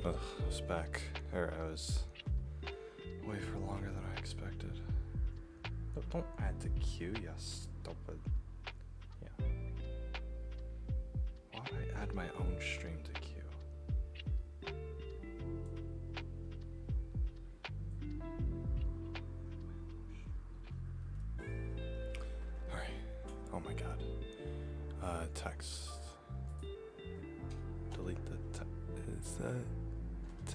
Ugh, I was back. Or I was away for longer than I expected. Don't add to queue, you stupid. Yeah. Why would I add my own stream to queue? Alright. Oh my god. Text. Delete the text. Is that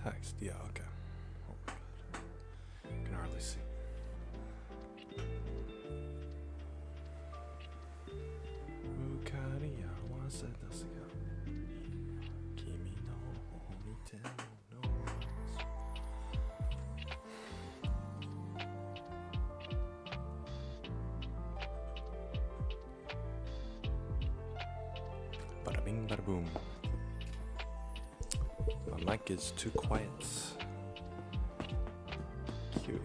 text? Yeah, okay. Oh my god. I can hardly see. 浮かり合わせた姿君の方に手を伸ばす Bada bing bada boom. My mic is too quiet. Cute.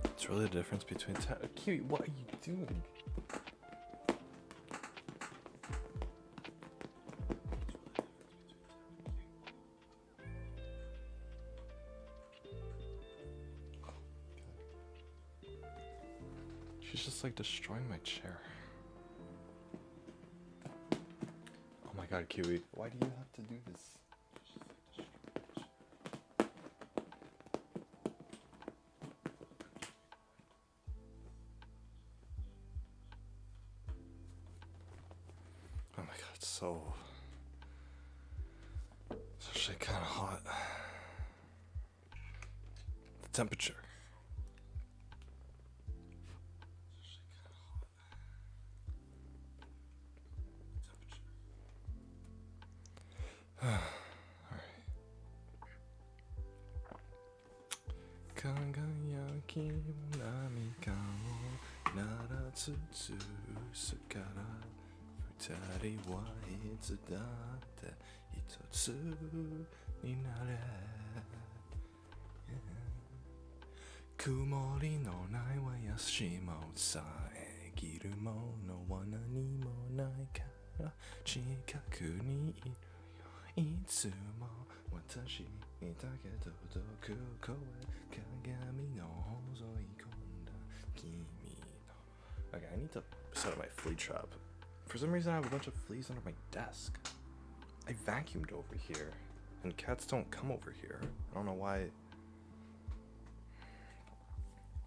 It's really the difference between Kiwi, what are you doing? She's just like destroying my chair. Oh my god, Kiwi, why do you have to do this? Oh my god, it's so it's actually kind of hot. The temperature. Alright. 輝きも何かをならつつすから二人はいつだって一つになれ、曇りのないはしも遮るものは何もないから近くにいるよいつも私だけ届く声鏡の細い込んだ君の Okay, I need to set up my flea trap. For some reason I have a bunch of fleas under my desk. I vacuumed over here and cats don't come over here. I don't know why.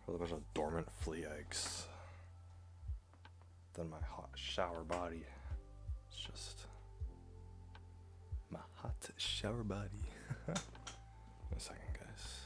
There's a bunch of dormant flea eggs. Then my hot shower body. It's just my hot shower body. A second, guys.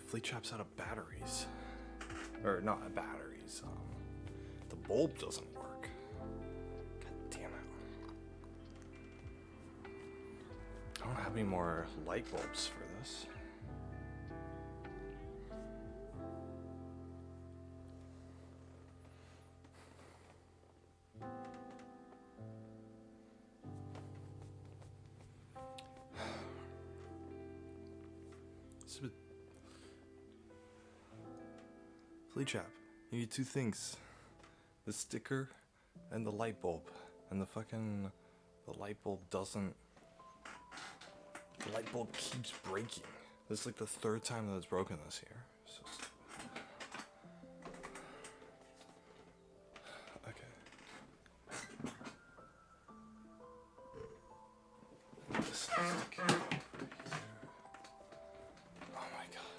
Fleet Trap's out of batteries. Or not batteries. The bulb doesn't work. God damn it. I don't have any more light bulbs for this. Fleet Trap, you need two things. The sticker and the light bulb. And the light bulb doesn't... The light bulb keeps breaking. This is like the third time that it's broken this year. So okay. This stick. Oh my god.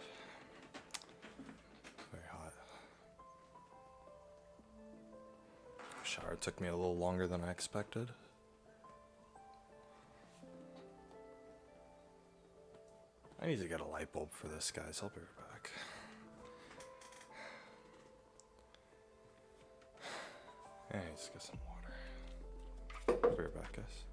Very hot. Shower took me a little longer than I expected. I need to get a light bulb for this, guys. I'll be right back. Hey, let's get some water. I'll be right back, guys.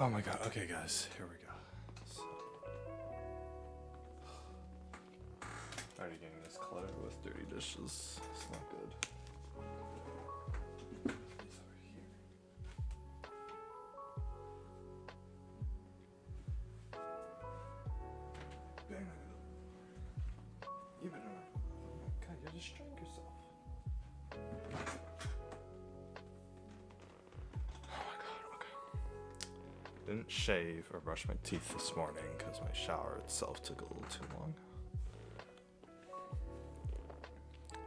Oh my god, okay guys, here we go. So, already getting this cluttered with dirty dishes. It's not good. These over here. Bang it. You better not. Oh my god, you're destroying yourself. Didn't shave or brush my teeth this morning because my shower itself took a little too long.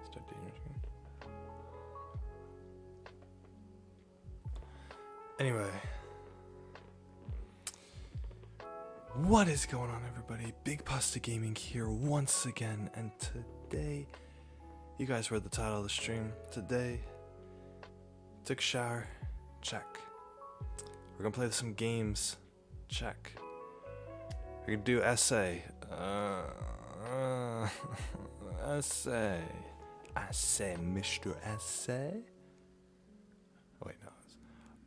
Start dating again. Anyway, what is going on, everybody? Big Pasta Gaming here once again, and today, you guys read the title of the stream. Today, took a shower, check. We're gonna play some games. Check. We're gonna do essay. Essay. I say, Mr. Essay. Oh, wait, no.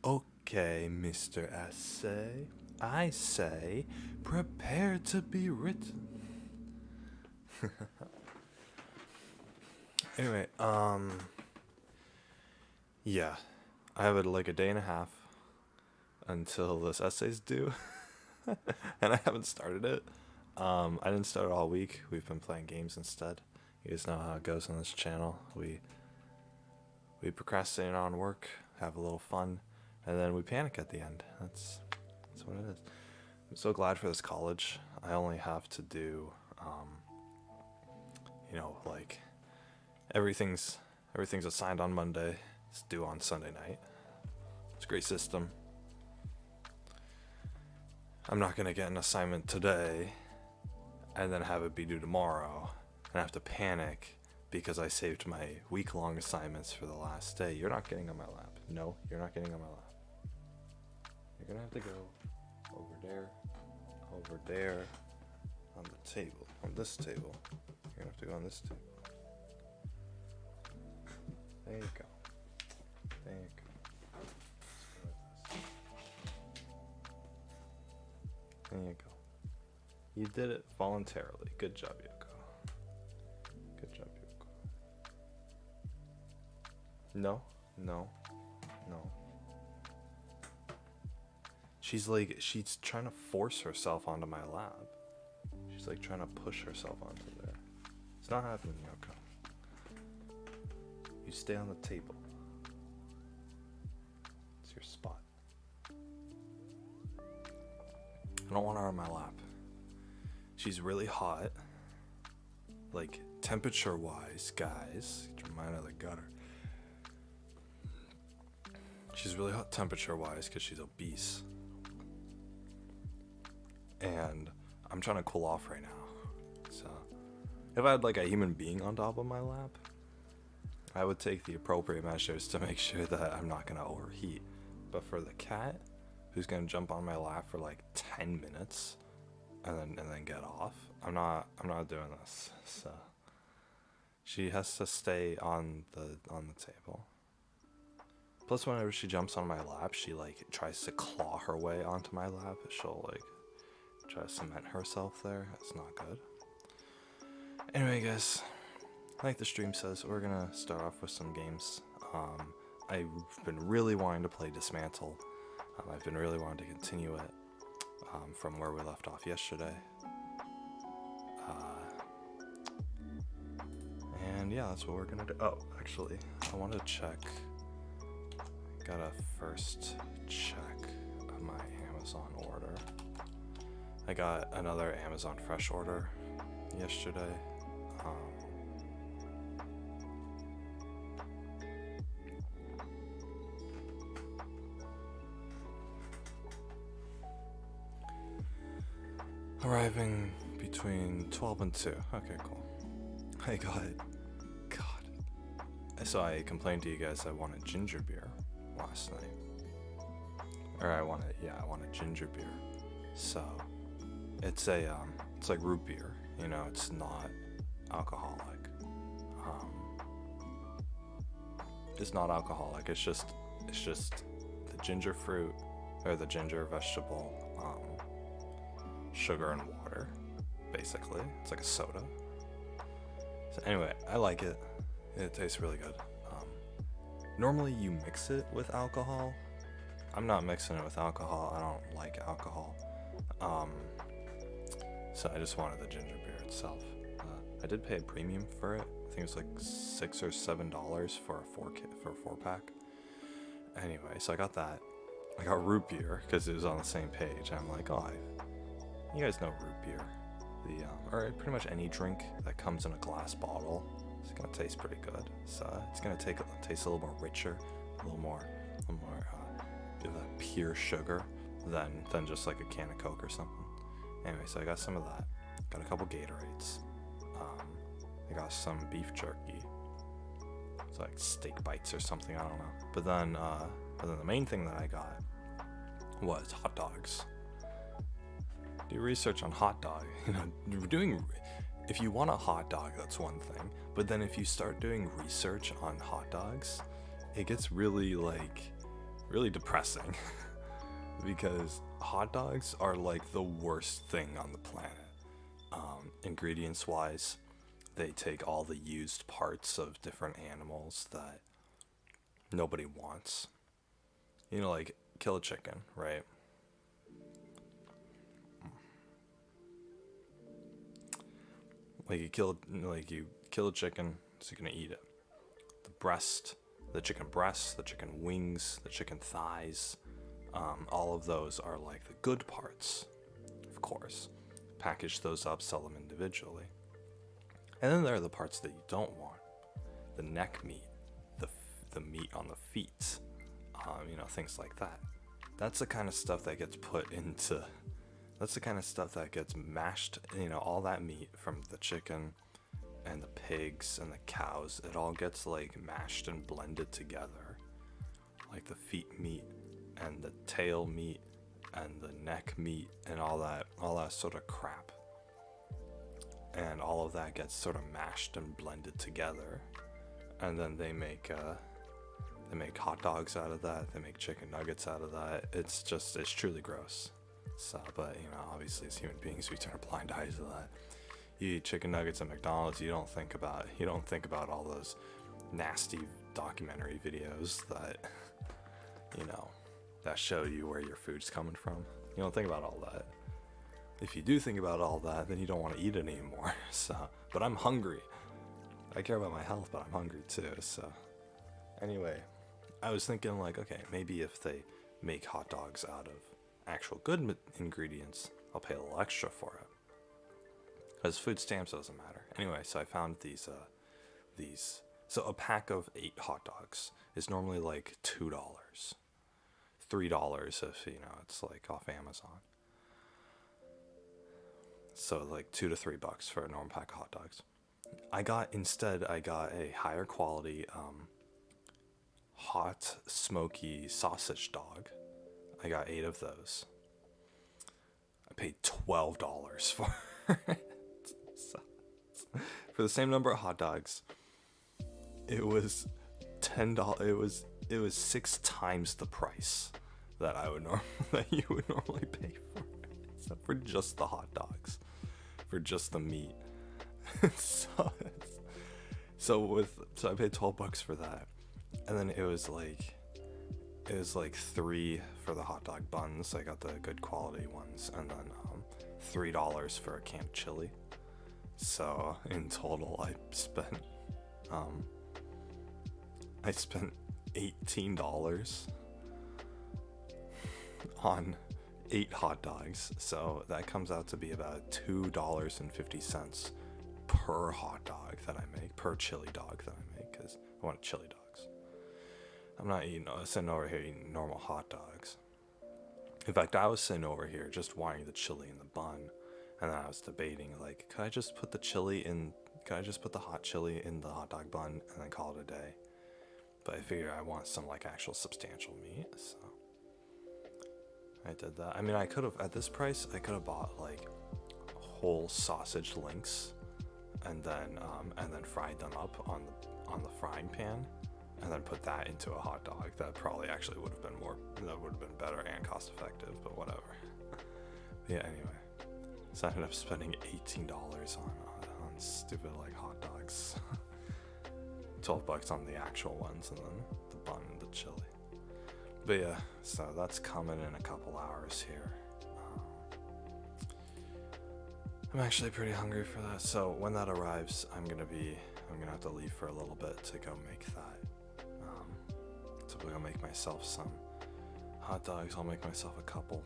Okay, Mr. Essay. I say, prepare to be written. Anyway, yeah. I have like a day and a half until this essay's due, and I haven't started it. I didn't start it all week. We've been playing games instead. You guys know how it goes on this channel. We procrastinate on work, have a little fun, and then we panic at the end. That's what it is. I'm so glad for this college. I only have to do, like everything's assigned on Monday. It's due on Sunday night. It's a great system. I'm not going to get an assignment today and then have it be due tomorrow and have to panic because I saved my week-long assignments for the last day. You're not getting on my lap. No, you're not getting on my lap. You're going to have to go over there, on the table, on this table. You're going to have to go on this table. There you go. There you go. There you go. You did it voluntarily. Good job, Yoko. Good job, Yoko. No. She's trying to force herself onto my lap. She's like trying to push herself onto there. It's not happening, Yoko. You stay on the table. It's your spot. I don't want her on my lap. She's really hot. Like, temperature-wise, guys. Get your mind out of the gutter. She's really hot temperature-wise because she's obese. And I'm trying to cool off right now. So, if I had like a human being on top of my lap, I would take the appropriate measures to make sure that I'm not going to overheat. But for the cat, who's gonna jump on my lap for like 10 minutes and then get off, I'm not doing this. So she has to stay on the table. Plus, whenever she jumps on my lap, she like tries to claw her way onto my lap. She'll like try to cement herself there. That's not good. Anyway, guys, like the stream says, we're gonna start off with some games. I've been really wanting to play Dismantle. I've been really wanting to continue it from where we left off yesterday. And yeah, that's what we're gonna do. Oh, actually, I want to check. Gotta first check my Amazon order. I got another Amazon Fresh order yesterday. Arriving between 12 and 2. Okay, cool. I got it. God. So I complained to you guys I wanted ginger beer last night. Or I wanted ginger beer. So it's it's like root beer, you know, it's not alcoholic. It's not alcoholic, it's just the ginger fruit or the ginger, vegetable, sugar, and water. Basically, it's like a soda. So anyway, I like it. It tastes really good. Normally you mix it with alcohol. I'm not mixing it with alcohol. I don't like alcohol. So I just wanted the ginger beer itself. I did pay a premium for it. I think it was like $6 or $7 for a 4-pack. Anyway, so I got that. I got root beer because it was on the same page. I'm like, oh, you guys know root beer. Or pretty much any drink that comes in a glass bottle. It's gonna taste pretty good. So it's gonna taste a little more richer, a little more pure sugar than just like a can of Coke or something. Anyway, so I got some of that. Got a couple Gatorades. I got some beef jerky. It's like steak bites or something. I don't know. But then the main thing that I got was hot dogs. Do research on hot dog. If you want a hot dog, that's one thing. But then if you start doing research on hot dogs, it gets really depressing. Because hot dogs are like the worst thing on the planet. Ingredients wise, they take all the used parts of different animals that nobody wants. Like kill a chicken, right? You kill a chicken, so you're gonna eat it. The chicken breast, the chicken wings, the chicken thighs, all of those are like the good parts, of course. Package those up, sell them individually. And then there are the parts that you don't want. The neck meat, the meat on the feet, things like that. That's the kind of stuff that gets that's the kind of stuff that gets mashed, all that meat from the chicken and the pigs and the cows, it all gets mashed and blended together. Like the feet meat and the tail meat and the neck meat and all that sort of crap. And all of that gets sort of mashed and blended together. And then they make hot dogs out of that, they make chicken nuggets out of that. It's truly gross. So, but obviously as human beings we turn a blind eye to that. You eat chicken nuggets at McDonald's, you don't think about all those nasty documentary videos that that show you where your food's coming from. You don't think about all that. If you do think about all that, then you don't want to eat it anymore. So, but I'm hungry. I care about my health, but I'm hungry too. So, anyway, I was thinking okay, maybe if they make hot dogs out of actual good ingredients, I'll pay a little extra for it. Because food stamps doesn't matter. Anyway, so I found these. So a pack of 8 hot dogs is normally like $2, $3 if it's off Amazon. So $2 to $3 for a normal pack of hot dogs. I got a higher quality hot smoky sausage dog. I got 8 of those. I paid $12 for it. So, for the same number of hot dogs, it was $10. It was 6 times the price that that you would normally pay for it. So for just the hot dogs, for just the meat. so I paid $12 for that, and then it was like 3 for the hot dog buns. I got the good quality ones, and then $3 for a can of chili. So in total, I spent $18 on 8 hot dogs. So that comes out to be about $2.50 per hot dog that I make, per chili dog that I make, because I want chili dogs. I'm not sitting over here eating normal hot dogs. In fact, I was sitting over here just wanting the chili in the bun, and then I was debating could I just put the hot chili in the hot dog bun and then call it a day? But I figured I want some actual substantial meat, so I did that. I mean, I could have, at this price, I could have bought whole sausage links and then fried them up on the frying pan and then put that into a hot dog. That probably actually would have been better and cost effective, but whatever. Yeah, anyway. So I ended up spending $18 on stupid like hot dogs. $12 on the actual ones, and then the bun and the chili. But yeah, so that's coming in a couple hours here. I'm actually pretty hungry for that. So when that arrives, I'm gonna have to leave for a little bit to go make that. So I'm gonna make myself some hot dogs. I'll make myself a couple.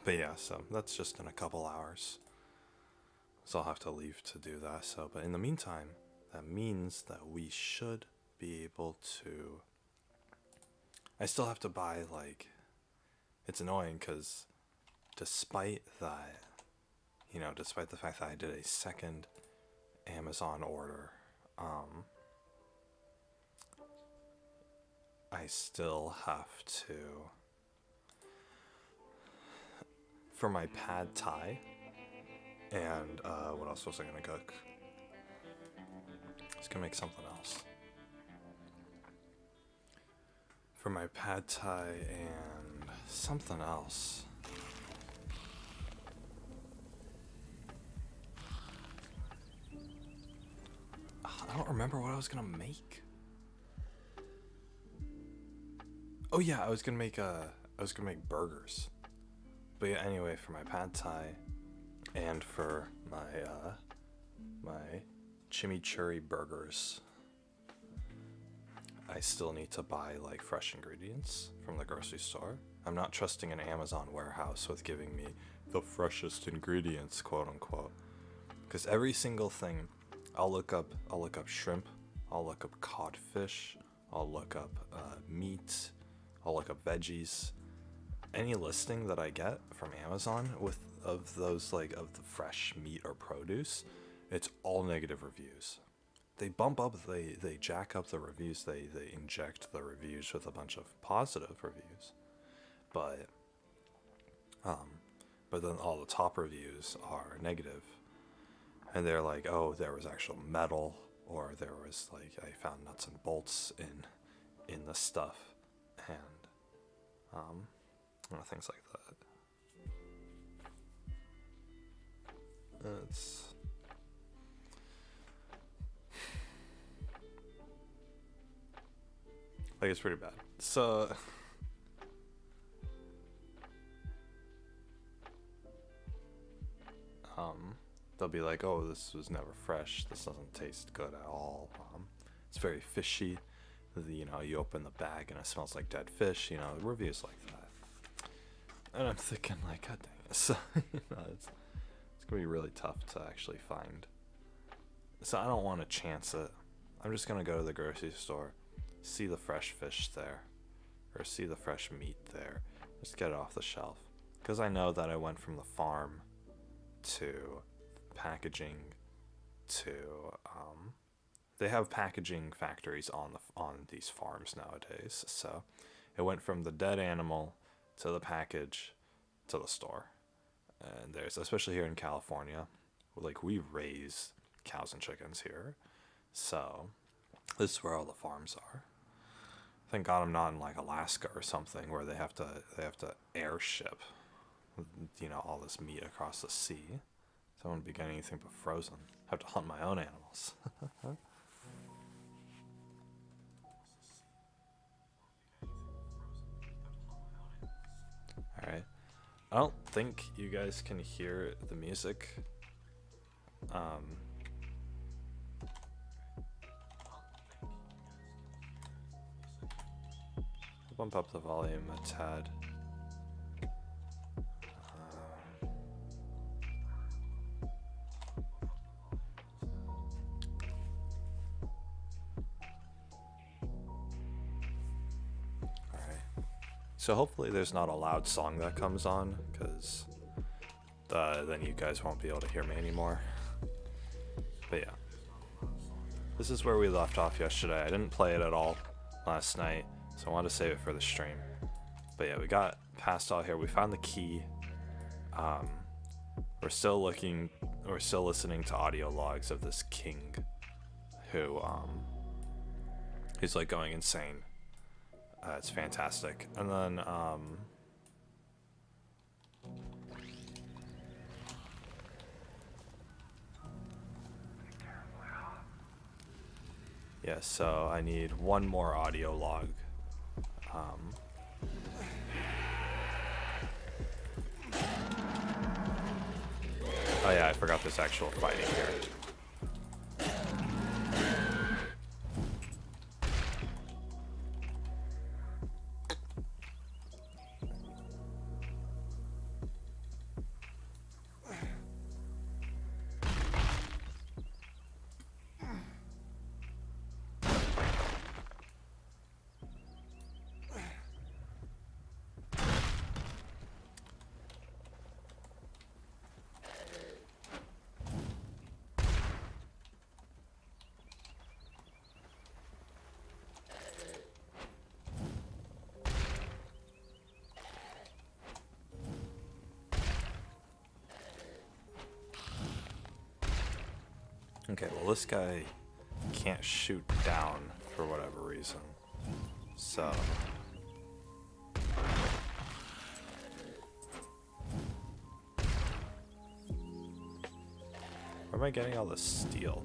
But yeah, so that's just in a couple hours. So I'll have to leave to do that. So, but in the meantime, that means that we should be able to. I still have to buy, like, it's annoying because despite that, you know, despite the fact that I did a second Amazon order, I still have to, for my pad thai, and what else was I gonna cook? I was gonna make something else. For my pad thai and something else. I don't remember what I was gonna make. Oh yeah, I was gonna make burgers. But yeah, anyway, for my pad thai and for my chimichurri burgers, I still need to buy like fresh ingredients from the grocery store. I'm not trusting an Amazon warehouse with giving me the freshest ingredients, quote unquote. Because every single thing, I'll look up shrimp, I'll look up codfish, I'll look up meat, I'll look up veggies. Any listing that I get from Amazon of the fresh meat or produce, it's all negative reviews. They they jack up the reviews, they inject the reviews with a bunch of positive reviews. But then all the top reviews are negative. And they're like, oh, there was actual metal, or there was like, I found nuts and bolts in the stuff, and things like that. It's pretty bad. So they'll be like, oh, this was never fresh, this doesn't taste good at all, it's very fishy, you open the bag and it smells like dead fish, reviews like that. And I'm thinking like, god dang it. So it's gonna be really tough to actually find. So I don't want to chance it. I'm just gonna go to the grocery store, see the fresh fish there, or see the fresh meat there, just get it off the shelf, because I know that I went from the farm to packaging to they have packaging factories on these farms nowadays, so it went from the dead animal to the package to the store. And there's, especially here in California, like, we raise cows and chickens here, so this is where all the farms are. Thank God I'm not in like Alaska or something where they have to airship all this meat across the sea. So I wouldn't be getting anything but frozen. I have to hunt my own animals. Alright. I don't think you guys can hear the music. I'll bump up the volume a tad. So hopefully there's not a loud song that comes on, because then you guys won't be able to hear me anymore. But yeah, this is where we left off yesterday. I didn't play it at all last night, so I wanted to save it for the stream. But yeah, we got past all here. We found the key. we're still listening to audio logs of this king who he's like going insane. It's fantastic. And then yeah, so I need one more audio log. Oh yeah, I forgot there's actual fighting here. Okay, well this guy can't shoot down for whatever reason. So where am I getting all this steel?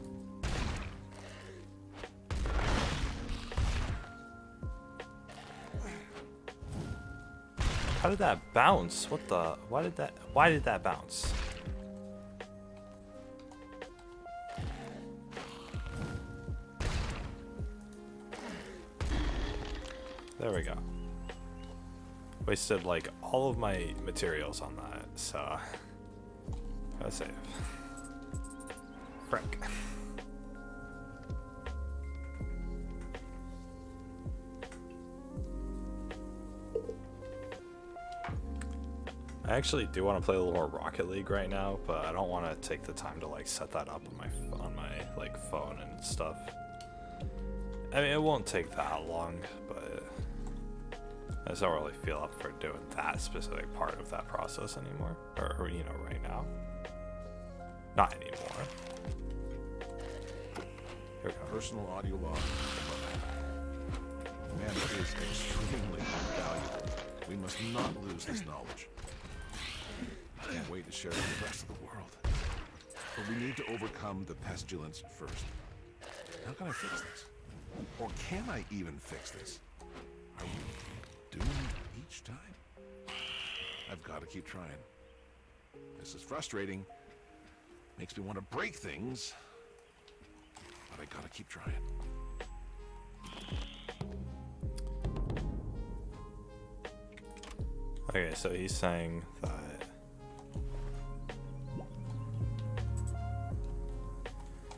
How did that bounce? What the? Why did that bounce? There we go. Wasted like all of my materials on that, so gotta save. Frick. I actually do want to play a little more Rocket League right now, but I don't want to take the time to like set that up on my like phone and stuff. I mean, it won't take that long, but I just don't really feel up for doing that specific part of that process anymore. Or you know, right now. Not anymore. Here we go. Personal audio log. Mana is extremely valuable. We must not lose this knowledge. I can't wait to share it with the rest of the world. But we need to overcome the pestilence first. How can I fix this? Or can I even fix this? Are we doomed each time? I've got to keep trying. This is frustrating. Makes me want to break things. But I gotta keep trying. Okay, so he's saying that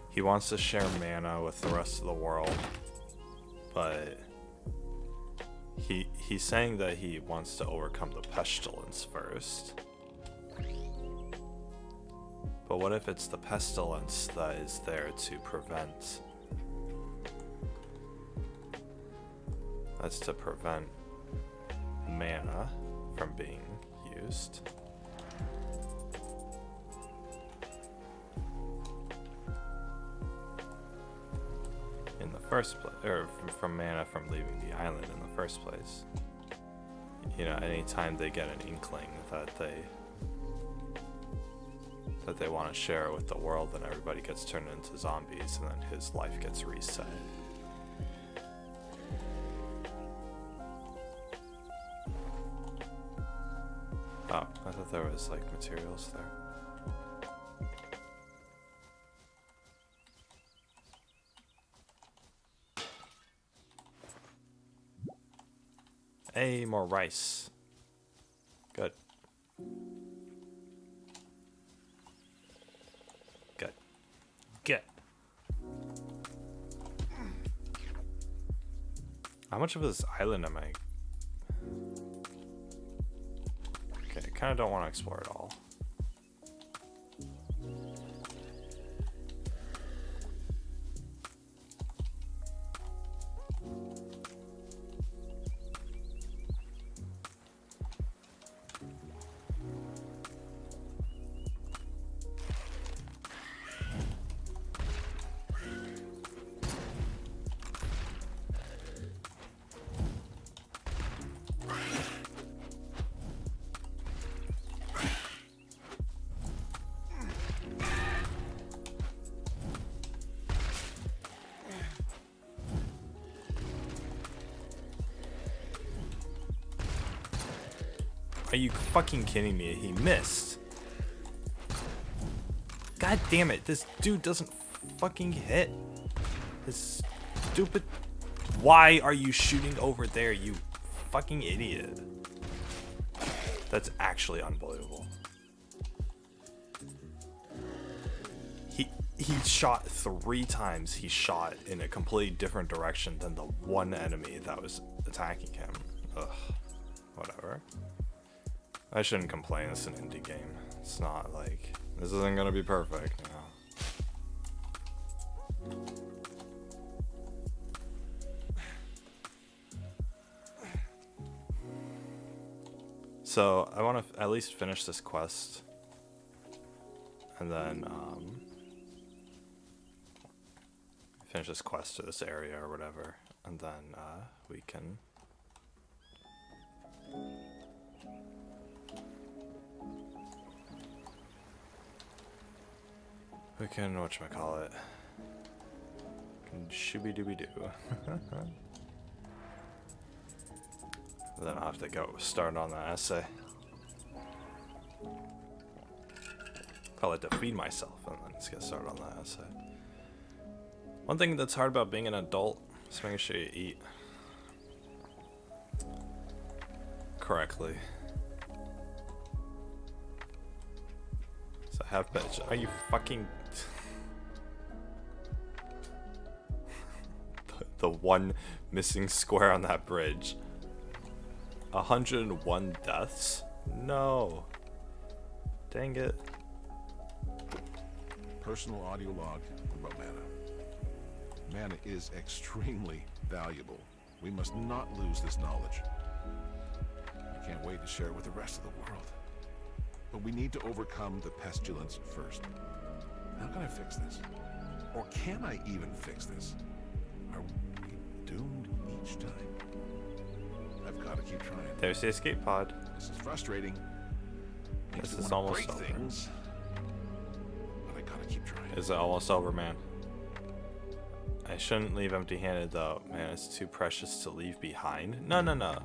he wants to share mana with the rest of the world, but he's saying that he wants to overcome the pestilence first. But what if it's the pestilence that is there to prevent? That's to prevent mana from being used. In the first place, or from mana from leaving the island in the first place. You know, anytime they get an inkling that they want to share with the world, then everybody gets turned into zombies and then his life gets reset. Oh, I thought there was like materials there. Hey, more rice. Good. Good. Good. How much of this island am I? Okay, I kind of don't want to explore it all. Are you fucking kidding me? He missed. God damn it, this dude doesn't fucking hit. This stupid... Why are you shooting over there, you fucking idiot? That's actually unbelievable. He shot 3 times. He shot in a completely different direction than the one enemy that was attacking him. Ugh. Whatever. I shouldn't complain. It's an indie game. It's not like... This isn't gonna be perfect, you know. So, I want to at least finish this quest. And then, finish this quest to this area or whatever. And then, we can... We can, whatchamacallit, shooby-dooby-doo. Then I'll have to go start on that essay. Probably to feed myself and then let's get started on that essay. One thing that's hard about being an adult is making sure you eat correctly. So I have bitch. Are you fucking... the one missing square on that bridge. 101 deaths? No. Dang it. Personal audio log about mana. Mana is extremely valuable. We must not lose this knowledge. I can't wait to share it with the rest of the world. But we need to overcome the pestilence first. How can I fix this? Or can I even fix this? Are we doomed each time? I've got to keep trying. There's the escape pod. This is frustrating. This is almost over. Things, but I gotta keep trying. Is it almost over, man? I shouldn't leave empty-handed though. Man, it's too precious to leave behind. No, no, no.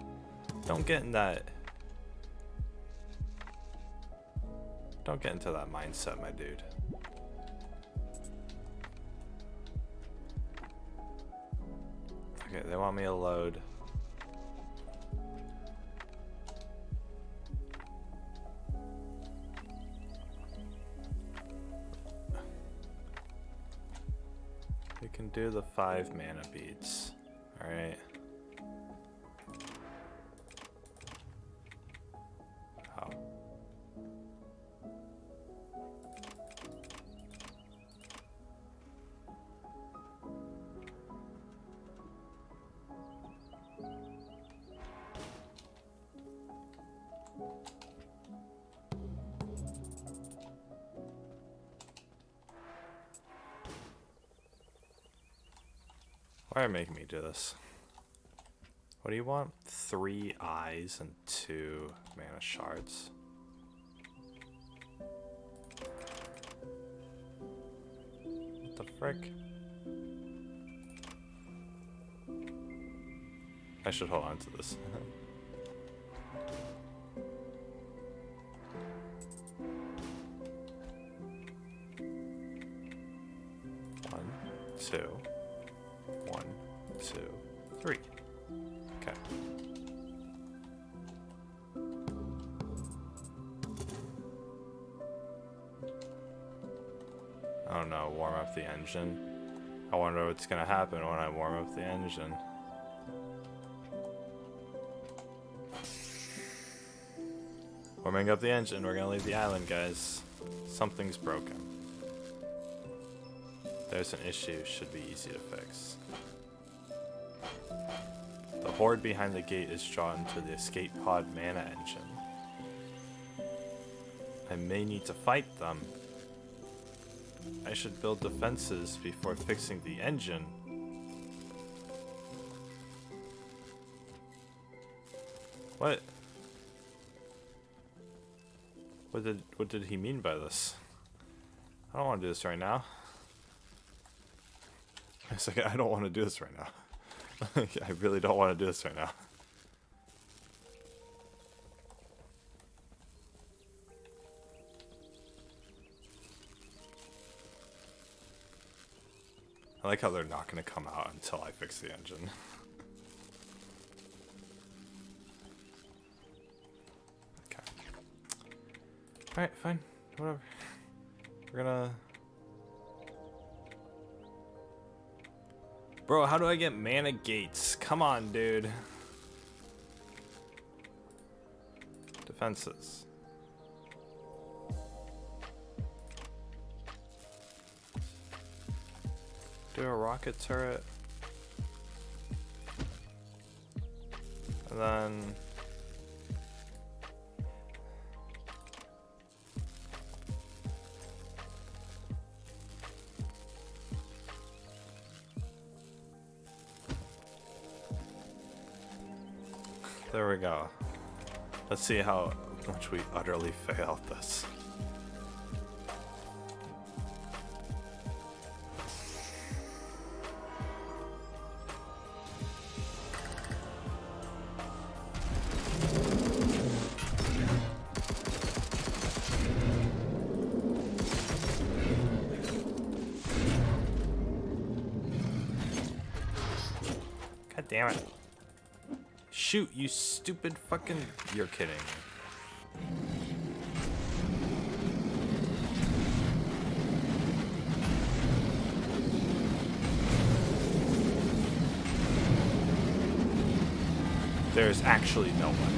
Don't get in that. Don't get into that mindset, my dude. Okay, they want me to load. We can do the 5 mana beads. Alright. How? Why are you making me do this? What do you want? 3 eyes and 2 mana shards. What the frick? I should hold on to this. 1, 2. 1, 2, 3. Okay. Oh no, warm up the engine. I wonder what's gonna happen when I warm up the engine. Warming up the engine, we're gonna leave the island, guys. Something's broken. There's an issue, should be easy to fix. The horde behind the gate is drawn to the escape pod mana engine. I may need to fight them. I should build defenses before fixing the engine. What? What did he mean by this? I don't want to do this right now. It's like, I don't want to do this right now. I really don't want to do this right now. I like how they're not going to come out until I fix the engine. Okay. Alright, fine. Whatever. We're gonna... Bro, how do I get mana gates? Come on, dude. Defenses. Do a rocket turret. And then... There we go. Let's see how much we utterly failed this. God damn it. Shoot, you stupid fucking... You're kidding me. There's actually no one.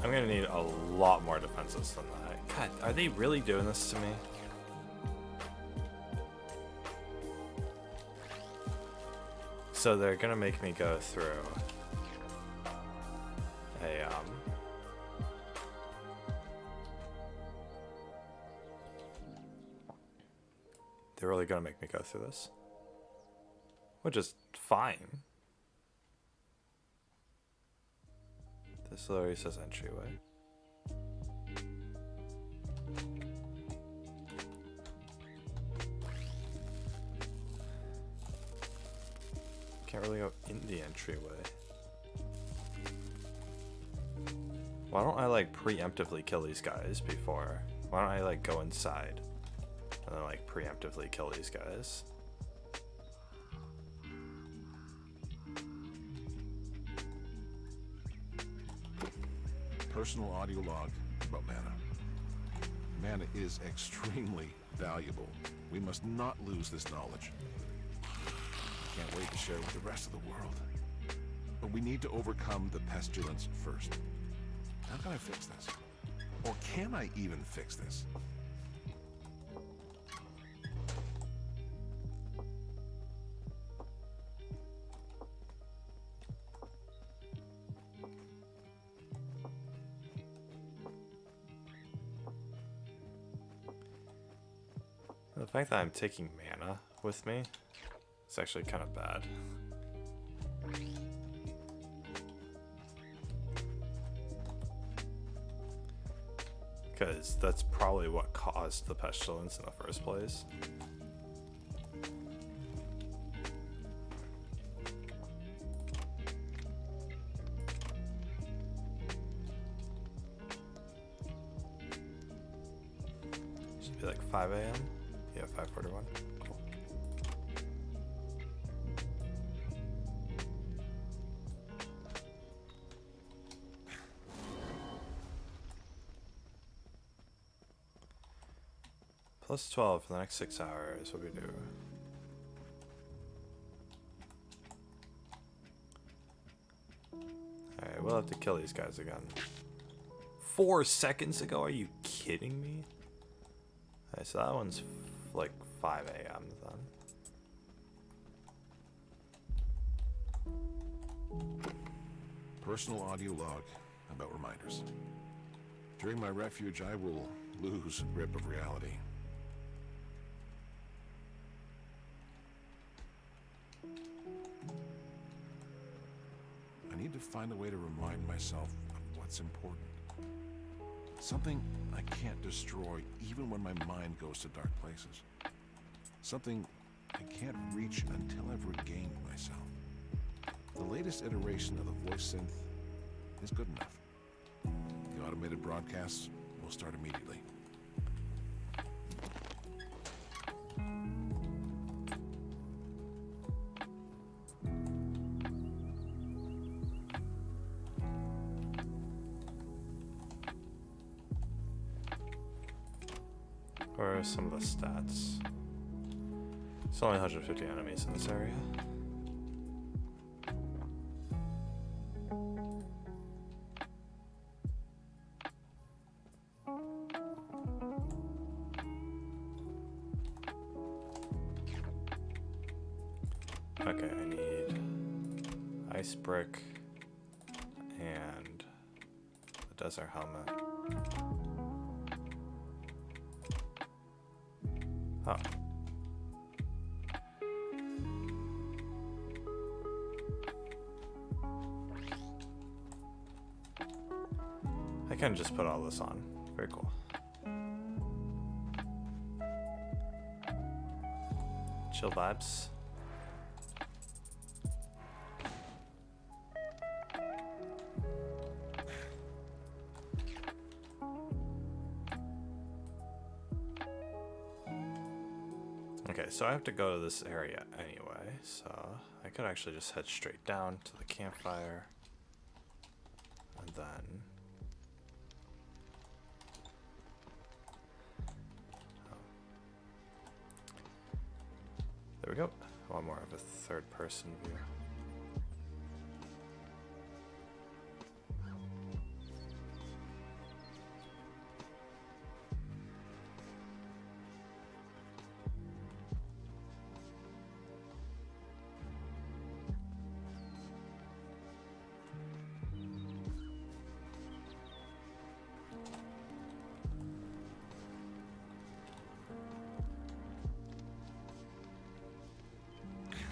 I'm gonna need a lot more defenses than that. God, are they really doing this to me? So they're gonna make me go through a they're really gonna make me go through this, which is fine. This literally says entryway. Can't really go in the entryway. Why don't I like preemptively kill these guys before? Why don't I like go inside and then like preemptively kill these guys? Personal audio log about mana. Mana is extremely valuable. We must not lose this knowledge. Can't wait to share it with the rest of the world. But we need to overcome the pestilence first. How can I fix this? Or can I even fix this? The fact that I'm taking mana with me is actually kind of bad. Because that's probably what caused the pestilence in the first place. Should be like 5 a.m. Yeah, 5:41. Cool. Plus 12 for the next 6 hours. What do we do? Alright, we'll have to kill these guys again. 4 seconds ago? Are you kidding me? Alright, so that one's like 5 a.m. then. Personal audio log about reminders. During my refuge, I will lose grip of reality. I need to find a way to remind myself of what's important. Something I can't destroy even when my mind goes to dark places. Something I can't reach until I've regained myself. The latest iteration of the voice synth is good enough. The automated broadcasts will start immediately. Where are some of the stats? It's only 150 enemies in this area. Okay, I need ice brick and a desert helmet. Oh. I can just put all this on. Very cool. Chill vibes. Okay, so I have to go to this area anyway, so I could actually just head straight down to the campfire, and then there we go. I want more of a third-person view.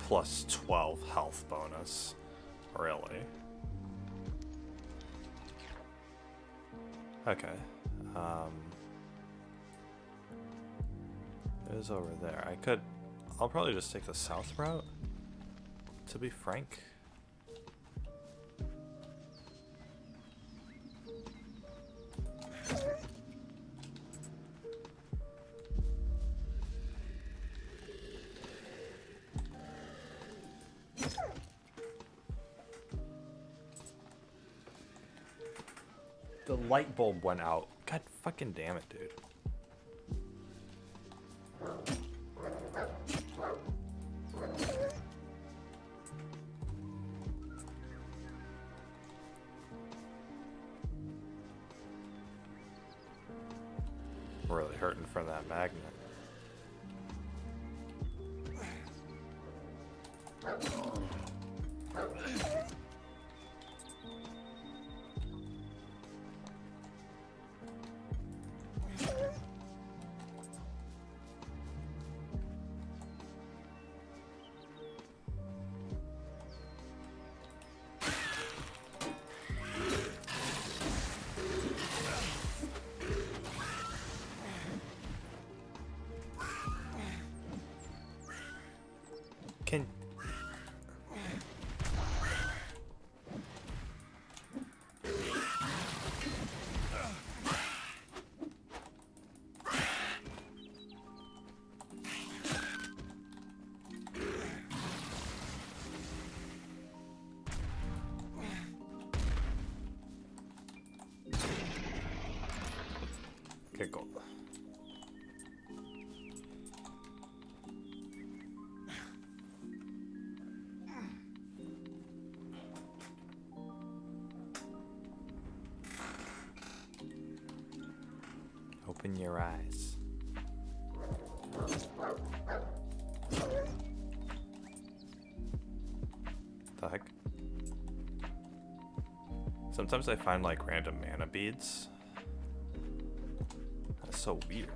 Plus 12 health bonus. Really? Okay. It is over there. I'll probably just take the south route, to be frank. The light bulb went out. God fucking damn it, dude. Really hurting from that magnet. Can okay, cool. Open your eyes. The heck? Sometimes I find like random mana beads. That's so weird.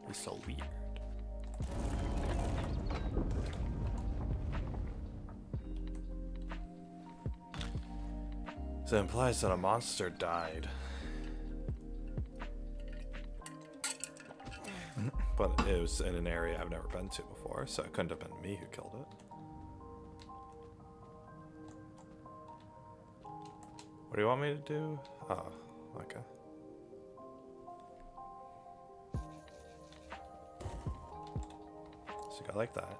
It's so weird. So it implies that a monster died. But it was in an area I've never been to before, so it couldn't have been me who killed it. What do you want me to do? Oh, okay. So go like that.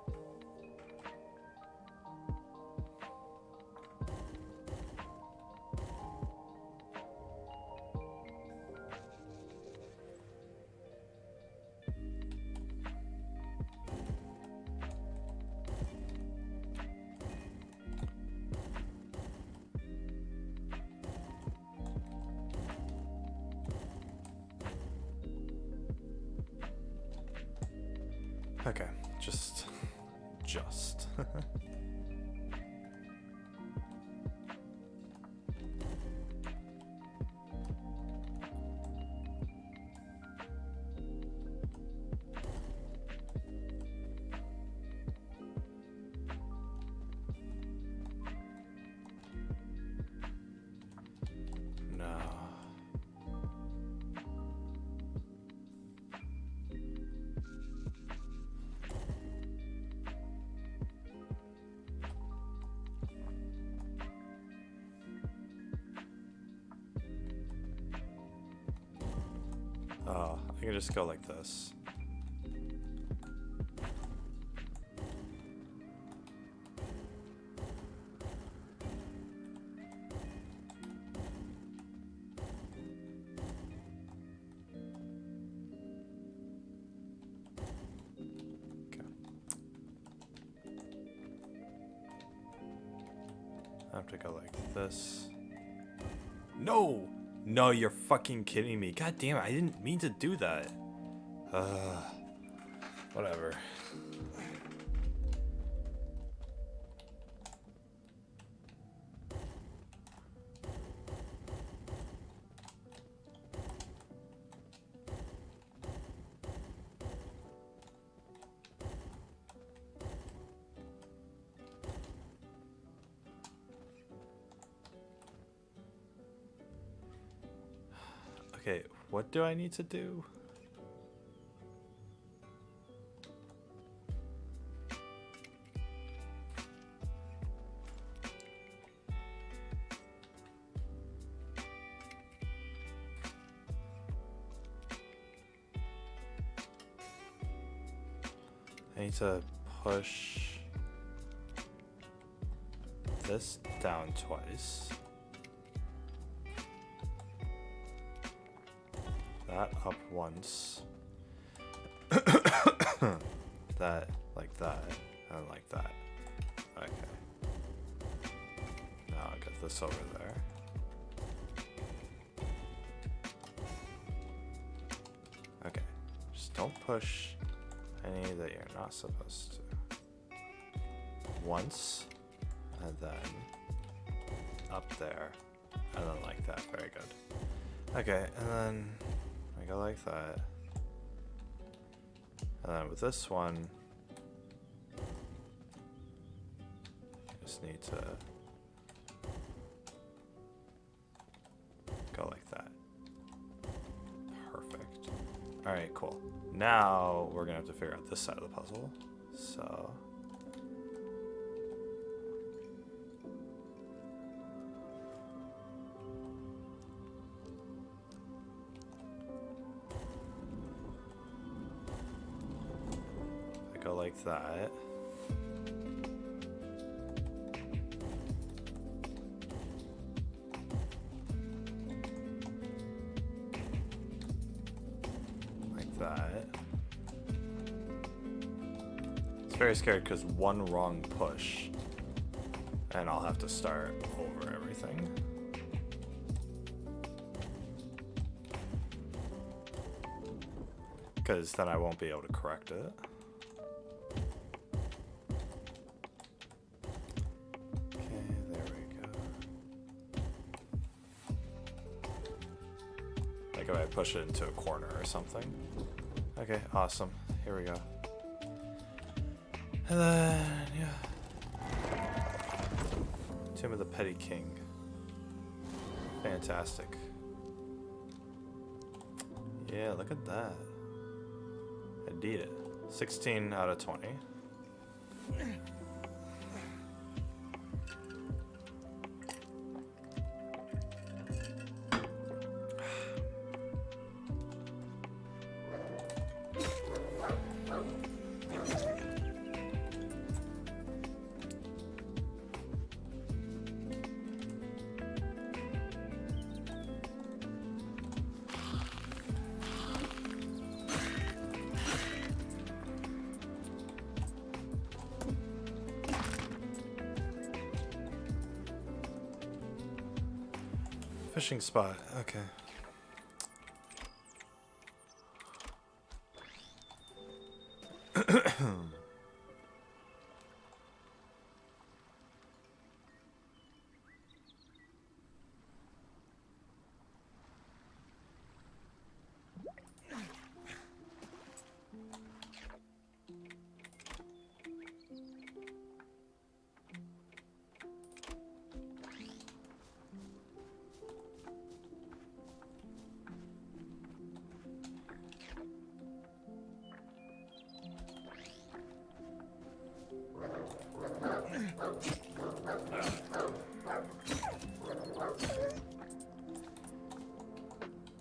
Okay, just. No. Oh, I can just go like this. Okay. I have to go like this. No! No, you're fucking kidding me. God damn it, I didn't mean to do that. Whatever. Okay, what do I need to do? I need to push this down twice. That up once. That, like that, and like that. Okay. Now I'll get this over there. Okay. Just don't push any that you're not supposed to. Once, and then up there, and then like that. Very good. Okay, and then I go like that. And then with this one, just need to go like that. Perfect. Alright, cool. Now we're gonna have to figure out this side of the puzzle. So I go like that. That. It's very scared because one wrong push and I'll have to start over everything. Because then I won't be able to correct it. Okay, there we go. Like if I push it into a corner or something. Okay, awesome. Here we go. And then, yeah. Tomb of the Petty King. Fantastic. Yeah, look at that. I did it. 16 out of 20. Fishing spot, okay.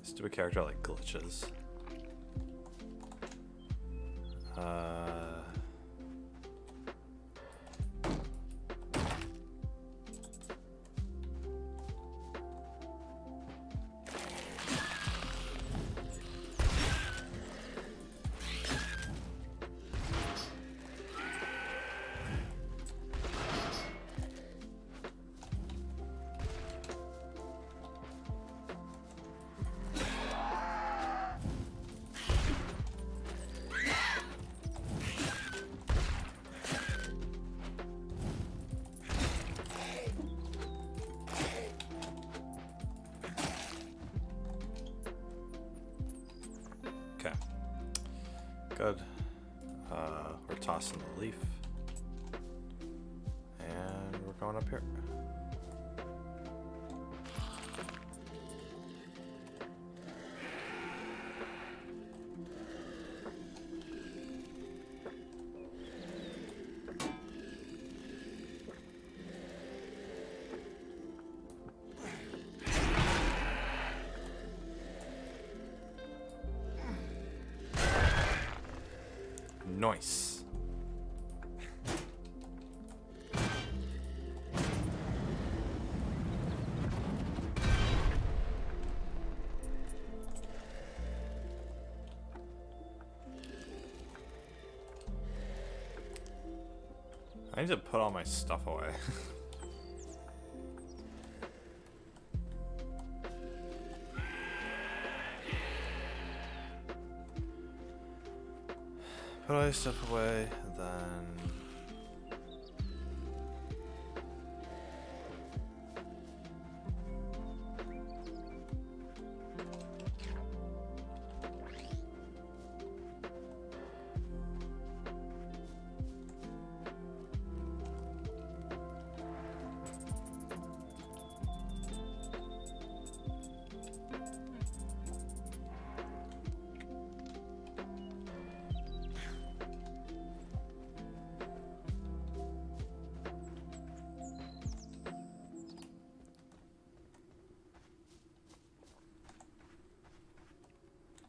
Stupid character like glitches. Good. We're tossing the leaf. And we're going up here. Nice. I need to put all my stuff away. Put all your stuff away, and then...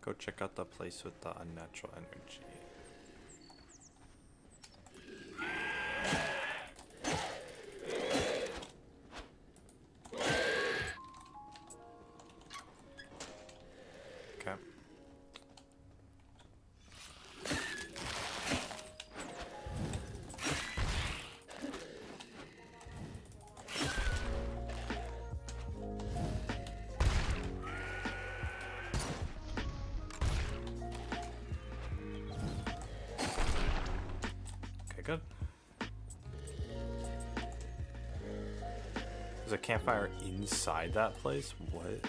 Go check out the place with the unnatural energy. Okay. Good. There's a campfire inside that place? What?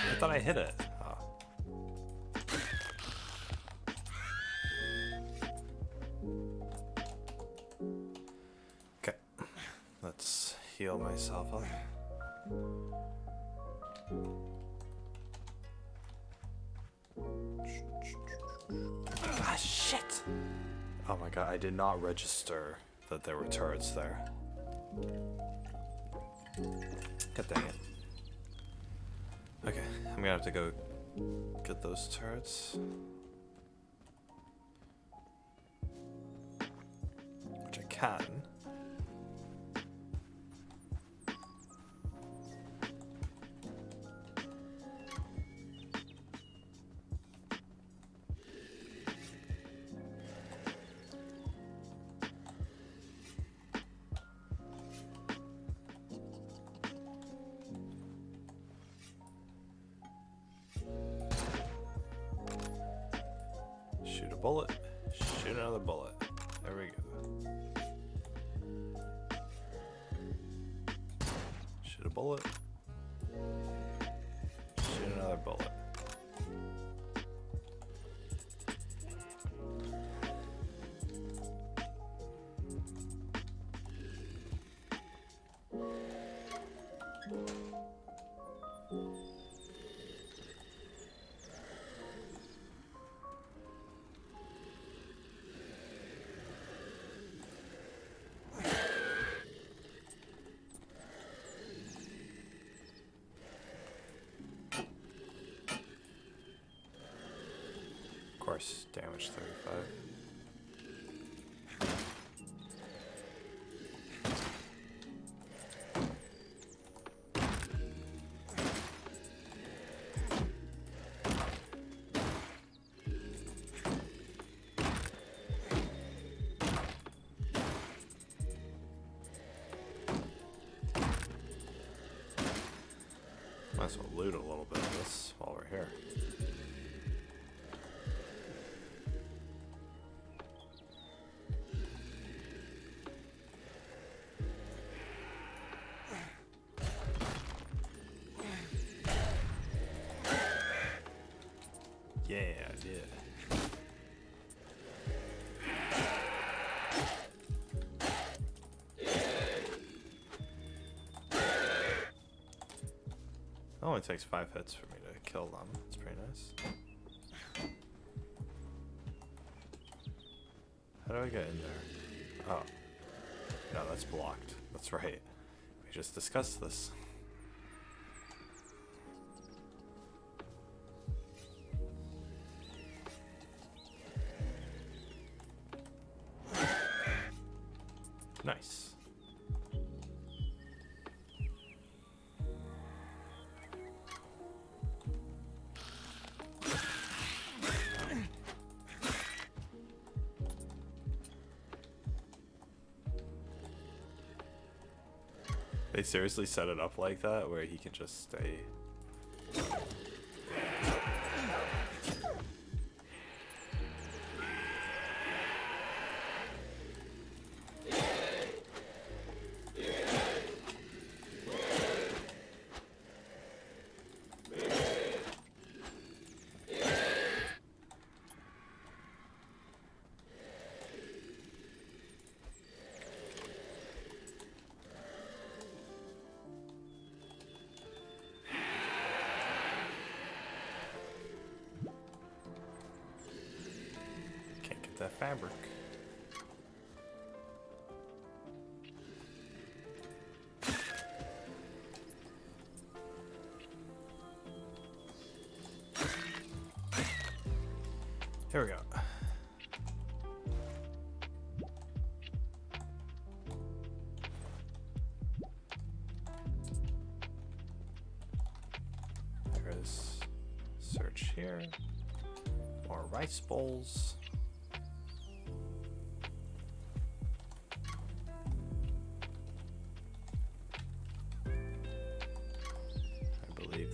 I thought I hit it. Heal myself up. Ah, shit! Oh my god, I did not register that there were turrets there. God dang it. Okay, I'm gonna have to go get those turrets. Which I can. Shoot a bullet. Shoot another bullet. There we go. Shoot a bullet. Shoot another bullet. Of course, damage 35. Might as well loot a little bit of this while we're here. Yeah, I did. It only takes 5 hits for me to kill them. That's pretty nice. How do I get in there? Oh. No, that's blocked. That's right. We just discussed this. Nice. They seriously set it up like that where he can just stay. That fabric. Here we go. There's search here. More rice bowls.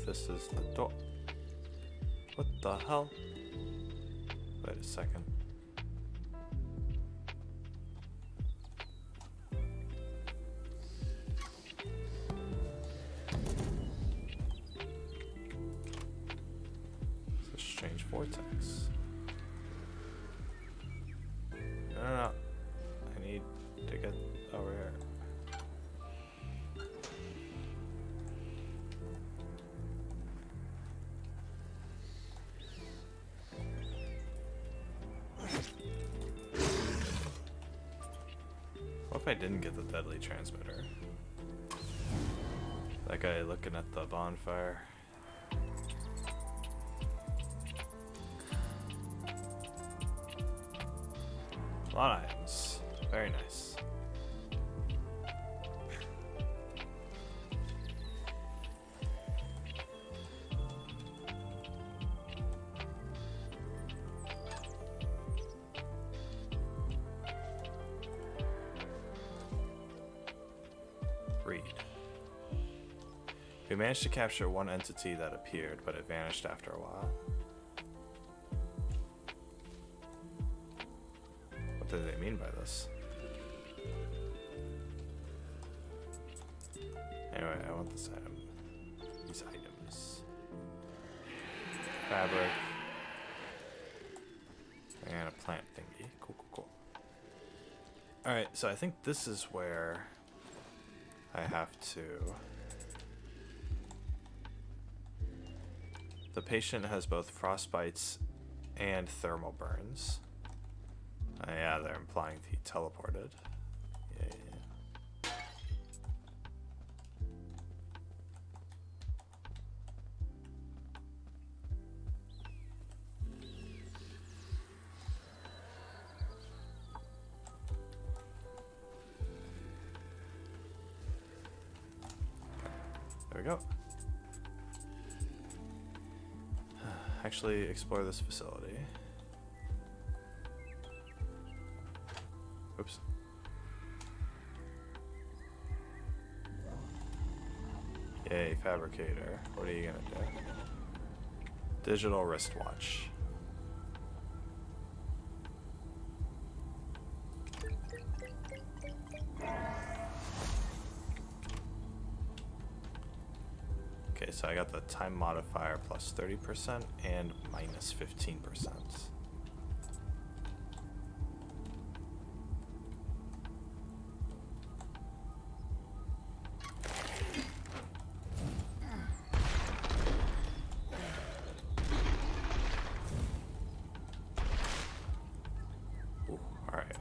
This is the door. What the hell? Wait a second. It's a strange vortex. No. I need to get over here. What if I didn't get the deadly transmitter? That guy looking at the bonfire. A lot of items. Very nice. Read. We managed to capture one entity that appeared, but it vanished after a while. What do they mean by this? Anyway, I want this item. These items. Fabric. And a plant thingy. Cool, cool, cool. Alright, so I think this is where I have to... The patient has both frostbites and thermal burns. Yeah, they're implying he teleported. Yeah. There we go. Actually explore this facility. Oops. Yay, fabricator. What are you gonna do? Digital wristwatch. Okay, so I got the time modifier plus 30% and minus 15%. Ooh, alright.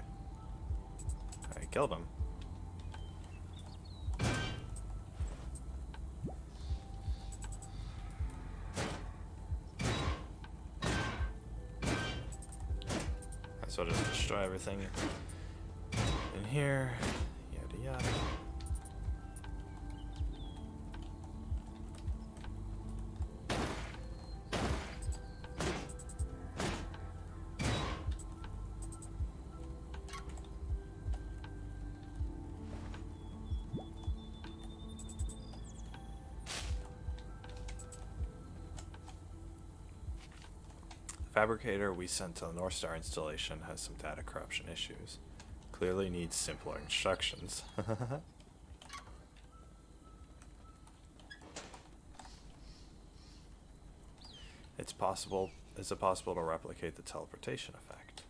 I killed him. So I'll just destroy everything in here, yada yada. Fabricator we sent to the North Star installation has some data corruption issues. Clearly needs simpler instructions. Is it possible to replicate the teleportation effect?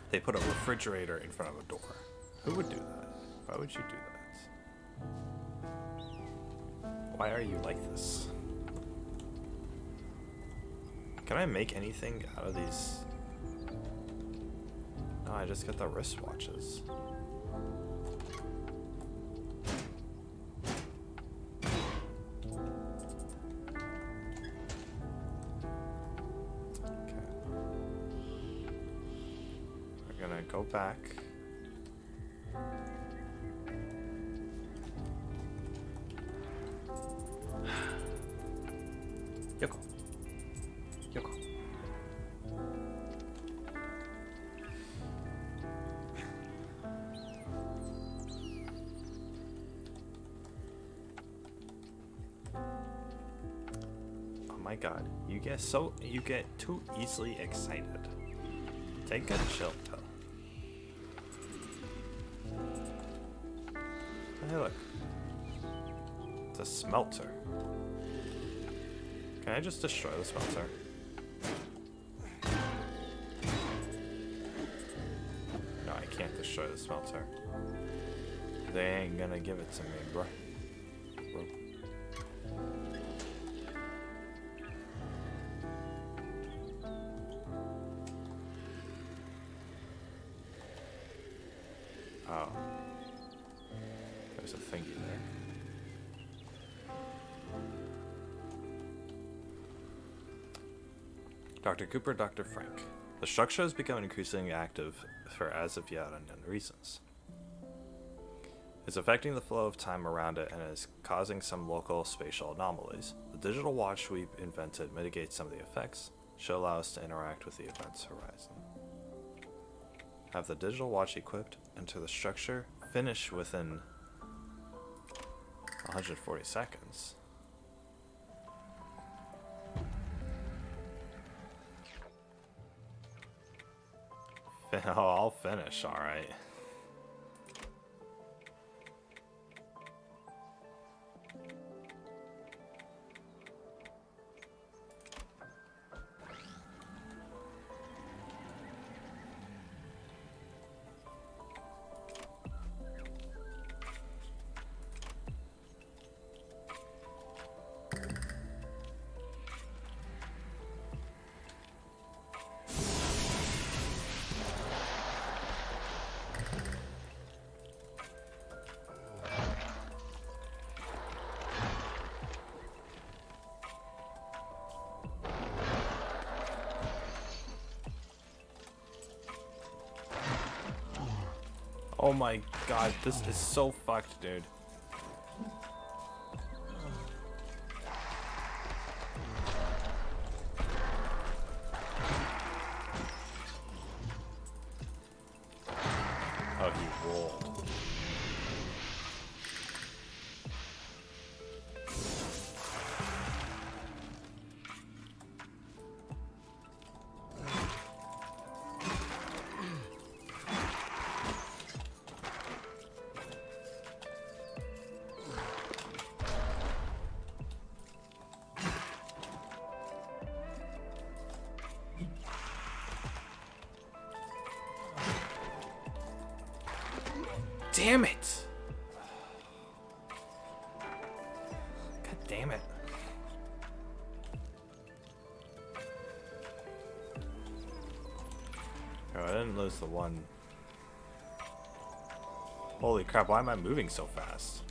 They put a refrigerator in front of a door. Who would do that? Why would you do that? Why are you like this? Can I make anything out of these? No, I just got the wristwatches. Okay. We're gonna go back. Yoko. Yoko. Oh my god, you get too easily excited. Take a chill pill. Hey look. It's a smelter. Can I just destroy the smelter? No, I can't destroy the smelter. They ain't gonna give it to me, bro. there's a thingy there. Dr. Cooper, Dr. Frank. The structure has become increasingly active for as of yet unknown reasons. It's affecting the flow of time around it and is causing some local spatial anomalies. The digital watch we've invented mitigates some of the effects, should allow us to interact with the event's horizon. Have the digital watch equipped, enter the structure, finish within 140 seconds. Oh, I'll finish, alright. Oh my god, this is so fucked, dude. Oh, he rolled. Damn it! God damn it. Oh, I didn't lose the one. Holy crap, why am I moving so fast?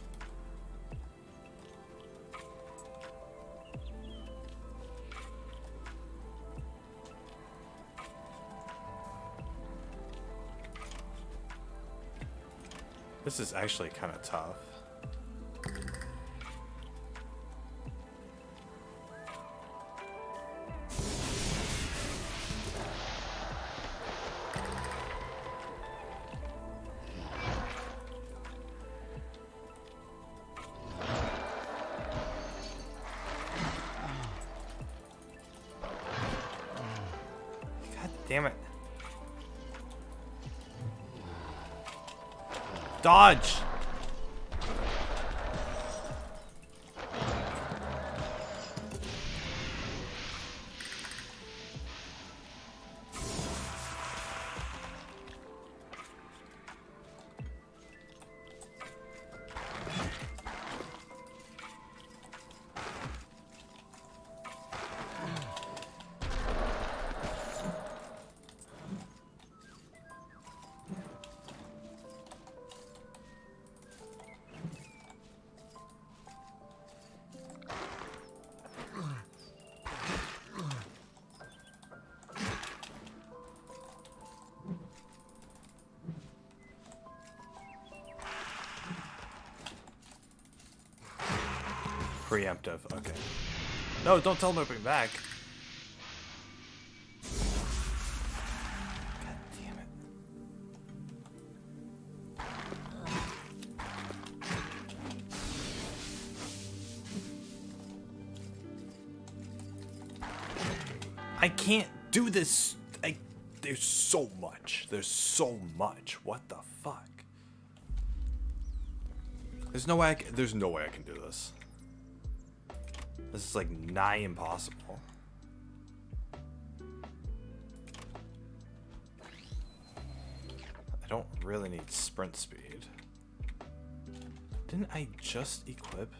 This is actually kind of tough. God damn it. Dodge! Preemptive, okay. No, don't tell him to bring back. God damn it. I can't do this. There's so much. There's so much. What the fuck? There's no way I can do this. This is like nigh impossible. I don't really need sprint speed. Didn't I just equip?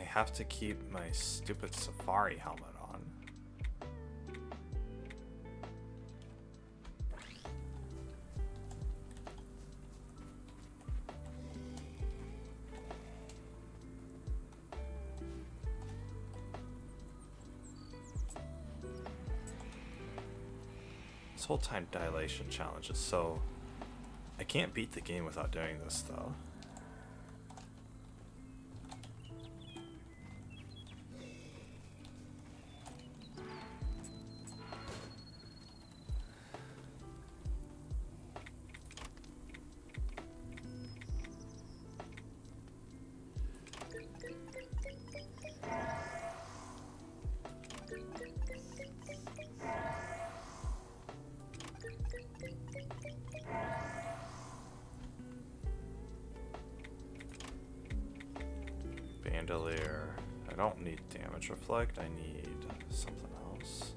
have to keep my stupid safari helmet on. This whole time dilation challenge is so... I can't beat the game without doing this though. Bandolier. I don't need damage reflect, I need something else.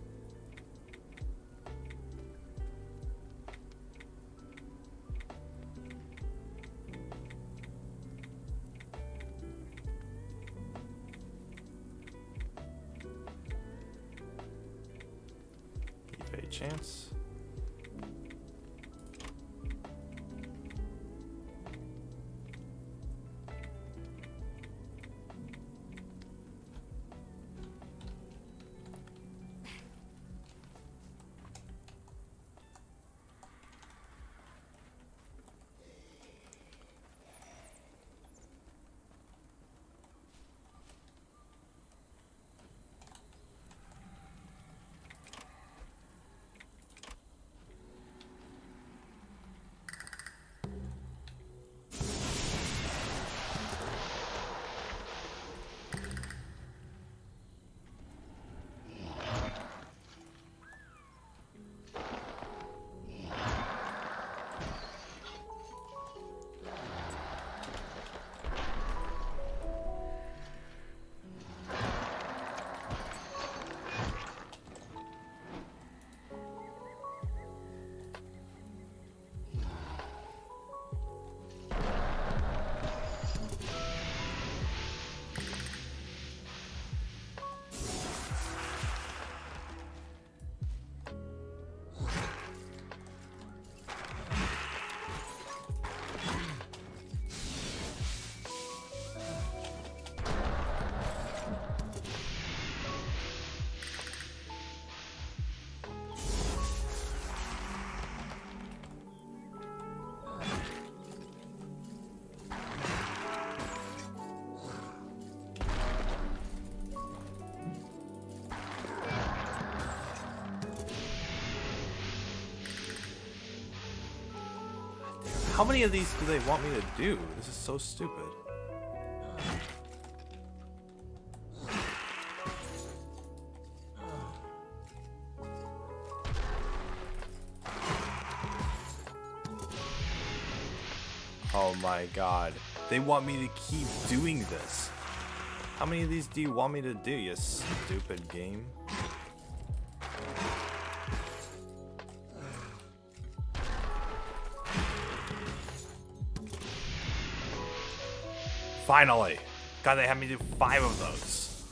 Evade chance. How many of these do they want me to do? This is so stupid. Oh my god. They want me to keep doing this. How many of these do you want me to do, you stupid game? Finally! God, they had me do 5 of those.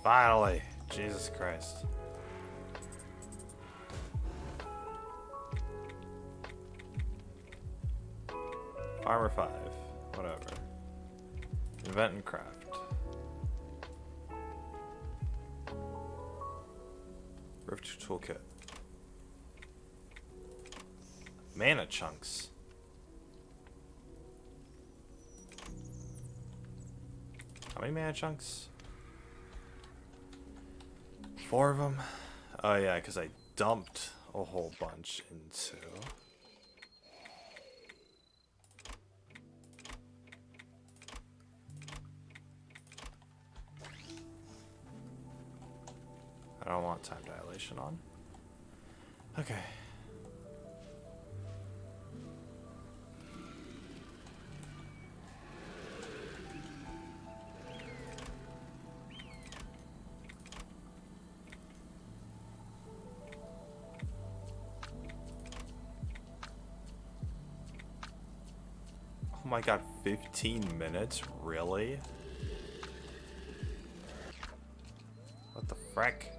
Finally! Jesus Christ. Armor 5. Whatever. Invent and craft. Rift toolkit. Mana chunks. How many mana chunks? 4 of them? Oh yeah, because I dumped a whole bunch into... I don't want time dilation on. Okay. my god, 15 minutes? Really? What the frick?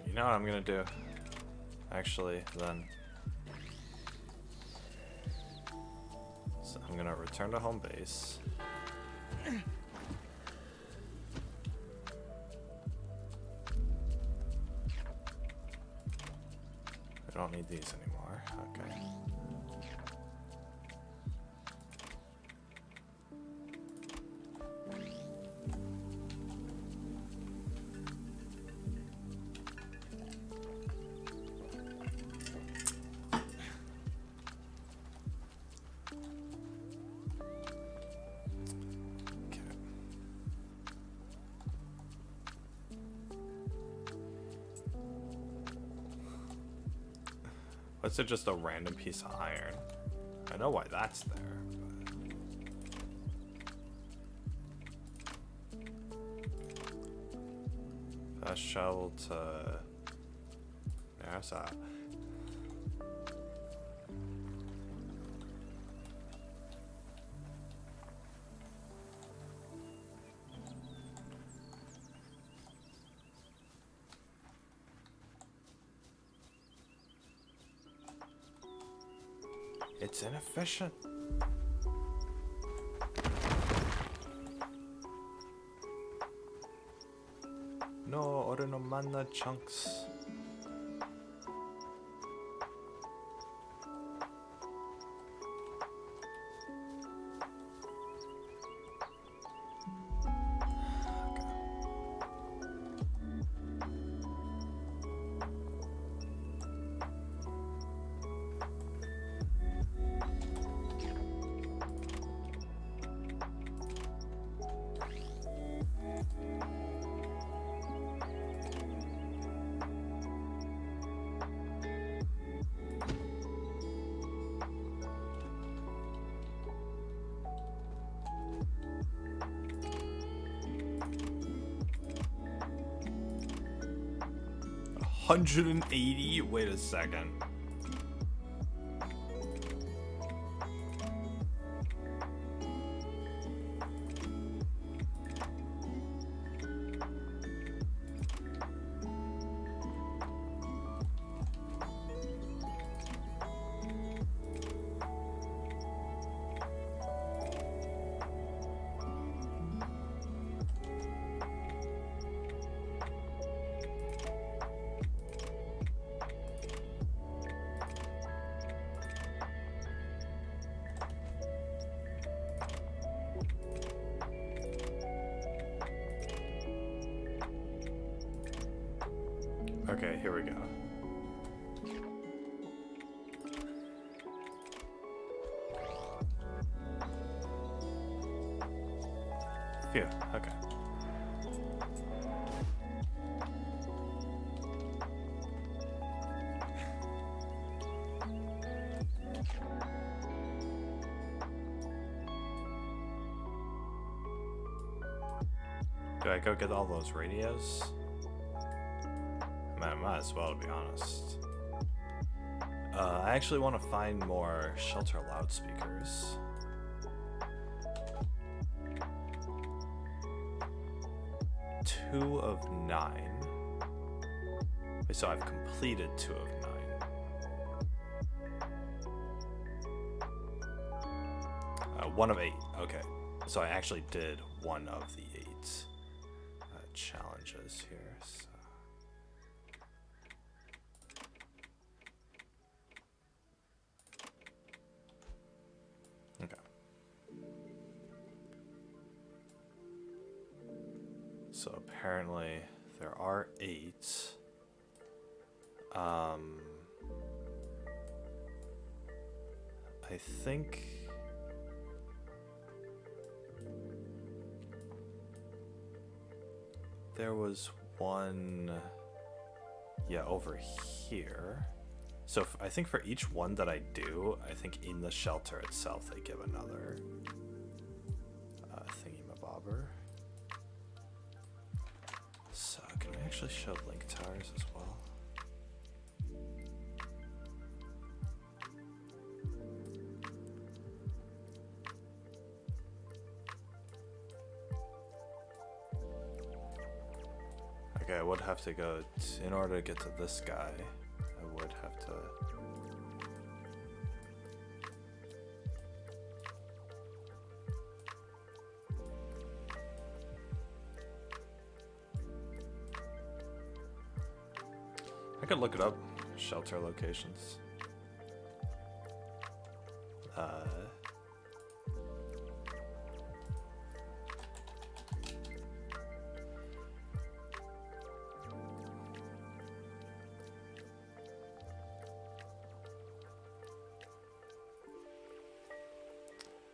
You know what I'm gonna do? Actually, then. So I'm gonna return to home base. I don't need these anymore. Okay. What's it, just a random piece of iron? I know why that's there. But... Fast travel to... There's a... It's inefficient. No, ore no mana chunks. $180? Wait a second. Okay, here we go. Phew, okay. Do I go get all those radios? Might as well, to be honest. I actually want to find more shelter loudspeakers. Two of 9. Wait, so I've completed 2 of 9. 1 of 8. Okay, so I actually did 1 of the 8 challenges here. So. So apparently there are 8. I think there was one, yeah, over here. So I think for each one that I do, I think in the shelter itself they give another thingy-mabobber. actually showed Link Towers as well. Okay, I would have to go in order to get to this guy. I would have to. I could look it up. Shelter locations.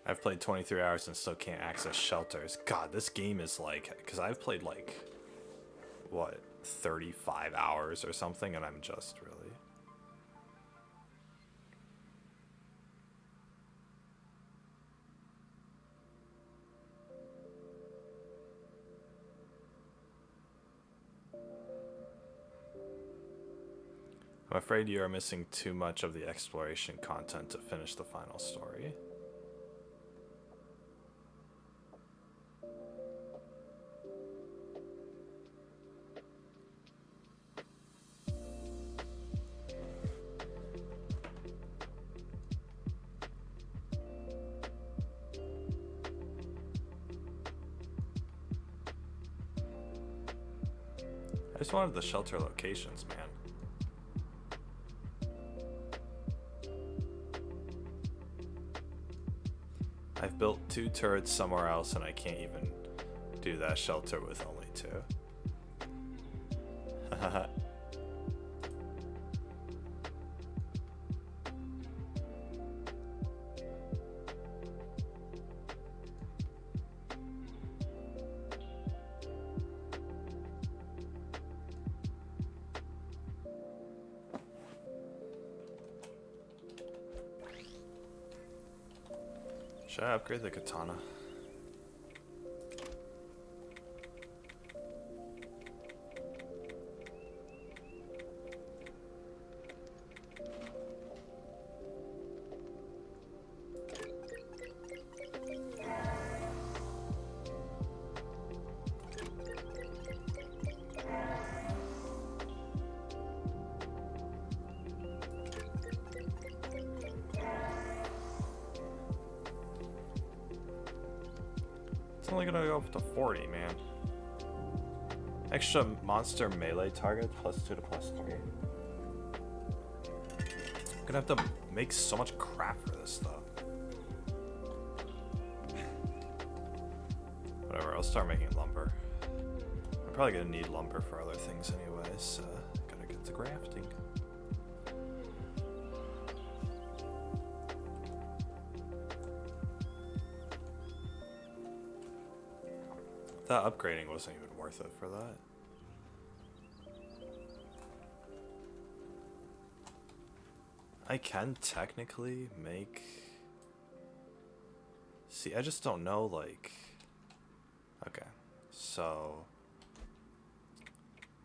I've played 23 hours and still can't access shelters. God, this game is like, because I've played like, what, 35 hours or something, and I'm just really. I'm afraid you are missing too much of the exploration content to finish the final story. I just wanted the shelter locations, man. I've built 2 turrets somewhere else and I can't even do that shelter with only 2. Should I upgrade the katana? It's only gonna go up to 40, man. Extra monster melee target +2 to +3. I'm gonna have to make so much crap for this stuff. Whatever, I'll start making lumber. I'm probably gonna need lumber for other things anyways, so gotta get to crafting. That upgrading wasn't even worth it for that. I can technically make... See, I just don't know, like... Okay, so...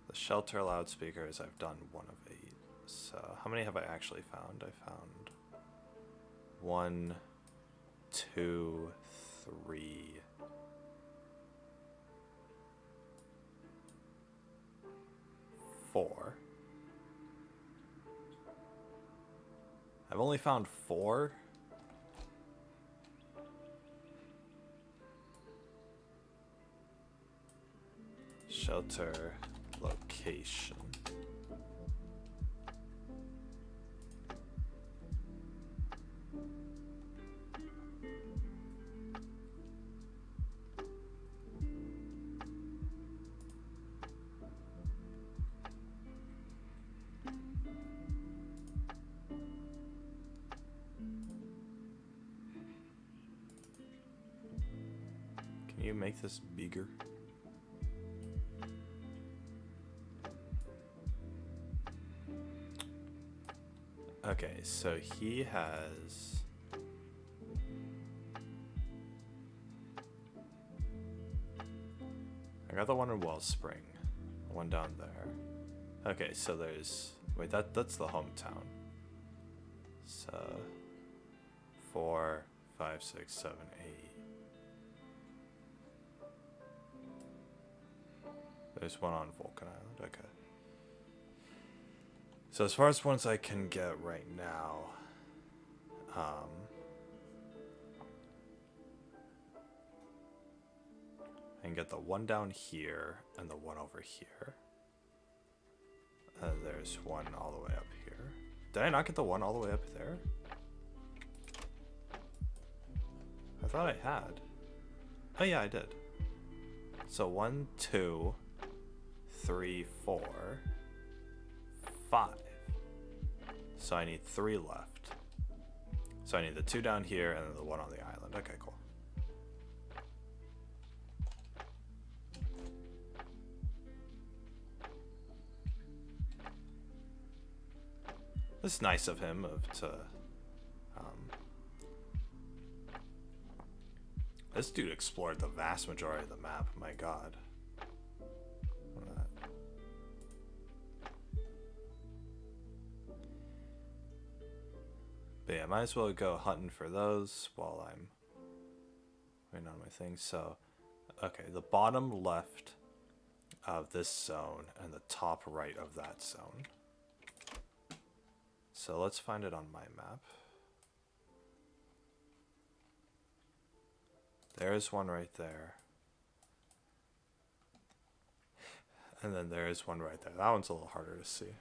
The shelter loudspeakers, I've done 1 of 8. So, how many have I actually found? I found... 1, 2, 3... 4. I've only found 4. Shelter location. Can you make this bigger? Okay, so he has... I got the one in Wellspring. One down there. Okay, so there's... Wait, that's the hometown. So... 4, 5, 6, 7, 8. There's one on Vulcan Island, okay. So as far as ones I can get right now, I can get the one down here and the one over here. And there's one all the way up here. Did I not get the one all the way up there? I thought I had. Oh yeah, I did. So 1, 2, 3, 4, 5. So I need 3 left. So I need the 2 down here and then the 1 on the island. Okay, cool. It's nice of him this dude explored the vast majority of the map. My god. But yeah, might as well go hunting for those while I'm waiting on my thing. So, okay, the bottom left of this zone and the top right of that zone. So let's find it on my map. There's one right there. And then there is one right there. That one's a little harder to see.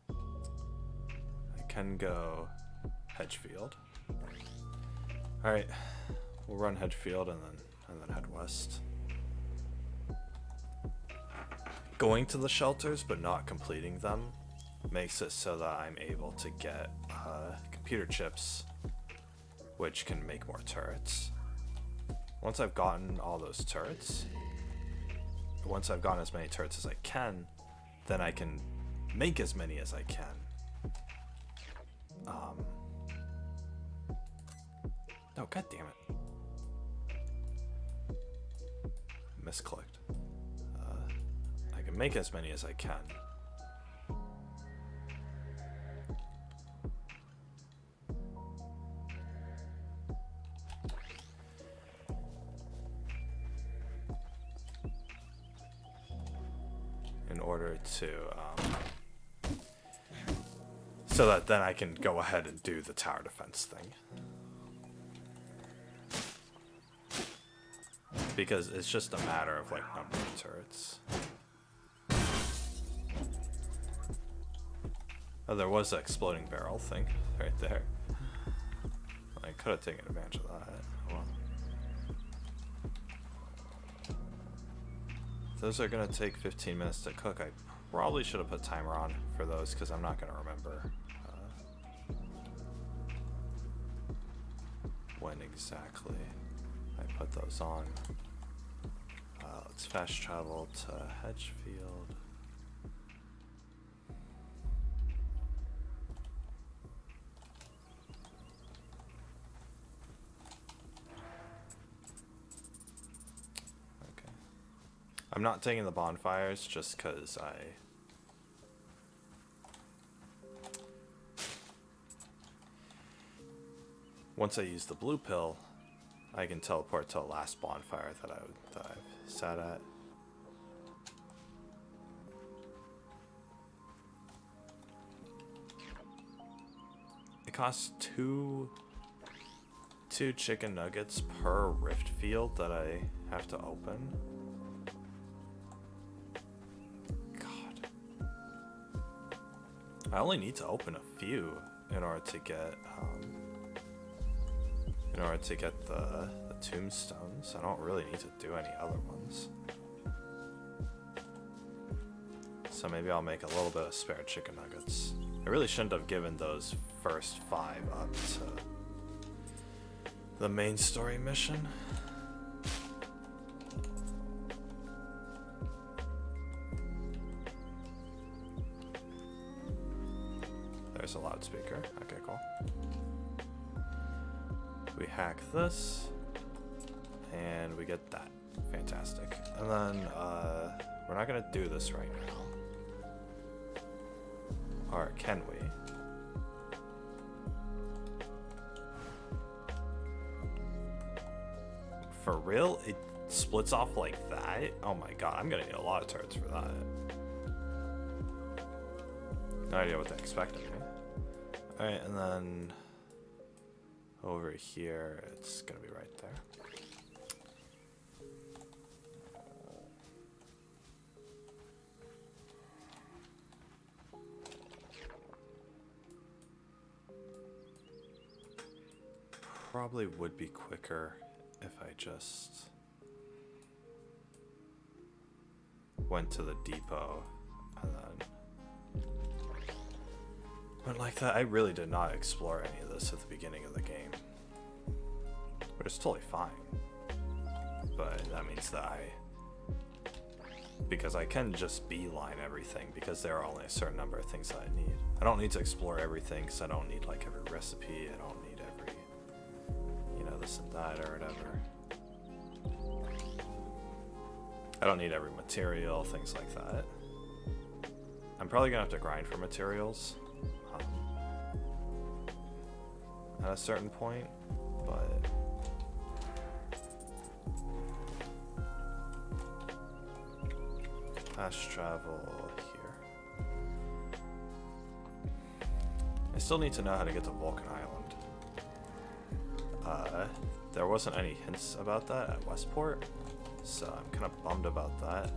I can go Hedgefield. Alright. We'll run Hedgefield and then head west. Going to the shelters but not completing them makes it so that I'm able to get computer chips, which can make more turrets. Once I've gotten all those turrets, once I've gotten as many turrets as I can, then I can make as many as I can. Oh, god damn it. Misclicked. I can make as many as I can. In order to, so that then I can go ahead and do the tower defense thing. Because it's just a matter of, like, number of turrets. Oh, there was the exploding barrel thing right there. I could have taken advantage of that. Well, those are going to take 15 minutes to cook. I probably should have put timer on for those because I'm not going to remember when exactly I put those on. Let's fast travel to Hedgefield. Okay. I'm not taking the bonfires just because once I use the blue pill, I can teleport to the last bonfire that I've sat at. It costs two chicken nuggets per rift field that I have to open. God. I only need to open a few in order to get the tombstones. I don't really need to do any other ones. So maybe I'll make a little bit of spare chicken nuggets. I really shouldn't have given those first 5 up to the main story mission. there's a loudspeaker. Okay, cool. We hack this, and we get that. Fantastic. And then, we're not gonna do this right now. Or can we? For real? It splits off like that? Oh my god, I'm gonna need a lot of turrets for that. No idea what they expect of me. Alright, and then over here, it's gonna be right there. Probably would be quicker if I just went to the depot and then went like that. I really did not explore any of this at the beginning of the game, but it's totally fine. But that means that because I can just beeline everything because there are only a certain number of things that I need. I don't need to explore everything because I don't need like every recipe. I don't need every, you know, this and that or whatever. I don't need every material, things like that. I'm probably gonna have to grind for materials at a certain point, but fast travel here. I still need to know how to get to Vulcan Island. There wasn't any hints about that at Westport, so I'm kind of bummed about that.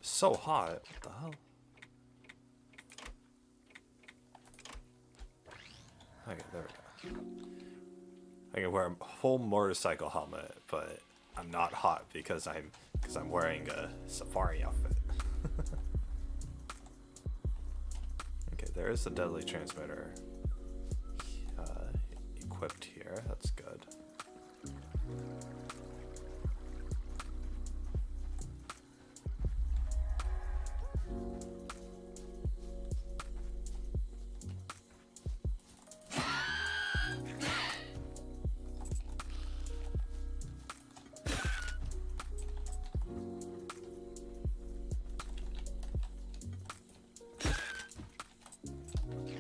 So hot. What the hell? Okay, there we go. I can wear a full motorcycle helmet, but I'm not hot because I'm wearing a safari outfit. Okay, there is the deadly transmitter equipped here. That's good.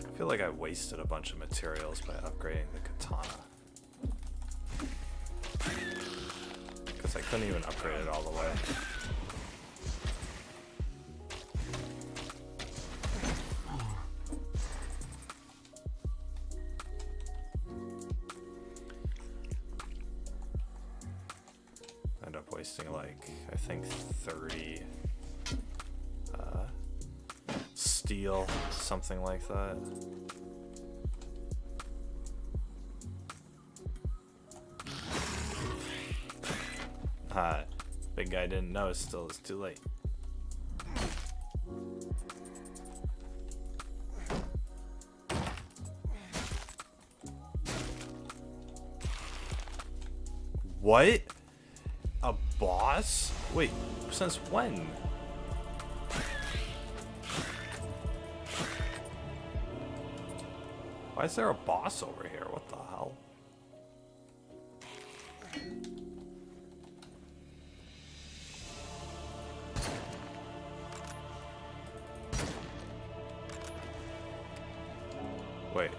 I feel like I wasted a bunch of materials by upgrading the katana. Because I couldn't even upgrade it all the way. End up wasting like, I think 30 steel, something like that. Big guy didn't know, still it's too late. What? A boss? Wait, since when? Why is there a boss over here? What the hell? Wait.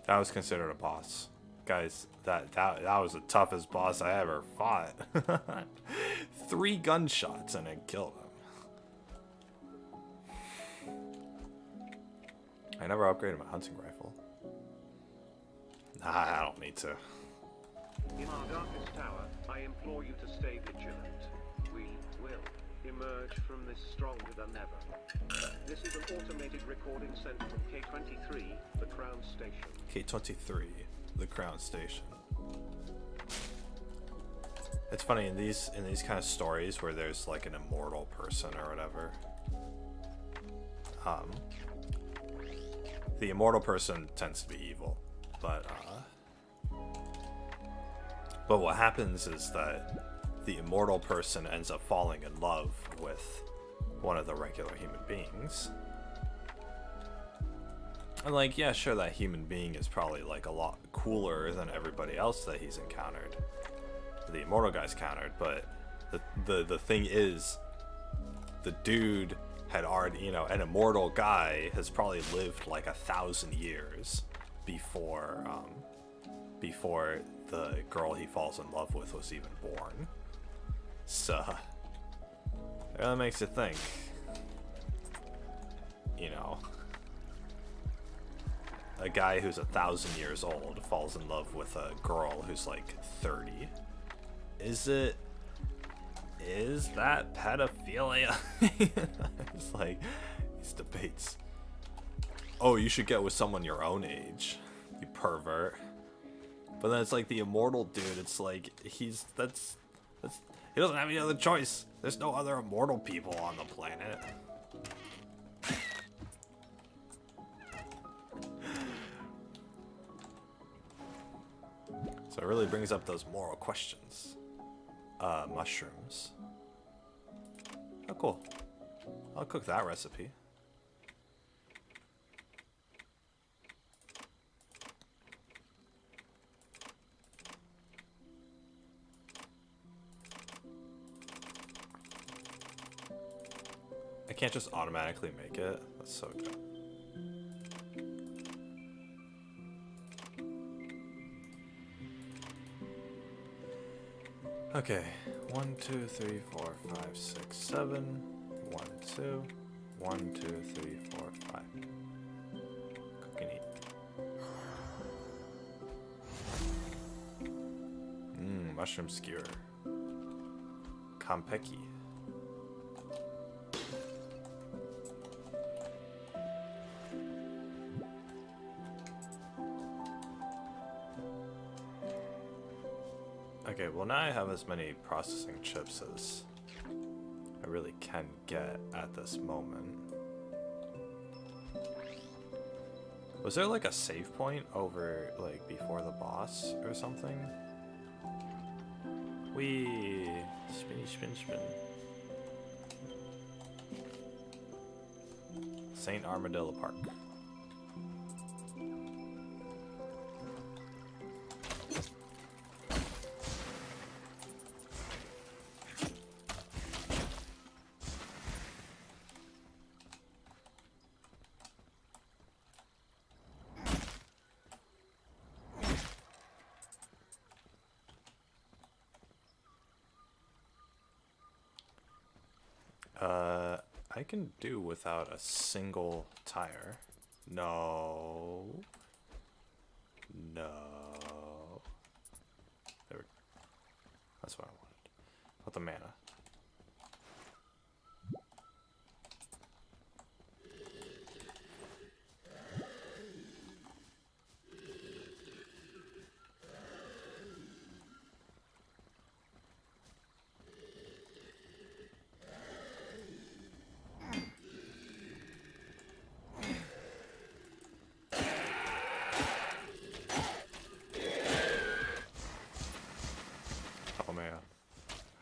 That was considered a boss. Guys, that was the toughest boss I ever fought. 3 gunshots and it killed him. I never upgraded my hunting rifle. Nah, I don't need to. In our darkest tower, I implore you to stay vigilant. We will emerge from this stronger than ever. This is an automated recording sent from K23, the Crown Station. K23, the Crown Station. It's funny in these kind of stories where there's like an immortal person or whatever. The immortal person tends to be evil, but what happens is that the immortal person ends up falling in love with one of the regular human beings. And like, yeah, sure, that human being is probably like a lot cooler than everybody else that he's encountered. The immortal guy's countered, but the thing is, the dude had already, you know, an immortal guy has probably lived like 1,000 years before the girl he falls in love with was even born. So it really makes you think, you know, a guy who's 1,000 years old falls in love with a girl who's like 30. Is that pedophilia? It's like these debates. Oh, you should get with someone your own age, you pervert. But then it's like the immortal dude, it's like he doesn't have any other choice. There's no other immortal people on the planet. So it really brings up those moral questions. Mushrooms. Oh, cool. I'll cook that recipe. I can't just automatically make it. That's so good. Okay, 1, 2, 3, 4, 5, 6, 7. 1, 2. 1, 2, 3, 4, 5. Cook and eat. Mushroom skewer. Konpeki. Okay, well now I have as many processing chips as I really can get at this moment. Was there like a save point over, like, before the boss or something? Wee! Spinny spin spin. St. Armadillo Park. I can do without a single tire. No. No. There. That's what I wanted. What the mana?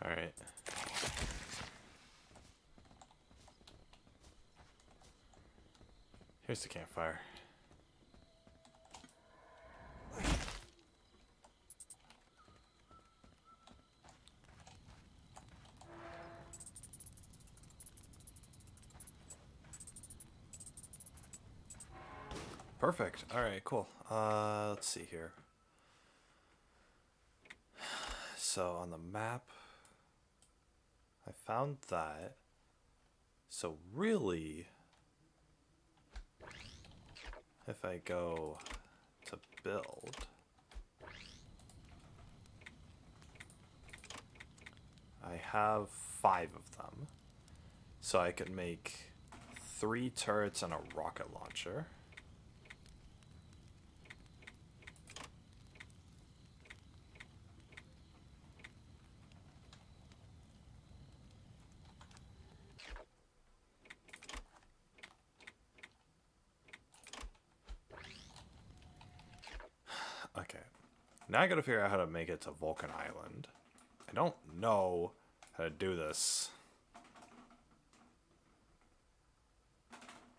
Alright. Here's the campfire. Perfect. Alright, cool. Let's see here. So on the map, I found that. So really, if I go to build, I have 5 of them. So I could make 3 turrets and a rocket launcher. Now I gotta figure out how to make it to Vulcan Island. I don't know how to do this.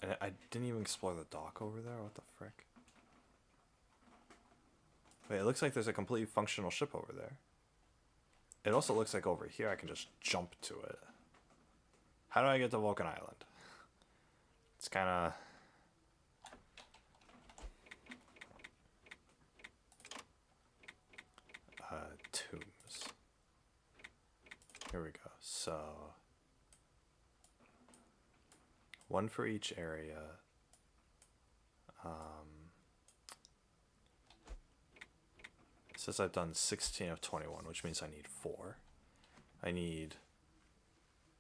And I didn't even explore the dock over there. What the frick? Wait, it looks like there's a completely functional ship over there. It also looks like over here I can just jump to it. How do I get to Vulcan Island? It's kind of... tombs. Here we go. So... one for each area. It says I've done 16 of 21, which means I need 4. I need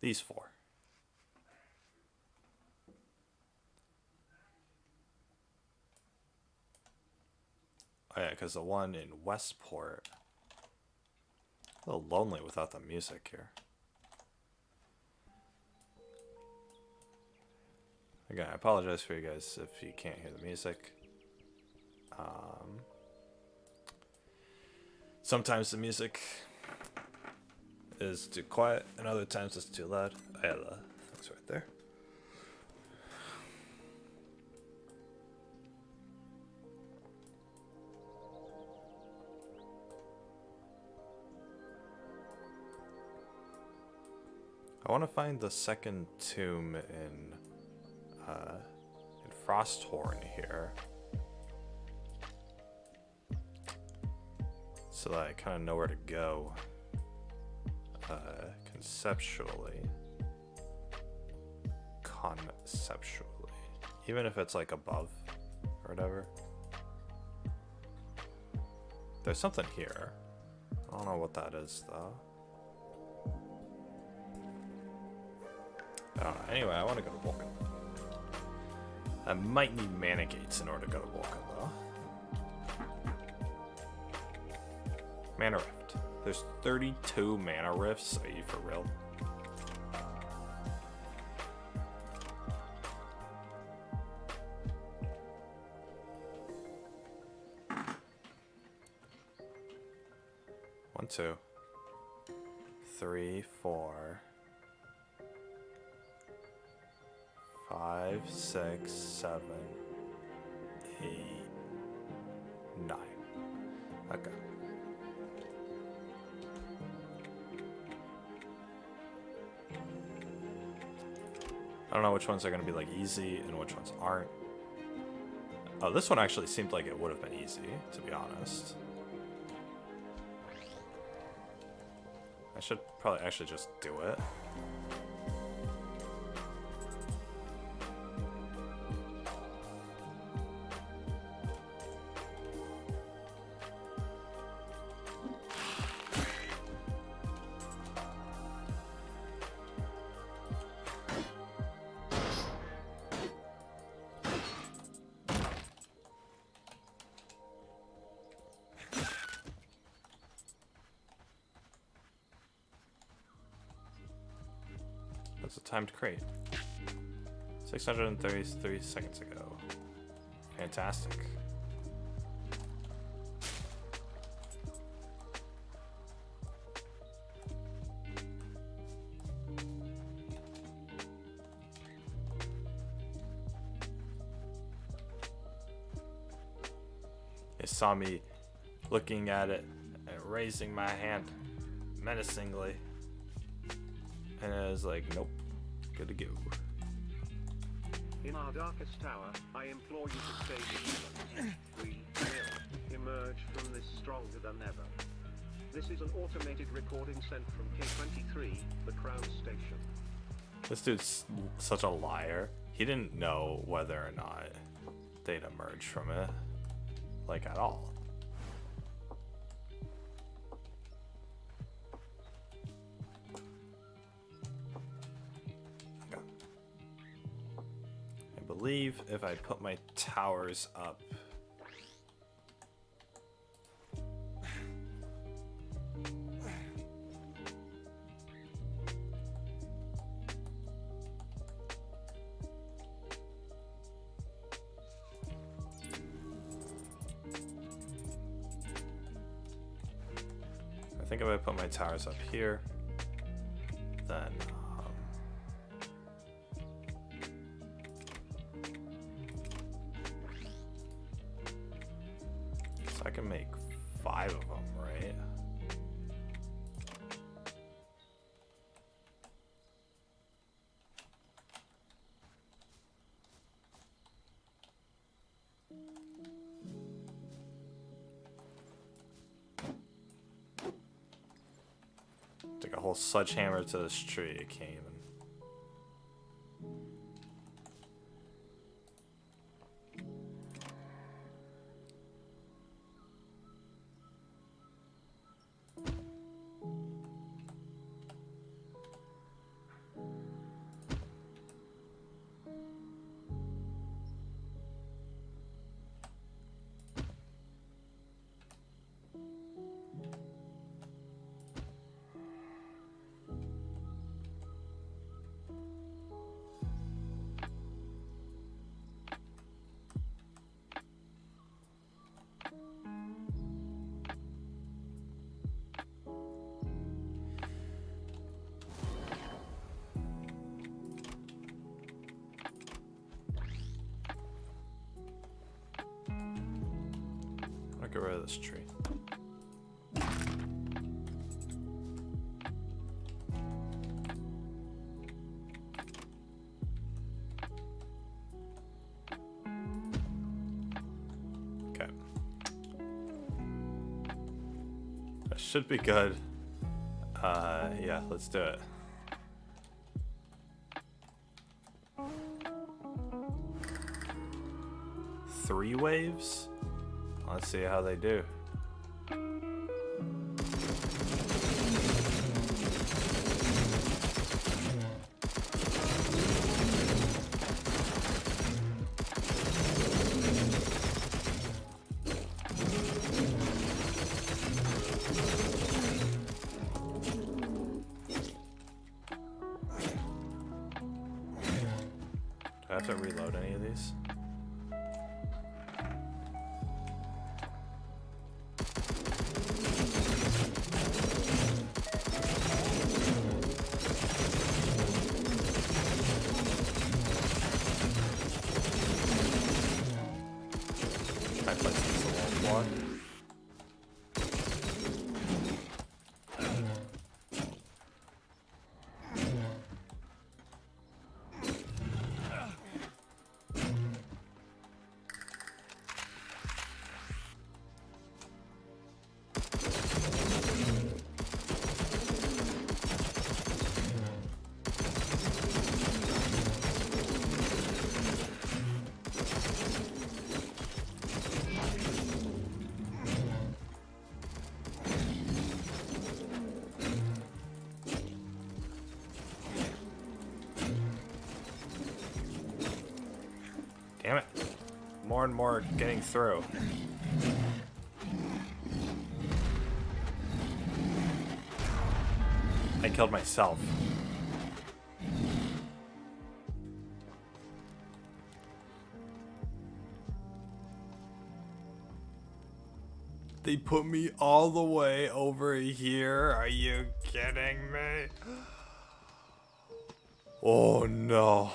these 4. Oh yeah, because the one in Westport, a little lonely without the music here. Again, I apologize for you guys if you can't hear the music. Sometimes the music is too quiet, and other times it's too loud. I have things right there. I want to find the second tomb in Frosthorn here, so that I kind of know where to go conceptually, even if it's like above or whatever. There's something here. I don't know what that is though. I don't know. Anyway, I want to go to Vulcan. I might need mana gates in order to go to Vulcan, though. Mana Rift. There's 32 mana rifts. Are you for real? One, 2, 3, 4, 5, 6, 7, 8, 9. Okay. I don't know which ones are going to be like easy and which ones aren't. Oh, this one actually seemed like it would have been easy, to be honest. I should probably actually just do it. What's the time to crate? 633 seconds ago. Fantastic. They saw me looking at it and raising my hand menacingly. And I was like, nope, good to go. In our darkest tower, I implore you to stay vigilant. We will emerge from this stronger than ever. This is an automated recording sent from K23, the Crown Station. This dude's such a liar. He didn't know whether or not they'd emerge from it, like at all. I believe if I put my towers up, think if I put my towers up here, then so I can make 5 of them, right? Take a whole sledgehammer to this tree. It can't even. I'll get rid of this tree. Okay. That should be good. Yeah, let's do it. Three waves? Let's see how they do. Do I have to reload any of these? I place this along block. Damn it. More and more getting through. I killed myself. They put me all the way over here. Are you kidding me? Oh no.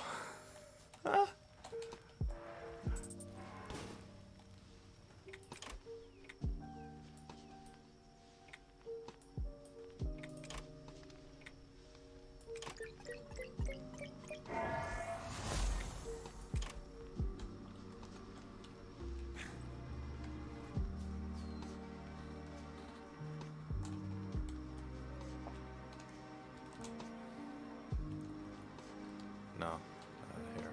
No, not here.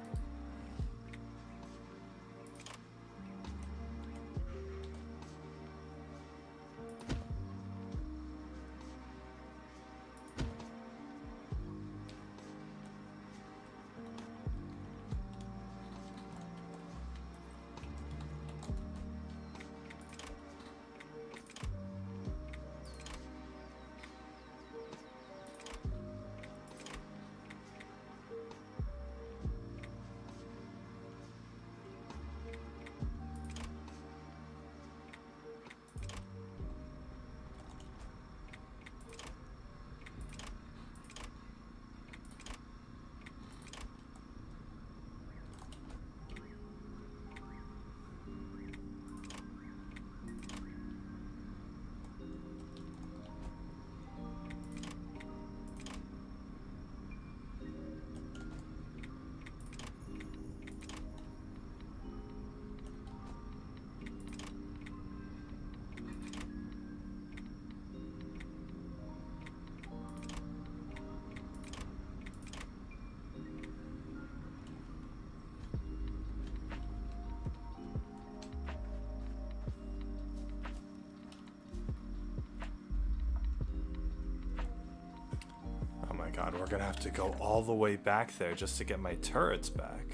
God, we're gonna have to go all the way back there just to get my turrets back.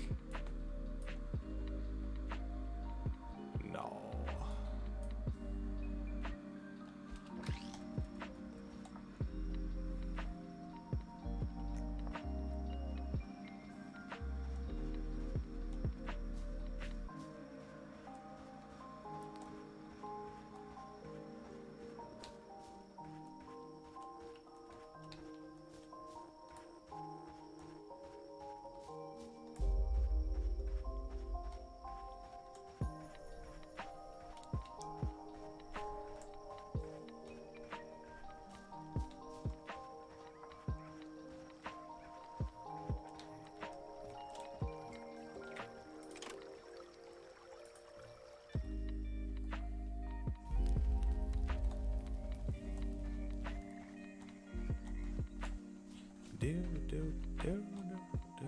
No. Do, do, do, do, do.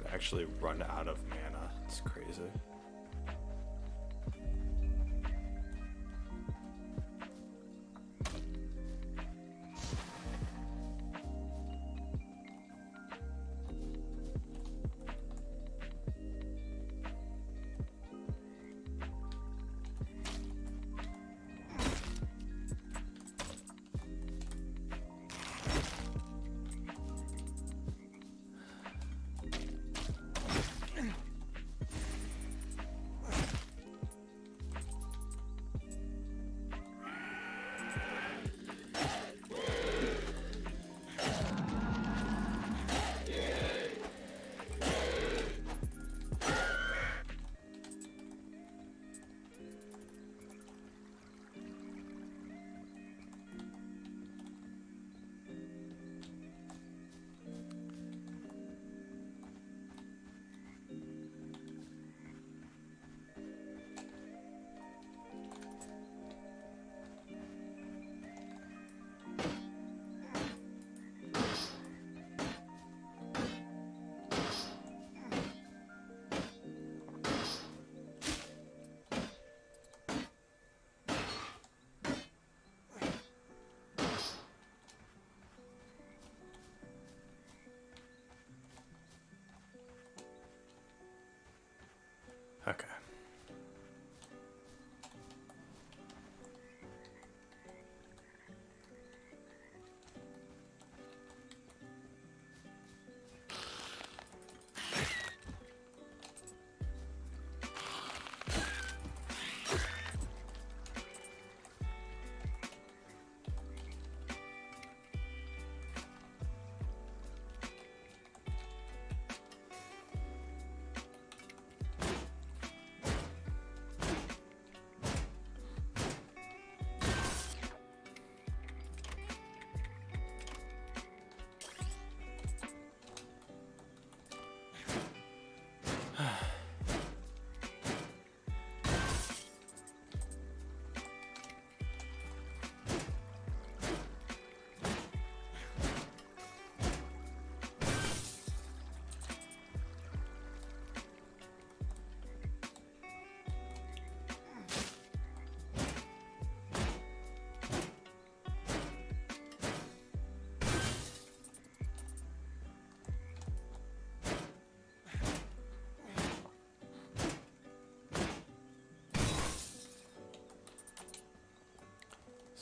I actually run out of mana. It's crazy. Okay.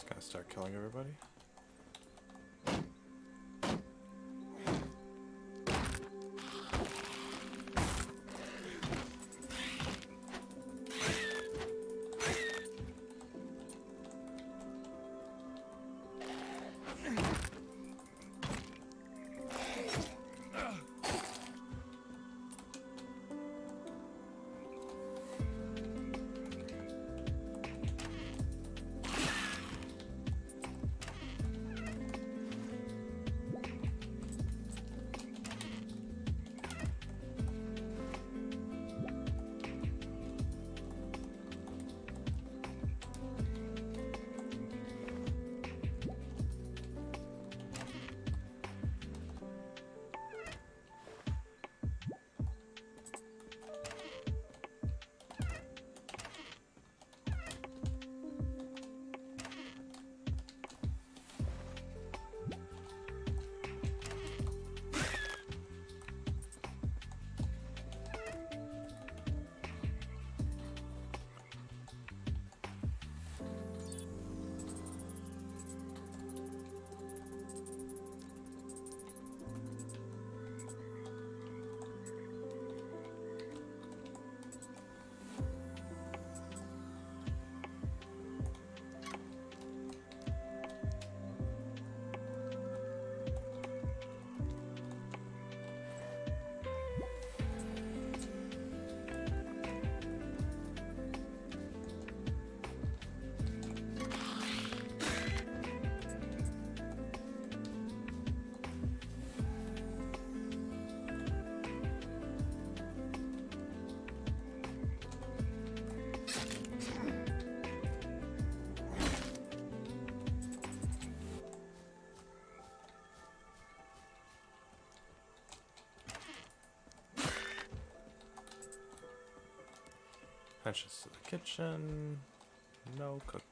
Just gonna start killing everybody. Entrance to the kitchen. No cooking.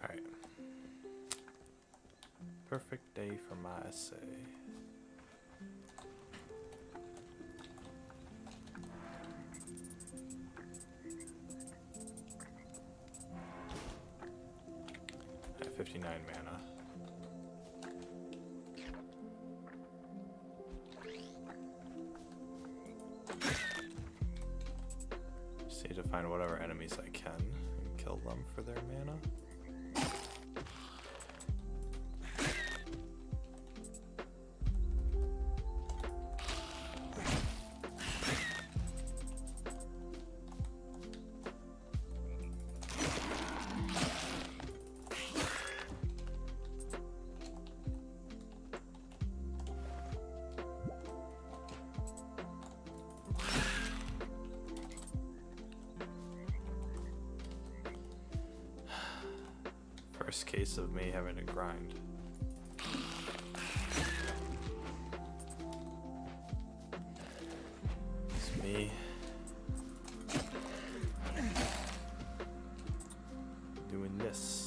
Alright. Perfect day for my essay. I have 59 mana. Just need to find whatever enemies I can and kill them for their mana. First case of me having to grind. It's me doing this.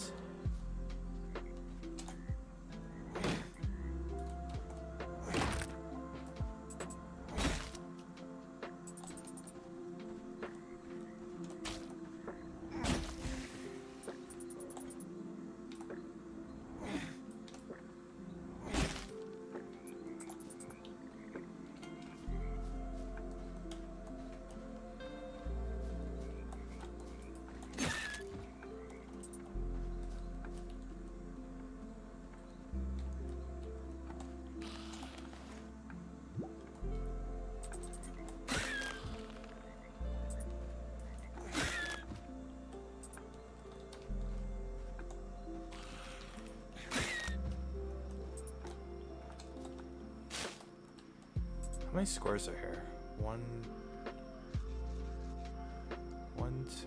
How many squares are here? 1,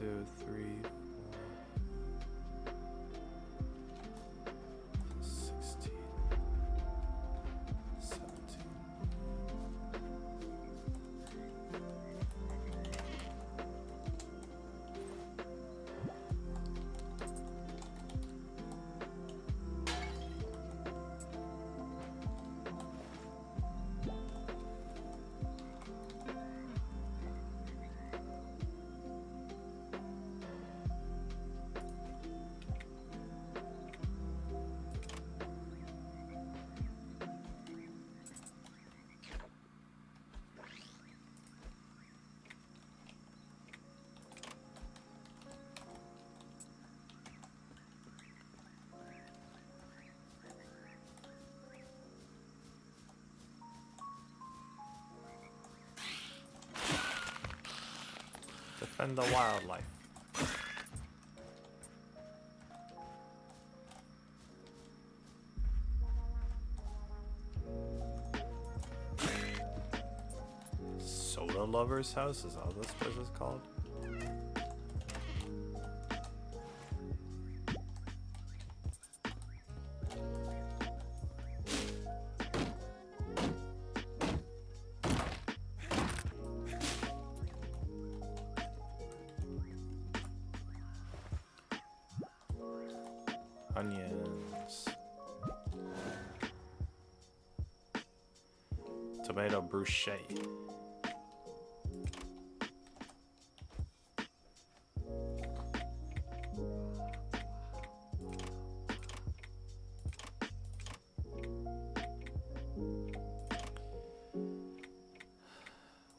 2, 3, 4, 16, 17. Defend the wildlife. Soda Lover's House? Is that what this place is called? Onions. Tomato bruschetta.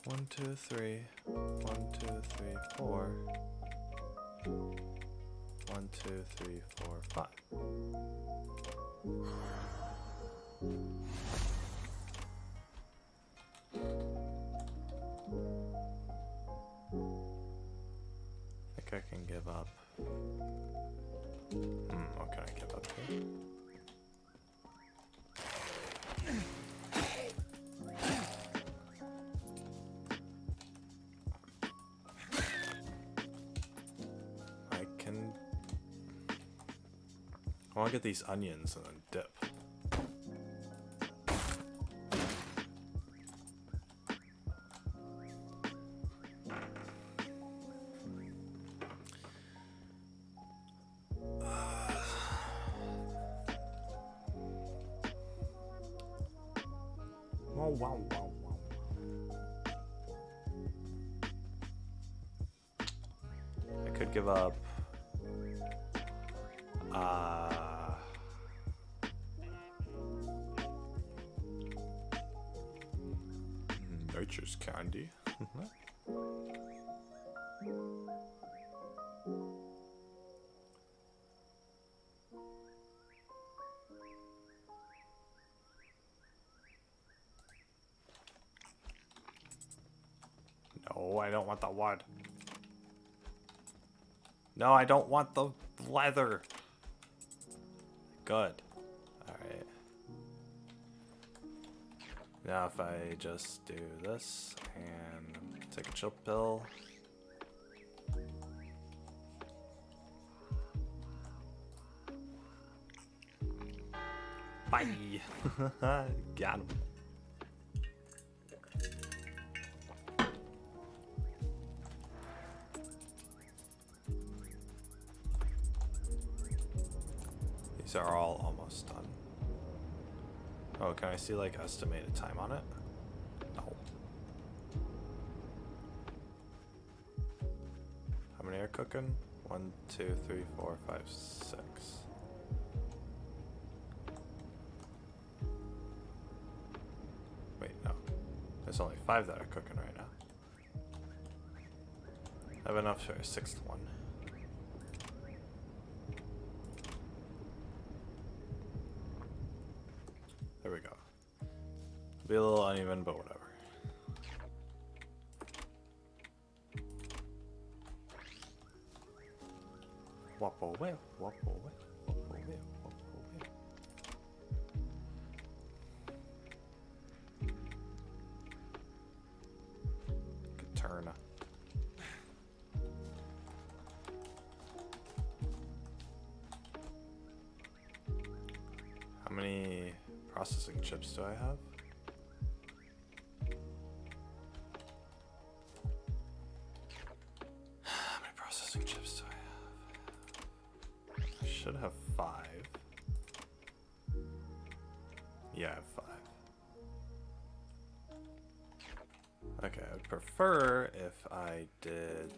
One, two, three. 1, 2, 3, 4. 1, 2, 3, 4, 5. I think I can give up. What can I give up here? I want to get these onions and then dip. Wow, wow, wow, wow. I could give up. Nature's candy. No, I don't want the wood. No, I don't want the leather. Good. Alright. Now if I just do this and take a chill pill. Bye. Got him. These are all almost done. Oh, can I see like estimated time on it? No. How many are cooking? 1, 2, 3, 4, 5, 6. Wait, no. There's only 5 that are cooking right now. I have enough for a 6th one. There we go. Be a little uneven, but whatever. Wop away, wop away, wop away, wop away. Good turn. How many processing chips do I have? How many processing chips do I have? I should have 5. Yeah, I have 5. Okay, I would prefer if I did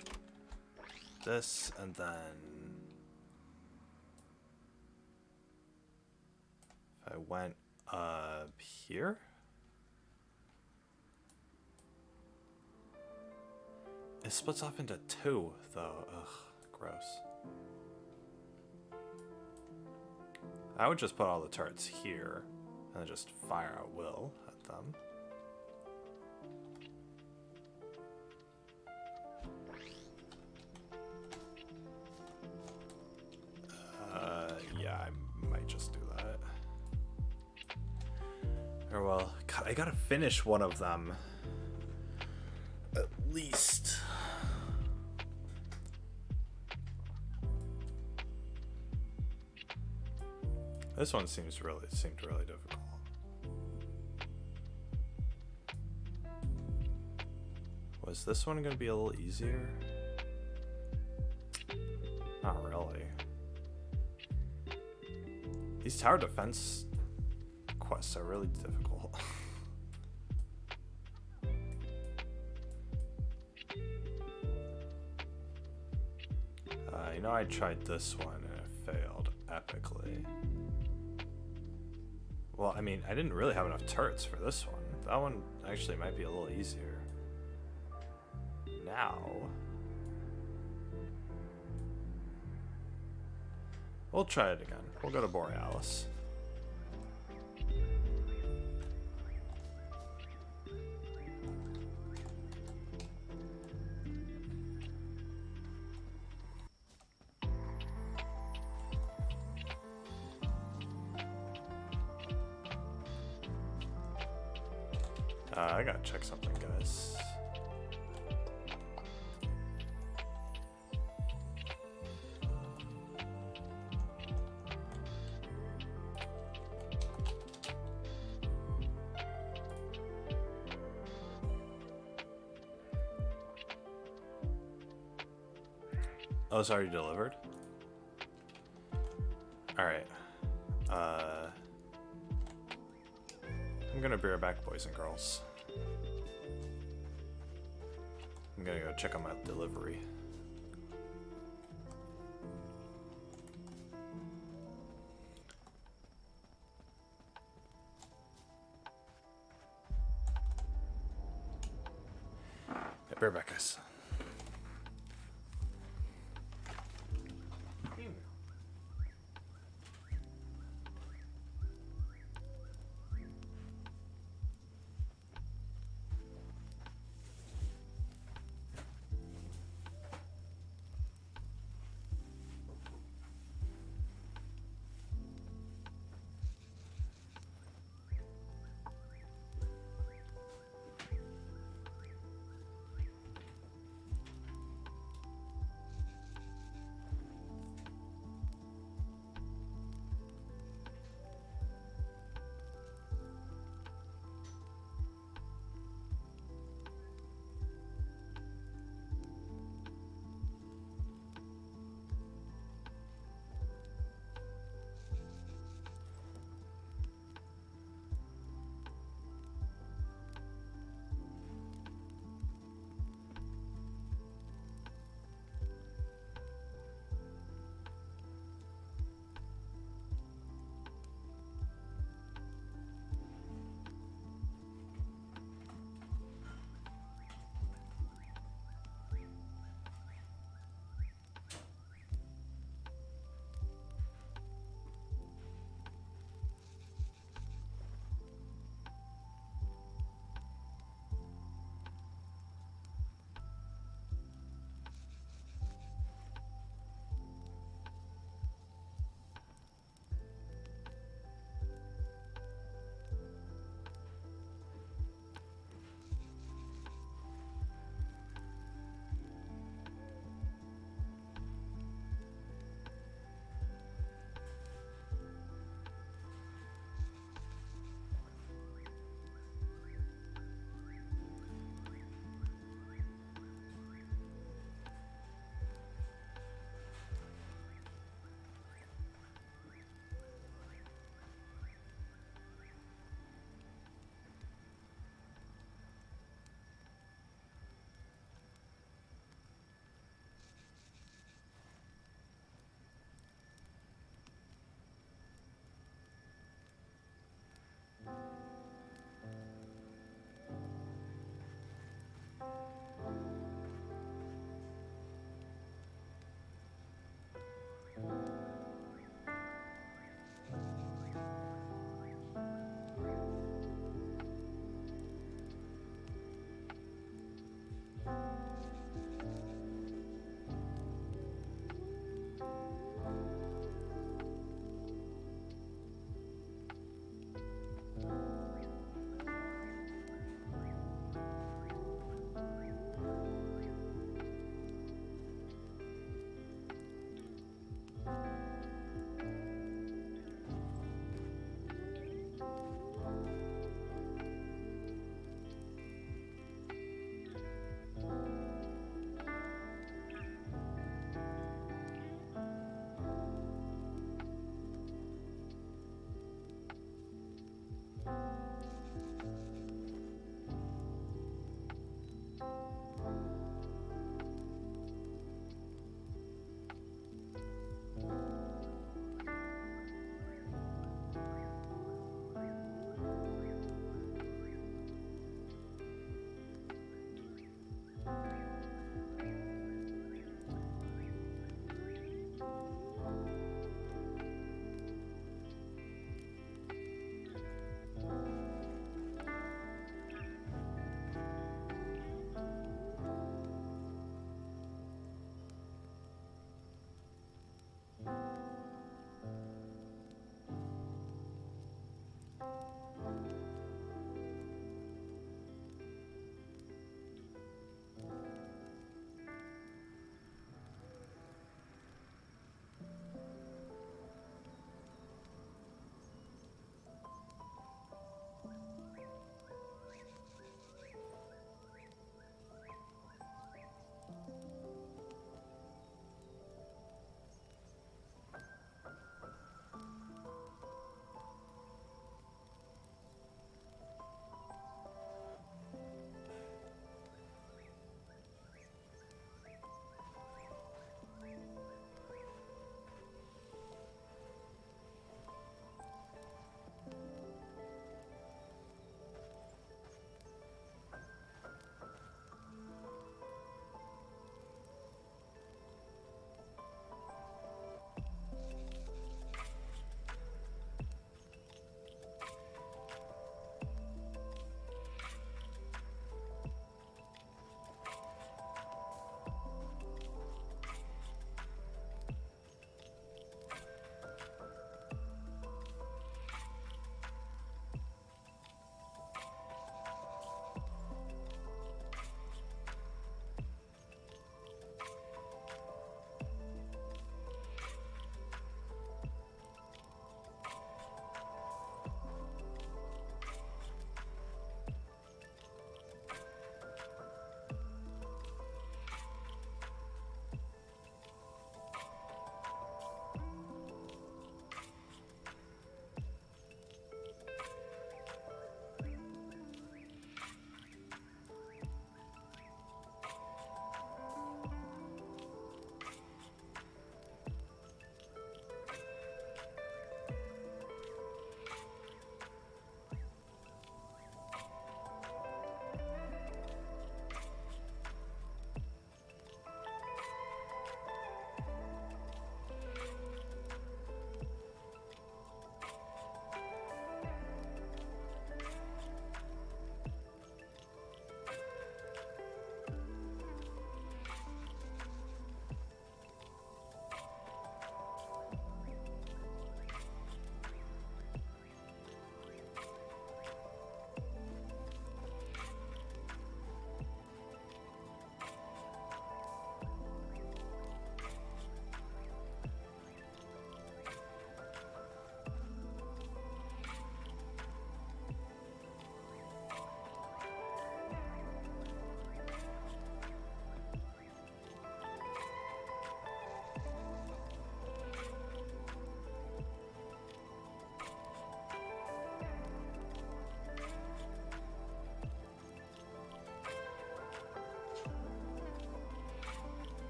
this and then if I went up here. It splits off into 2 though. Ugh, gross. I would just put all the turrets here and then just fire at will at them. Yeah, I might just do that. Or well, God, I gotta finish one of them. At least. This one seemed really difficult. Was this one gonna be a little easier? Not really. These tower defense quests are really difficult. You know, I tried this one and it failed epically. Well, I mean, I didn't really have enough turrets for this one. That one actually might be a little easier. Now, we'll try it again. We'll go to Borealis. I gotta check something, guys. Oh, it's already delivered? Alright. I'm gonna be right back, boys and girls. I'm gonna go check on my delivery. Yeah, be right back, guys.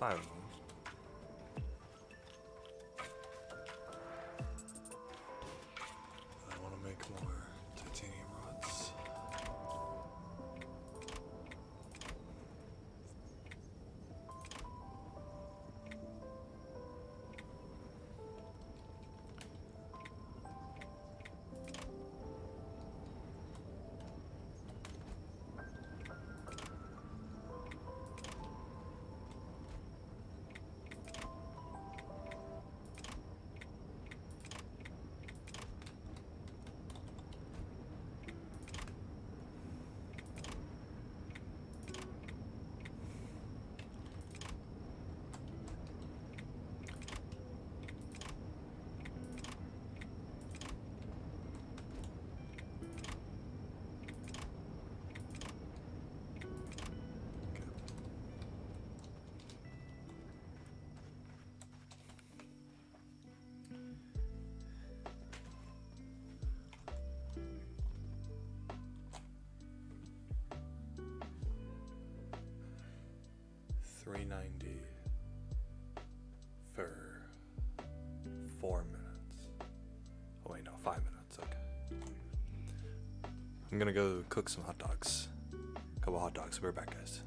5 of them. I want to make more titanium rods. $3.90 for 4 minutes. Oh wait, no, 5 minutes. Okay. I'm gonna go cook some hot dogs. Couple hot dogs. We're back, guys.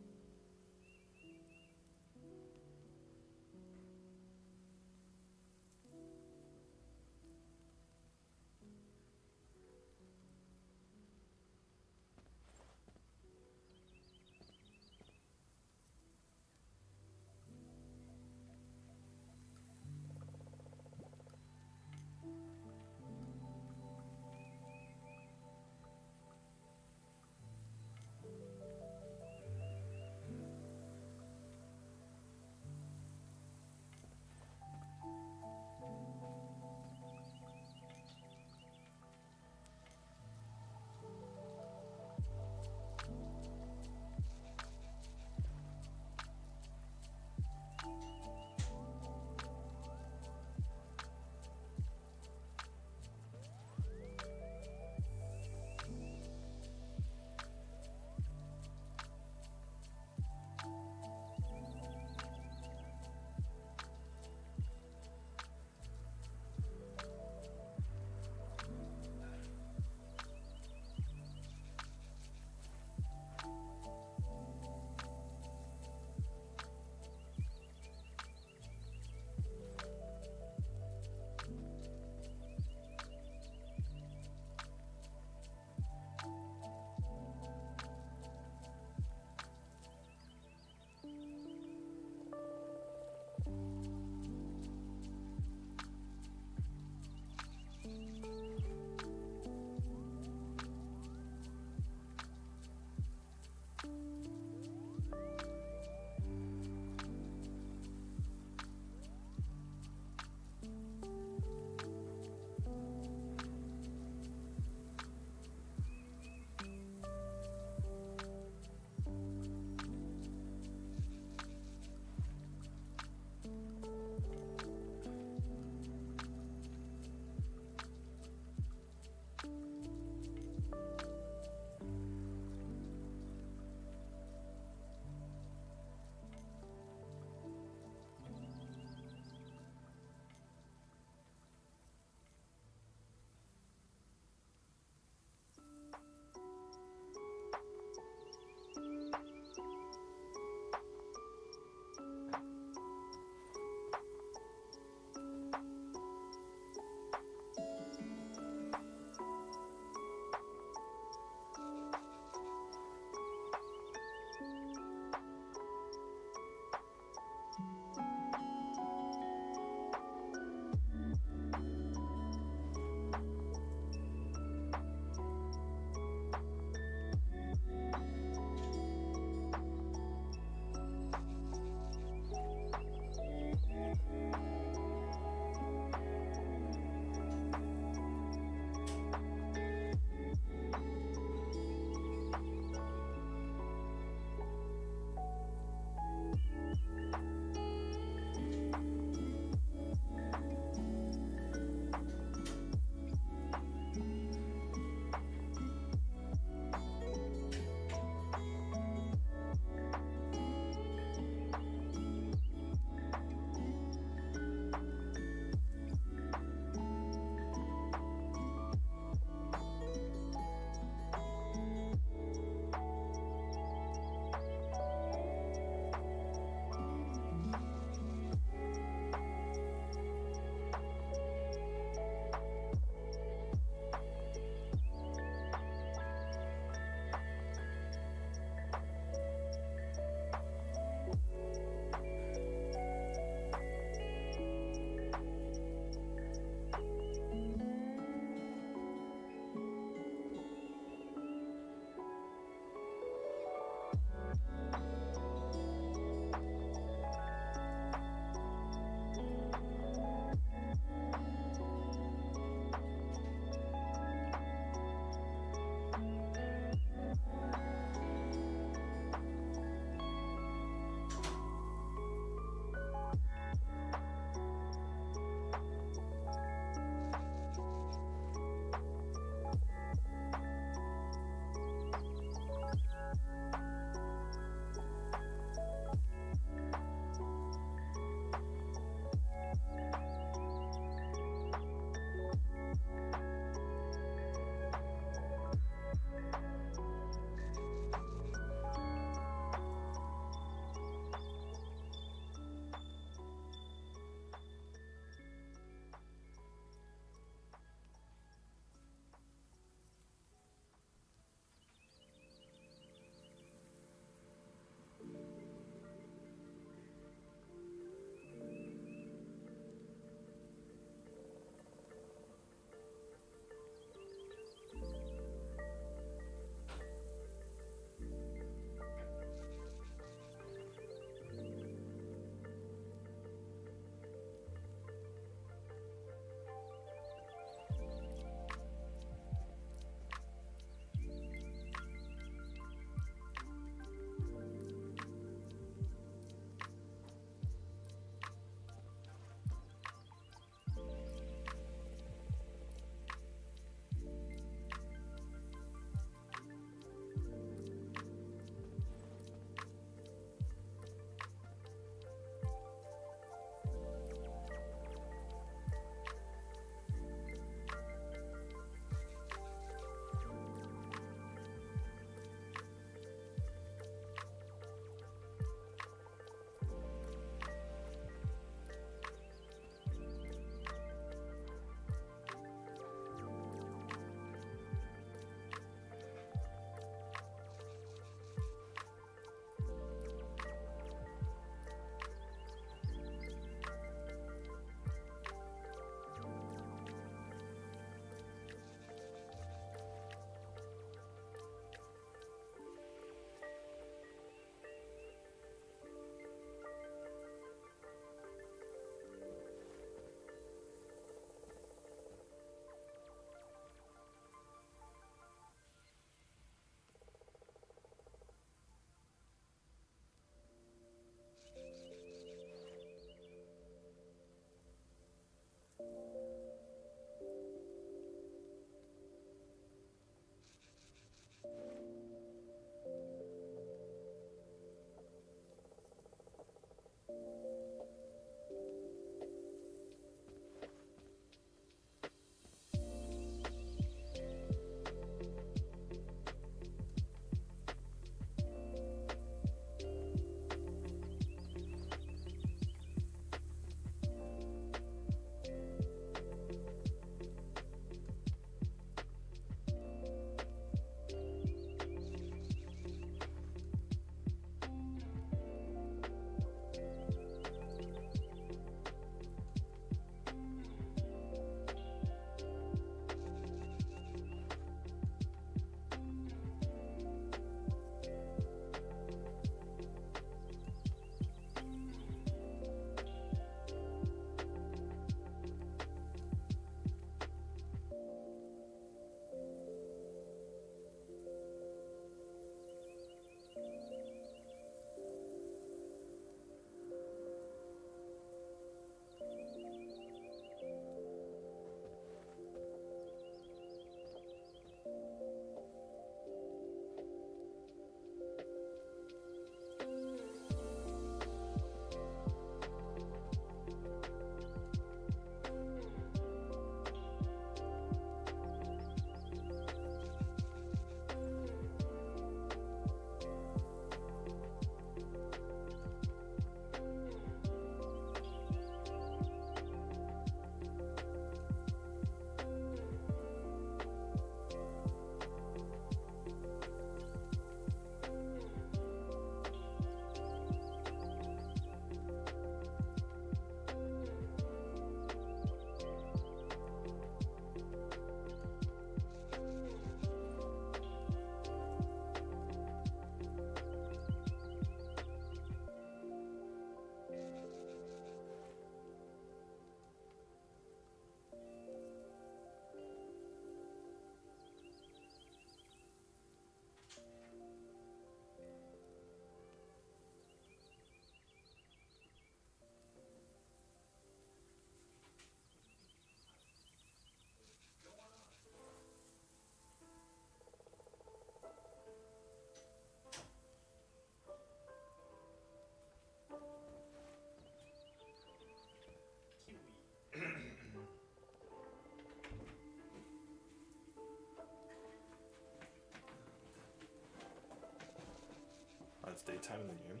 time in the game.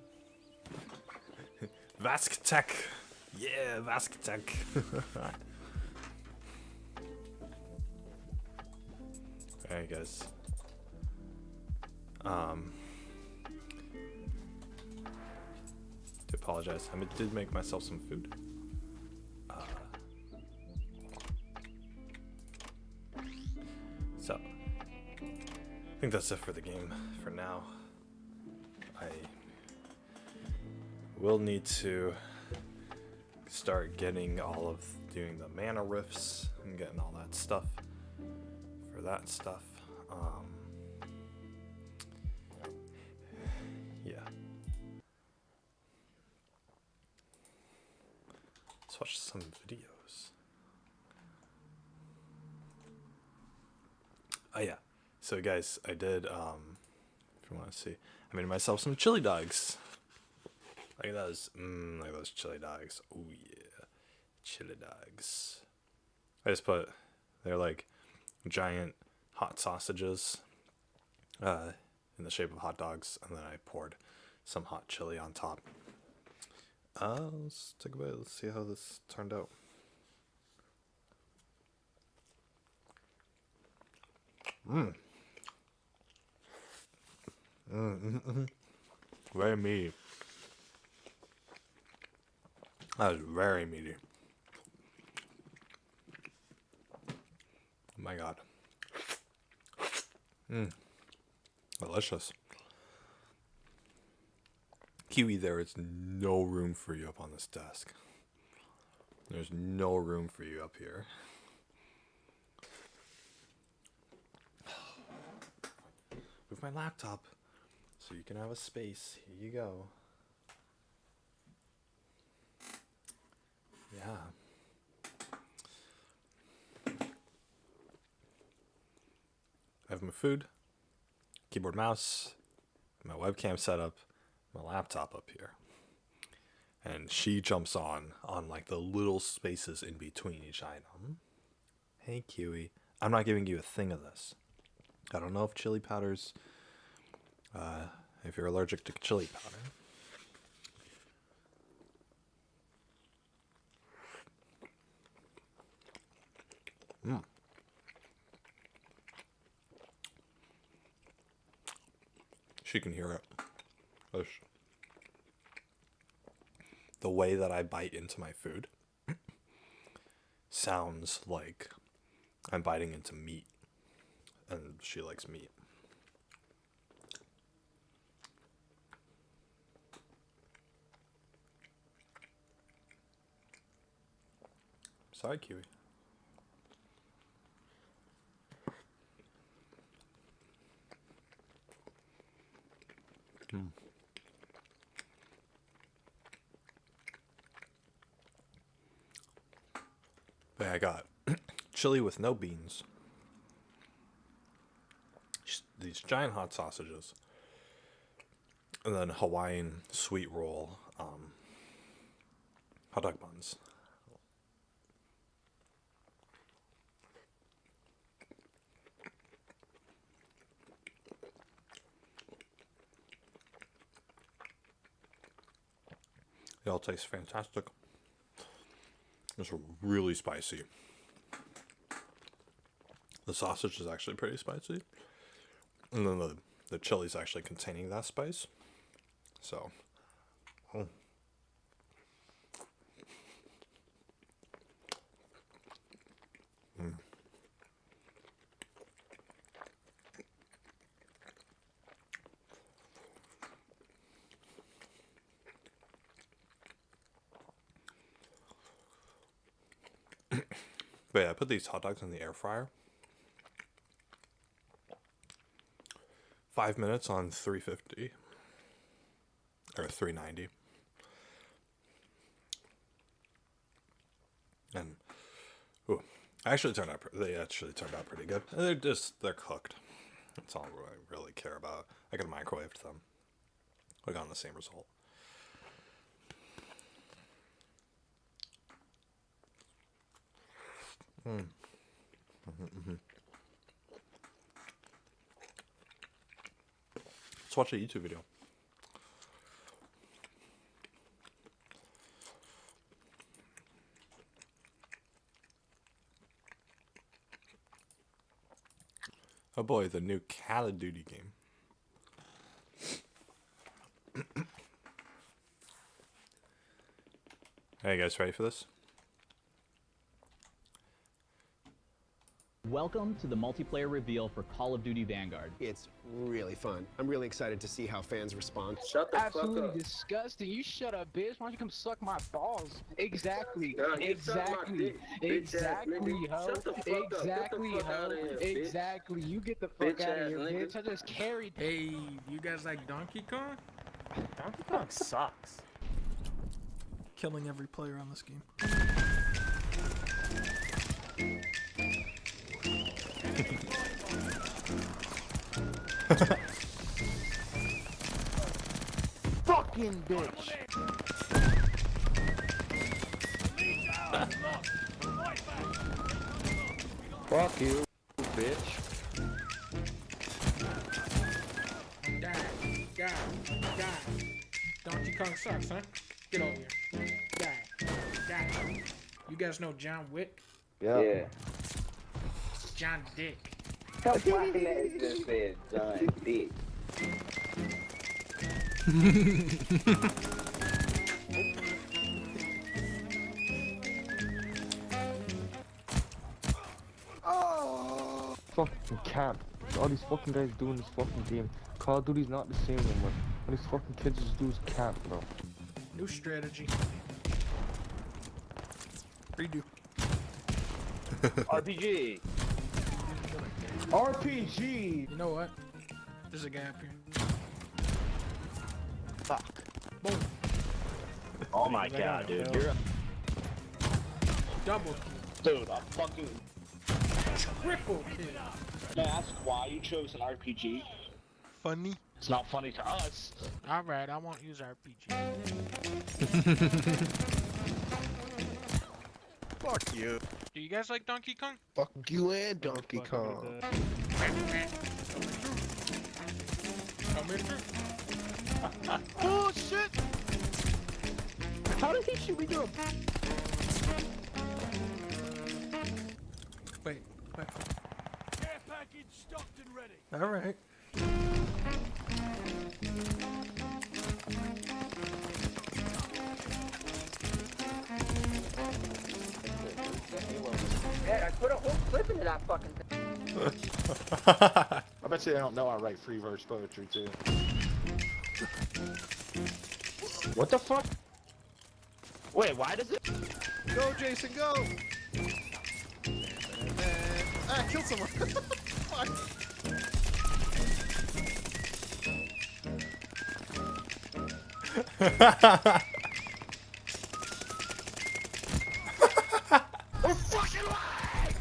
Vask-Tech! Yeah, Vask-Tech! Alright, guys. To apologize. I did make myself some food. So, I think that's it for the game for now. I will need to start getting doing the mana rifts and getting all that stuff for that stuff. Yeah. Let's watch some videos. Oh yeah. So guys, I did, if you want to see, I made myself some chili dogs. Look at those, look at those chili dogs. Oh yeah, chili dogs. They're like giant hot sausages, in the shape of hot dogs, and then I poured some hot chili on top. Let's take a bite, let's see how this turned out. Very meaty. That was very meaty. Oh my god. Delicious. Kiwi, there is no room for you up on this desk. There's no room for you up here. Move my laptop so you can have a space. Here you go. Yeah. I have my food, keyboard, mouse, my webcam setup, my laptop up here. And she jumps on like the little spaces in between each item. Hey, Kiwi. I'm not giving you a thing of this. I don't know if chili powders, if you're allergic to chili powder. She can hear it. The way that I bite into my food sounds like I'm biting into meat, and she likes meat. Sorry, Kiwi. But I got chili with no beans. These giant hot sausages. And then Hawaiian sweet roll hot dog buns. It all tastes fantastic. It's really spicy. The sausage is actually pretty spicy. And then the chili's actually containing that spice. So, But yeah, I put these hot dogs in the air fryer. 5 minutes on 350 or 390, and they actually turned out pretty good. They're cooked. That's all I really care about. I could have microwaved them. I got the same result. Let's watch a YouTube video. Oh boy, the new Call of Duty game. Hey, you guys ready for this? Welcome to the multiplayer reveal for Call of Duty Vanguard. It's really fun. I'm really excited to see how fans respond. Shut the Absolutely fuck up. disgusting. You shut up, bitch. Why don't you come suck my balls? Exactly. Girl, you suck my Exactly. dick, bitch ass Exactly, nigga. ho. Shut the fuck up. Get the Exactly, fuck ho. outta here, bitch. Exactly. You get the fuck Bitch out of ass here, nigga. bitch. I just carried. Hey, you guys like Donkey Kong? Donkey Kong sucks. Killing every player on this game. Fucking bitch. Fuck you, bitch. Die. Donkey Kong sucks, huh? Get over here. Die. You guys know John Wick? Yeah. John Dick. Just said John Dick. Fucking camp. All these fucking guys doing this fucking game. Call of Duty's not the same anymore. All these fucking kids just do is camp, bro. New strategy. Redo. RPG. RPG! You know what? There's a guy up here. Fuck. Boom. Oh my god, dude. You're a Double kill. dude. I'm fucking. Triple kill. May I ask why you chose an RPG? Funny. It's not funny to us. Alright, I won't use RPG. Fuck you. Do you guys like Donkey Kong? Fuck you and Donkey Kong. Coming through. Bullshit! How did he shoot me through? Wait. Care package stocked and ready. Alright. Yeah, I put a whole clip into that fucking thing. I bet you they don't know I write free verse poetry too. What the fuck? Wait, why does it? Go, Jason, go! Ah, killed someone. Fuck. We're fucking live!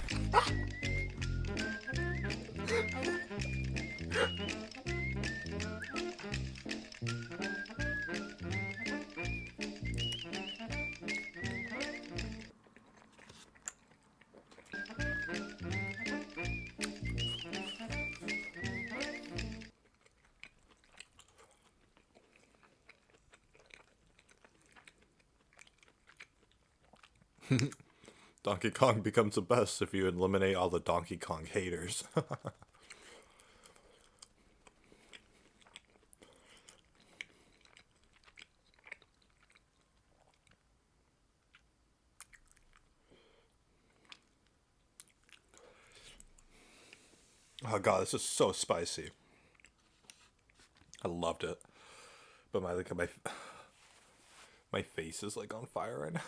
Donkey Kong becomes the best if you eliminate all the Donkey Kong haters. Oh god, this is so spicy. I loved it. But my face is like on fire right now.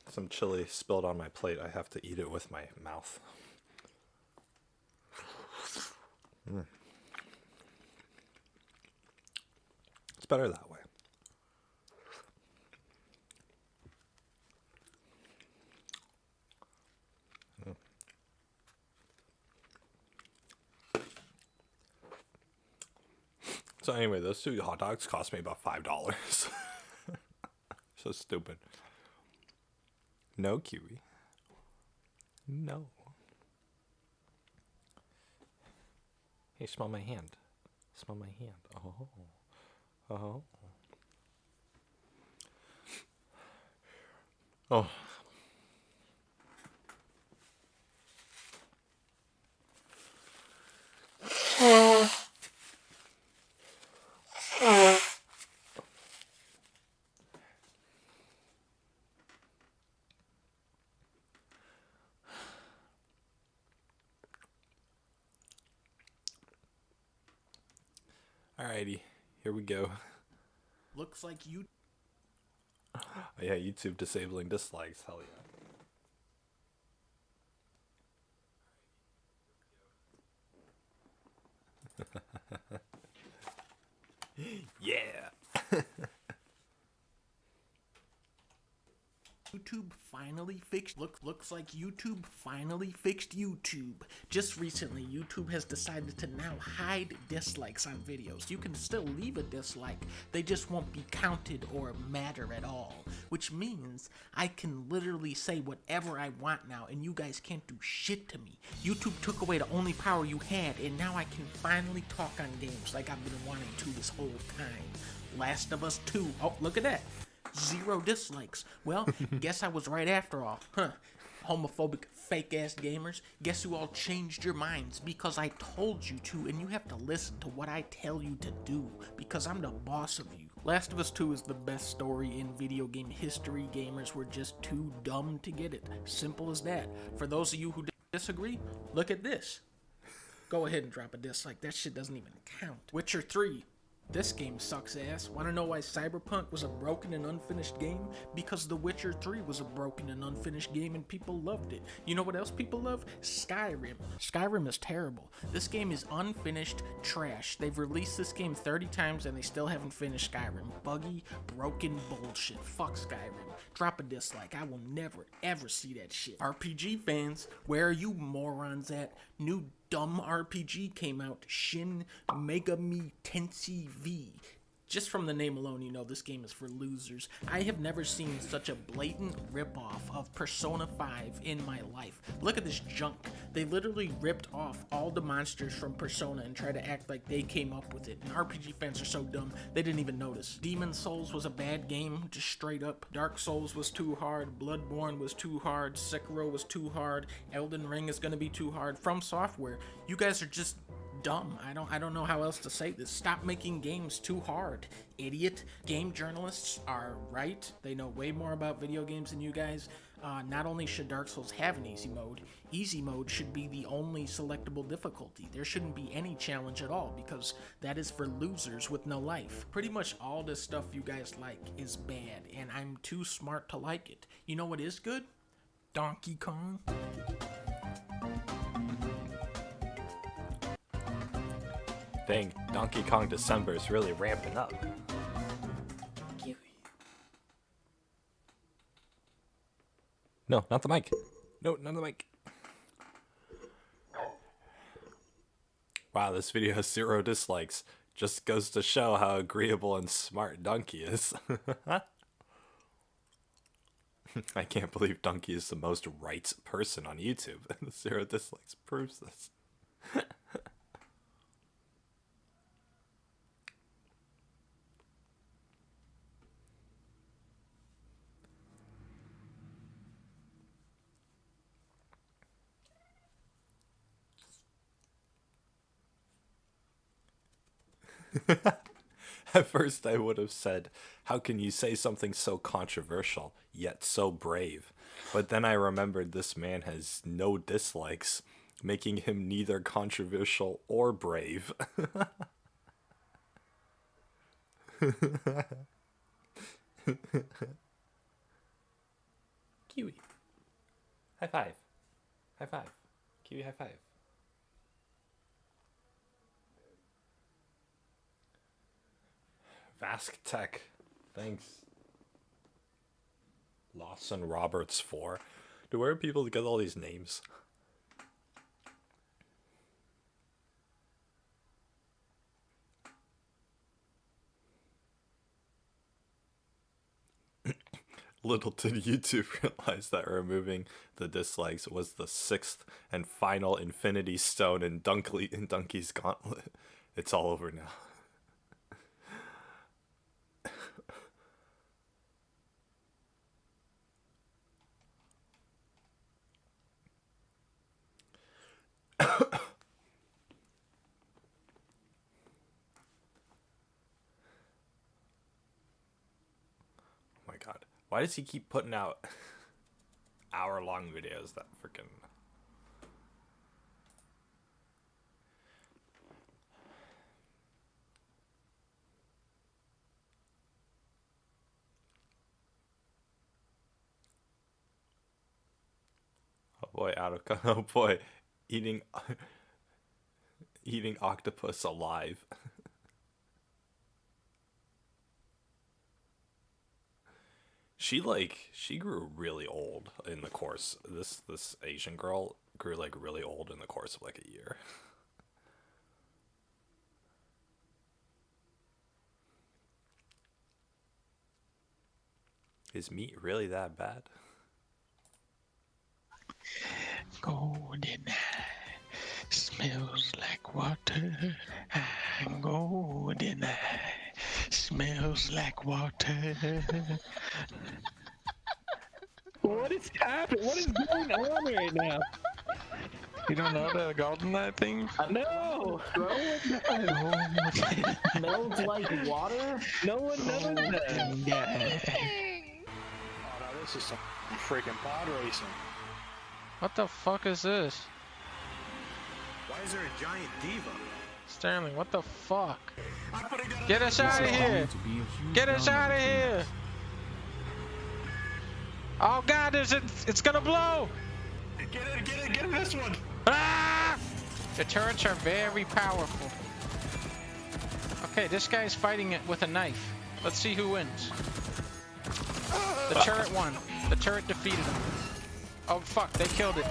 Some chili spilled on my plate. I have to eat it with my mouth. It's better that way. So anyway, those two hot dogs cost me about $5. So stupid. No, Kiwi. No. Hey, smell my hand. Smell my hand. Oh. Oh. Oh. Alrighty, here we go. Looks like you. Oh, yeah, YouTube disabling dislikes. Hell yeah. Yeah. YouTube finally fixed. Looks like YouTube finally fixed YouTube. Just recently, YouTube has decided to now hide dislikes on videos. You can still leave a dislike, they just won't be counted or matter at all. Which means I can literally say whatever I want now, and you guys can't do shit to me. YouTube took away the only power you had, and now I can finally talk on games like I've been wanting to this whole time. Last of Us 2. Oh, look at that. 0 dislikes. Well, guess I was right after all. Huh. Homophobic fake-ass gamers. Guess who all changed your minds? Because I told you to, and you have to listen to what I tell you to do. Because I'm the boss of you. Last of Us 2 is the best story in video game history. Gamers were just too dumb to get it. Simple as that. For those of you who disagree, look at this. Go ahead and drop a dislike. That shit doesn't even count. Witcher 3. This game sucks ass. Wanna know why Cyberpunk was a broken and unfinished game? Because The Witcher 3 was a broken and unfinished game and people loved it. You know what else people love? Skyrim. Skyrim is terrible. This game is unfinished trash. They've released this game 30 times and they still haven't finished Skyrim. Buggy, broken bullshit. Fuck Skyrim. Drop a dislike. I will never ever see that shit. RPG fans, where are you morons at? New dumb RPG came out, Shin Megami Tensei V. Just from the name alone, you know this game is for losers. I have never seen such a blatant ripoff of Persona 5 in my life. Look at this junk. They literally ripped off all the monsters from Persona and tried to act like they came up with it. And RPG fans are so dumb, they didn't even notice. Demon Souls was a bad game, just straight up. Dark Souls was too hard. Bloodborne was too hard. Sekiro was too hard. Elden Ring is gonna be too hard. From Software, you guys are just dumb. I don't know how else to say this. Stop making games too hard, idiot. Game journalists are right. They know way more about video games than you guys. Not only should Dark Souls have an easy mode should be the only selectable difficulty. There shouldn't be any challenge at all because that is for losers with no life. Pretty much all this stuff you guys like is bad and I'm too smart to like it. You know what is good? Donkey Kong. Dang, Donkey Kong December is really ramping up. No, not the mic. No, not the mic. Wow, this video has 0 dislikes. Just goes to show how agreeable and smart Donkey is. I can't believe Donkey is the most right person on YouTube. 0 dislikes proves this. At first I would have said, how can you say something so controversial, yet so brave? But then I remembered this man has no dislikes, making him neither controversial or brave. Kiwi. High five. High five. Kiwi high five. Vask Tech. Thanks. Lawson Roberts 4. Dude, where are people to get all these names? Little did YouTube realize that removing the dislikes was the 6th and final Infinity Stone in Donkey's Gauntlet. It's all over now. God, why does he keep putting out hour-long videos that freaking... Oh boy, oh boy, eating octopus alive. She grew really old in the course. This Asian girl grew like really old in the course of like a year. Is meat really that bad? Golden eye smells like water. Golden eye smells like water. What is happening? What is going on right now? You don't know the golden eye thing? No! Smells like water? No one knows that. Golden eye. Oh, no, this is some freaking pod racing. What the fuck is this? Why is there a giant diva? Sterling, what the fuck? Get us out of here! Get us out of here! Oh god, it's gonna blow! Get in this one! Ah! The turrets are very powerful. Okay, this guy's fighting it with a knife. Let's see who wins. The turret won. The turret defeated him. Oh fuck, they killed it.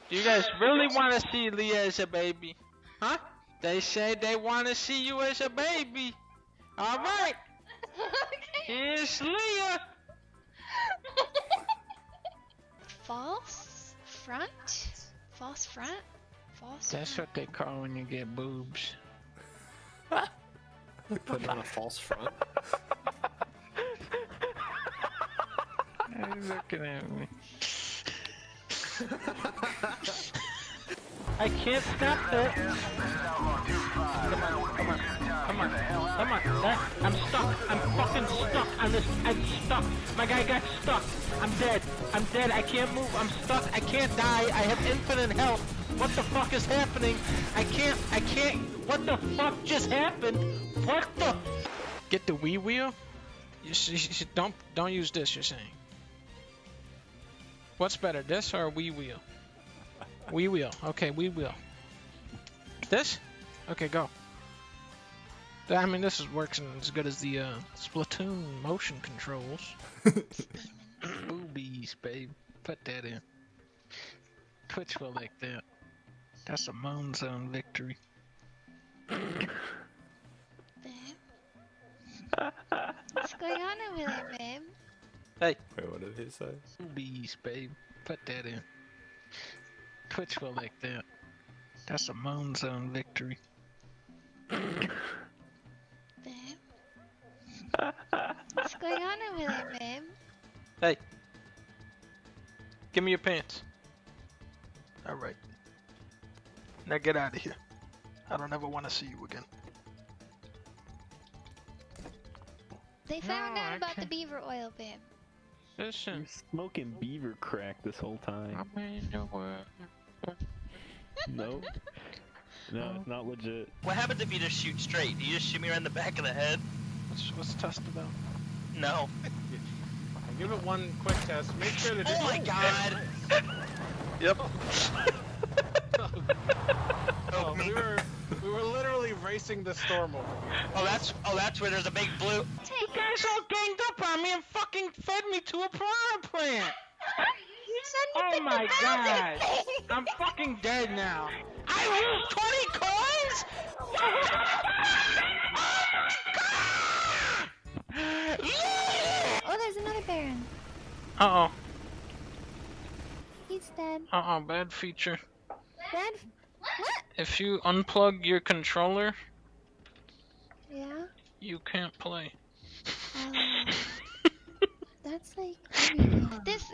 Do you guys really want to see Leah as a baby? Huh? They say they want to see you as a baby. Alright. Here's Leah. False front? False front? False That's what they call when you get boobs. Put on a false front. He's looking at me. I can't stop it. Come on. I'm stuck. I'm fucking stuck on this. I'm stuck. My guy got stuck. I'm dead. I can't move. I'm stuck. I can't die. I have infinite health. What the fuck is happening? I can't. What the fuck just happened? What the? Get the Wii wheel? You should don't use this, you're saying. What's better, this or Wii wheel? Wii wheel. Okay, Wii wheel. This? Okay, go. I mean, this works as good as the Splatoon motion controls. Boobies, babe. Put that in. Twitch will like that. That's a Moan Zone victory. Babe? What's going on over there, babe? Hey. Wait, what did he say? Boobies, babe. Put that in. Twitch will like that. That's a Moan Zone victory. Babe? What's going on over there, babe? Hey. Give me your pants. Alright. Now get out of here. I don't ever want to see you again. They found out about the beaver oil, babe. Listen. You're smoking beaver crack this whole time. I mean, No. No, it's not legit. What happens if you just shoot straight? Do you just shoot me right in the back of the head? What's the test about? No. Give it one quick test. Make sure that. Oh my god! Yep. Oh, we were literally racing the storm over here. Oh, that's where there's a big blue. You guys all ganged up on me and fucking fed me to a piranha plant. Oh my god! I'm fucking dead now. I lose 20 coins? Oh my god! Oh, there's another Baron. Uh-oh. He's dead. Uh-oh, bad feature. Dead? What? If you unplug your controller, Yeah? you can't play. That's like... This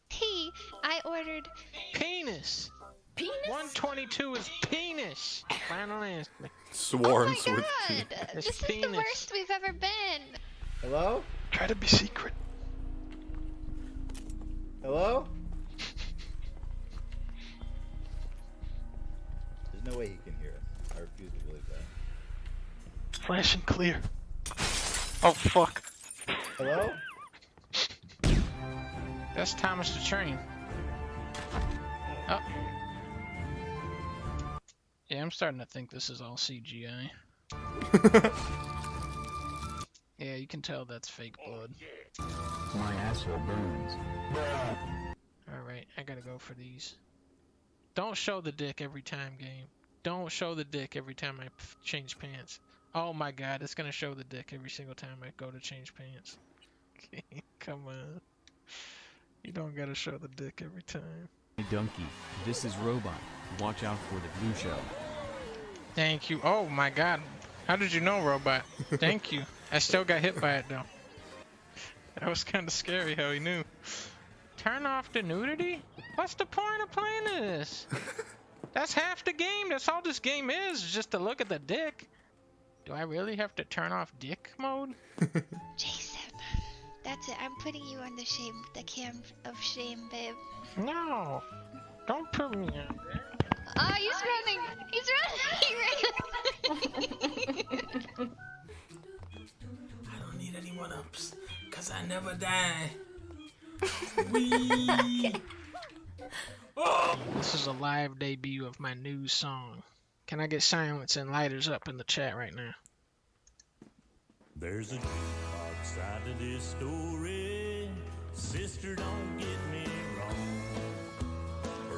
tea I ordered... Penis! Penis? 122 is penis! Final answer. Swarms Oh my with god! It's This is the penis. worst we've ever been! Hello? Try to be secret. Hello? There's no way he can hear us. I refuse to believe that. Flash and clear. Oh, fuck. Hello? That's Thomas the Train. Oh. Yeah, I'm starting to think this is all CGI. Yeah, you can tell that's fake blood. My asshole burns. Alright, I gotta go for these. Don't show the dick every time, game. Don't show the dick every time I change pants. Oh my god, it's gonna show the dick every single time I go to change pants. Come on. You don't gotta show the dick every time. Hey Donkey, this is Robot. Watch out for the blue shell. Thank you. Oh my god. How did you know, Robot? Thank you. I still got hit by it though. That was kind of scary how he knew. Turn off the nudity? What's the point of playing this? That's half the game. That's all this game is just to look at the dick. Do I really have to turn off dick mode? Jason, that's it. I'm putting you on the cam of shame, babe. No. Don't put me on there. Oh, he's running! He's running! I don't need any one-ups, cause I never die. Wee. Oh. This is a live debut of my new song. Can I get silence and lighters up in the chat right now? There's a dark side to this story. Sister, don't get me wrong.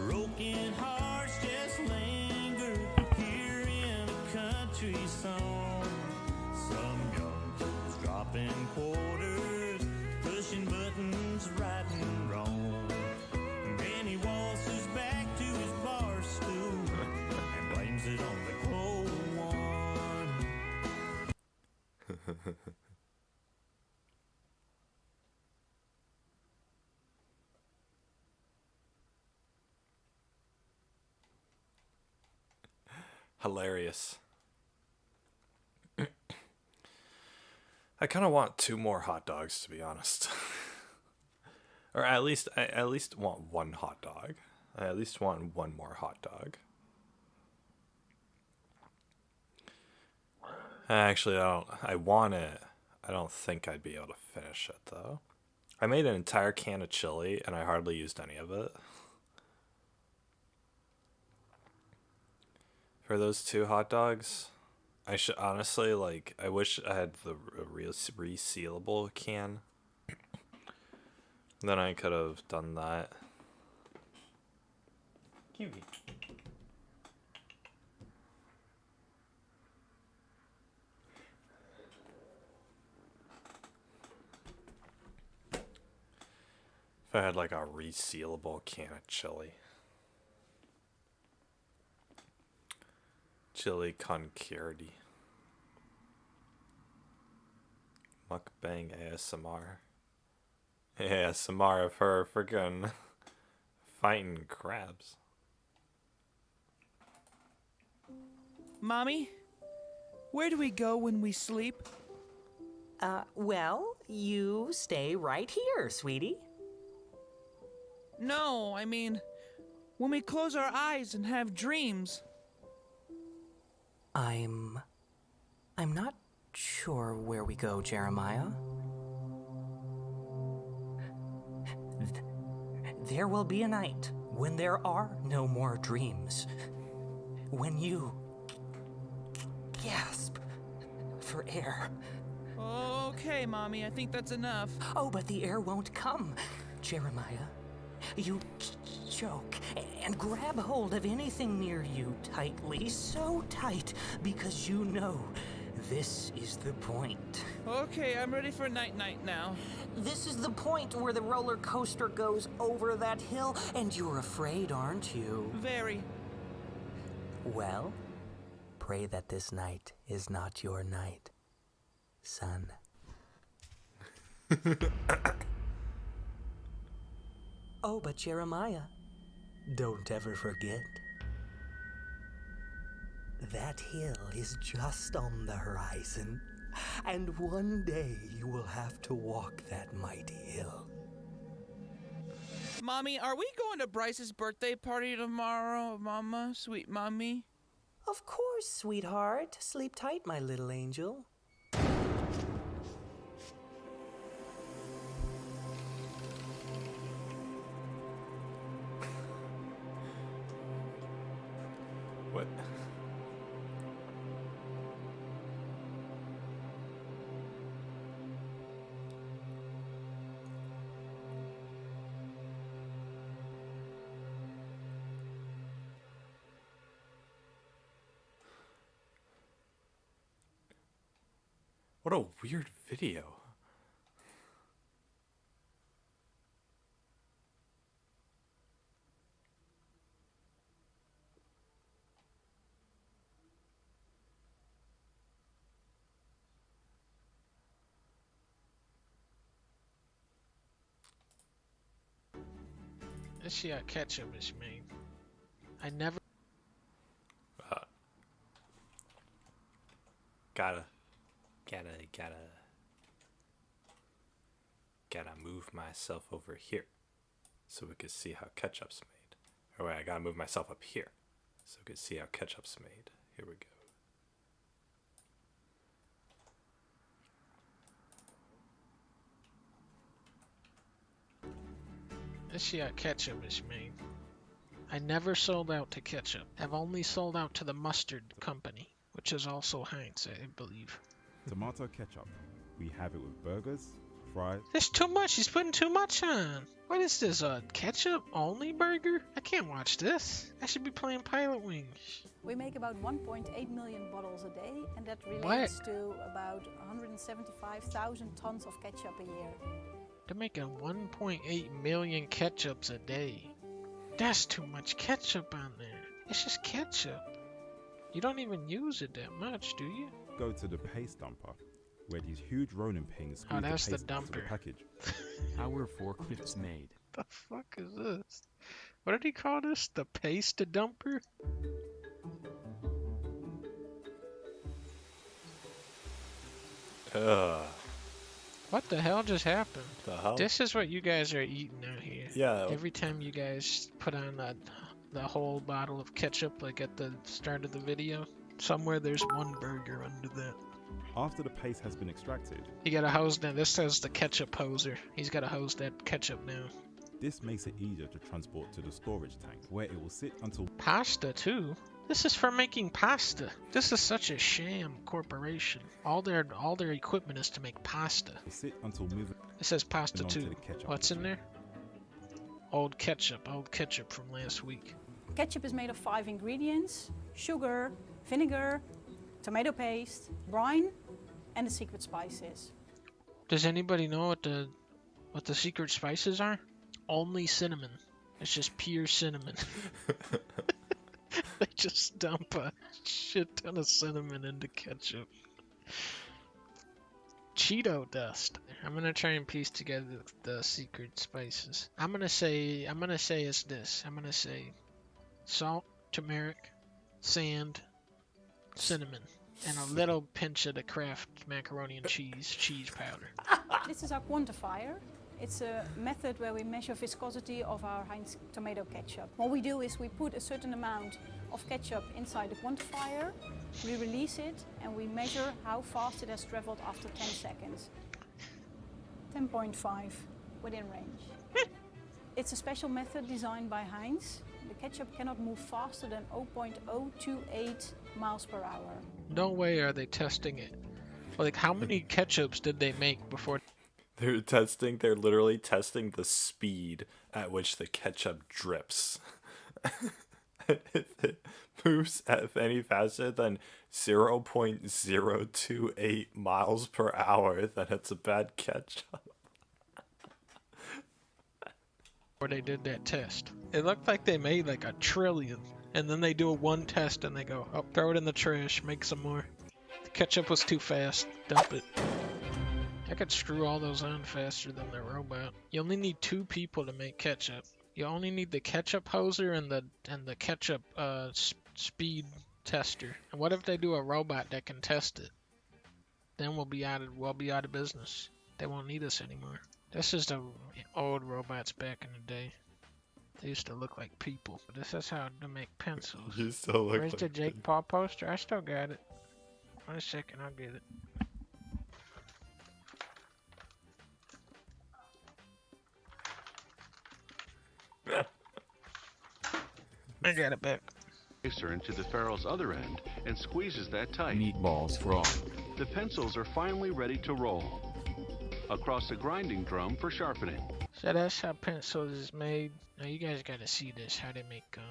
Broken hearts just linger here in a country song. Some young kids dropping quarters, pushing buttons right and wrong. Then he waltzes back to his bar stool and blames it on the cold one. Hilarious. I kind of want 2 more hot dogs, to be honest. Or at least I at least want 1 hot dog. I at least want 1 more hot dog. Actually, I want it. I don't think I'd be able to finish it though. I made an entire can of chili and I hardly used any of it. For those 2 hot dogs, I should honestly, like, I wish I had the resealable can. Then I could have done that. Cutie. If I had like a resealable can of chili. Chili con carne. Mukbang ASMR. ASMR of her friggin' fighting crabs. Mommy, where do we go when we sleep? Well, you stay right here, sweetie. No, I mean, when we close our eyes and have dreams. I'm not sure where we go, Jeremiah. There will be a night when there are no more dreams. When you gasp for air. Okay, Mommy, I think that's enough. Oh, but the air won't come, Jeremiah. You choke and grab hold of anything near you tightly, so tight, because you know This is the point. Okay, I'm ready for night-night now. This is the point where the roller coaster goes over that hill, and you're afraid, aren't you? Very. Well, pray that this night is not your night, son. Oh, but Jeremiah, don't ever forget. That hill is just on the horizon, and one day you will have to walk that mighty hill. Mommy, are we going to Bryce's birthday party tomorrow, Mama? Sweet Mommy? Of course, sweetheart. Sleep tight, my little angel. What? What a weird video. Let's see how ketchup is made. I never. Gotta move myself over here so we can see how ketchup's made. Or wait, I gotta move myself up here so we can see how ketchup's made. Here we go. Let's see how ketchup is made. I never sold out to ketchup. I've only sold out to the mustard company, which is also Heinz, I believe. Tomato ketchup. We have it with burgers, fries. There's too much. He's putting too much on. What is this, a ketchup only burger? I can't watch this. I should be playing Pilot Wings. We make about 1.8 million bottles a day, and that relates to about 175,000 tons of ketchup a year. They're making 1.8 million ketchups a day. That's too much ketchup on there. It's just ketchup. You don't even use it that much, do you? Go to the paste dumper, where these huge Ronin pins squeeze that's the paste into the dumper. package. How were forklifts made? The fuck is this? What did he call this? The paste dumper? What the hell just happened? The hell? This is what you guys are eating out here. Yeah. Every time you guys put on the whole bottle of ketchup, like at the start of the video, somewhere there's one burger under that. After the paste has been extracted, You gotta hose now. This says the ketchup hoser. He's gotta hose that ketchup now. this makes it easier to transport to the storage tank, where it will sit until Pasta too. This is for making pasta. This is such a sham corporation. All their equipment is to make pasta. moving. It says pasta on to too. the ketchup. What's in there? Old ketchup from last week. Ketchup is made of 5 ingredients: sugar, vinegar, tomato paste, brine, and the secret spices. Does anybody know what the secret spices are? Only cinnamon. It's just pure cinnamon. They just dump a shit ton of cinnamon into ketchup. Cheeto dust. I'm gonna try and piece together the secret spices. I'm gonna say it's this. I'm gonna say salt, turmeric, sand, cinnamon, and a little pinch of the Kraft macaroni and cheese powder. This is our quantifier. It's a method where we measure viscosity of our Heinz tomato ketchup. What we do is we put a certain amount of ketchup inside the quantifier, we release it, and we measure how fast it has traveled after 10 seconds. 10.5, within range. It's a special method designed by Heinz. The ketchup cannot move faster than 0.028 miles per hour. No way are they testing it. Like, how many ketchups did they make before? They're literally testing the speed at which the ketchup drips. if it moves at any faster than 0.028 miles per hour, then it's a bad ketchup. Where they did that test. It looked like they made like 1 trillion. And then they do one test and they go, oh, throw it in the trash, make some more. The ketchup was too fast, dump it. I could screw all those on faster than the robot. You only need 2 people to make ketchup. You only need the ketchup hoser and the ketchup speed tester. And what if they do a robot that can test it? Then we'll be out of business. They won't need us anymore. This is the old robots back in the day. They used to look like people. But this is how to make pencils. You still look Where's like the Jake Paul poster? I still got it. Wait a second, I'll get it. I got it back. Tracer into the ferrule's other end and squeezes that tight. Meatballs for all. The pencils are finally ready to roll. Across a grinding drum for sharpening. So that's how pencils is made. Now you guys gotta see this, how they make gum.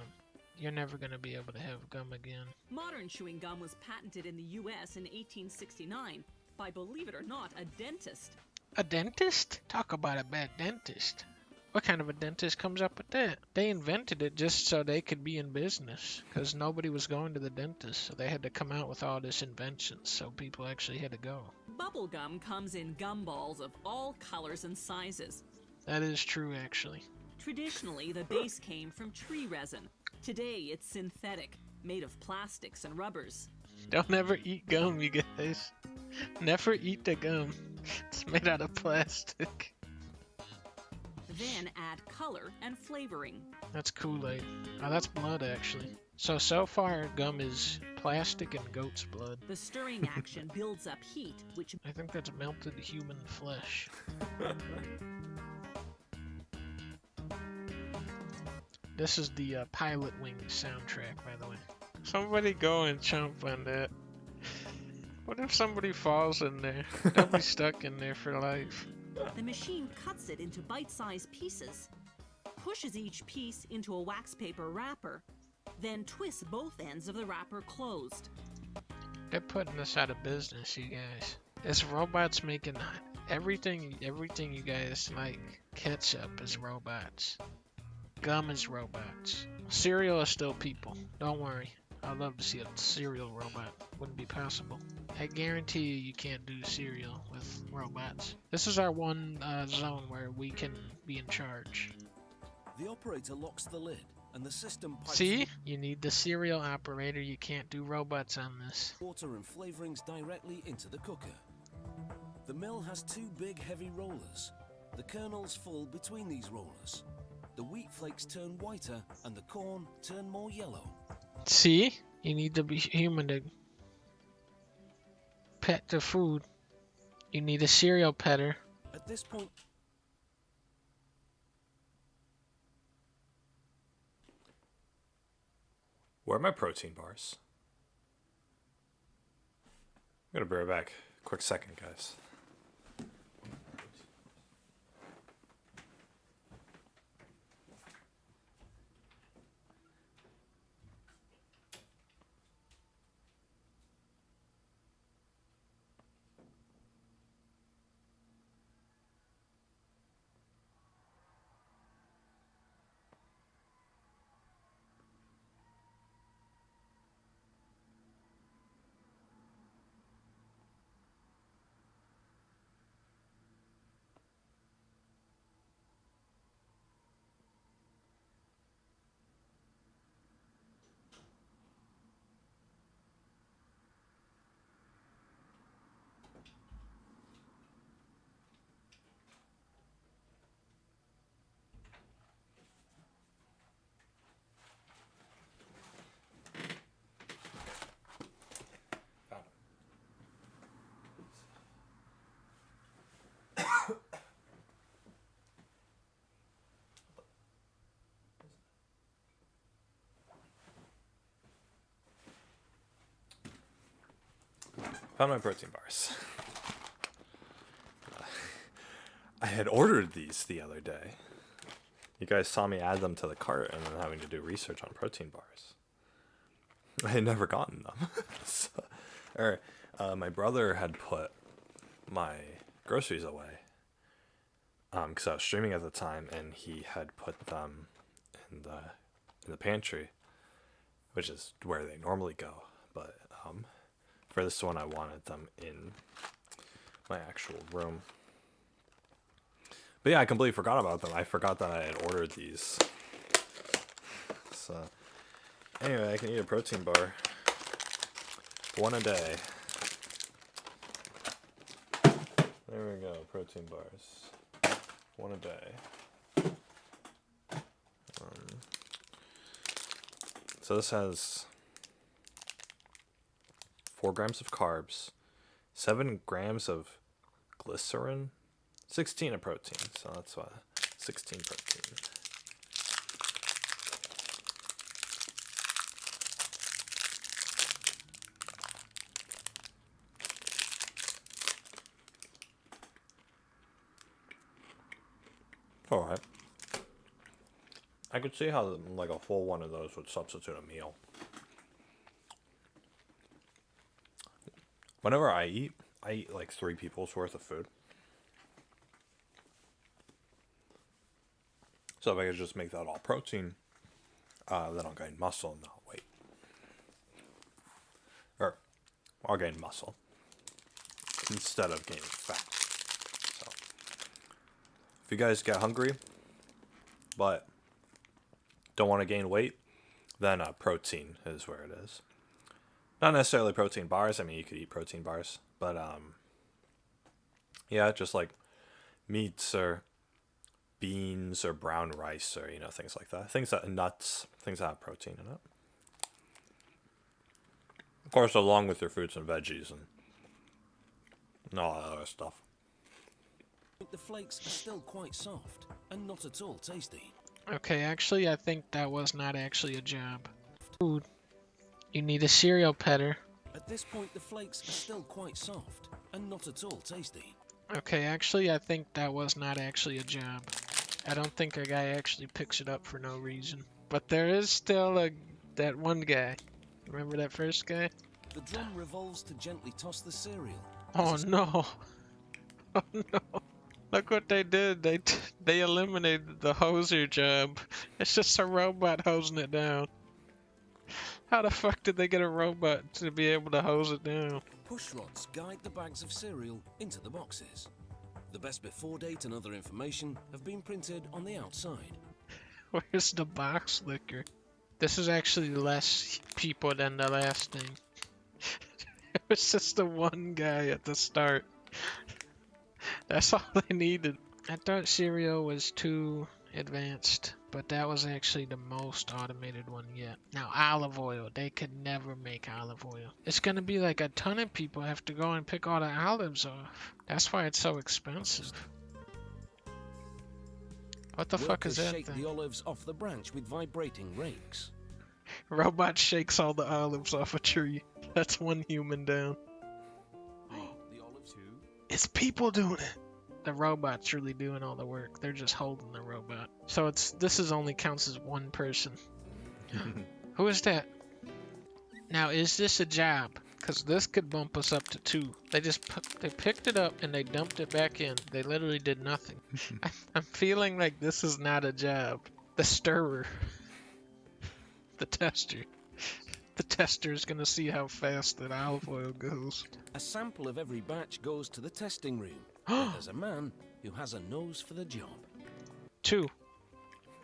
You're never gonna be able to have gum again. Modern chewing gum was patented in the US in 1869 by, believe it or not, a dentist. A dentist? Talk about a bad dentist. What kind of a dentist comes up with that? They invented it just so they could be in business. Because nobody was going to the dentist, so they had to come out with all this inventions, so people actually had to go. Bubble gum comes in gumballs of all colors and sizes. That is true, actually. Traditionally, the base came from tree resin. Today, it's synthetic, made of plastics and rubbers. Don't ever eat gum, you guys. Never eat the gum. It's made out of plastic. Then add color and flavoring. That's Kool-Aid. Oh, that's blood, actually. So far, gum is plastic and goat's blood. The stirring action builds up heat, which... I think that's melted human flesh. This is the Pilot Wings soundtrack, by the way. Somebody go and chomp on that. What if somebody falls in there? They'll be stuck in there for life. The machine cuts it into bite-sized pieces, pushes each piece into a wax paper wrapper, then twists both ends of the wrapper closed. They're putting us out of business, you guys. This robot's making everything you guys like. Ketchup is robots. Gum is robots. Cereal is still people. Don't worry. I'd love to see a cereal robot. Wouldn't be possible. I guarantee you can't do cereal with robots. This is our one zone where we can be in charge. The operator locks the lid and the system pipes See? You need the cereal operator. You can't do robots on this. water and flavorings directly into the cooker. The mill has 2 big heavy rollers. The kernels fall between these rollers. The wheat flakes turn whiter and the corn turn more yellow. See? You need to be human to pet the food. You need a cereal petter. At this point, Where are my protein bars? I'm gonna be right back. Quick second, guys. Found my protein bars. I had ordered these the other day, You guys saw me add them to the cart and then having to do research on protein bars. I had never gotten them. My brother had put my groceries away because I was streaming at the time, and he had put them in the pantry, which is where they normally go. But for this one, I wanted them in my actual room. But yeah, I completely forgot about them. I forgot that I had ordered these. So anyway, I can eat a protein bar. One a day. There we go, protein bars. One a day. So this has 4 grams of carbs, 7 grams of glycerin, 16 of protein. So that's why 16 protein. Alright. I could see how like a full one of those would substitute a meal. Whenever I eat like 3 people's worth of food. So if I could just make that all protein, then I'll gain muscle and not weight. Or I'll gain muscle instead of gaining fat. So if you guys get hungry but don't want to gain weight, then protein is where it is. Not necessarily protein bars. I mean, you could eat protein bars, but yeah, just like meats or beans or brown rice or things like that. Things that nuts, things that have protein in it. Of course, along with your fruits and veggies and all that other stuff. The flakes are still quite soft and not at all tasty. Okay, actually, I think that was not actually a job. Food. You need a cereal petter. At this point, the flakes are still quite soft and not at all tasty. Okay, actually, I think that was not actually a job. I don't think a guy actually picks it up for no reason. But there is still that one guy. Remember that first guy? The drum revolves to gently toss the cereal. Oh no. Oh no. Look what they did. They eliminated the hoser job. It's just a robot hosing it down. How the fuck did they get a robot to be able to hose it down? Push rods guide the bags of cereal into the boxes. The best before date and other information have been printed on the outside. Where's the box liquor? This is actually less people than the last thing. It was just the one guy at the start. That's all they needed. I thought cereal was too advanced, but that was actually the most automated one yet. Now olive oil, they could never make olive oil. It's gonna be like a ton of people have to go and pick all the olives off. That's why it's so expensive. What the fuck is that shake thing? the olives off the branch with vibrating rakes. Robot shakes all the olives off a tree. That's one human down. The olives who? It's people doing it. The robot's really doing all the work. They're just holding the robot. So this is only counts as one person. Who is that? Now is this a job? Because this could bump us up to 2. They picked it up and they dumped it back in. They literally did nothing. I'm feeling like this is not a job. The stirrer. The tester. The tester is gonna see how fast that olive oil goes. A sample of every batch goes to the testing room. There's a man who has a nose for the job. 2.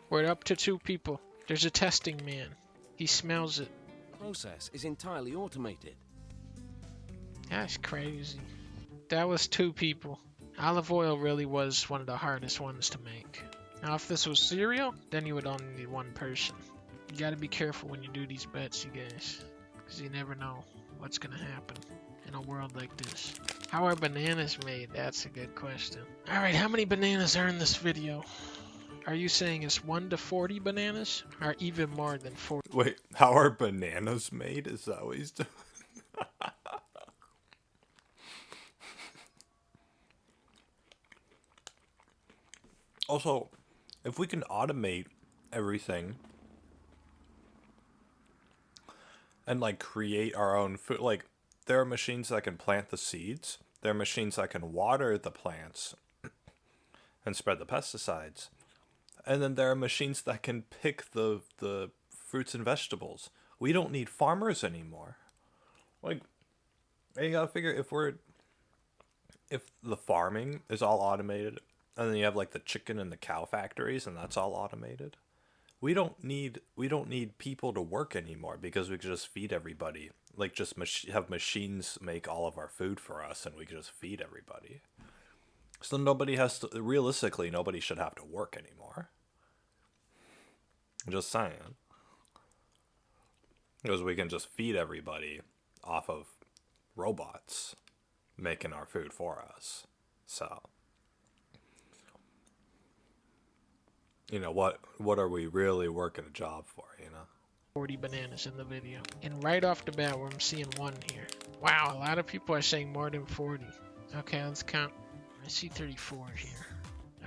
We're up to 2 people. There's a testing man. He smells it. The process is entirely automated. That's crazy. That was 2 people. Olive oil really was one of the hardest ones to make. Now if this was cereal, then you would only need 1 person. You gotta be careful when you do these bets, you guys. Because you never know what's gonna happen in a world like this. How are bananas made? That's a good question. Alright, how many bananas are in this video? Are you saying it's 1 to 40 bananas? Or even more than 40? Wait, how are bananas made? Is that what he's doing? Also, if we can automate everything and like create our own food, like there are machines that can plant the seeds, there are machines that can water the plants and spread the pesticides, and then there are machines that can pick the fruits and vegetables. We don't need farmers anymore. Like, you gotta figure, if the farming is all automated, and then you have like the chicken and the cow factories, and that's all automated, we don't need people to work anymore, because we can just feed everybody. Like, just have machines make all of our food for us, and we can just feed everybody. So nobody has to, realistically, nobody should have to work anymore. I'm just saying. Because we can just feed everybody off of robots making our food for us. So, you know, what are we really working a job for, you know? 40 bananas in the video. And right off the bat, I'm seeing one here. Wow, a lot of people are saying more than 40. Okay, let's count. I see 34 here.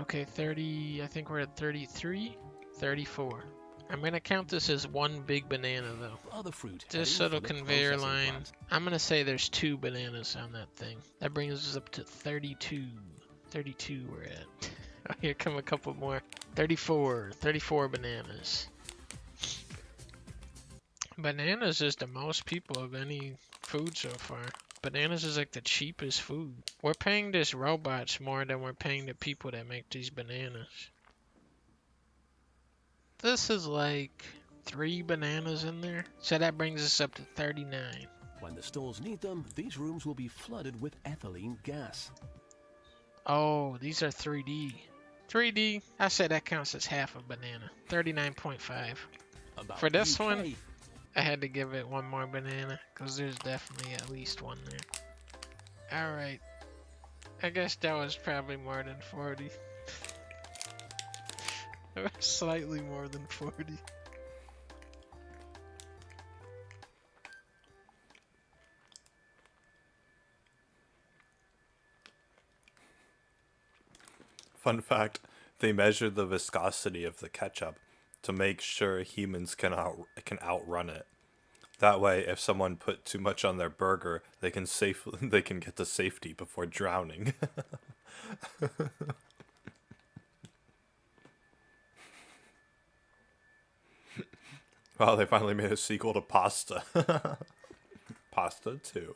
Okay, 30, I think we're at 33, 34. I'm gonna count this as one big banana though. Other fruit. This little conveyor line, I'm gonna say there's 2 bananas on that thing. That brings us up to 32. 32 we're at. Oh, here come a couple more. 34 bananas. Bananas is the most people of any food so far. Bananas is like the cheapest food. We're paying these robots more than we're paying the people that make these bananas. This is like 3 bananas in there. So that brings us up to 39. When the stores need them, these rooms will be flooded with ethylene gas. Oh, these are 3D. 3D, I said that counts as half a banana. 39.5. For this one, I had to give it one more banana, because there's definitely at least one there. Alright. I guess that was probably more than 40. Slightly more than 40. Fun fact, they measure the viscosity of the ketchup to make sure humans can outrun it. That way, if someone put too much on their burger, they can get to safety before drowning. Wow, they finally made a sequel to Pasta. Pasta 2.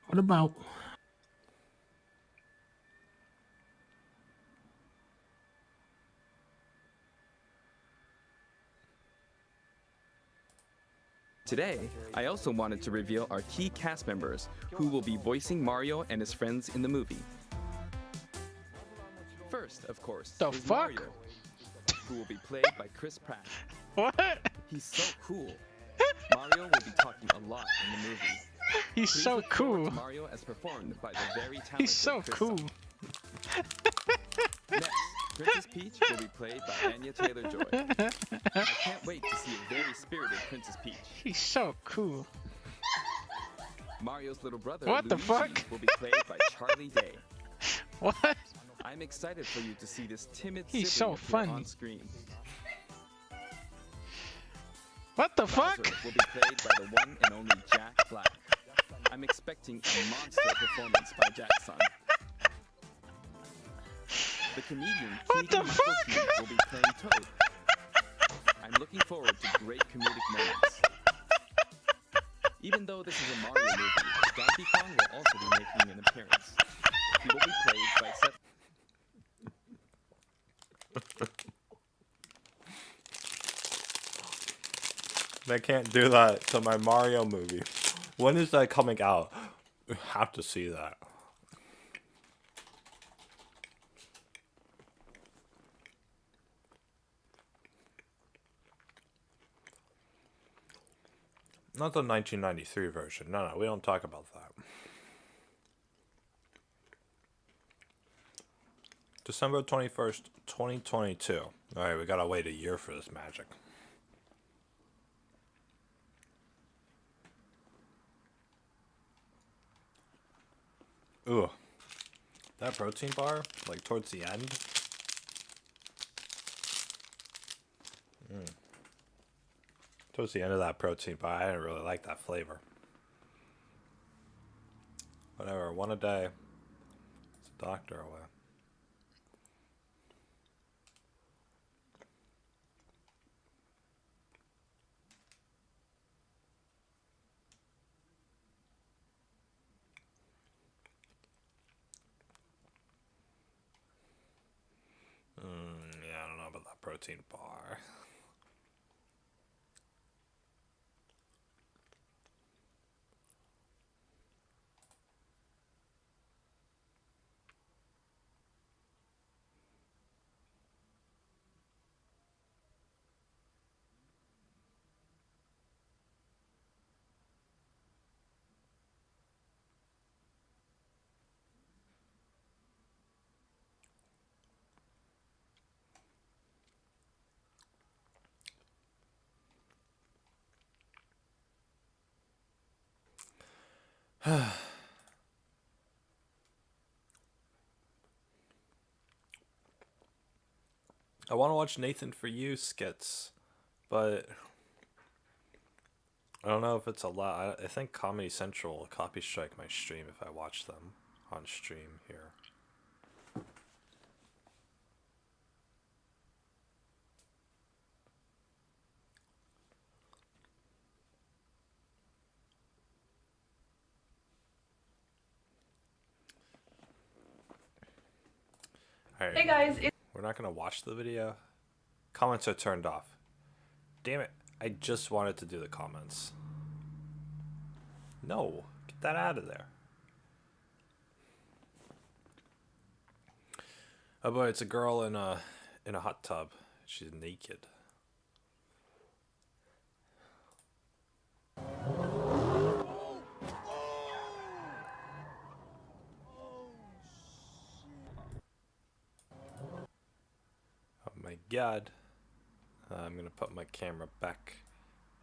What about... Today, I also wanted to reveal our key cast members who will be voicing Mario and his friends in the movie. First, of course, is Mario, who will be played by Chris Pratt. What? He's so cool. Mario will be talking a lot in the movie. He's Please so look forward cool. to Mario as performed by the very talented He's so Chris cool. Next, Princess Peach will be played by Anya Taylor-Joy. I can't wait to see a very spirited Princess Peach. He's so cool. Mario's little brother, What the Luigi, fuck? will be played by Charlie Day. What? I'm excited for you to see this timid He's sibling so appear funny. on screen. What the Bowser fuck? will be played by the one and only Jack Black. I'm expecting a monster performance by Jackson. The comedian Keegan Michael Key will be playing Toad. I'm looking forward to great comedic moments. Even though this is a Mario movie, Donkey Kong will also be making an appearance. He will be played by Seth. They can't do that to my Mario movie. When is that coming out? We have to see that. Not the 1993 version. No, we don't talk about that. December 21st, 2022. Alright, we gotta wait a year for this magic. Ooh. That protein bar, like towards the end. Towards the end of that protein bar, I didn't really like that flavor. Whatever, one a day. It's a doctor away. Yeah, I don't know about that protein bar. I want to watch Nathan For You skits, but I don't know if it's allowed. I think Comedy Central will copy strike my stream if I watch them on stream here. Alright. Hey guys, We're not gonna watch the video. Comments are turned off. Damn it, I just wanted to do the comments. No, get that out of there. Oh boy, it's a girl in a hot tub. She's naked. Oh my god. I'm gonna put my camera back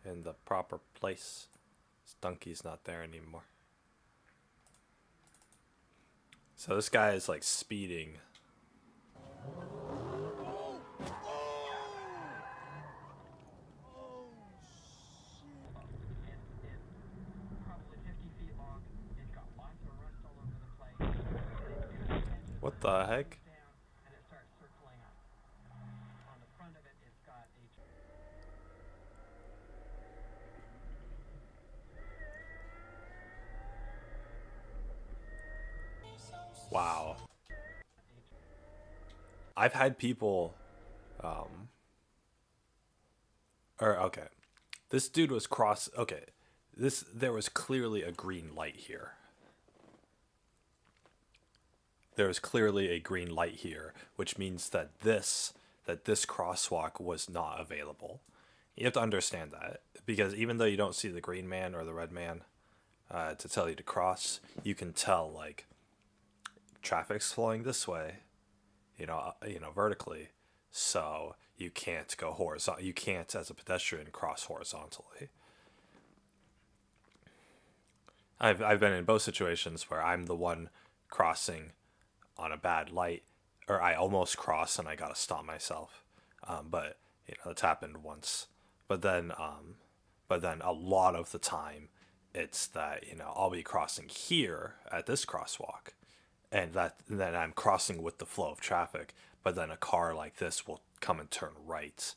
in the proper place. Stunky's not there anymore. So this guy is like speeding. What the heck? Wow. I've had people, okay. This dude was okay. There was clearly a green light here. There was clearly a green light here, which means that this crosswalk was not available. You have to understand that, because even though you don't see the green man or the red man to tell you to cross, you can tell, like, traffic's flowing this way, you know, vertically, so you can't go horizontal. You can't, as a pedestrian, cross horizontally. I've been in both situations where I'm the one crossing on a bad light, or I almost cross and I gotta stop myself. But you know, it's happened once. But then a lot of the time, it's that, you know, I'll be crossing here at this crosswalk, and then I'm crossing with the flow of traffic, but then a car like this will come and turn right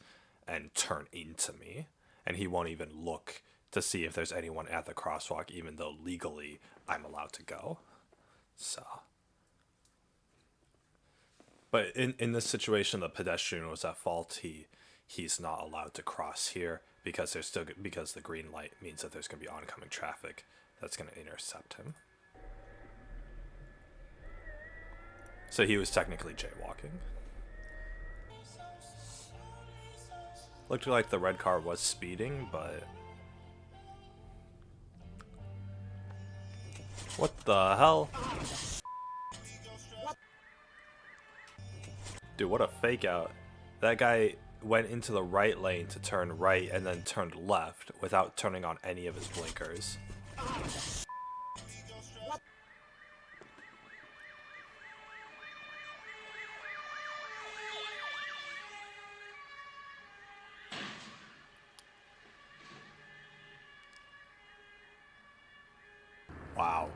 and turn into me, and he won't even look to see if there's anyone at the crosswalk, even though legally I'm allowed to go. So, but in this situation, the pedestrian was at fault. He's not allowed to cross here because because the green light means that there's going to be oncoming traffic that's going to intercept him. So he was technically jaywalking. Looked like the red car was speeding, but what the hell? Dude, what a fake out. That guy went into the right lane to turn right and then turned left without turning on any of his blinkers. Wow.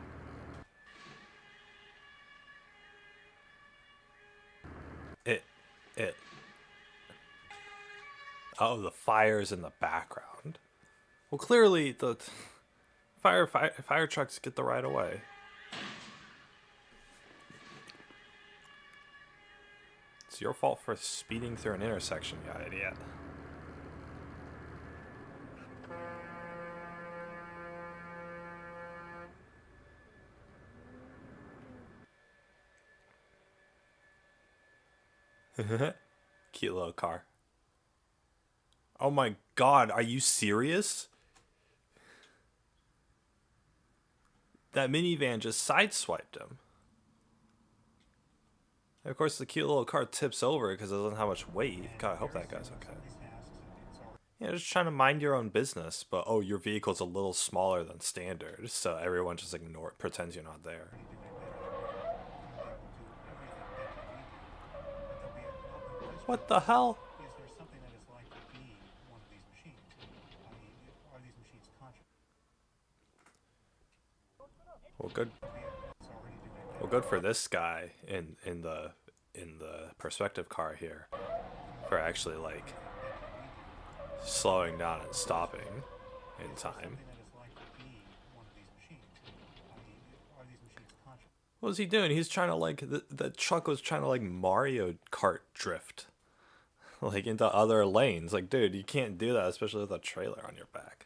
It. Oh, the fire's in the background. Well, clearly the fire trucks get the right of way. It's your fault for speeding through an intersection, you idiot. Cute little car. Oh my god, are you serious? That minivan just sideswiped him. And of course, the cute little car tips over because it doesn't have much weight. God, I hope that guy's okay. Yeah, just trying to mind your own business, but oh, your vehicle's a little smaller than standard, so everyone just pretends you're not there. What the hell? Well, good. Well, good for this guy in the perspective car here, for actually like slowing down and stopping in time. What was he doing? He's trying to like the truck was trying to like Mario Kart drift, like into other lanes. Like, dude, you can't do that, especially with a trailer on your back.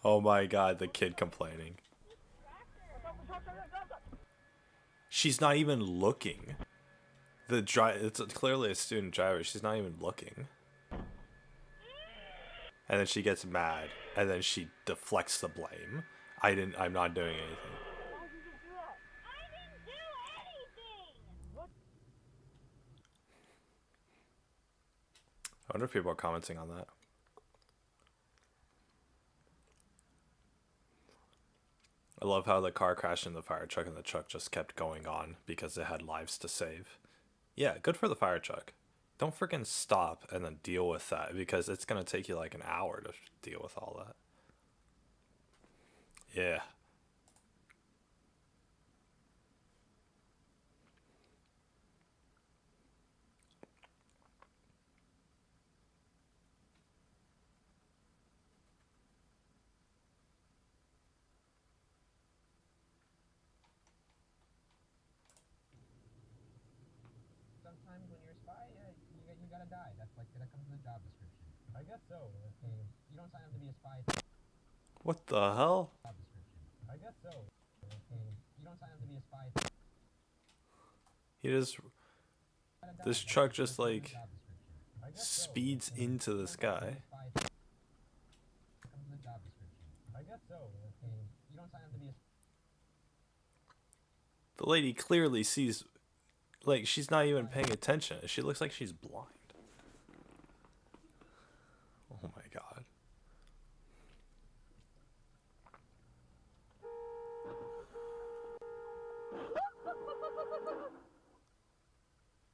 Oh my god, the kid complaining. She's not even looking. It's clearly a student driver. She's not even looking. And then she gets mad, and then she deflects the blame. I'm not doing anything. I wonder if people are commenting on that. I love how the car crashed into the fire truck and the truck just kept going on because it had lives to save. Yeah, good for the fire truck. Don't freaking stop and then deal with that, because it's going to take you like an hour to deal with all that. Yeah. Sometimes when you're a spy, you gotta die. That comes in the job description. I guess so. You don't sign up to be a spy. What the hell? Job description. I guess so. You don't sign up to be a spy. He just... This truck just like speeds into this guy. I guess so. You don't sign up to be a... The lady clearly sees... Like, she's not even paying attention. She looks like she's blind. Oh my god.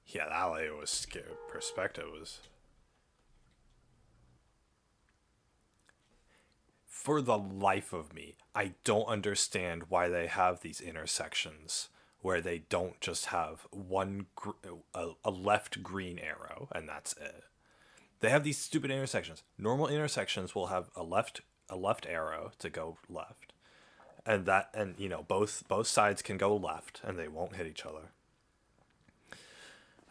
Yeah, that lady was scared. Perspective was... For the life of me, I don't understand why they have these intersections where they don't just have a left green arrow and that's it. They have these stupid intersections. Normal intersections will have a left arrow to go left, and you know, both sides can go left and they won't hit each other.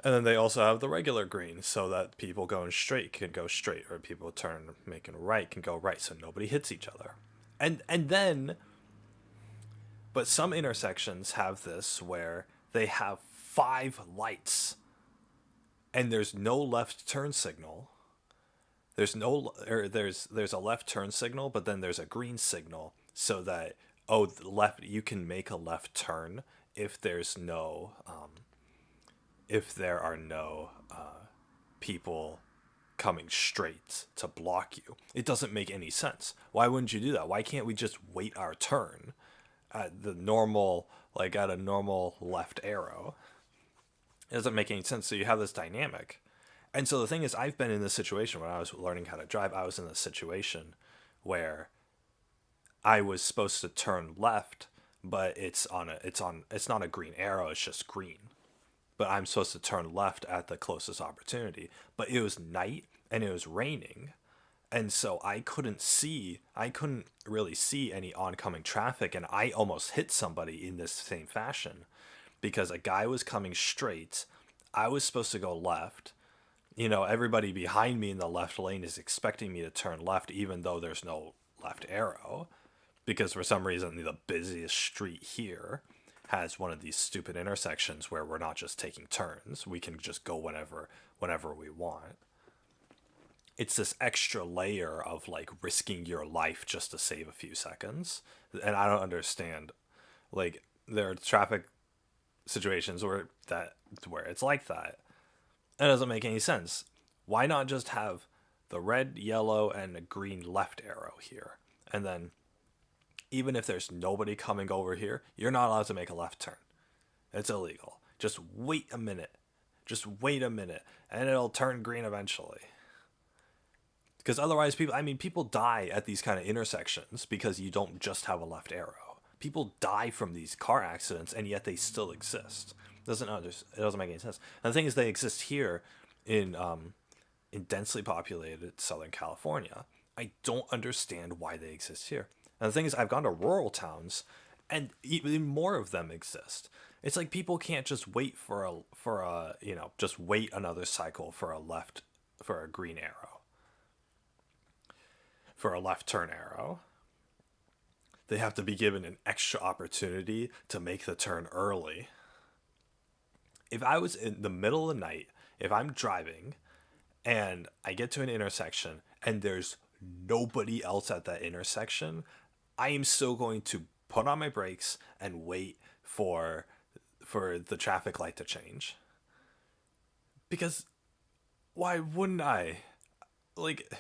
And then they also have the regular green so that people going straight can go straight, or people making right can go right, so nobody hits each other. But some intersections have this where they have 5 lights and there's no left turn signal. There's a left turn signal, but then there's a green signal so that you can make a left turn if there are no people coming straight to block you. It doesn't make any sense. Why wouldn't you do that? Why can't we just wait our turn at a normal left arrow It doesn't make any sense. So you have this dynamic. And so the thing is, I've been in this situation when I was learning how to drive. I was in this situation where I was supposed to turn left, but it's not a green arrow, it's just green. But I'm supposed to turn left at the closest opportunity. But it was night and it was raining. And so I couldn't really see any oncoming traffic, and I almost hit somebody in this same fashion because a guy was coming straight. I was supposed to go left. You know, everybody behind me in the left lane is expecting me to turn left even though there's no left arrow, because for some reason the busiest street here has one of these stupid intersections where we're not just taking turns. We can just go whenever we want. It's this extra layer of like risking your life just to save a few seconds. And I don't understand. Like, there are traffic situations where it's like that. It doesn't make any sense. Why not just have the red, yellow, and a green left arrow here? And then even if there's nobody coming over here, you're not allowed to make a left turn. It's illegal. Just wait a minute. And it'll turn green eventually. Because otherwise people die at these kind of intersections because you don't just have a left arrow. People die from these car accidents, and yet they still exist. It doesn't make any sense. And the thing is, they exist here in densely populated Southern California. I don't understand why they exist here. And the thing is, I've gone to rural towns, and even more of them exist. It's like people can't just wait just wait another cycle for a green arrow, for a left turn arrow. They have to be given an extra opportunity to make the turn early. If I was in the middle of the night, if I'm driving and I get to an intersection and there's nobody else at that intersection, I am still going to put on my brakes and wait for the traffic light to change. Because why wouldn't I? Like,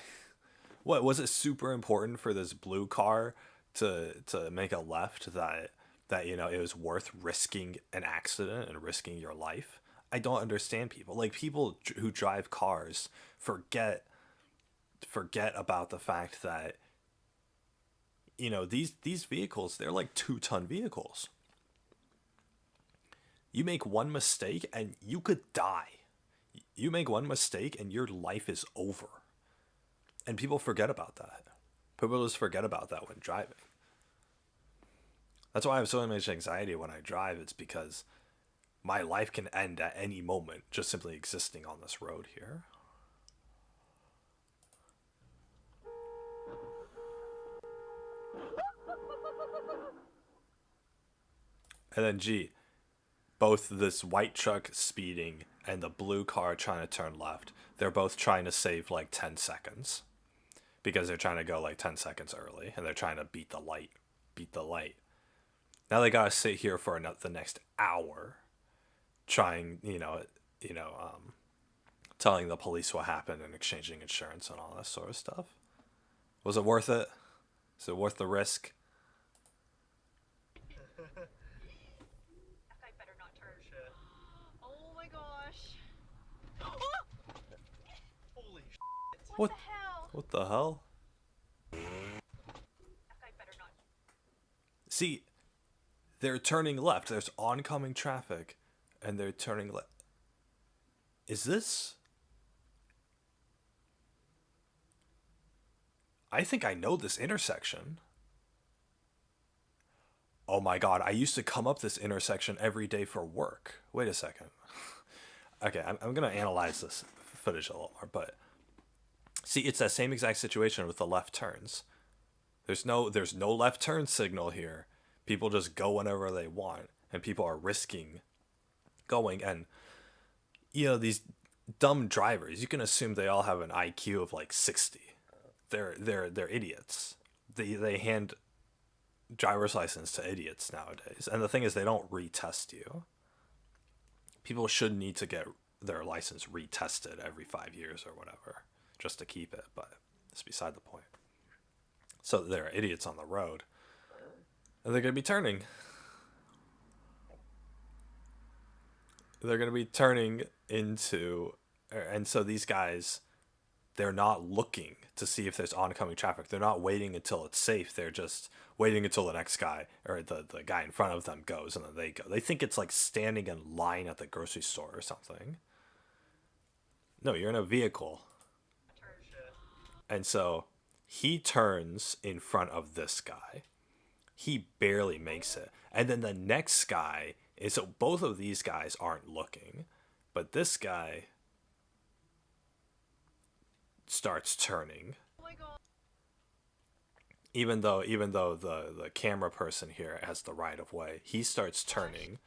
what was it super important for this blue car to make a left that it was worth risking an accident and risking your life? I don't understand people. Like, people who drive cars forget about the fact that these vehicles, they're like 2-ton vehicles. You make one mistake and you could die. You make one mistake and your life is over. And people forget about that. People just forget about that when driving. That's why I have so much anxiety when I drive. It's because my life can end at any moment just simply existing on this road here. And then, both this white truck speeding and the blue car trying to turn left, they're both trying to save like 10 seconds. Because they're trying to go like 10 seconds early, and they're trying to beat the light. Now they gotta sit here for the next hour, trying, telling the police what happened and exchanging insurance and all that sort of stuff. Was it worth it? Is it worth the risk? Oh my gosh. Holy shit. What the hell? See, they're turning left. There's oncoming traffic, and they're turning left. Is this? I think I know this intersection. Oh my god, I used to come up this intersection every day for work. Wait a second. Okay, I'm going to analyze this footage a little more, but see, it's that same exact situation with the left turns. There's no left turn signal here. People just go whenever they want, and people are risking going. And these dumb drivers, you can assume they all have an IQ of like 60. They're idiots. They hand driver's license to idiots nowadays. And the thing is, they don't retest you. People should need to get their license retested every 5 years or whatever, just to keep it, but it's beside the point. So there are idiots on the road, and they're going to be turning. they're gonna be turning into, and so these guys, they're not looking to see if there's oncoming traffic. They're not waiting until it's safe. They're just waiting until the next guy or the guy in front of them goes, and then they go. They think it's like standing in line at the grocery store or something. No, you're in a vehicle. And so he turns in front of this guy. He barely makes it. And then the next guy is, so both of these guys aren't looking, but this guy starts turning. Oh my god. Even though the camera person here has the right of way, he starts turning,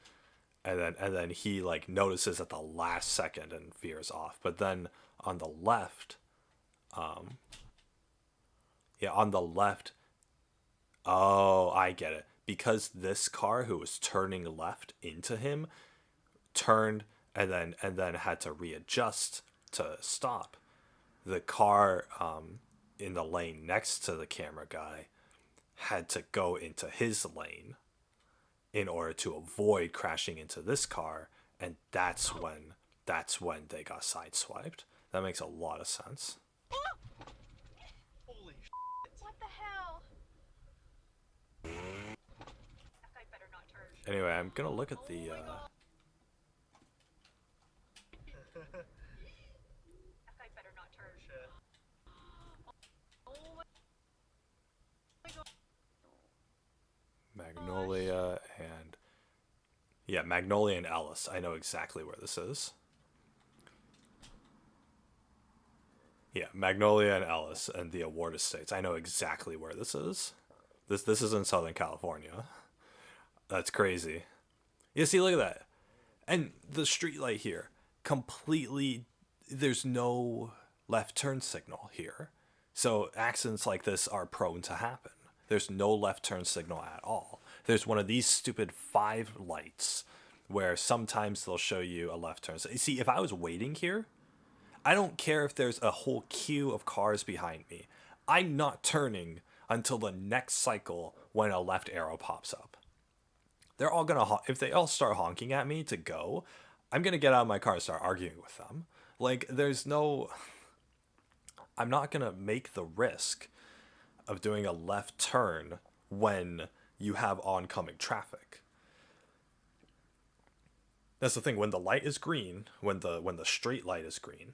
and then he like notices at the last second and veers off. But then on the left, on the left, oh, I get it. Because this car who was turning left into him turned and then had to readjust to stop. The car in the lane next to the camera guy had to go into his lane in order to avoid crashing into this car, and that's when they got sideswiped. That makes a lot of sense. Holy shit. What the hell? I better not turn. Anyway, I'm gonna look at the I better not turn. Oh my god. Magnolia and Magnolia and Ellis. I know exactly where this is. Yeah, Magnolia and Ellis and the Award Estates. I know exactly where this is. This is in Southern California. That's crazy. You see, look at that. And the street light here, completely, there's no left turn signal here. So accidents like this are prone to happen. There's no left turn signal at all. There's one of these stupid 5 lights where sometimes they'll show you a left turn. So, you see, if I was waiting here, I don't care if there's a whole queue of cars behind me. I'm not turning until the next cycle when a left arrow pops up. They're all gonna, if they all start honking at me to go, I'm gonna get out of my car and start arguing with them. Like, there's no, I'm not gonna make the risk of doing a left turn when you have oncoming traffic. That's the thing, when the light is green, when the street light is green,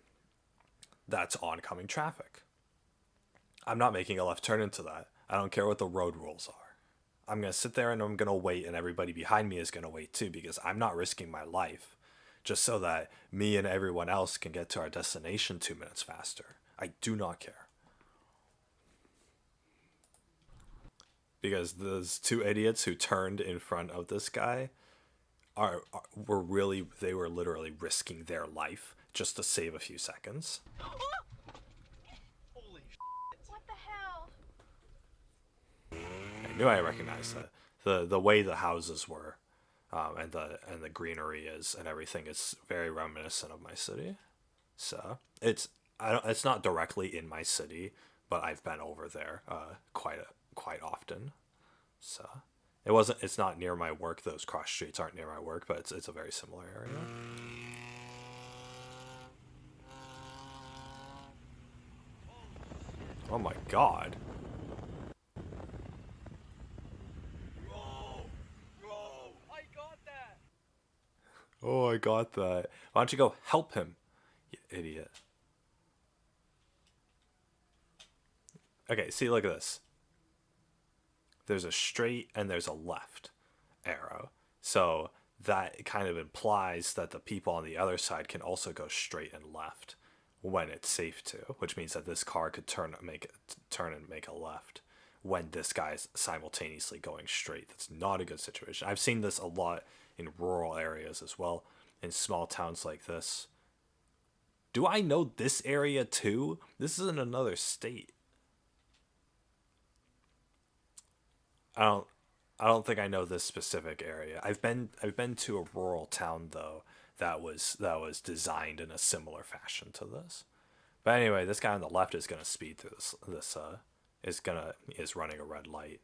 that's oncoming traffic. I'm not making a left turn into that. I don't care what the road rules are. I'm going to sit there and I'm going to wait, and everybody behind me is going to wait too, because I'm not risking my life just so that me and everyone else can get to our destination 2 minutes faster. I do not care. Because those 2 idiots who turned in front of this guy were literally risking their life just to save a few seconds. Holy shit. What the hell? I knew I recognized that. The way the houses were, and the greenery is and everything is very reminiscent of my city. So it's not directly in my city, but I've been over there quite often. So it's not near my work. Those cross streets aren't near my work, but it's a very similar area. Oh my god. I got that. Oh, I got that. Why don't you go help him, you idiot. Okay, see, look at this. There's a straight and there's a left arrow. So that kind of implies that the people on the other side can also go straight and left when it's safe to, which means that this car could turn and make a left when this guy's simultaneously going straight. That's not a good situation. I've seen this a lot in rural areas as well, in small towns like this. Do I know this area too? This is in another state. I don't think I know this specific area. I've been to a rural town though that was designed in a similar fashion to this. But anyway, this guy on the left is gonna speed through this is running a red light.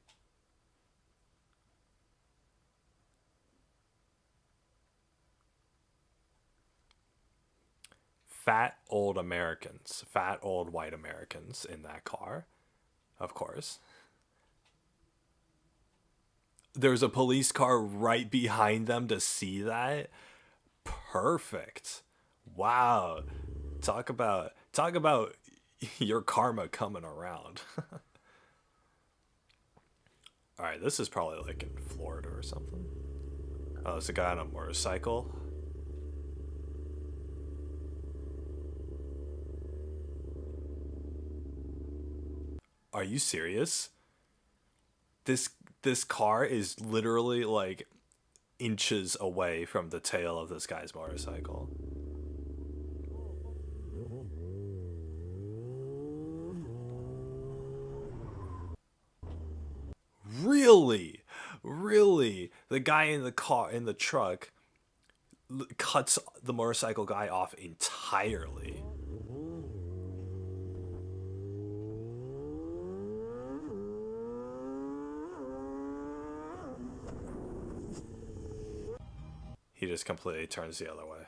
fat old Americans, fat old white Americans in that car, of course. There's a police car right behind them to see that. Perfect. Wow. Talk about your karma coming around. Alright, this is probably like in Florida or something. Oh, there's a guy on a motorcycle. Are you serious? This car is literally like inches away from the tail of this guy's motorcycle. Really? Really? The guy in the car, in the truck, cuts the motorcycle guy off entirely. He just completely turns the other way.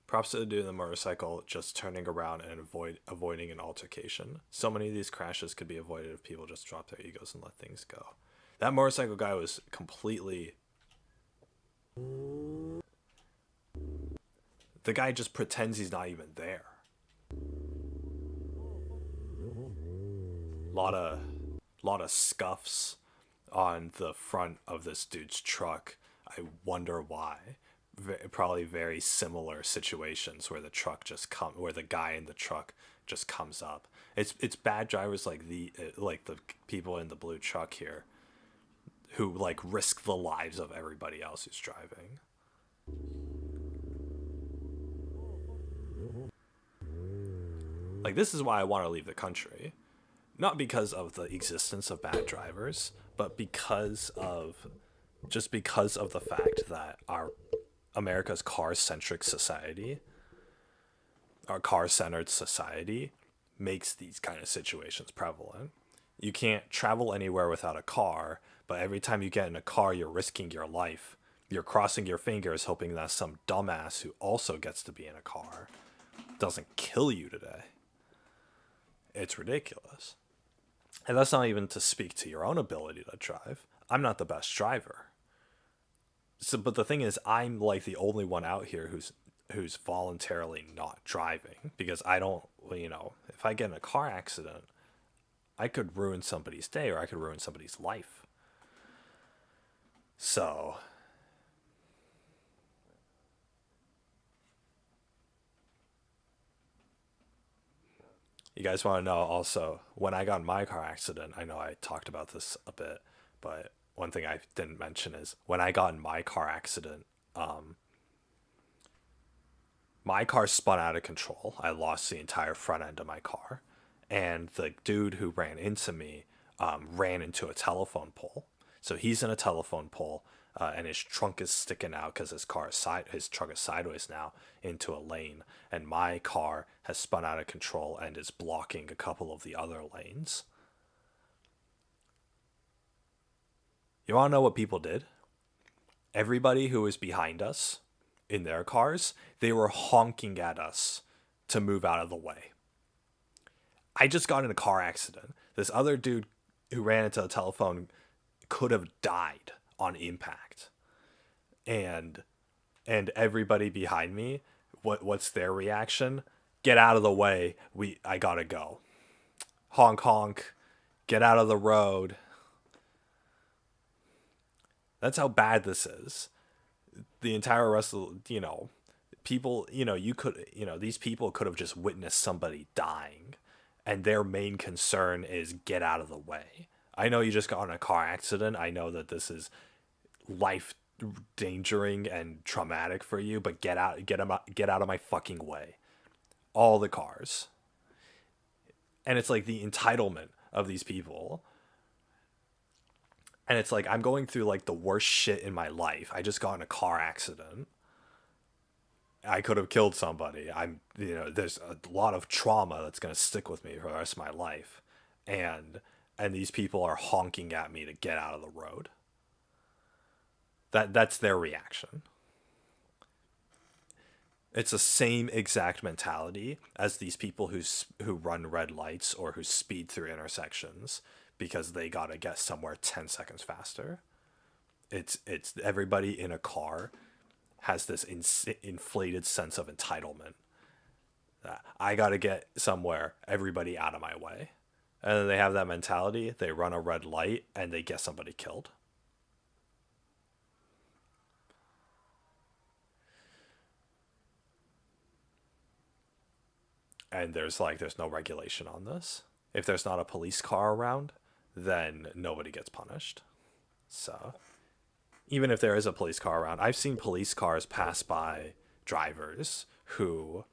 Props to the dude in the motorcycle just turning around and avoiding an altercation. So many of these crashes could be avoided if people just drop their egos and let things go. That motorcycle guy was completely... The guy just pretends he's not even there. Lot of scuffs on the front of this dude's truck. I wonder why. Probably very similar situations where the truck just where the guy in the truck just comes up. It's bad drivers like the people in the blue truck here who like risk the lives of everybody else who's driving. Like, this is why I want to leave the country. Not because of the existence of bad drivers, but because of the fact that America's car-centric society, our car-centered society, makes these kind of situations prevalent. You can't travel anywhere without a car, but every time you get in a car, you're risking your life. You're crossing your fingers hoping that some dumbass who also gets to be in a car doesn't kill you today. It's ridiculous. And that's not even to speak to your own ability to drive. I'm not the best driver. So, but the thing is, I'm like the only one out here who's voluntarily not driving, because I don't, if I get in a car accident, I could ruin somebody's day or I could ruin somebody's life. So, you guys want to know also, when I got in my car accident, I know I talked about this a bit, but one thing I didn't mention is when I got in my car accident, my car spun out of control. I lost the entire front end of my car. And the dude who ran into me ran into a telephone pole. So he's in a telephone pole, and his trunk is sticking out because his truck is sideways now into a lane. And my car has spun out of control and is blocking a couple of the other lanes. You want to know what people did? Everybody who was behind us in their cars, they were honking at us to move out of the way. I just got in a car accident. This other dude who ran into a telephone could have died on impact. And everybody behind me, what's their reaction? Get out of the way. I gotta go. Honk honk. Get out of the road. That's how bad this is. The entire rest of people, these people could have just witnessed somebody dying, and their main concern is get out of the way. I know you just got in a car accident. I know that this is life endangering and traumatic for you, but get out of my fucking way. All the cars. And it's like the entitlement of these people. And it's like, I'm going through like the worst shit in my life. I just got in a car accident. I could have killed somebody. There's a lot of trauma that's going to stick with me for the rest of my life. And these people are honking at me to get out of the road. That's their reaction. It's the same exact mentality as these people who run red lights or who speed through intersections because they gotta get somewhere 10 seconds faster. It's everybody in a car has this inflated sense of entitlement. I gotta get somewhere, everybody out of my way. And then they have that mentality, they run a red light, and they get somebody killed. And there's no regulation on this. If there's not a police car around, then nobody gets punished. So, even if there is a police car around, I've seen police cars pass by drivers who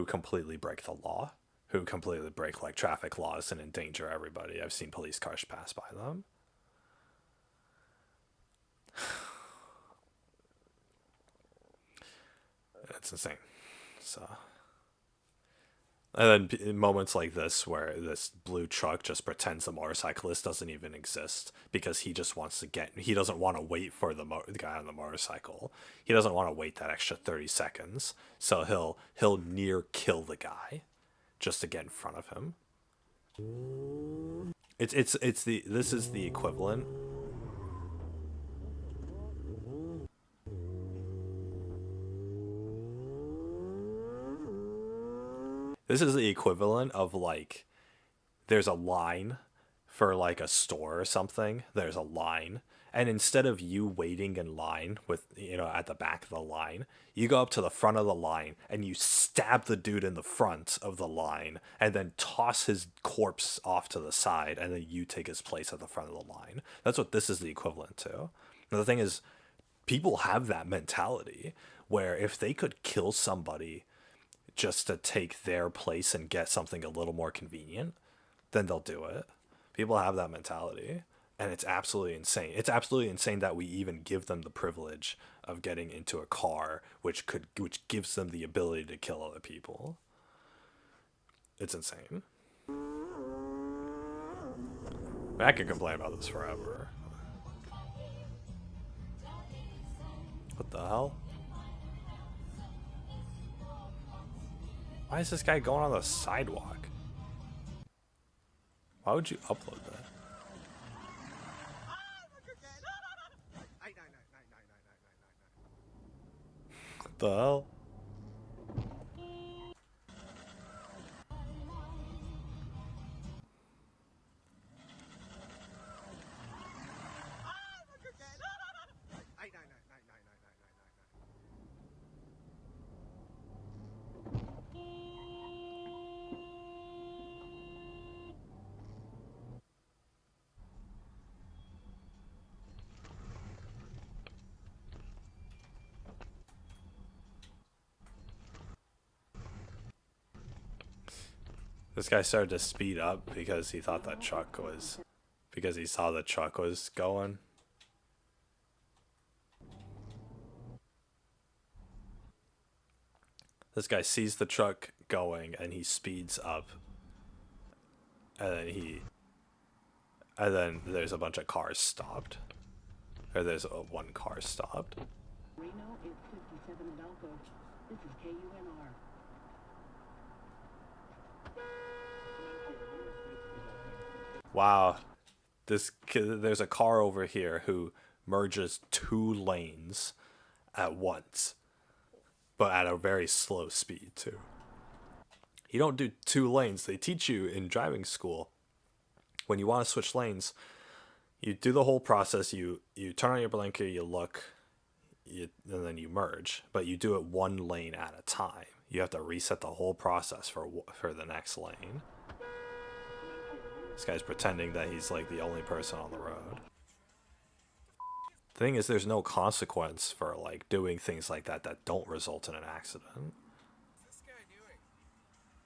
completely break the law, who completely break like traffic laws and endanger everybody. I've seen police cars pass by them. It's insane. So, and then in moments like this where this blue truck just pretends the motorcyclist doesn't even exist because he just wants to he doesn't want to wait for the guy on the motorcycle. He doesn't want to wait that extra 30 seconds. So he'll near kill the guy just to get in front of him. This is the equivalent. This is the equivalent of like, there's a line for like a store or something. There's a line. And instead of you waiting in line with, at the back of the line, you go up to the front of the line and you stab the dude in the front of the line and then toss his corpse off to the side and then you take his place at the front of the line. That's what this is the equivalent to. And the thing is, people have that mentality where if they could kill somebody just to take their place and get something a little more convenient, then they'll do it. People have that mentality, and it's absolutely insane. It's absolutely insane that we even give them the privilege of getting into a car which gives them the ability to kill other people. It's insane. I could complain about this forever. What the hell? Why is this guy going on the sidewalk? Why would you upload that? What the hell? This guy started to speed up because he thought that truck was, because he saw the truck was going. This guy sees the truck going and he speeds up. And then there's a bunch of cars stopped. Or there's one car stopped. Reno is 57 Adalco. This is KUNR. Wow, there's a car over here who merges 2 lanes at once, but at a very slow speed too. You don't do 2 lanes. They teach you in driving school, when you want to switch lanes, you do the whole process. You turn on your blinker, you look, and then you merge, but you do it 1 lane at a time. You have to reset the whole process for the next lane. This guy's pretending that he's like the only person on the road. The thing is, there's no consequence for like doing things like that that don't result in an accident. What's this guy doing?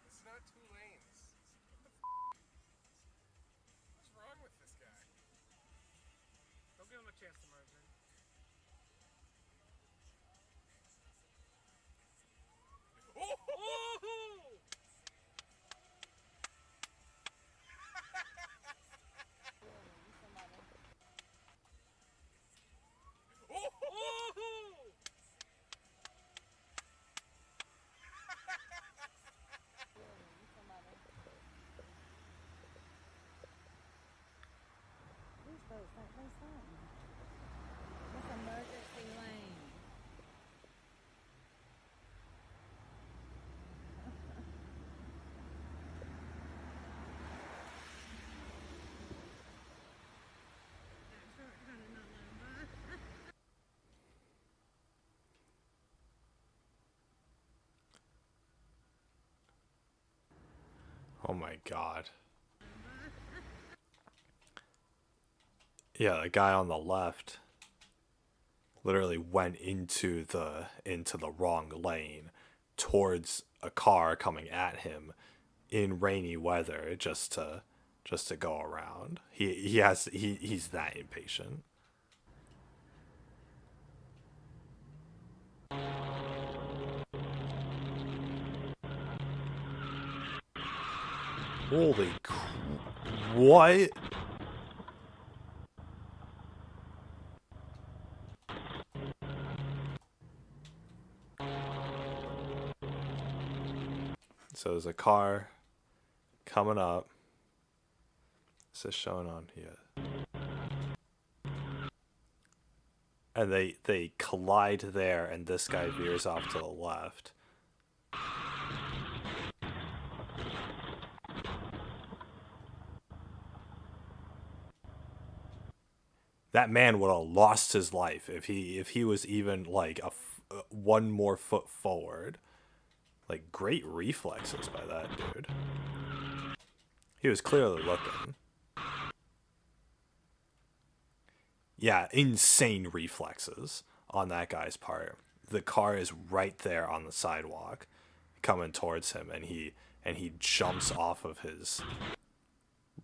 It's not 2 lanes. What's wrong with this guy? Don't give him a chance to merge in. What's emergency lane? Oh my god. Yeah, the guy on the left literally went into the wrong lane towards a car coming at him in rainy weather just to go around. He's that impatient. Holy what? So there's a car coming up. Is this showing on here? And they collide there, and this guy veers off to the left. That man would have lost his life if he was even like one more foot forward. Like, great reflexes by that dude. He was clearly looking. Yeah, insane reflexes on that guy's part. The car is right there on the sidewalk, coming towards him, and he jumps off of his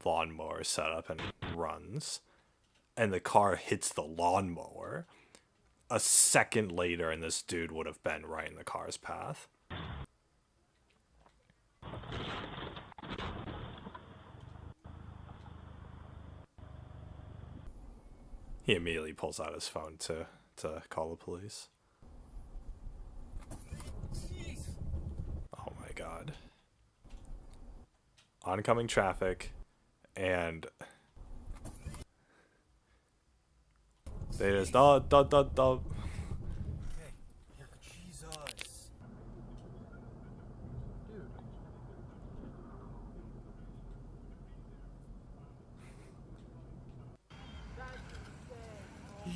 lawnmower setup and runs. And the car hits the lawnmower. A second later, and this dude would have been right in the car's path. He immediately pulls out his phone to call the police. Oh my god. Oncoming traffic, and they just dub.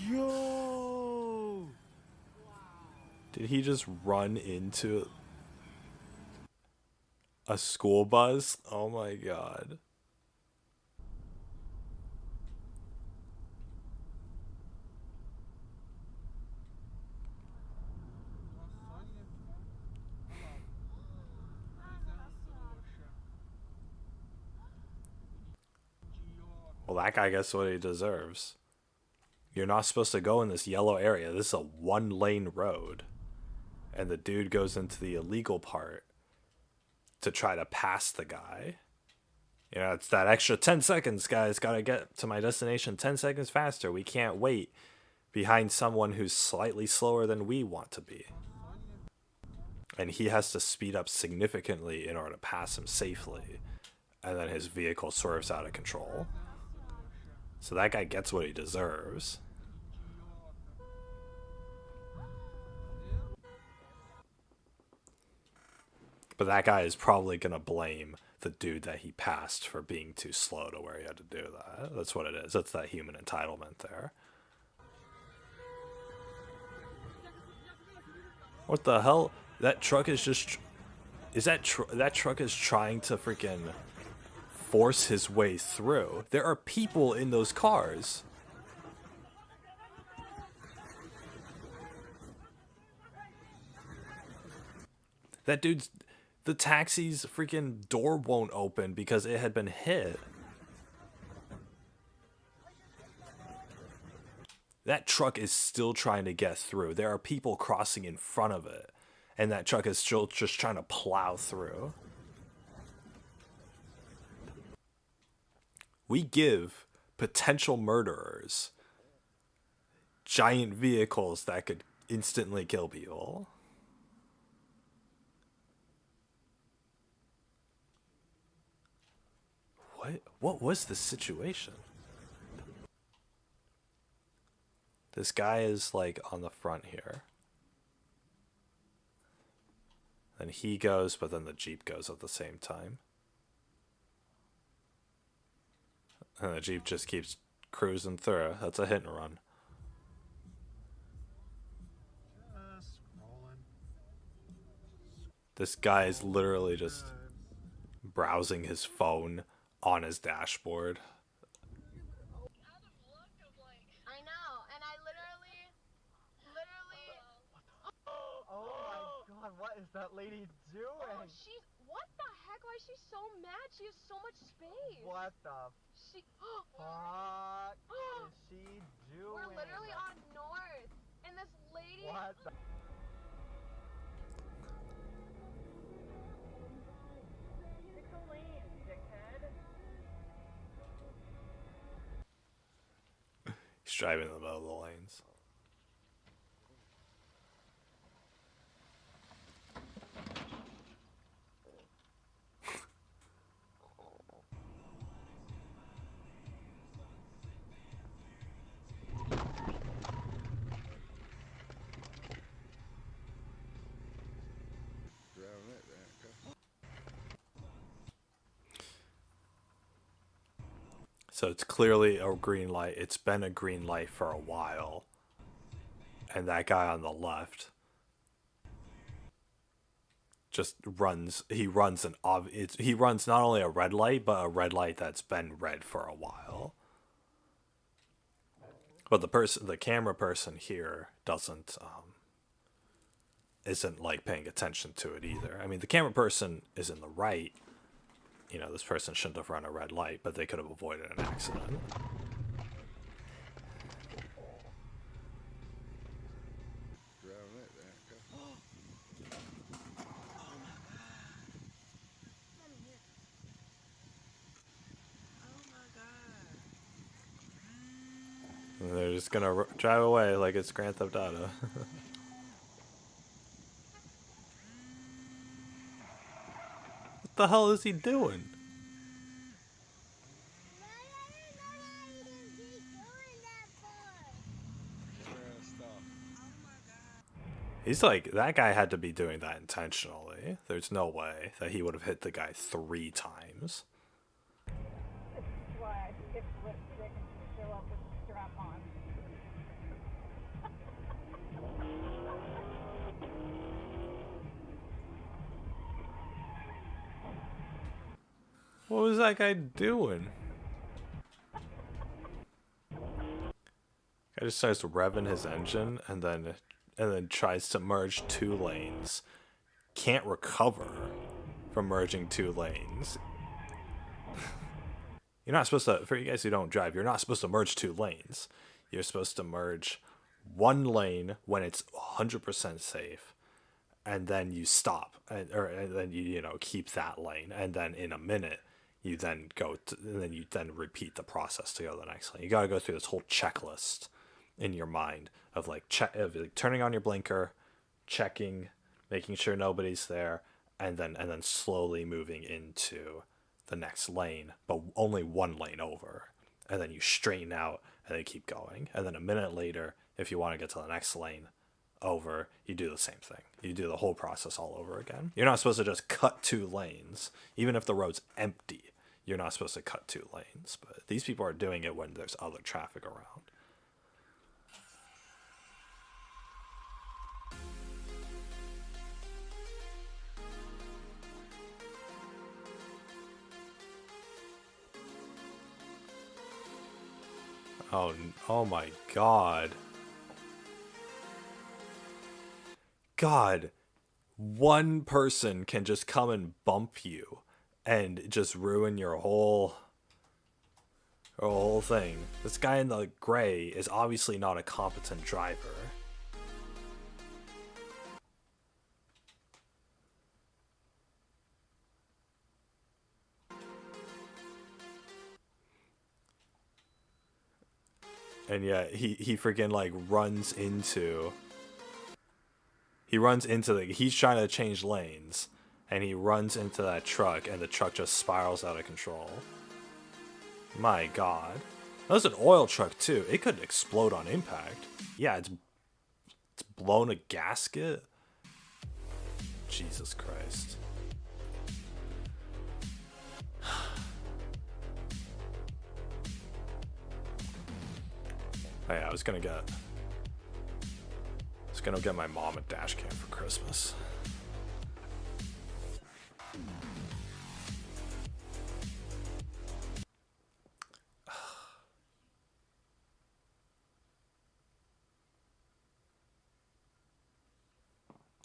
Yo! Did he just run into a school bus? Oh my god. Well, that guy gets what he deserves. You're not supposed to go in this yellow area. This is a one-lane road. And the dude goes into the illegal part to try to pass the guy. You know, it's that extra 10 seconds, guys. Gotta get to my destination 10 seconds faster. We can't wait behind someone who's slightly slower than we want to be. And he has to speed up significantly in order to pass him safely. And then his vehicle swerves out of control. So that guy gets what he deserves. But that guy is probably going to blame the dude that he passed for being too slow to where he had to do that. That's what it is. That's that human entitlement there. What the hell? That truck is just... that truck is trying to freaking force his way through. There are people in those cars. That dude's... the taxi's freaking door won't open because it had been hit. That truck is still trying to get through. There are people crossing in front of it. And that truck is still just trying to plow through. We give potential murderers giant vehicles that could instantly kill people. What was the situation? This guy is like on the front here. Then he goes, but then the Jeep goes at the same time. And the Jeep just keeps cruising through. That's a hit and run. This guy is literally just browsing his phone on his dashboard. I know, and I literally. Oh my god, what is that lady doing? Oh, she's. What the heck? Why is she so mad? She has so much space. What the She. fuck is she doing? We're literally on North, and this lady. What the? It's a lane, dickhead. He's driving in the middle of the lanes. So it's clearly a green light. It's been a green light for a while. And that guy on the left just runs. He runs he runs not only a red light, but a red light that's been red for a while. But the camera person here isn't like paying attention to it either. I mean, the camera person is in the right. You know, this person shouldn't have run a red light, but they could have avoided an accident. And they're just gonna drive away like it's Grand Theft Auto. What the hell is he doing? He's like, that guy had to be doing that intentionally. There's no way that he would have hit the guy 3 times. This is why I skip lipstick and show up with a strap on. What was that guy doing? Guy just starts revving his engine and then tries to merge 2 lanes. Can't recover from merging 2 lanes. You're not supposed to, for you guys who don't drive, you're not supposed to merge 2 lanes. You're supposed to merge 1 lane when it's 100% safe, and then you stop, and then you keep that lane, and then in a minute you then repeat the process to go to the next lane. You got to go through this whole checklist in your mind of like turning on your blinker, checking, making sure nobody's there, and then slowly moving into the next lane, but only 1 lane over, and then you straighten out and then keep going, and then a minute later, if you want to get to the next lane over, you do the same thing. You do the whole process all over again. You're not supposed to just cut 2 lanes, even if the road's empty. You're not supposed to cut 2 lanes, but these people are doing it when there's other traffic around. Oh my god. God, 1 person can just come and bump you and just ruin your whole thing. This guy in the gray is obviously not a competent driver. And yet he freaking like runs into he's trying to change lanes, and he runs into that truck, and the truck just spirals out of control. My god. That was an oil truck too. It could explode on impact. Yeah, it's blown a gasket. Jesus Christ. Oh yeah, I was gonna get my mom a dash cam for Christmas.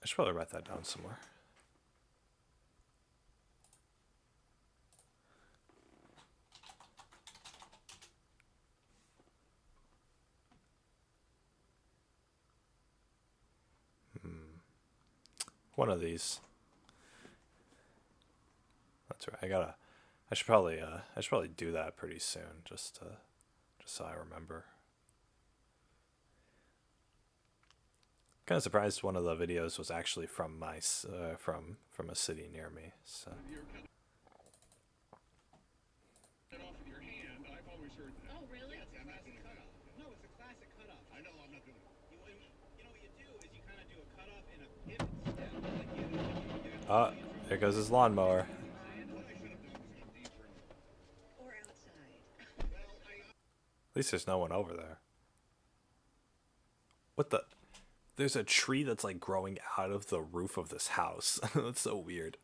I should probably write that down somewhere. One of these. That's right. I should probably do that pretty soon, just so I remember. Kind of surprised one of the videos was actually from my from a city near me. So. Oh, really? Yes, a classic cutoff. No, it's a classic cutoff. I know, I'm not doing it. You know what you do is you kind of do a cutoff and a pivot step. Oh, there goes his lawnmower. At least there's no one over there. What the? There's a tree that's like growing out of the roof of this house. That's so weird.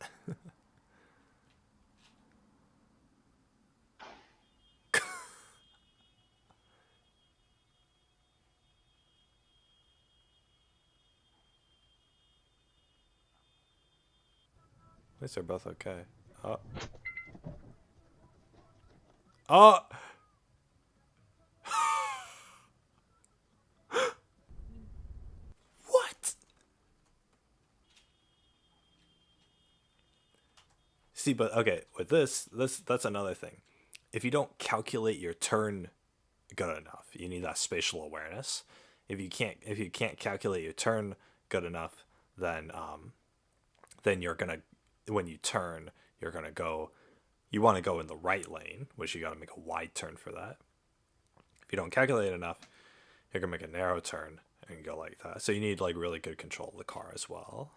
At least they're both okay. Oh. Oh! What? See, but okay, with this that's another thing. If you don't calculate your turn good enough, you need that spatial awareness. If you can't calculate your turn good enough, then you're gonna, when you turn, you're gonna go, you want to go in the right lane, which you got to make a wide turn for that. If you don't calculate enough, you're gonna make a narrow turn and go like that. So you need like really good control of the car as well.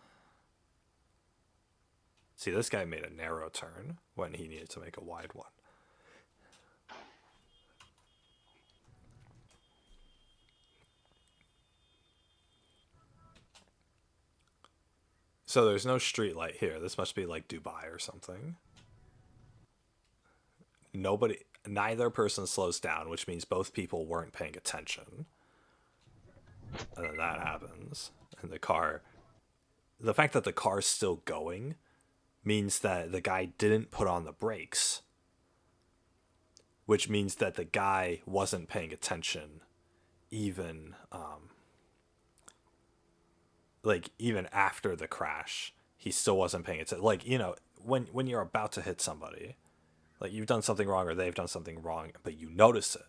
See, this guy made a narrow turn when he needed to make a wide one. So there's no street light here. This must be like Dubai or something. Neither person slows down, which means both people weren't paying attention. And then that happens. And the fact that the car's still going means that the guy didn't put on the brakes. Which means that the guy wasn't paying attention even even after the crash. He still wasn't paying attention. Like, you know, when you're about to hit somebody, like you've done something wrong or they've done something wrong, but you notice it.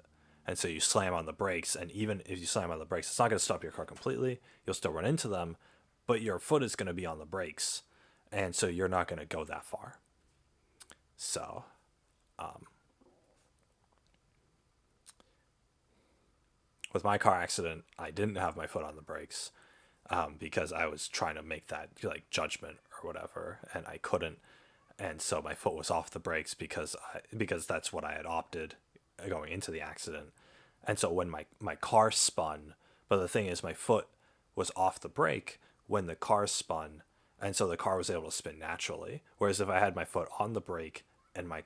And so you slam on the brakes, and even if you slam on the brakes, it's not going to stop your car completely. You'll still run into them, but your foot is going to be on the brakes, and so you're not going to go that far. So, with my car accident, I didn't have my foot on the brakes because I was trying to make that like judgment or whatever, and I couldn't. And so my foot was off the brakes because that's what I had opted going into the accident. And so when my car spun, but the thing is my foot was off the brake when the car spun, and so the car was able to spin naturally. Whereas if I had my foot on the brake and I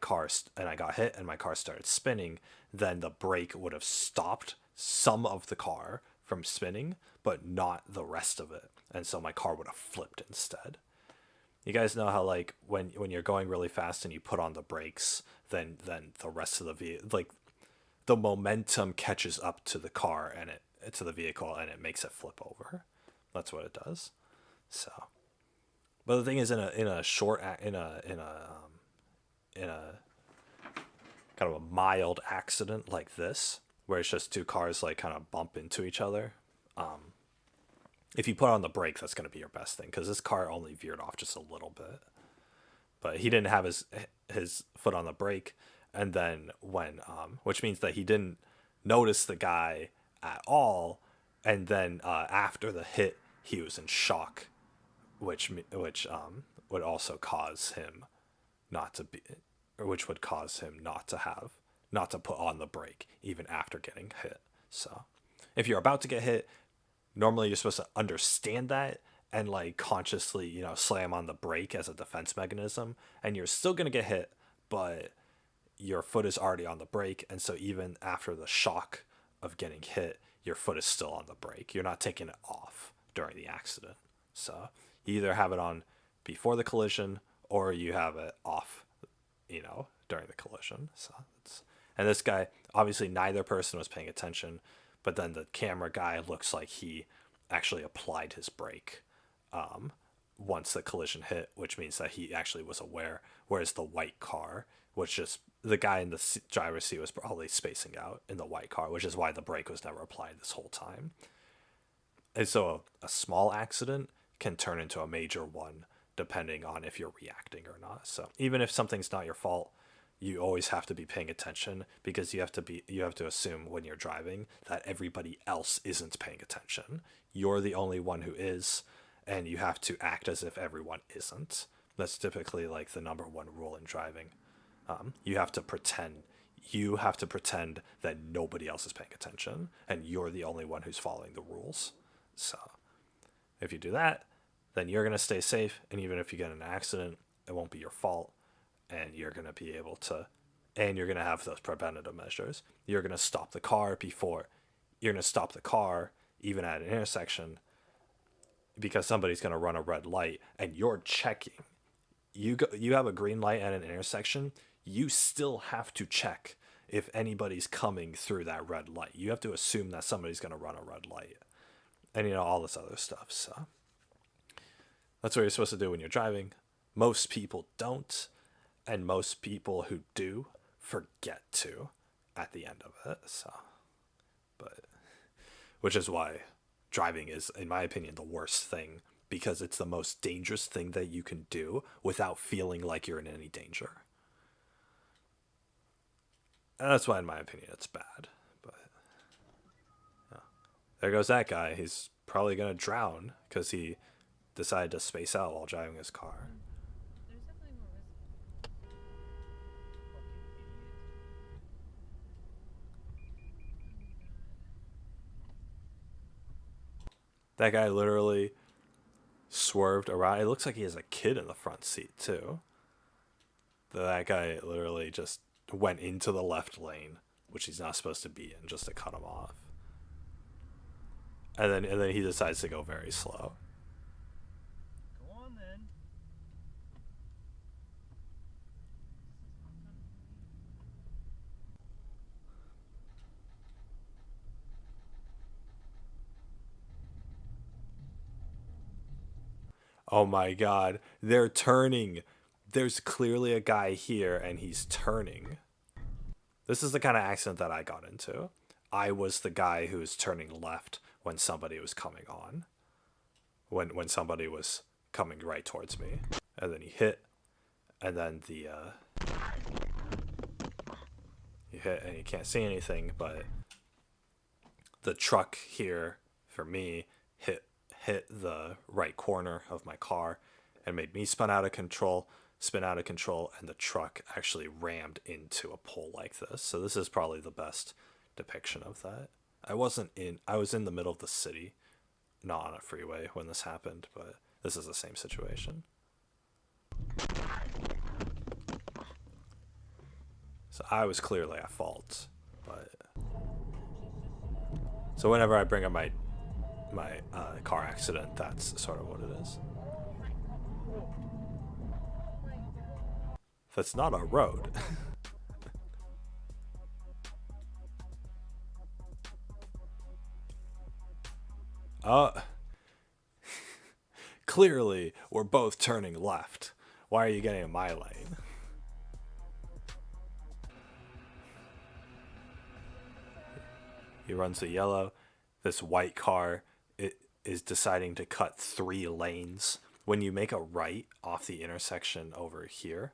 got hit and my car started spinning, then the brake would have stopped some of the car from spinning, but not the rest of it. And so my car would have flipped instead. You guys know how like when you're going really fast and you put on the brakes, then the rest of the vehicle, like the momentum catches up to the car and to the vehicle and it makes it flip over. That's what it does. So, but the thing is, in a kind of a mild accident like this, where it's just two cars like kind of bump into each other, if you put on the brake, that's going to be your best thing, because this car only veered off just a little bit. But he didn't have his foot on the brake, and then when which means that he didn't notice the guy at all, and then after the hit, he was in shock, which would also cause him not to be, or which would cause him not to put on the brake even after getting hit. So if you're about to get hit, normally you're supposed to understand that and like consciously, you know, slam on the brake as a defense mechanism, and you're still gonna get hit, but your foot is already on the brake, and so even after the shock of getting hit, your foot is still on the brake. You're not taking it off during the accident. So you either have it on before the collision or you have it off, you know, during the collision. So and this guy, obviously neither person was paying attention, but then the camera guy looks like he actually applied his brake once the collision hit, which means that he actually was aware, whereas the white car, which just the guy in the driver's seat was probably spacing out in the white car, which is why the brake was never applied this whole time. And so a small accident can turn into a major one depending on if you're reacting or not. So even if something's not your fault, you always have to be paying attention, because you have to assume when you're driving that everybody else isn't paying attention. You're the only one who is, and you have to act as if everyone isn't. That's typically like the number one rule in driving. You have to pretend that nobody else is paying attention and you're the only one who's following the rules. So if you do that, then you're going to stay safe, and even if you get in an accident, it won't be your fault, and you're going to be able to, and you're going to have those preventative measures. You're going to stop the car even at an intersection, because somebody's going to run a red light and you're checking. You have a green light at an intersection, you still have to check if anybody's coming through that red light. You have to assume that somebody's going to run a red light, and you know, all this other stuff. So that's what you're supposed to do when you're driving. Most people don't, and most people who do forget to at the end of it. So, but which is why driving is, in my opinion, the worst thing, because it's the most dangerous thing that you can do without feeling like you're in any danger. And that's why, in my opinion, it's bad. But yeah. There goes that guy. He's probably going to drown because he decided to space out while driving his car. That guy literally swerved around. It looks like he has a kid in the front seat too. That guy literally just went into the left lane, which he's not supposed to be in, just to cut him off. And then he decides to go very slow. Go on then. Oh my god, they're turning. There's clearly a guy here and he's turning. This is the kind of accident that I got into. I was the guy who was turning left when somebody was coming on. When somebody was coming right towards me. And then he hit. And then he hit and you can't see anything, but the truck here, for me, hit the right corner of my car and made me spin out of control, and the truck actually rammed into a pole like this. So this is probably the best depiction of that. I was in the middle of the city, not on a freeway when this happened, but this is the same situation. So I was clearly at fault, but so whenever I bring up my car accident, that's sort of what it is. That's not a road. Clearly, we're both turning left. Why are you getting in my lane? He runs the yellow. This white car is deciding to cut 3 lanes. When you make a right off the intersection over here,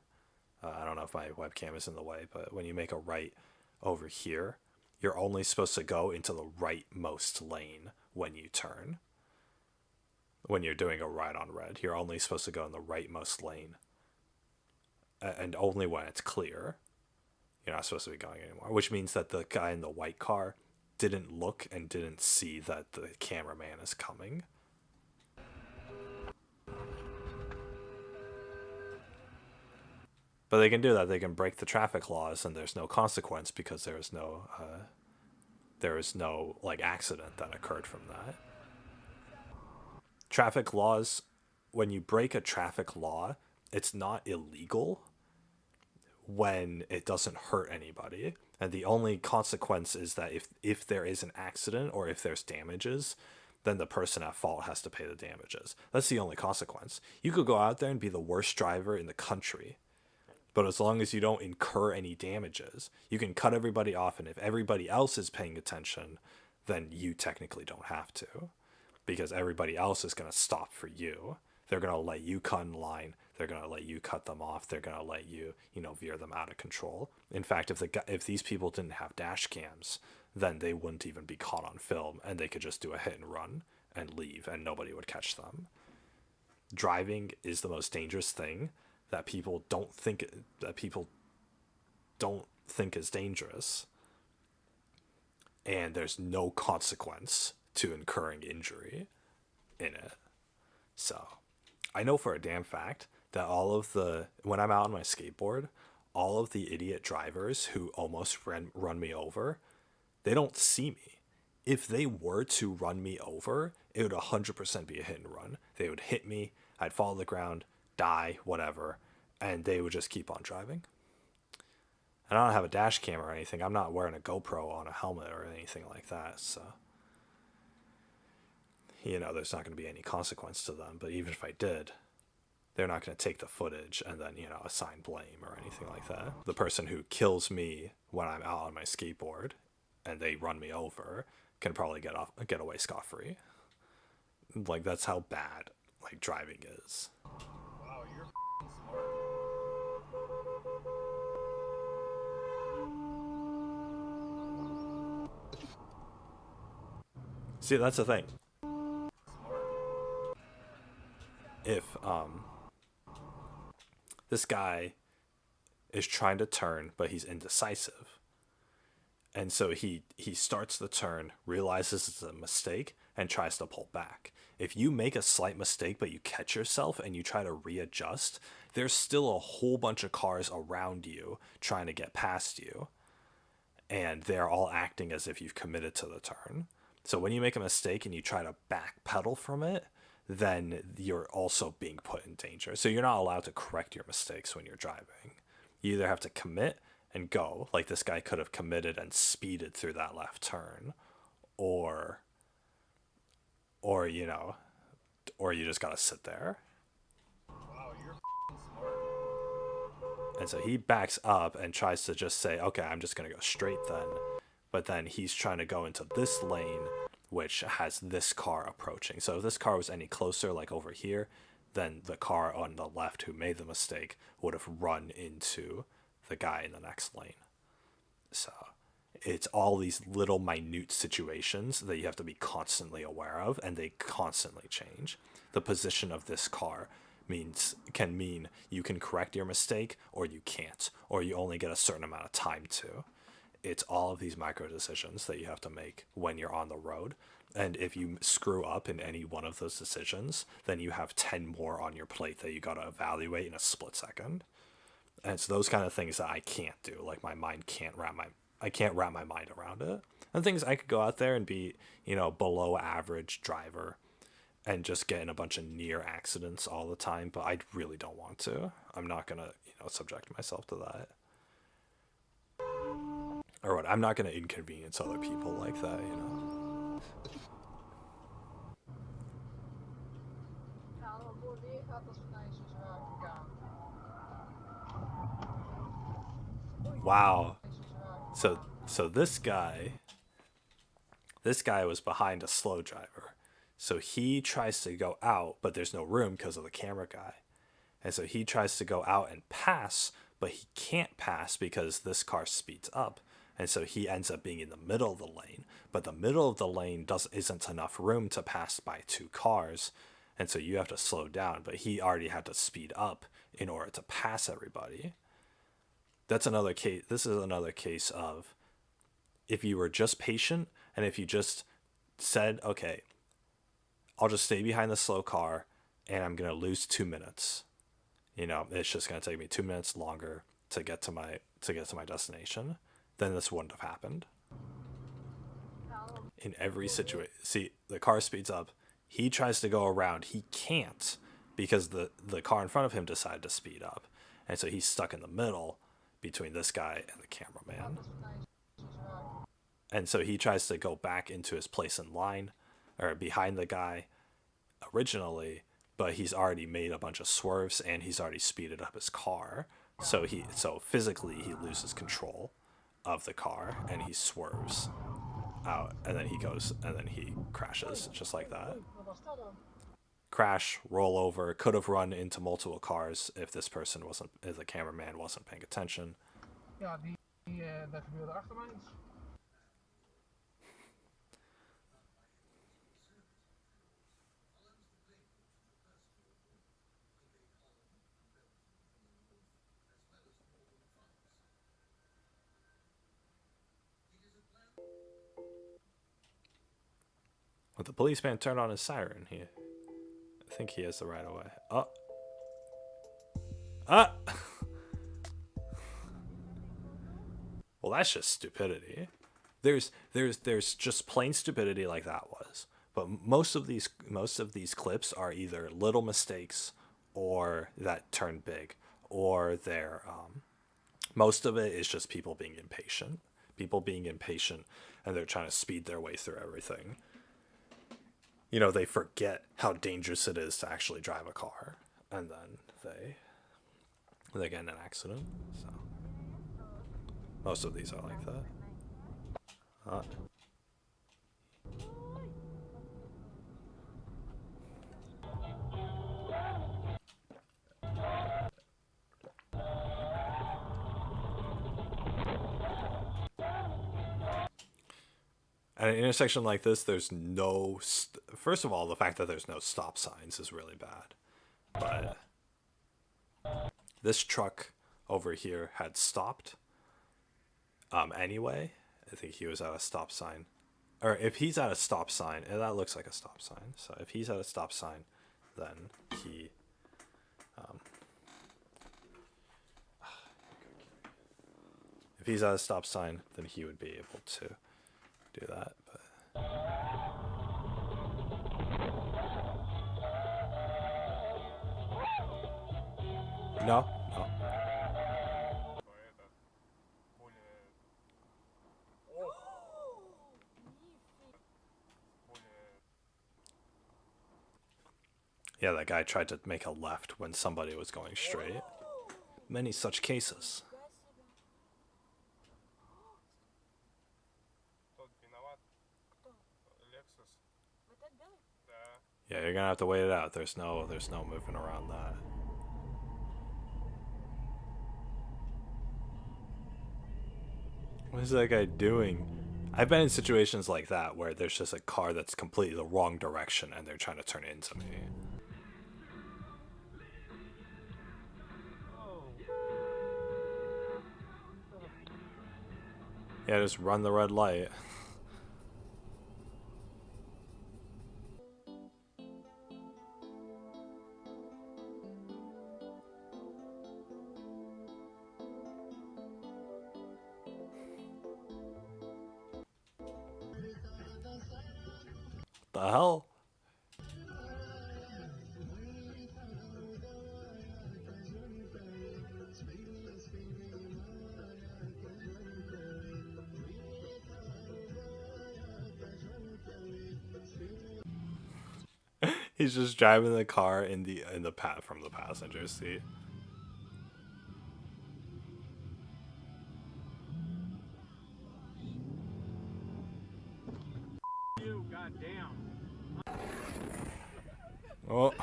I don't know if my webcam is in the way, but when you make a right over here, you're only supposed to go into the rightmost lane when you turn. When you're doing a right on red, you're only supposed to go in the rightmost lane. And only when it's clear. You're not supposed to be going anymore. Which means that the guy in the white car didn't look and didn't see that the cameraman is coming. But they can do that. They can break the traffic laws, and there's no consequence because there is no like accident that occurred from that. Traffic laws, when you break a traffic law, it's not illegal when it doesn't hurt anybody. And the only consequence is that if there is an accident or if there's damages, then the person at fault has to pay the damages. That's the only consequence. You could go out there and be the worst driver in the country, but as long as you don't incur any damages, you can cut everybody off, and if everybody else is paying attention, then you technically don't have to, because everybody else is going to stop for you. They're going to let you cut in line. They're going to let you cut them off. They're going to let you, veer them out of control. In fact, if these people didn't have dash cams, then they wouldn't even be caught on film, and they could just do a hit and run and leave, and nobody would catch them. Driving is the most dangerous thing that people don't think is dangerous, and there's no consequence to incurring injury in it. So I know for a damn fact that when I'm out on my skateboard, all of the idiot drivers who almost run me over, they don't see me. If they were to run me over, it would 100% be a hit and run. They would hit me, I'd fall to the ground, die, whatever, and they would just keep on driving. And I don't have a dash cam or anything. I'm not wearing a GoPro on a helmet or anything like that, so there's not going to be any consequence to them. But even if I did, they're not going to take the footage and then, assign blame or anything like that. The person who kills me when I'm out on my skateboard and they run me over can probably get away scot-free. Like, that's how bad, driving is. Wow, you're smart. See, that's the thing. If this guy is trying to turn, but he's indecisive, and so he starts the turn, realizes it's a mistake, and tries to pull back. If you make a slight mistake but you catch yourself and you try to readjust, there's still a whole bunch of cars around you trying to get past you, and they're all acting as if you've committed to the turn. So when you make a mistake and you try to backpedal from it, then you're also being put in danger. So you're not allowed to correct your mistakes when you're driving. You either have to commit and go, like this guy could have committed and speeded through that left turn, or you just gotta sit there. Wow, you're smart. And so he backs up and tries to just say, okay, I'm just gonna go straight then. But then he's trying to go into this lane, which has this car approaching. So if this car was any closer, like over here, then the car on the left who made the mistake would have run into the guy in the next lane. So it's all these little minute situations that you have to be constantly aware of, and they constantly change. The position of this car can mean you can correct your mistake or you can't, or you only get a certain amount of time to. It's all of these micro decisions that you have to make when you're on the road. And if you screw up in any one of those decisions, then you have 10 more on your plate that you got to evaluate in a split second. And it's those kind of things that I can't do. Like, my mind I can't wrap my mind around it. And things I could go out there and be, below average driver and just get in a bunch of near accidents all the time, but I really don't want to. I'm not going to, subject myself to that. Or what? I'm not going to inconvenience other people like that, Wow. So this guy was behind a slow driver. So he tries to go out, but there's no room because of the camera guy. And so he tries to go out and pass, but he can't pass because this car speeds up. and so he ends up being in the middle of the lane. But the middle of the lane isn't enough room to pass by 2 cars, and so you have to slow down. But he already had to speed up in order to pass everybody. That's another case. This is another case of if you were just patient and if you just said, okay, I'll just stay behind the slow car and I'm gonna lose 2 minutes. You know, it's just gonna take me 2 minutes longer to get to my destination. Then this wouldn't have happened. In every situation, see, the car speeds up. He tries to go around. He can't because the car in front of him decided to speed up, and so he's stuck in the middle between this guy and the cameraman. And so he tries to go back into his place in line, or behind the guy originally, but he's already made a bunch of swerves and he's already speeded up his car. So physically he loses control of the car and he swerves out, and then he crashes just like that. Crash, roll over, could have run into multiple cars if the cameraman wasn't paying attention. Ja, dat gebeurde achter mij. But the policeman turned on his siren. I think he has the right of way. Oh. Ah! Well, that's just stupidity. There's just plain stupidity like that was. But most of these clips are either little mistakes or that turn big, or they're most of it is just people being impatient. People being impatient and they're trying to speed their way through everything. You know, they forget how dangerous it is to actually drive a car, and then they get in an accident. So most of these are like that. At an intersection like this, there's no... First of all, the fact that there's no stop signs is really bad. But this truck over here had stopped anyway. I think he was at a stop sign. Or if he's at a stop sign, and that looks like a stop sign. So if he's at a stop sign, then he... if he's at a stop sign, then he would be able to do that, but no. Yeah, that guy tried to make a left when somebody was going straight. Many such cases. Yeah, you're gonna have to wait it out. There's no moving around that. What is that guy doing? I've been in situations like that where there's just a car that's completely the wrong direction and they're trying to turn into me. Yeah, just run the red light. The hell? He's just driving the car in the from the passenger seat. You goddamn. Oh.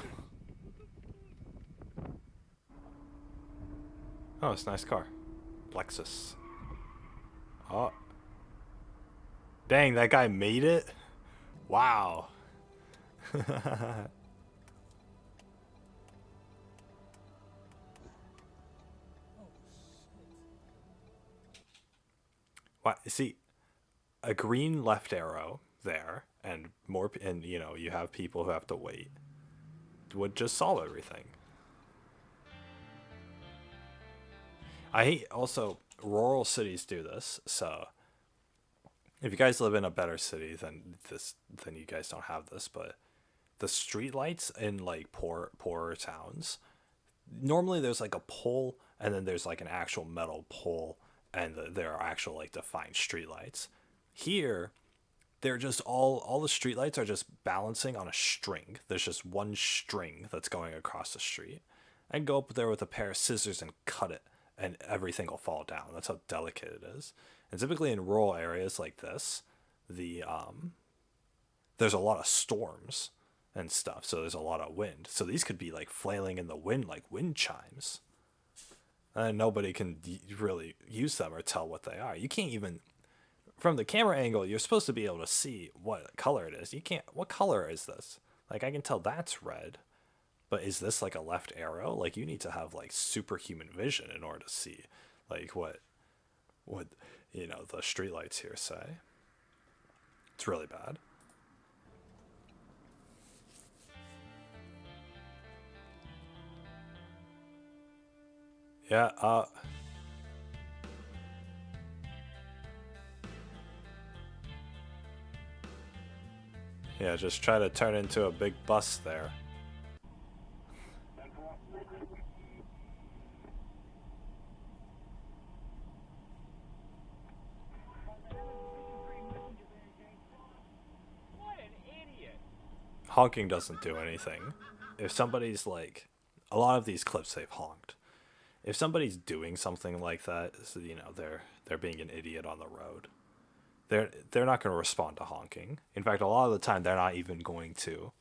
Oh, it's a nice car. Lexus. Oh. Dang, that guy made it? Wow. What? See, a green left arrow there, and more, and you know, you have people who have to wait, would just solve everything. I hate also rural cities do this, so if you guys live in a better city than this, then you guys don't have this, but the streetlights in like poorer towns, normally there's like a pole and then there's like an actual metal pole and there are actual like defined streetlights. Here, they're just all the streetlights are just balancing on a string. There's just one string that's going across the street. And go up there with a pair of scissors and cut it, and everything will fall down. That's how delicate it is. And typically in rural areas like this, there's a lot of storms and stuff, so there's a lot of wind. So these could be like flailing in the wind like wind chimes. And nobody can really use them or tell what they are. You can't even, from the camera angle, you're supposed to be able to see what color it is. You can't, what color is this? Like, I can tell that's red, but is this like a left arrow? Like, you need to have like superhuman vision in order to see like what you know, the streetlights here say. It's really bad. Yeah, yeah, just try to turn into a big bus there. Honking doesn't do anything. If somebody's like, a lot of these clips they've honked. If somebody's doing something like that, so, you know, they're being an idiot on the road. They're not going to respond to honking. In fact, a lot of the time they're not even going to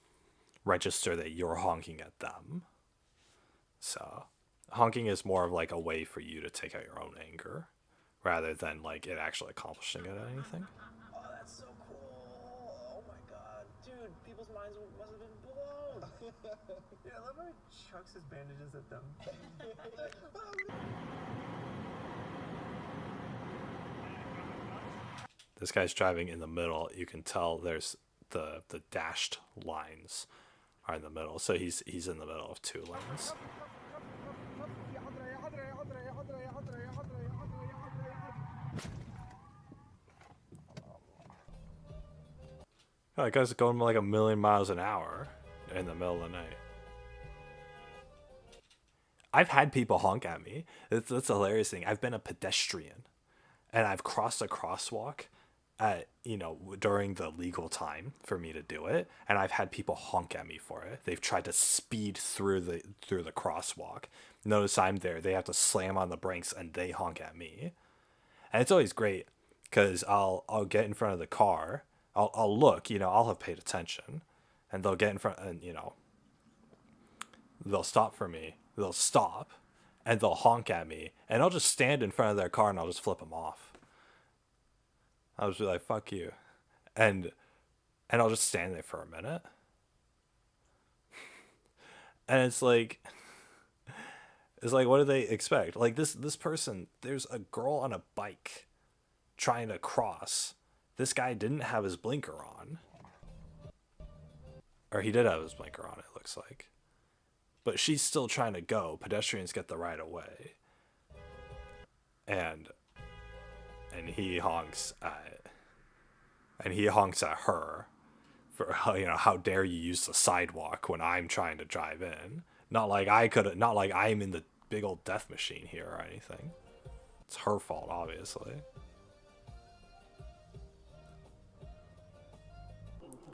register that you're honking at them. So, honking is more of like a way for you to take out your own anger rather than like it actually accomplishing anything. Oh, that's so cool. Oh my god. Dude, people's minds must have been blown. Yeah, I love how he chucks his bandages at them. This guy's driving in the middle. You can tell there's the dashed lines are in the middle. So he's in the middle of two lanes. Oh, that guy's going like 1,000,000 miles an hour in the middle of the night. I've had people honk at me. That's a hilarious thing. I've been a pedestrian and I've crossed a crosswalk at, you know, during the legal time for me to do it, and I've had people honk at me for it. They've tried to speed through the crosswalk. Notice I'm there. They have to slam on the brakes and they honk at me. And it's always great because I'll get in front of the car. I'll look, you know, I'll have paid attention, and they'll get in front, and you know, they'll stop for me. They'll stop, and they'll honk at me, and I'll just stand in front of their car and I'll just flip them off. I'll just be like, "Fuck you," and I'll just stand there for a minute, and it's like, what do they expect? Like this person, there's a girl on a bike trying to cross. This guy didn't have his blinker on. Or he did have his blinker on, it looks like. But she's still trying to go. Pedestrians get the right of way. And he honks at her for, you know, how dare you use the sidewalk when I'm trying to drive in. Not like I'm in the big old death machine here or anything. It's her fault, obviously.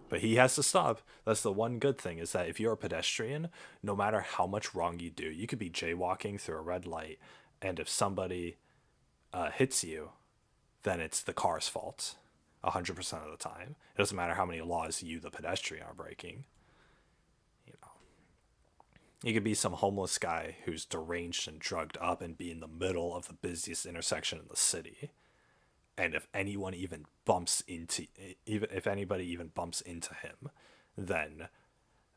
But he has to stop. That's the one good thing, is that if you're a pedestrian, no matter how much wrong you do, you could be jaywalking through a red light, and if somebody hits you, then it's the car's fault 100% of the time. It doesn't matter how many laws you, the pedestrian, are breaking. You know, you could be some homeless guy who's deranged and drugged up and be in the middle of the busiest intersection in the city, And if anyone even bumps into, even if anybody even bumps into him, then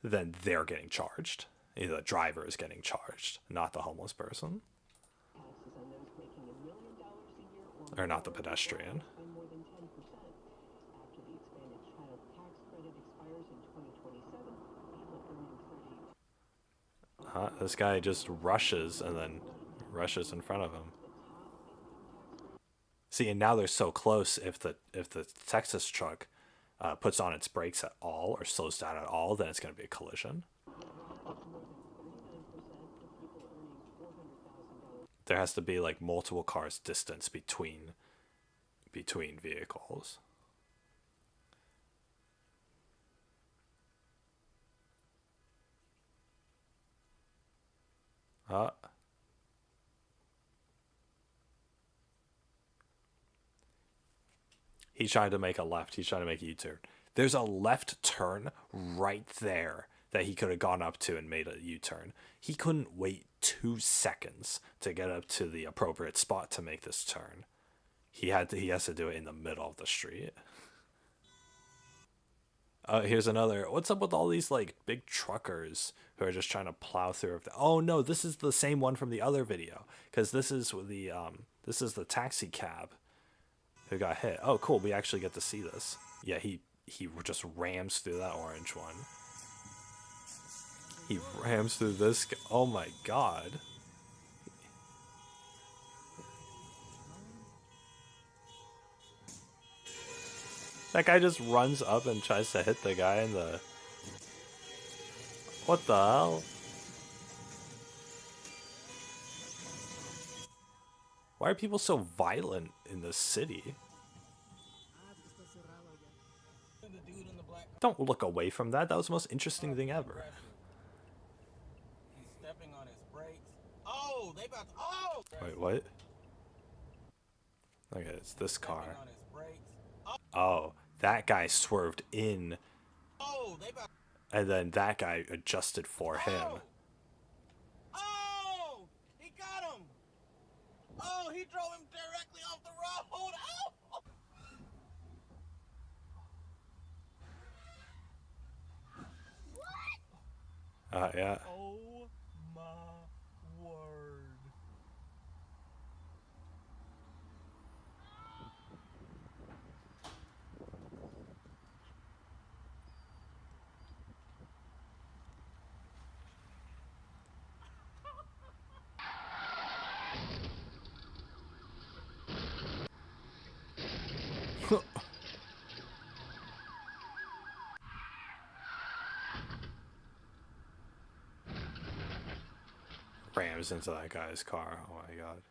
they're getting charged. The driver is getting charged, not the homeless person. Or not the pedestrian. This guy just rushes and then rushes in front of him. See, and now they're so close. If the Texas truck puts on its brakes at all or slows down at all, then it's going to be a collision. There has to be like multiple cars distance between vehicles. He's trying to make a left. He's trying to make a U-turn. There's a left turn right there that he could have gone up to and made a U-turn. He couldn't wait 2 seconds to get up to the appropriate spot to make this turn. He has to do it in the middle of the street. Here's another. What's up with all these like big truckers who are just trying to plow through? Oh no, this is the same one from the other video, because this is the taxi cab who got hit. Oh cool, we actually get to see this. Yeah, he just rams through that orange one. He rams through this. Oh my god. That guy just runs up and tries to hit the guy in the... What the hell? Why are people so violent in this city? Don't look away from that. That was the most interesting thing ever. He's stepping on his brakes. Oh, they about to, oh! Wait, what? Okay, it's this car. Oh, that guy swerved in. Oh, they about... And then that guy adjusted for him. Oh! He got him! Oh, he drove him directly off the road! Oh! Yeah. Oh my word. Rams into that guy's car. Oh my god.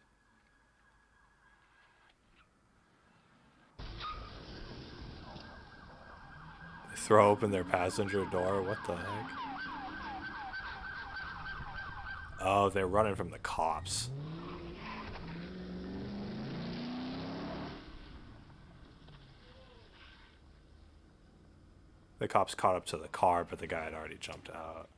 They throw open their passenger door. What the heck? Oh, they're running from the cops. The cops caught up to the car, but the guy had already jumped out.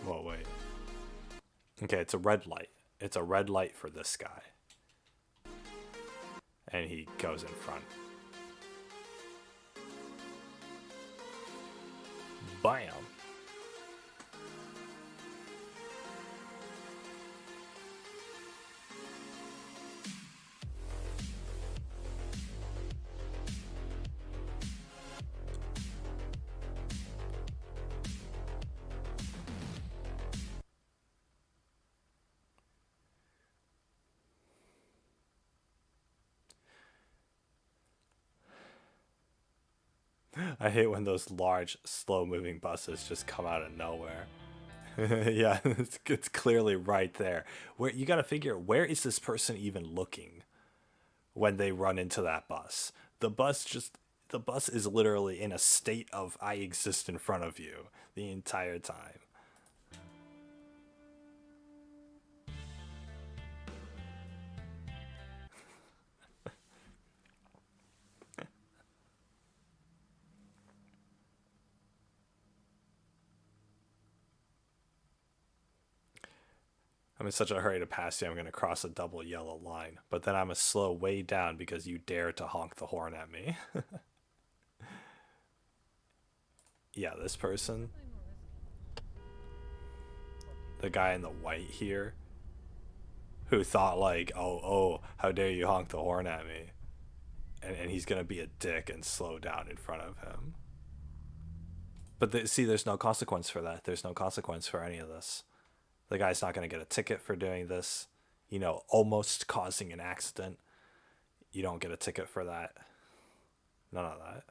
Well, wait. Okay, it's a red light. It's a red light for this guy. And he goes in front. Bam. I hate when those large, slow-moving buses just come out of nowhere. Yeah, it's clearly right there. Where you gotta figure, where is this person even looking when they run into that bus? The bus is literally in a state of I exist in front of you the entire time. I'm in such a hurry to pass you, I'm going to cross a double yellow line. But then I'm going to slow way down because you dare to honk the horn at me. Yeah, this person. The guy in the white here. Who thought like, oh, how dare you honk the horn at me. And he's going to be a dick and slow down in front of him. But see, there's no consequence for that. There's no consequence for any of this. The guy's not going to get a ticket for doing this. You know, almost causing an accident. You don't get a ticket for that. None of that.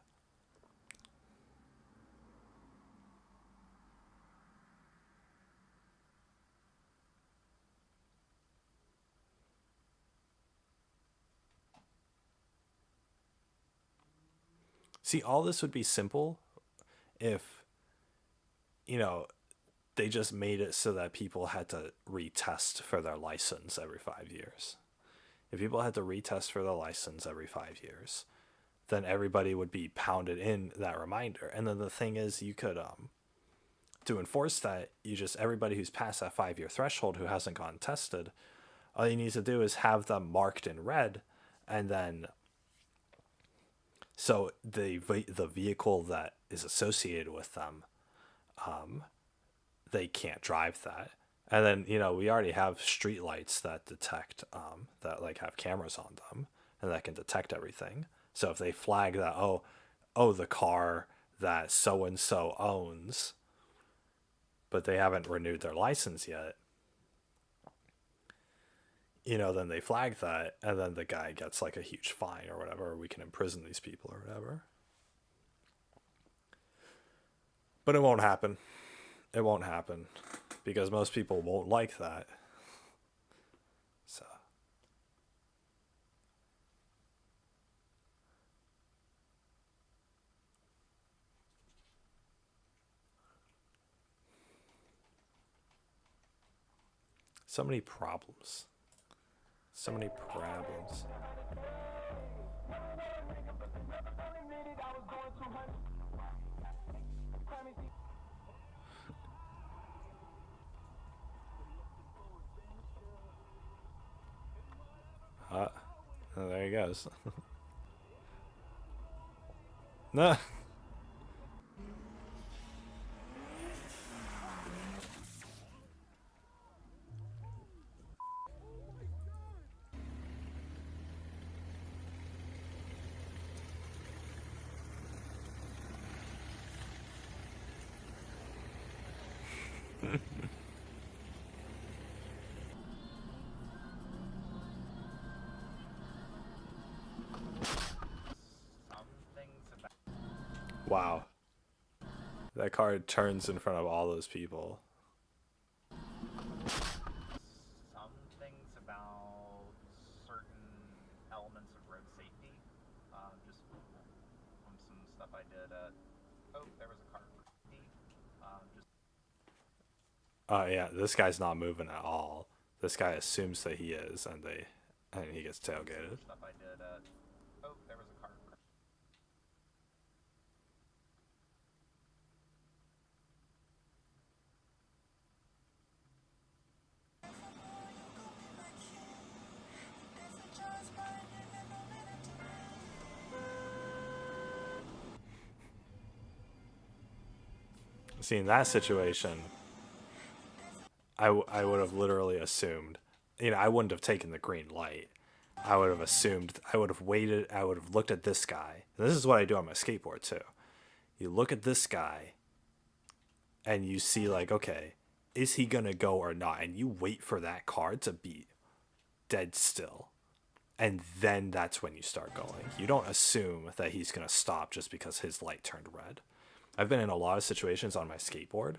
See, all this would be simple if, you know, they just made it so that people had to retest for their license every 5 years. If people had to retest for their license every 5 years, then everybody would be pounded in that reminder. And then the thing is, you could, to enforce that, everybody who's past that 5-year threshold who hasn't gotten tested, all you need to do is have them marked in red, and then so the vehicle that is associated with them, they can't drive that. And then, you know, we already have street lights that detect, that like have cameras on them and that can detect everything. So if they flag that, oh, the car that so-and-so owns, but they haven't renewed their license yet, you know, then they flag that, and then the guy gets like a huge fine or whatever, or we can imprison these people or whatever. But it won't happen. It won't happen because most people won't like that. So. So many problems. So many problems. Oh, there he goes. No. Wow. That car turns in front of all those people. Some things about certain elements of road safety. Just from some stuff I did at... Oh, there was a car. Yeah, this guy's not moving at all. This guy assumes that he is, and he gets tailgated. Stuff I did at... Oh, there was a car. See, in that situation, I would have literally assumed, you know, I wouldn't have taken the green light. I would have assumed, I would have waited, I would have looked at this guy. And this is what I do on my skateboard too. You look at this guy and you see like, okay, is he going to go or not? And you wait for that car to be dead still. And then that's when you start going. You don't assume that he's going to stop just because his light turned red. I've been in a lot of situations on my skateboard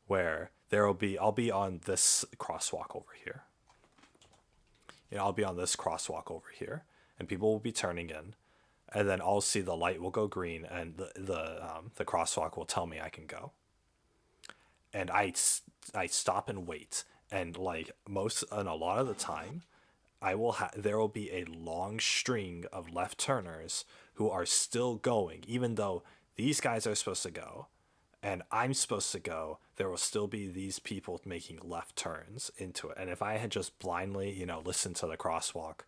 where I'll be on this crosswalk over here. You know, I'll be on this crosswalk over here, and people will be turning in, and then I'll see the light will go green, and the crosswalk will tell me I can go. And I stop and wait, and like a lot of the time, there will be a long string of left turners who are still going, even though these guys are supposed to go, and I'm supposed to go, there will still be these people making left turns into it. And if I had just blindly, you know, listened to the crosswalk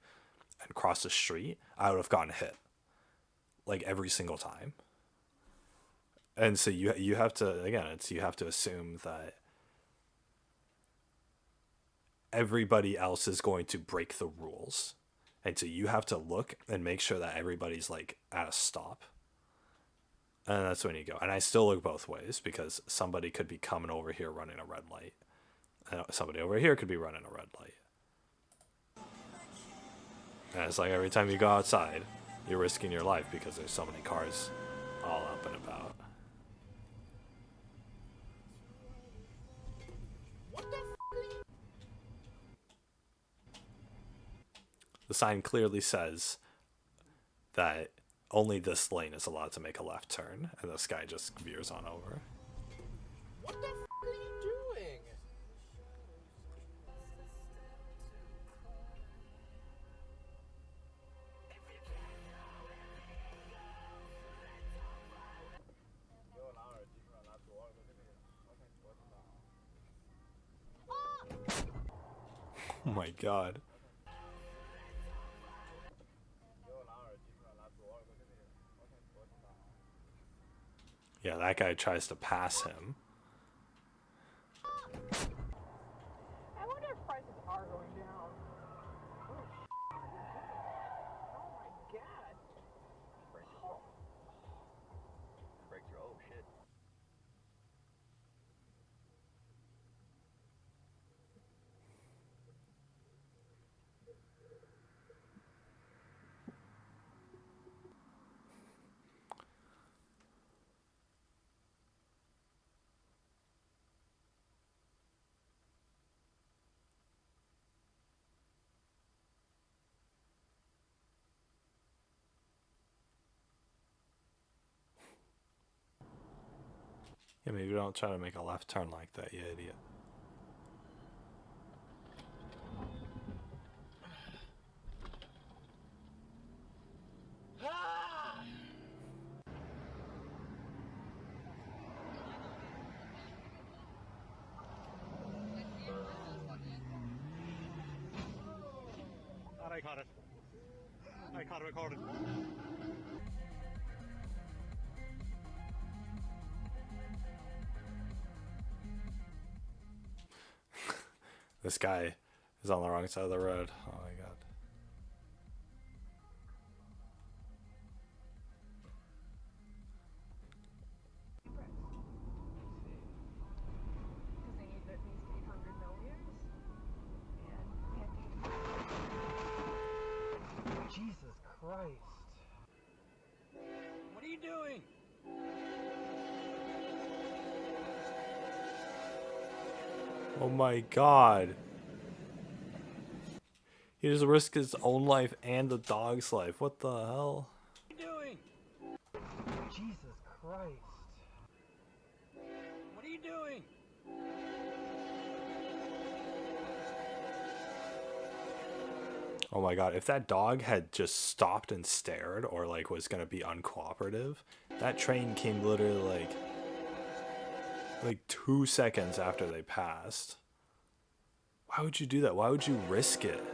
and crossed the street, I would have gotten hit. Like every single time. And so you have to, again, you have to assume that everybody else is going to break the rules. And so you have to look and make sure that everybody's like at a stop. And that's when you go. And I still look both ways because somebody could be coming over here running a red light. And somebody over here could be running a red light. And it's like every time you go outside, you're risking your life because there's so many cars all up and about. The sign clearly says that only this lane is allowed to make a left turn, and this guy just veers on over. What the f are you doing? Oh my god. Yeah, that guy tries to pass him. I wonder if prices are going down. Oh my god. Breakthrough. Oh shit. Yeah, maybe don't try to make a left turn like that, you idiot. I caught it. I caught it recorded. This guy is on the wrong side of the road. Oh my god. Jesus Christ. What are you doing? Oh my god. He just risked his own life and the dog's life. What the hell? What are you doing? Jesus Christ. What are you doing? Oh my god, if that dog had just stopped and stared or like was gonna be uncooperative, that train came literally like 2 seconds after they passed. Why would you do that? Why would you risk it?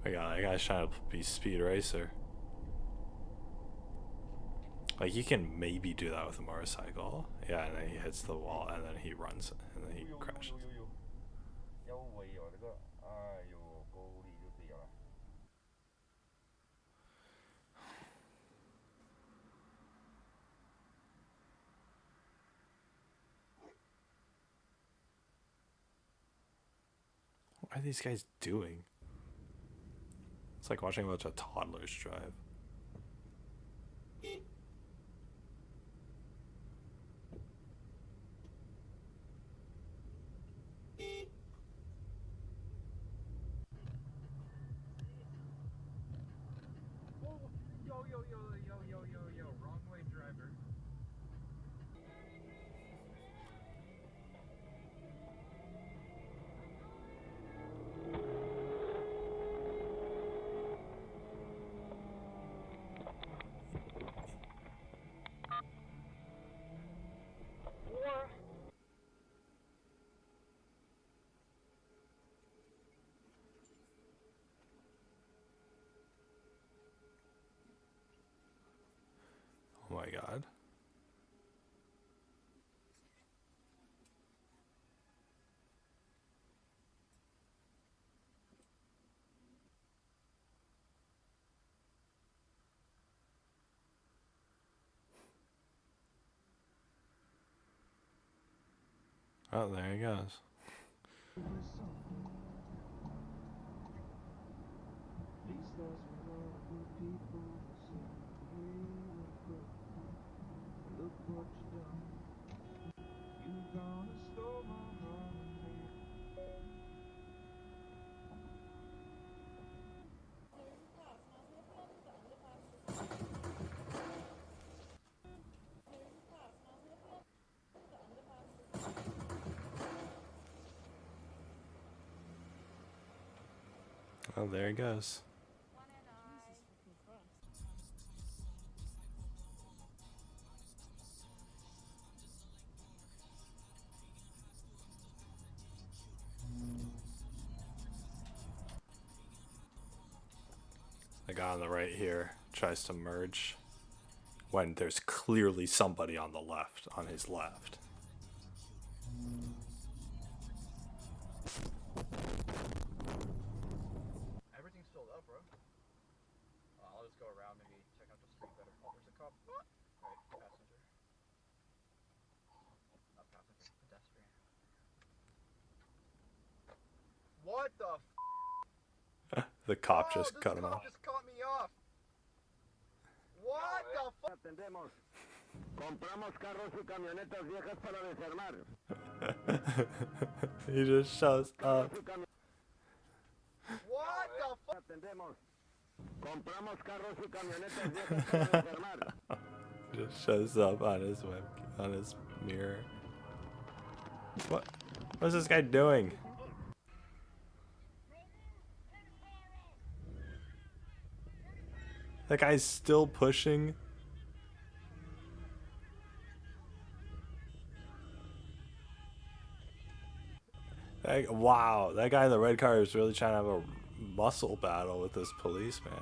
Oh my god, that guy's trying to be Speed Racer. Like, you can maybe do that with a motorcycle. Yeah, and then he hits the wall, and then he runs, and then he crashes. are these guys doing? It's like watching a bunch of toddlers drive. Yo, wrong way, driver. Oh my god. Oh, there he goes. Oh, there he goes. The guy on the right here tries to merge when there's clearly somebody on the left, on his left. Everything's filled up, bro. I'll just go around, maybe check out the street better. Oh, there's a cop. Right, passenger. Not passenger, pedestrian. What the f? The cop just cut him off. Just cut me off. What the fuck? Atendemos. Compramos carros y camionetas viejas para desarmar. He just shows up. What the fuck? Atendemos. Compramos carros y camionetas viejas para desarmar. Just shows up on his web, on his mirror. What's this guy doing? That guy's still pushing. Wow, that guy in the red car is really trying to have a muscle battle with this policeman.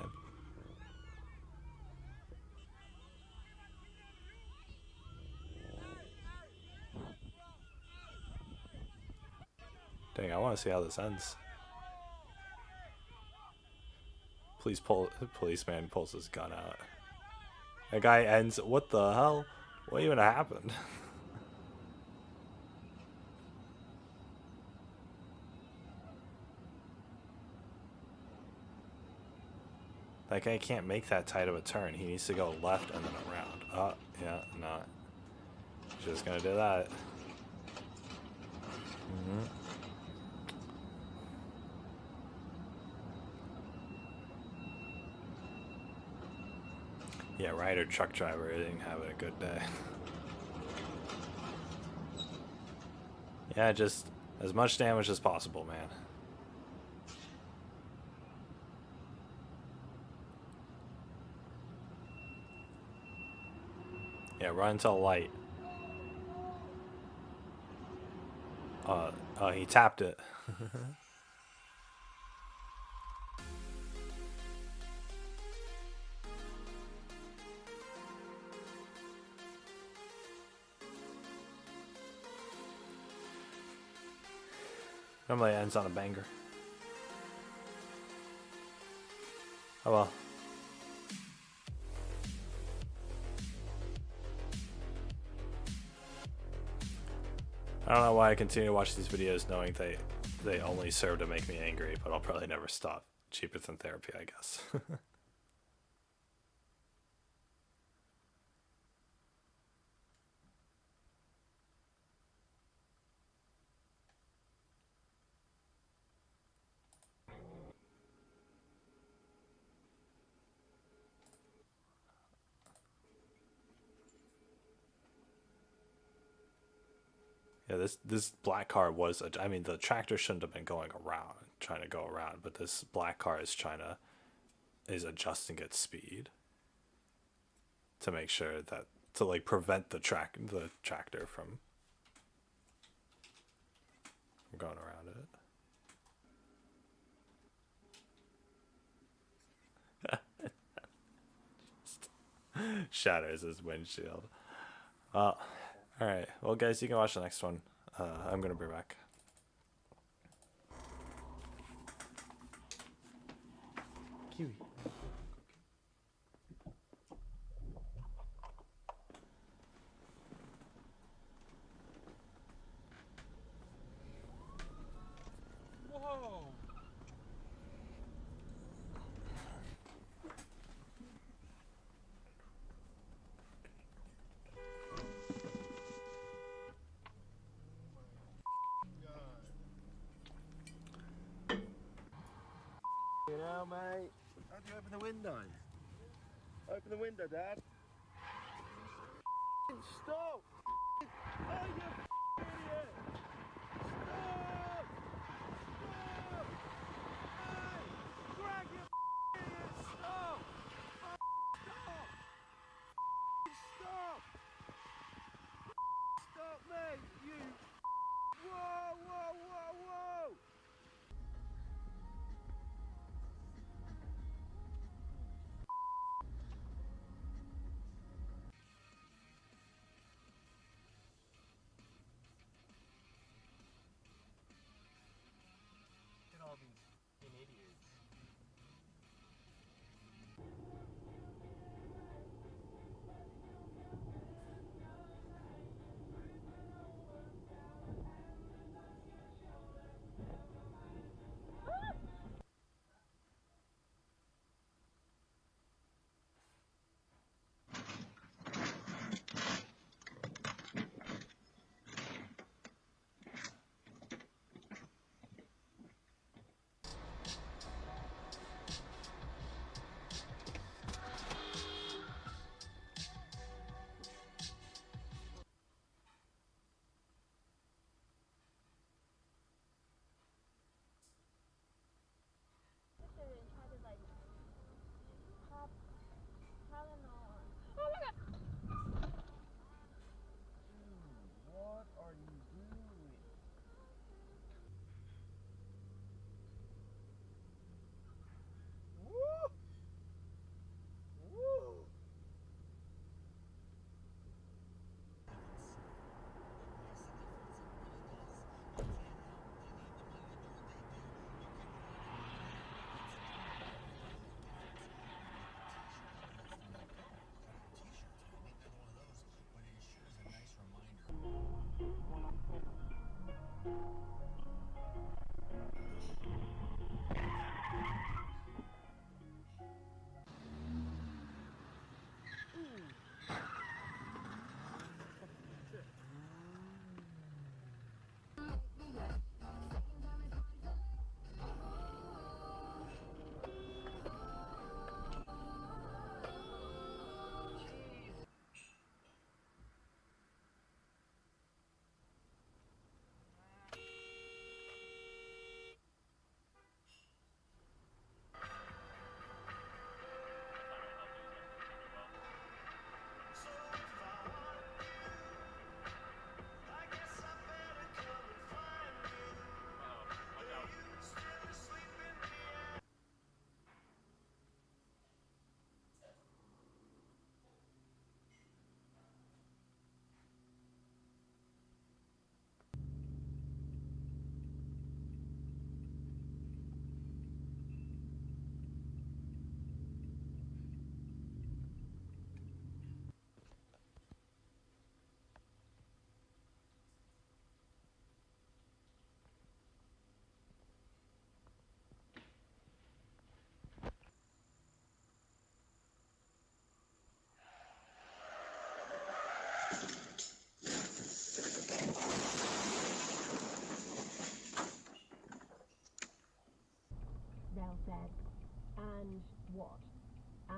Dang, I want to see how this ends. Policeman pulls his gun out. That guy ends. What the hell? What even happened? That guy can't make that tight of a turn. He needs to go left and then around. Oh, yeah, no. He's just gonna do that. Yeah, Ryder truck driver isn't having a good day. Yeah, just as much damage as possible, man. Yeah, run to light. Oh, he tapped it. Normally it ends on a banger. Oh well. I don't know why I continue to watch these videos knowing they only serve to make me angry, but I'll probably never stop. Cheaper than therapy, I guess. Yeah, this black car was, I mean, the tractor shouldn't have been going around, trying to go around, but this black car is is adjusting its speed to make sure that, to like prevent the tractor from going around it. Shatters his windshield. Alright, well guys, you can watch the next one. I'm gonna be back. Kiwi. Whoa! You know, mate. How do you open the window? Open the window, Dad. Stop! Oh, you idiot! Stop! Stop! Hey! Greg, you idiot! Stop! Stop! Stop! Stop, mate! You! Whoa! Whoa! Whoa! Whoa! Look at all these fucking idiots.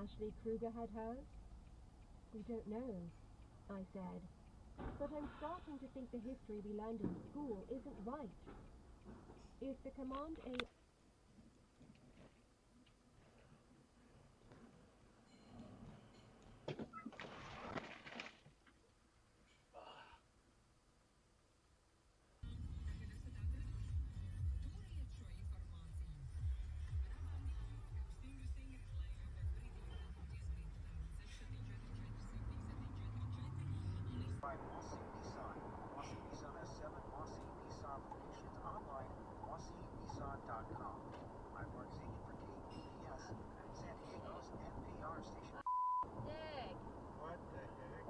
Ashley Kruger had hers? We don't know, I said. But I'm starting to think the history we learned in school isn't right. If the Command A... By Mossy Nissan. Mossy Nissan has 7 Mossy Nissan locations online at mossynissan.com. I'm Mark Zagan for KPBS, San Diego's NPR station. Dig. What the heck?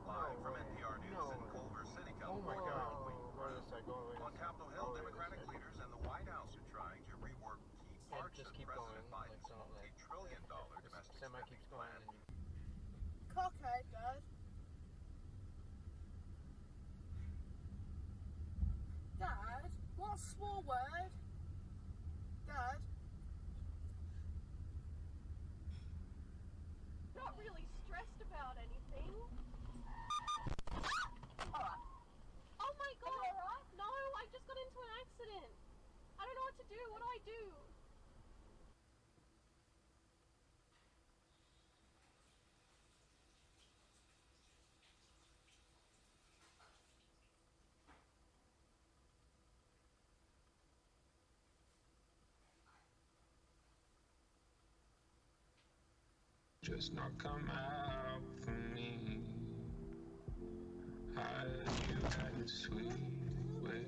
Live from NPR News in Culver City, Oh my California. god. Wait, where is that going? On Capitol Hill, Democratic leaders and the White House are trying to rework key parts of President Biden's multi-trillion-dollar domestic spending plan. Cockhead, Dad. Dad, what's a small word? Dad? Not really stressed about anything. Oh my god! No, I just got into an accident. I don't know what to do. What do I do? Just not come out for me. I you had a sweet way.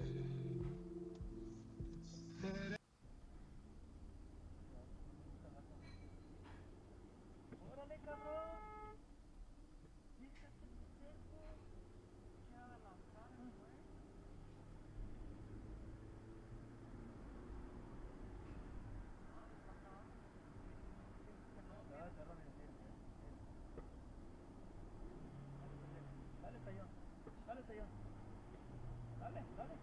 Órale, cabrón. Fíjate, pendejo. Ya la cara, güey. Dale, Tayón. Dale, Tayón. Dale, dale.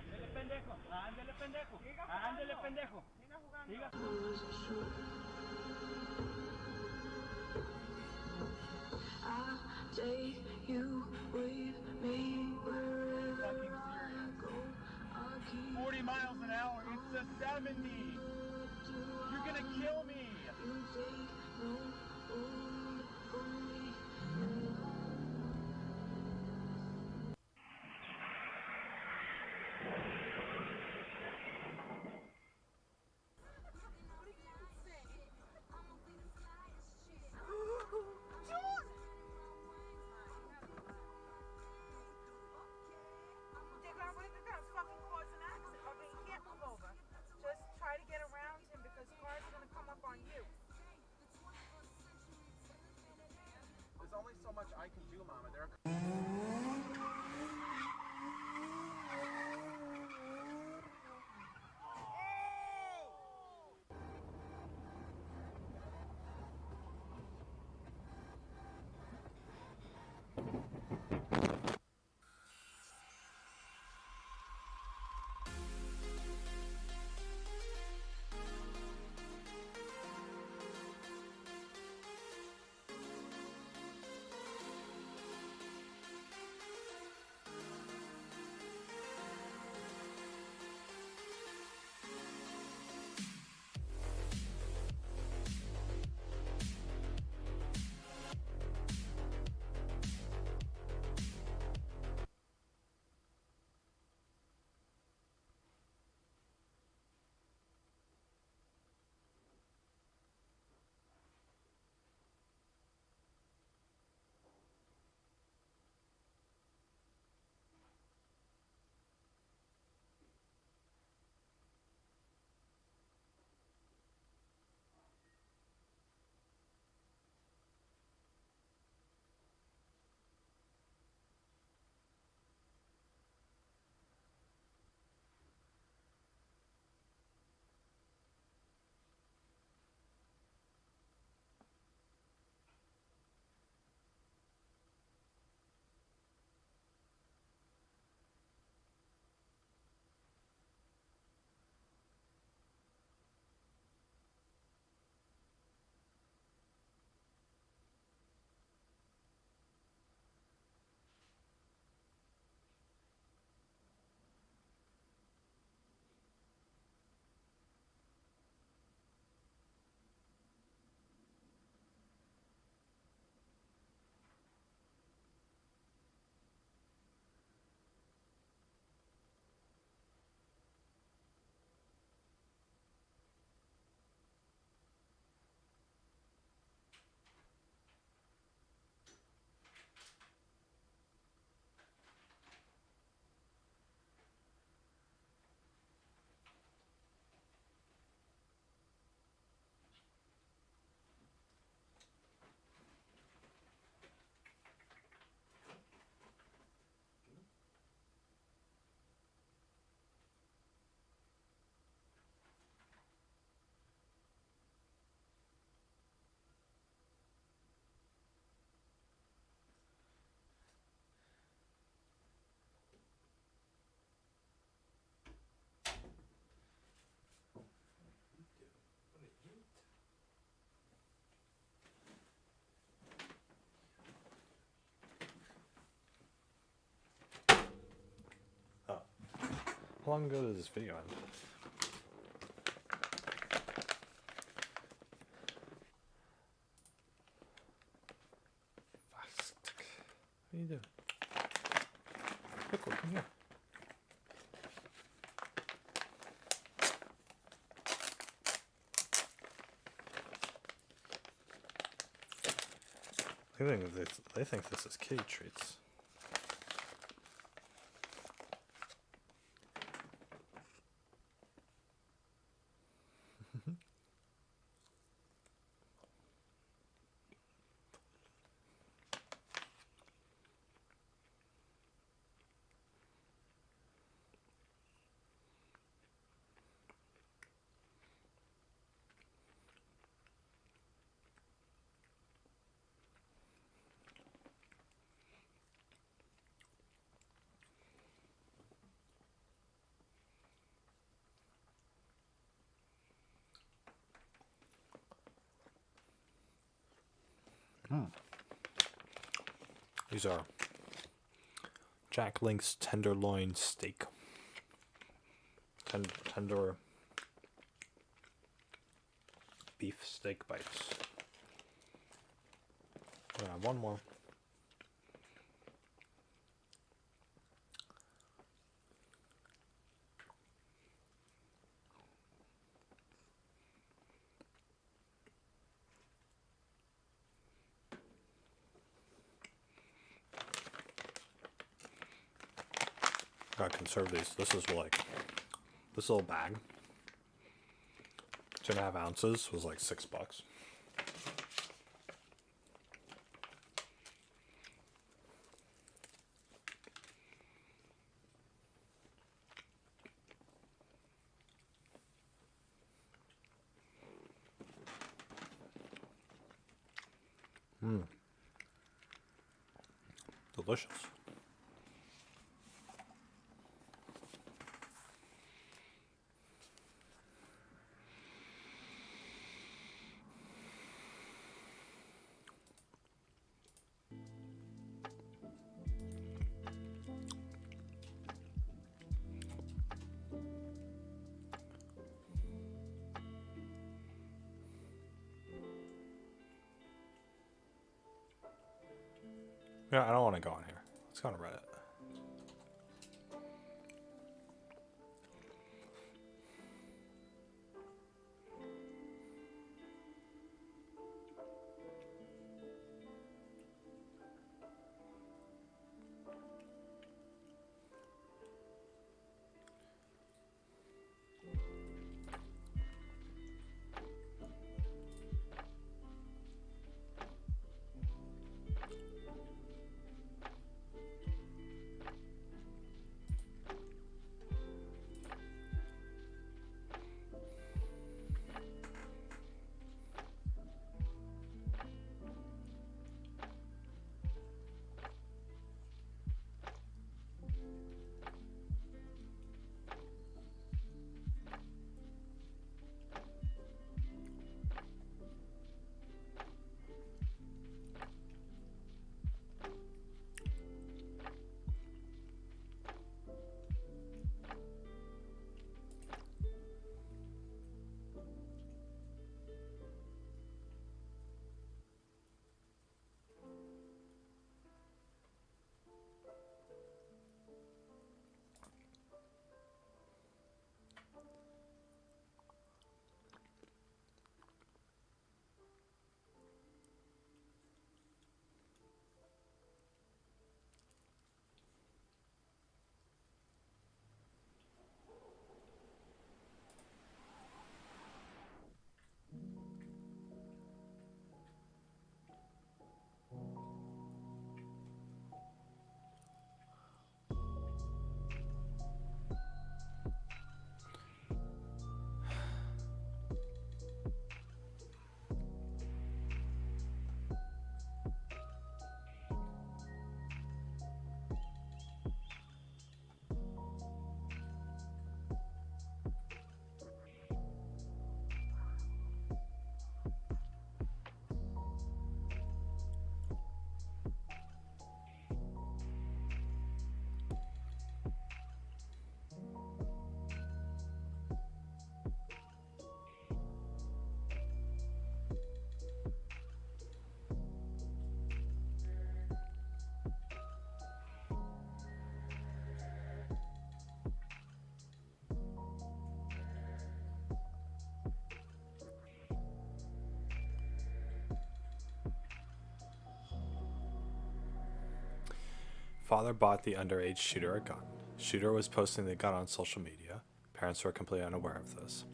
Ándele, pendejo. Ándele, pendejo. Ándele, pendejo. Siga jugando. Siga. I'll take you with me wherever I go. I'll keep 40 miles an hour. It's a 70. You're gonna kill me. you take no hold from me. Dick, what if the guy's fucking cause an accident? Okay, you can't move over. Just try to get around him because cars are gonna come up on you. There's only so much I can do, Mama. There are... How long ago did this video end? What are you doing? Pickle, come here. They think this is kitty treats. These are Jack Link's tenderloin steak. Tender beef steak bites. Yeah, one more. Gotta conserve these. This is like this little bag, 2.5 ounces, was like $6. Delicious. Yeah, I don't want to go on here. Let's go on Reddit. Father bought the underage shooter a gun. Shooter was posting the gun on social media. Parents were completely unaware of this.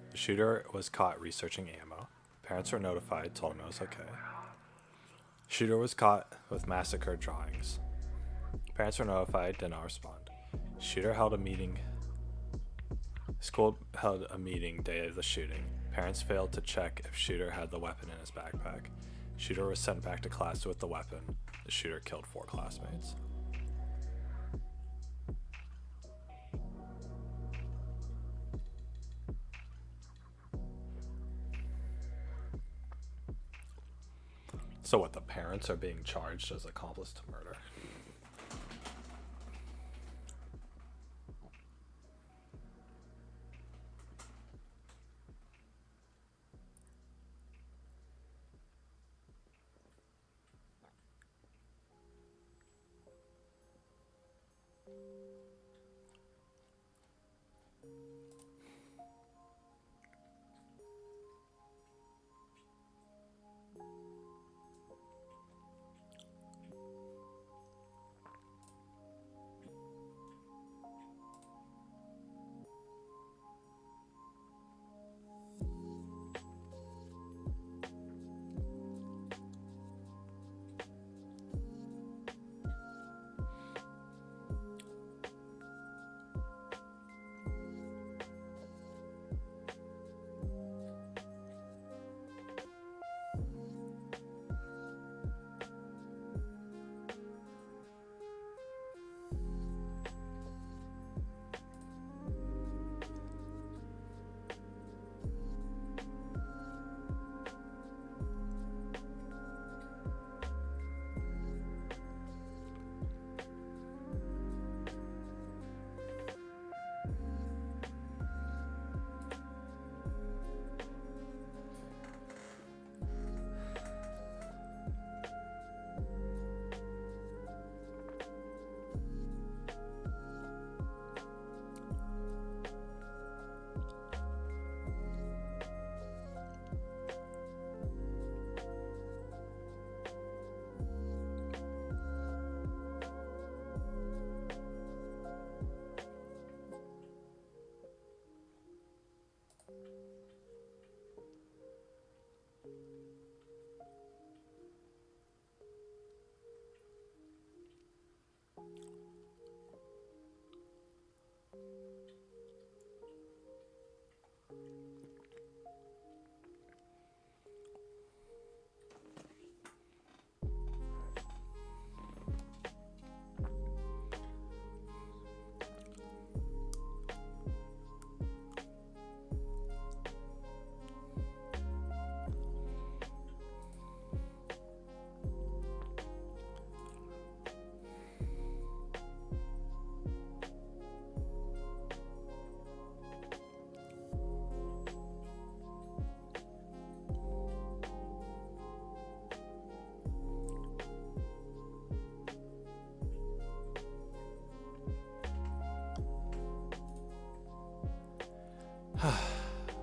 The shooter was caught researching ammo. Parents were notified, told him it was okay. Shooter was caught with massacre drawings. Parents were notified, did not respond. Shooter held a meeting. School held a meeting day of the shooting. Parents failed to check if shooter had the weapon in his backpack. Shooter was sent back to class with the weapon. The shooter killed 4 classmates. So what, the parents are being charged as accomplice to murder?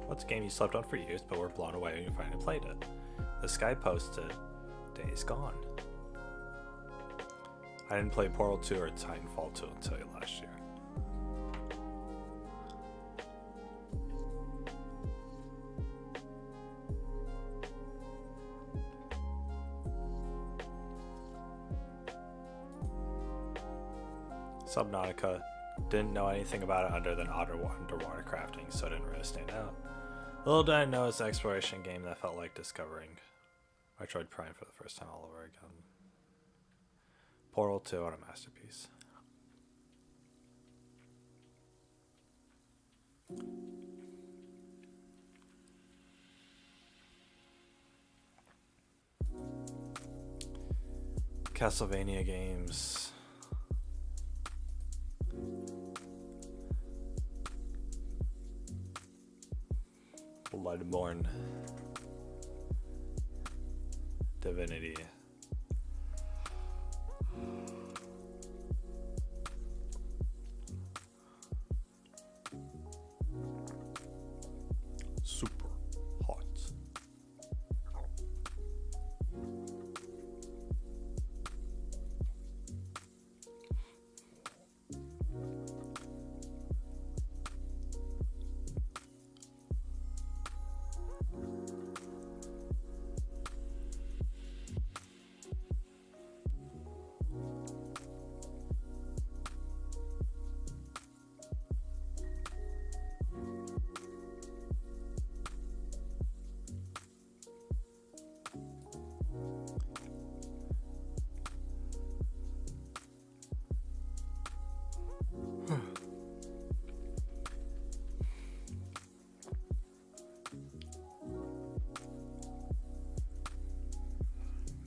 What's a game you slept on for years but were blown away when you finally played it? This guy posted Days Gone. I didn't play Portal 2 or Titanfall 2 until last year. Subnautica. Didn't know anything about it other than underwater crafting, so it didn't really stand out. Little did I know it's an exploration game that felt like discovering Metroid Prime for the first time all over again. Portal 2, what a masterpiece. Castlevania games. Bloodborne, Divinity, super hot.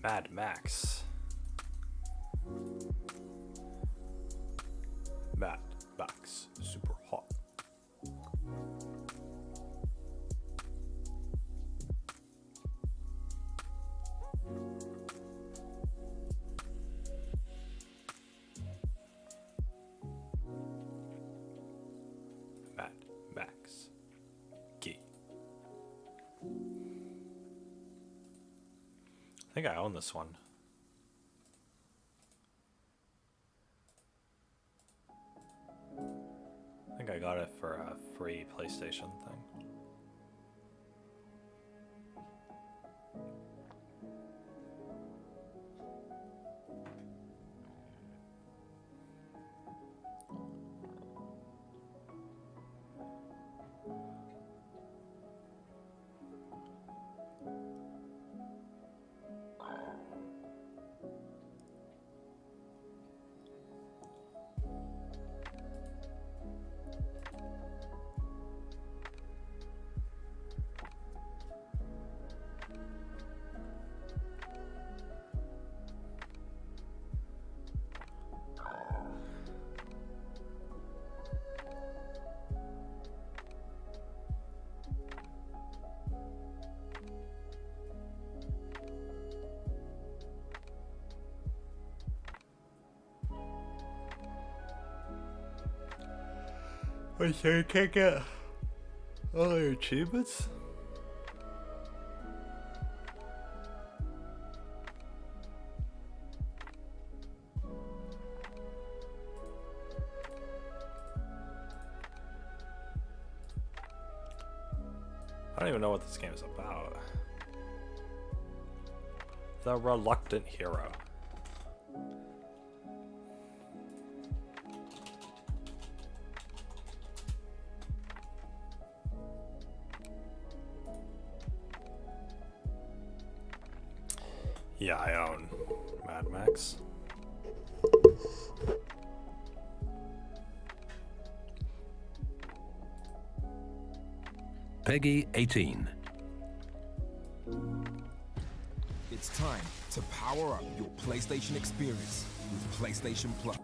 Mad Max. Mad Max, super hot. Mad Max. Key. I think I own this one. I think I got it for a free PlayStation thing. Wait, so you can't get all your achievements? I don't even know what this game is about. The Reluctant Hero. Yeah, I own Mad Max. Peggy 18. It's time to power up your PlayStation experience with PlayStation Plus.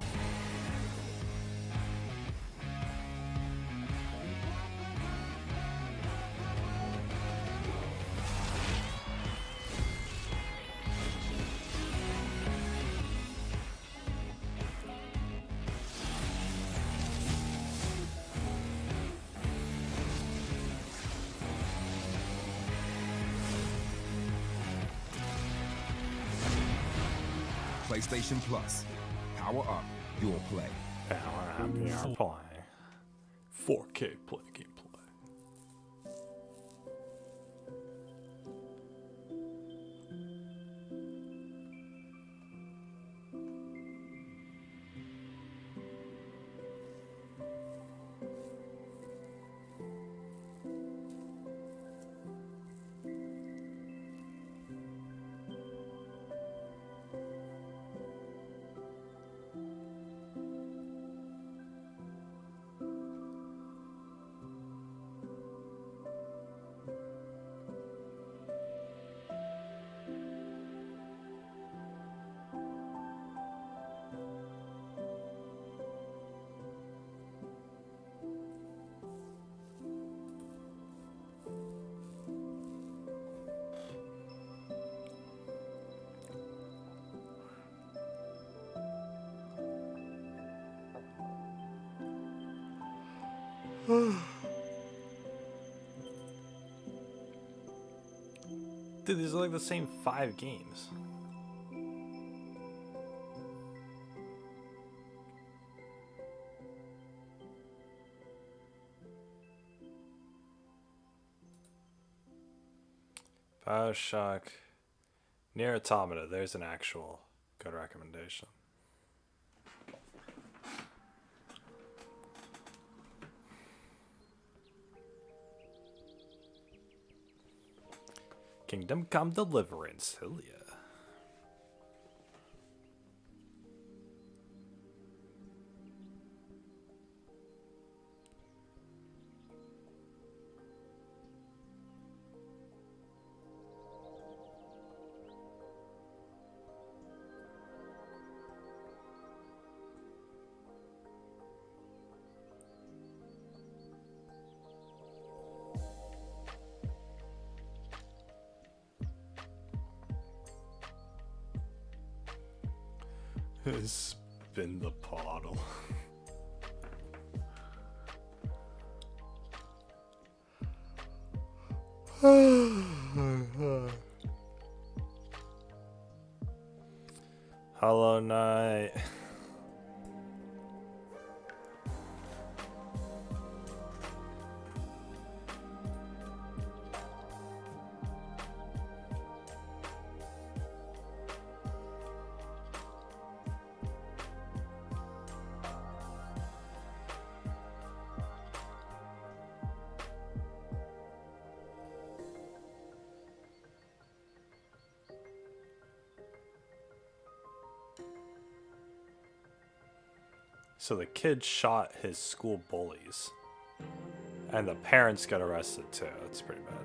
PlayStation Plus. Power up your play. Power up your play. 4K play gameplay. Dude, these are like the same 5 games. BioShock, Nier Automata. There's an actual good recommendation. Kingdom Come Deliverance. Hell yeah. Spin the bottle. Hollow Knight. So the kid shot his school bullies, and the parents got arrested too. That's pretty bad.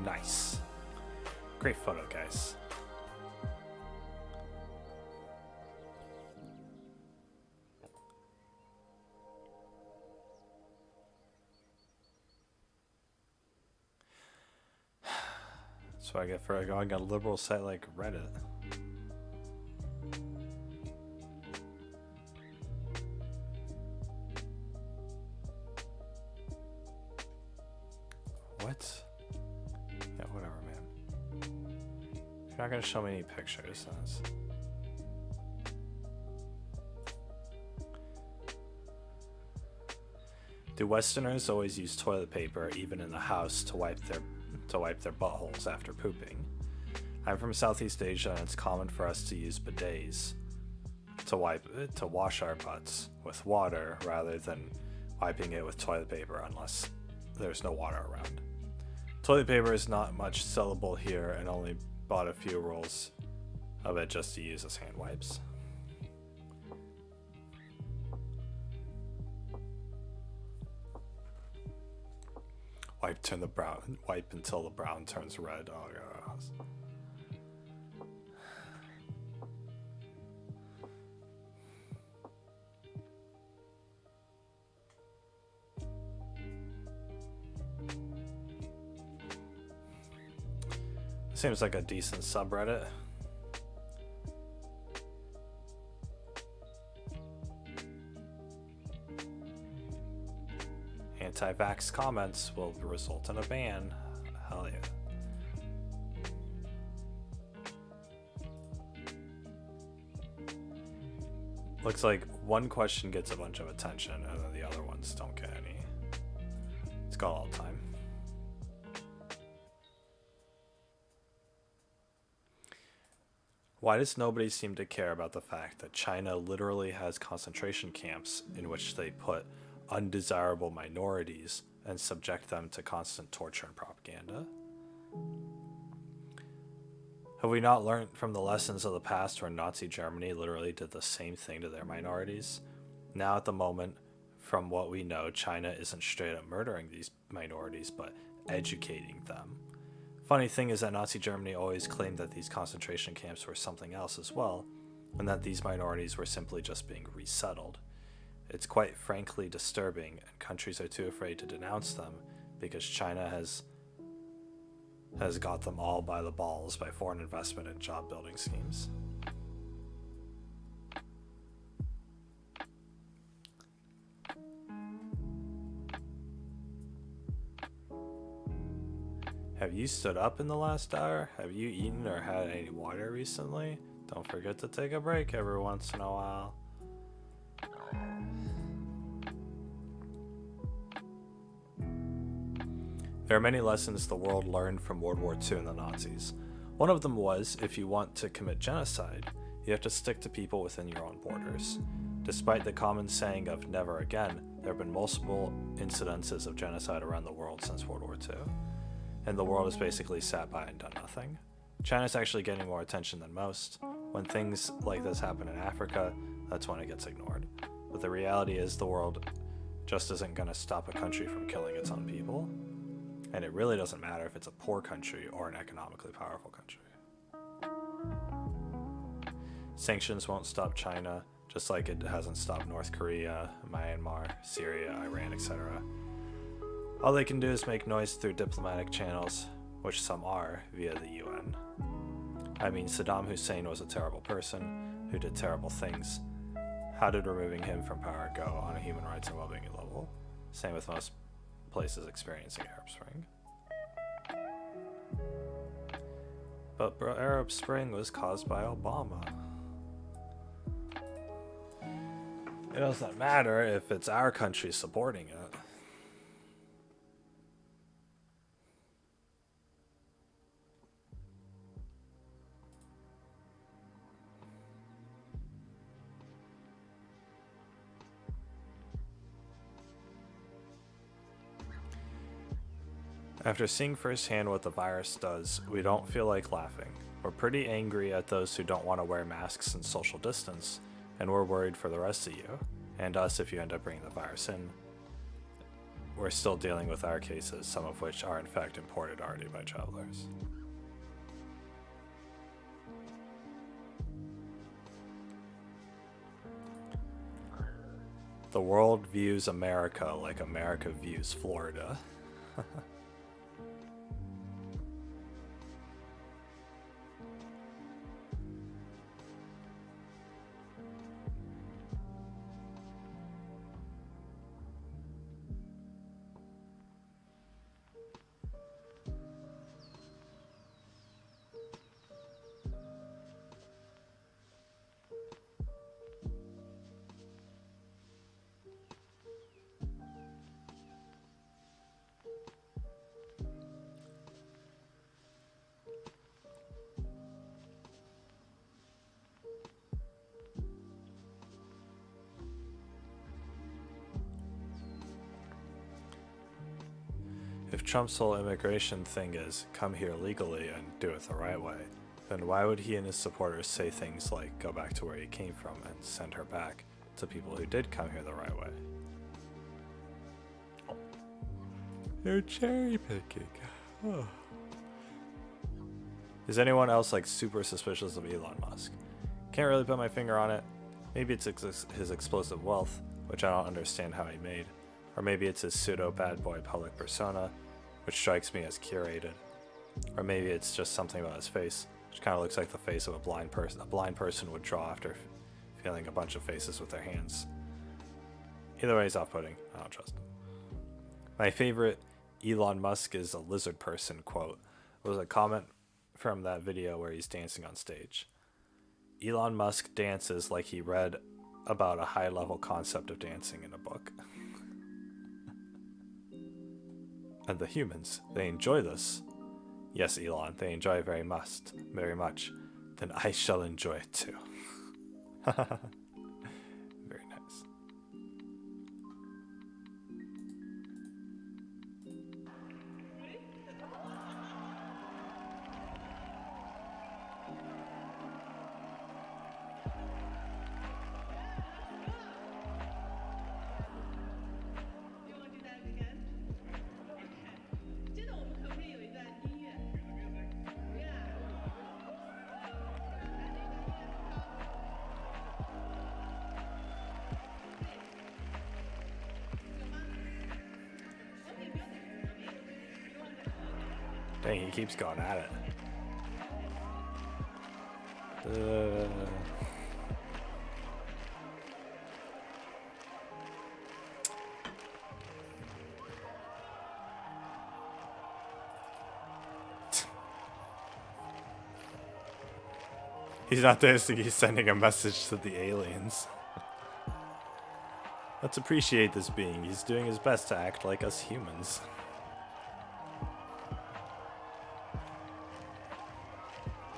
Nice. Great photo, guys. That's what I get for going on a liberal site like Reddit. What? Yeah, whatever, man. You're not gonna show me any pictures. That's... Do Westerners always use toilet paper, even in the house, to wipe their buttholes after pooping? I'm from Southeast Asia, and it's common for us to use bidets to wash our butts with water rather than wiping it with toilet paper, unless there's no water around. Toilet paper is not much sellable here, and only bought a few rolls of it just to use as hand wipes. Wipe until the brown turns red. Oh god. Seems like a decent subreddit. Anti-vax comments will result in a ban. Hell yeah. Looks like one question gets a bunch of attention and then the other ones don't get any. It's got all the time. Why does nobody seem to care about the fact that China literally has concentration camps in which they put undesirable minorities and subject them to constant torture and propaganda? Have we not learned from the lessons of the past where Nazi Germany literally did the same thing to their minorities? Now at the moment, from what we know, China isn't straight up murdering these minorities, but educating them. Funny thing is that Nazi Germany always claimed that these concentration camps were something else as well, and that these minorities were simply just being resettled. It's quite frankly disturbing, and countries are too afraid to denounce them because China has got them all by the balls by foreign investment and job building schemes. Have you stood up in the last hour? Have you eaten or had any water recently? Don't forget to take a break every once in a while. There are many lessons the world learned from World War II and the Nazis. One of them was, if you want to commit genocide, you have to stick to people within your own borders. Despite the common saying of never again, there have been multiple incidences of genocide around the world since World War II. and the world has basically sat by and done nothing. China's actually getting more attention than most. When things like this happen in Africa, that's when it gets ignored. But the reality is the world just isn't going to stop a country from killing its own people. And it really doesn't matter if it's a poor country or an economically powerful country. Sanctions won't stop China, just like it hasn't stopped North Korea, Myanmar, Syria, Iran, etc. All they can do is make noise through diplomatic channels, which some are, via the UN. I mean, Saddam Hussein was a terrible person who did terrible things. How did removing him from power go on a human rights and well-being level? Same with most places experiencing Arab Spring. But Arab Spring was caused by Obama. It doesn't matter if it's our country supporting it. After seeing firsthand what the virus does, we don't feel like laughing. We're pretty angry at those who don't want to wear masks and social distance, and we're worried for the rest of you, and us if you end up bringing the virus in. We're still dealing with our cases, some of which are in fact imported already by travelers. The world views America like America views Florida. If Trump's whole immigration thing is come here legally and do it the right way, then why would he and his supporters say things like go back to where you came from and send her back to people who did come here the right way? They're cherry picking. Oh. Is anyone else like super suspicious of Elon Musk? Can't really put my finger on it. Maybe it's his explosive wealth, which I don't understand how he made. Or maybe it's his pseudo bad boy public persona, which strikes me as curated. Or maybe it's just something about his face, which kind of looks like the face of a blind person would draw after feeling a bunch of faces with their hands. Either way, he's off-putting. I don't trust him. My favorite Elon Musk is a lizard person quote was a comment from that video where he's dancing on stage. Elon Musk dances like he read about a high-level concept of dancing in a book. And the humans, they enjoy this. Yes, Elon, they enjoy it very much. Then I shall enjoy it too. Very nice. Dang, he keeps going at it. He's not dancing, he's sending a message to the aliens. Let's appreciate this being. He's doing his best to act like us humans.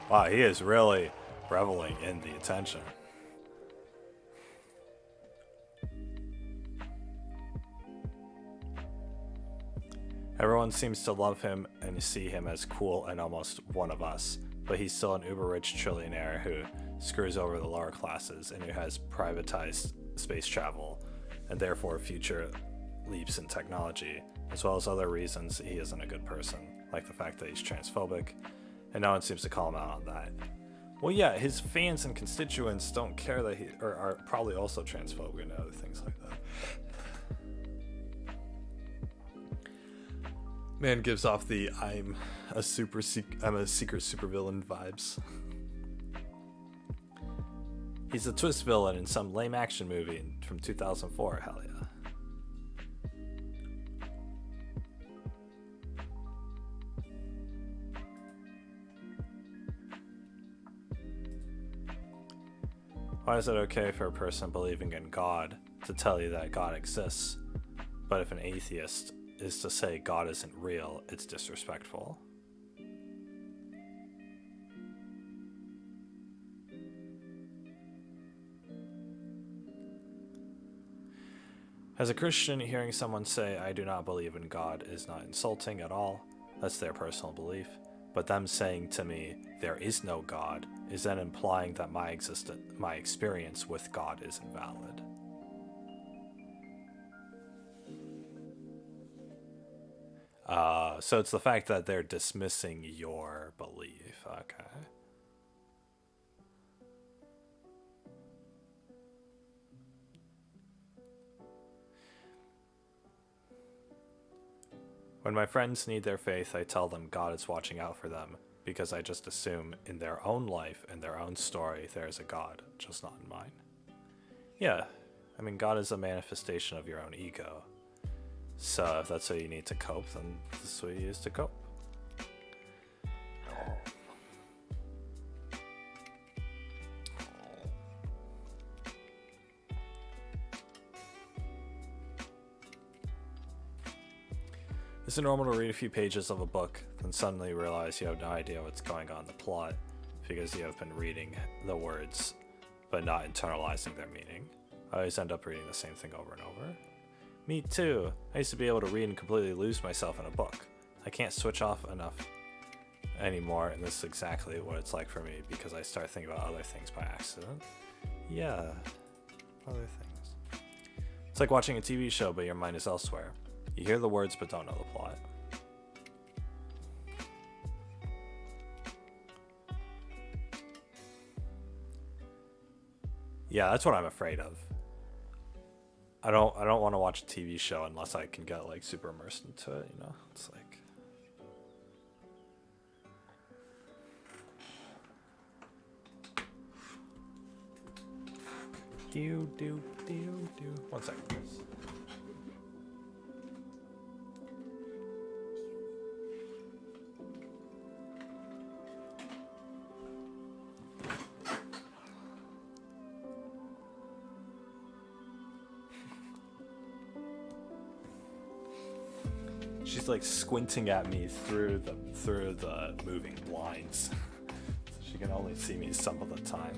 Wow, he is really reveling in the attention. Everyone seems to love him and see him as cool and almost one of us, but he's still an uber-rich trillionaire who screws over the lower classes and who has privatized space travel and therefore future leaps in technology, as well as other reasons he isn't a good person, like the fact that he's transphobic, and no one seems to call him out on that. Well, yeah, his fans and constituents don't care that he are probably also transphobic and other things like that. Man gives off the I'm a secret supervillain vibes. He's a twist villain in some lame action movie from 2004, hell yeah. Why is it okay for a person believing in God to tell you that God exists, but if an atheist is to say God isn't real, it's disrespectful? As a Christian, hearing someone say, I do not believe in God is not insulting at all. That's their personal belief. But them saying to me, there is no God, is then implying that my experience with God is invalid. So it's the fact that they're dismissing your belief. Okay. When my friends need their faith, I tell them God is watching out for them, because I just assume in their own life and their own story there is a God, just not in mine. Yeah, I mean, God is a manifestation of your own ego. So if that's how you need to cope, then this is what you use to cope. Is it normal to read a few pages of a book, then suddenly realize you have no idea what's going on in the plot because you have been reading the words but not internalizing their meaning? I always end up reading the same thing over and over. Me too. I used to be able to read and completely lose myself in a book. I can't switch off enough anymore, and this is exactly what it's like for me because I start thinking about other things by accident. Yeah, other things. It's like watching a TV show but your mind is elsewhere. You hear the words but don't know the plot. Yeah, that's what I'm afraid of. I don't want to watch a TV show unless I can get like super immersed into it, you know? It's like do. One second, please. She's like squinting at me through the moving blinds. So she can only see me some of the time.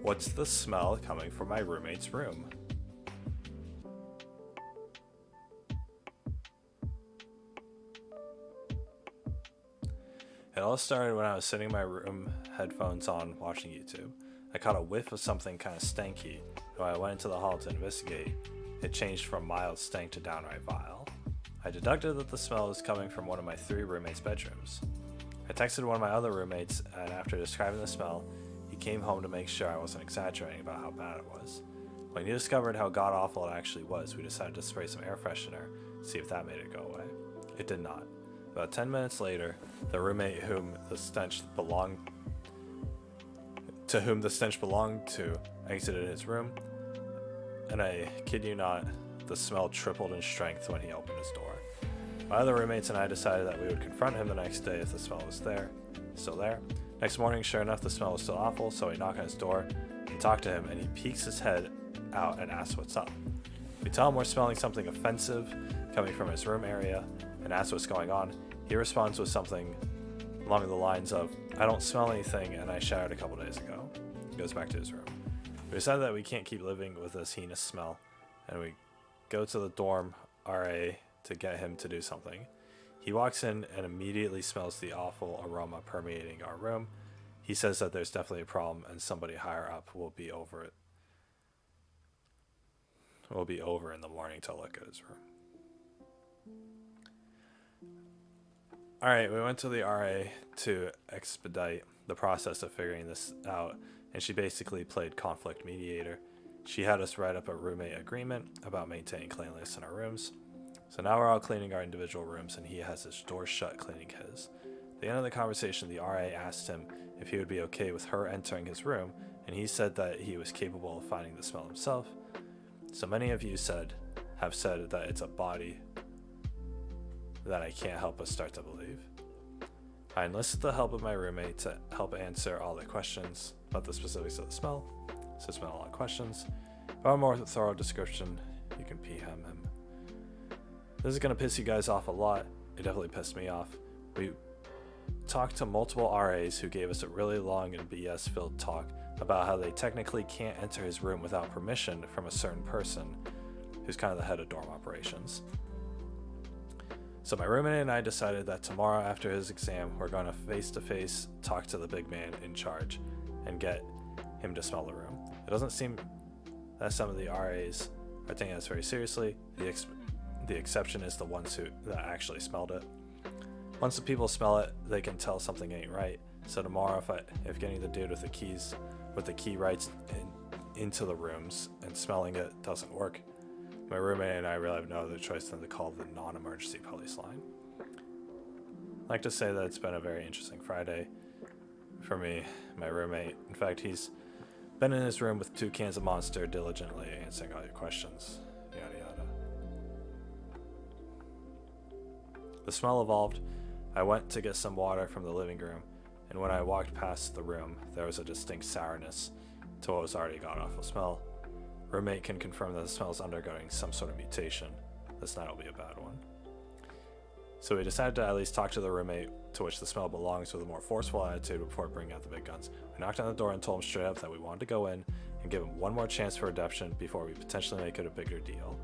What's the smell coming from my roommate's room? It all started when I was sitting in my room, headphones on, watching YouTube. I caught a whiff of something kind of stanky, and when I went into the hall to investigate, it changed from mild stank to downright vile. I deducted that the smell was coming from one of my 3 roommates' bedrooms. I texted one of my other roommates, and after describing the smell, he came home to make sure I wasn't exaggerating about how bad it was. When he discovered how god-awful it actually was, we decided to spray some air freshener, see if that made it go away. It did not. About 10 minutes later, the roommate to whom the stench belonged to exited his room, and I kid you not, the smell tripled in strength when he opened his door. My other roommates and I decided that we would confront him the next day if the smell was still there. Next morning, sure enough, the smell was still awful, so we knock on his door and talk to him, and he peeks his head out and asks what's up. We tell him we're smelling something offensive coming from his room area and asks what's going on. He responds with something along the lines of, I don't smell anything and I showered a couple days ago. He goes back to his room. We decided that we can't keep living with this heinous smell, and we go to the dorm RA to get him to do something. He walks in and immediately smells the awful aroma permeating our room. He says that there's definitely a problem and somebody higher up will be over it. Will be over in the morning to look at his room. Alright, we went to the RA to expedite the process of figuring this out, and she basically played conflict mediator. She had us write up a roommate agreement about maintaining cleanliness in our rooms. So now we're all cleaning our individual rooms and he has his door shut cleaning his. At the end of the conversation, the RA asked him if he would be okay with her entering his room, and he said that he was capable of finding the smell himself. So many of you have said that it's a body that I can't help but start to believe. I enlisted the help of my roommate to help answer all the questions about the specifics of the smell. So smell a lot of questions. For a more thorough description, you can PM him. This is going to piss you guys off a lot. It definitely pissed me off. We talked to multiple RAs who gave us a really long and BS-filled talk about how they technically can't enter his room without permission from a certain person who's kind of the head of dorm operations. So my roommate and I decided that tomorrow after his exam, we're going to face-to-face talk to the big man in charge and get him to smell the room. It doesn't seem that some of the RAs are taking this very seriously. The exception is the ones that actually smelled it. Once the people smell it, they can tell something ain't right. So tomorrow, if getting the dude with the key rights into the rooms and smelling it doesn't work, my roommate and I really have no other choice than to call the non-emergency police line. I'd like to say that it's been a very interesting Friday for me, my roommate. In fact, he's been in his room with 2 cans of Monster, diligently answering all your questions, yada yada. The smell evolved. I went to get some water from the living room, and when I walked past the room, there was a distinct sourness to what was already a god-awful smell. Roommate can confirm that the smell is undergoing some sort of mutation. This night will be a bad one. So we decided to at least talk to the roommate to which the smell belongs with a more forceful attitude before bringing out the big guns. We knocked on the door and told him straight up that we wanted to go in and give him one more chance for redemption before we potentially make it a bigger deal.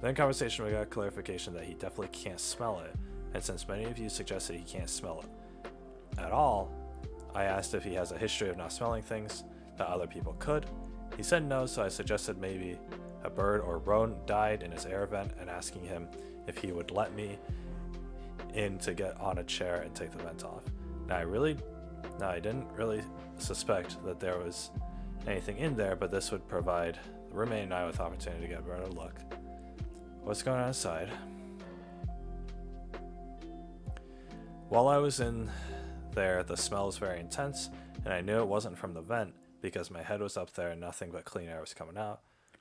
Then in conversation we got clarification that he definitely can't smell it, and since many of you suggested he can't smell it at all, I asked if he has a history of not smelling things that other people could. He said no, so I suggested maybe a bird or rodent died in his air vent and asking him if he would let me in to get on a chair and take the vent off. Now I didn't really suspect that there was anything in there, but this would provide the roommate and I with opportunity to get a better look. What's going on inside? While I was in there, the smell was very intense, and I knew it wasn't from the vent because my head was up there and nothing but clean air was coming out.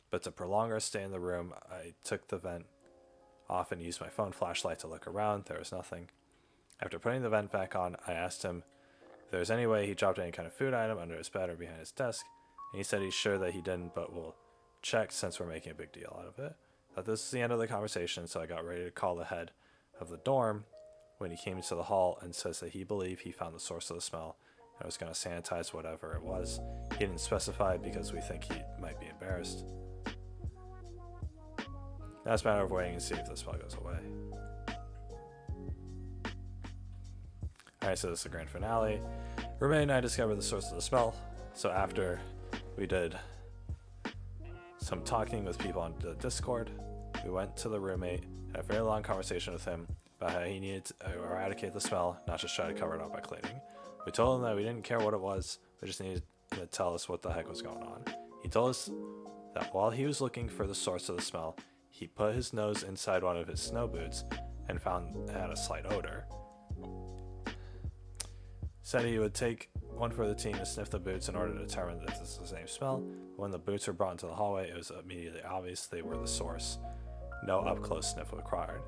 But to prolong our stay in the room, I took the vent off and used my phone flashlight to look around. There was nothing. After putting the vent back on, I asked him if there was any way he dropped any kind of food item under his bed or behind his desk, and he said he's sure that he didn't, but will check since we're making a big deal out of it. Thought this was the end of the conversation, so I got ready to call the head of the dorm when he came into the hall and says that he believed he found the source of the smell and was going to sanitize whatever it was. He didn't specify because we think he might be embarrassed. Now it's a matter of waiting and see if the smell goes away. Alright, so this is the grand finale. Roommate and I discovered the source of the smell. So after we did some talking with people on the Discord, we went to the roommate and had a very long conversation with him about how he needed to eradicate the smell, not just try to cover it up by cleaning. We told him that we didn't care what it was, we just needed to tell us what the heck was going on. He told us that while he was looking for the source of the smell, he put his nose inside one of his snow boots and found it had a slight odor. Said he would take one for the team to sniff the boots in order to determine if this is the same smell. When the boots were brought into the hallway, it was immediately obvious they were the source. No up-close sniff required.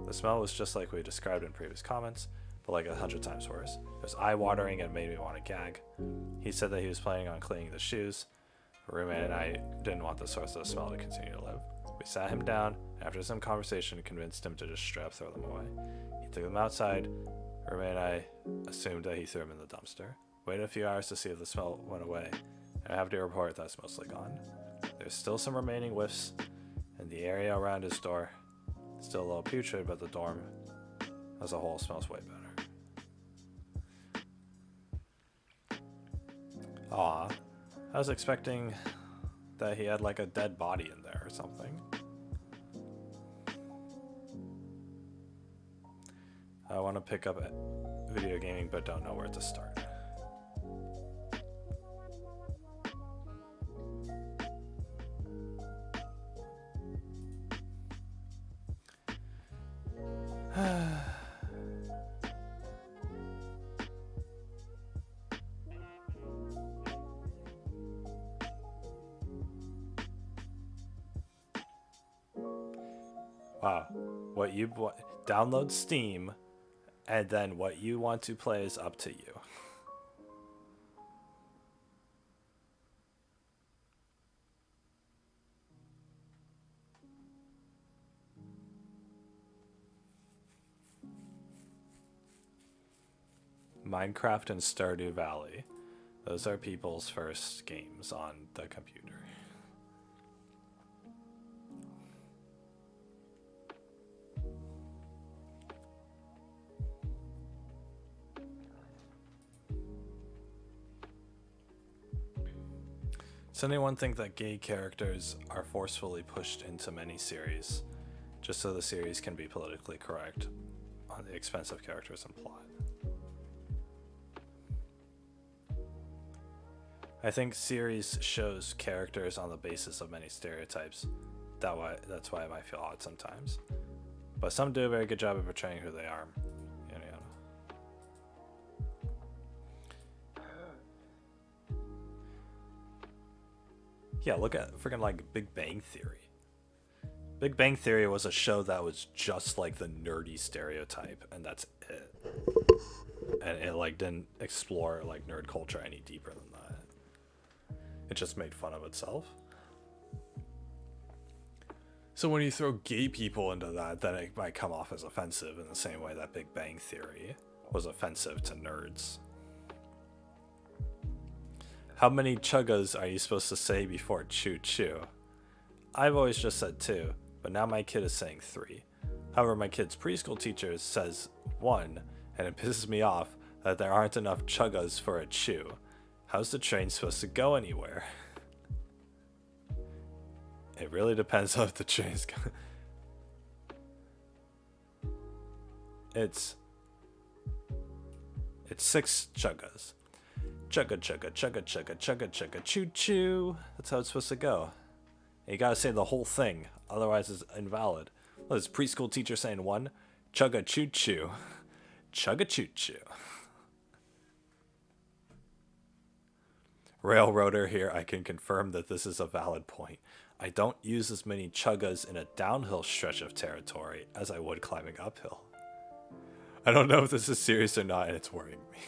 The smell was just like we described in previous comments, but like 100 times worse. It was eye-watering and made me want to gag. He said that he was planning on cleaning the shoes. The roommate and I didn't want the source of the smell to continue to live. We sat him down, and after some conversation, convinced him to just straight up throw them away. He took them outside, Remain, I assumed that he threw him in the dumpster. Waited a few hours to see if the smell went away. I have to report that it's mostly gone. There's still some remaining whiffs in the area around his door. It's still a little putrid, but the dorm as a whole smells way better. Aw, I was expecting that he had like a dead body in there or something. I want to pick up video gaming but don't know where to start. Wow, what you download Steam, and then what you want to play is up to you. Minecraft and Stardew Valley. Those are people's first games on the computer. Does anyone think that gay characters are forcefully pushed into many series just so the series can be politically correct on the expense of characters and plot? I think series shows characters on the basis of many stereotypes. That's why it might feel odd sometimes. But some do a very good job of portraying who they are. Yada yada. Yeah, look at freaking like Big Bang Theory. Big Bang Theory was a show that was just like the nerdy stereotype, and that's it. And it like didn't explore like nerd culture any deeper than that. It just made fun of itself. So when you throw gay people into that, then it might come off as offensive in the same way that Big Bang Theory was offensive to nerds. How many chuggas are you supposed to say before choo choo? I've always just said 2, but now my kid is saying 3. However, my kid's preschool teacher says 1, and it pisses me off that there aren't enough chuggas for a chew. How's the train supposed to go anywhere? It really depends on if the train's going. It's 6 chuggas. Chugga chugga chugga chugga chugga chugga choo choo. That's how it's supposed to go. And you gotta say the whole thing, otherwise it's invalid. What is preschool teacher saying 1? Chugga choo choo. Chugga choo choo. Railroader here, I can confirm that this is a valid point. I don't use as many chuggas in a downhill stretch of territory as I would climbing uphill. I don't know if this is serious or not, and it's worrying me.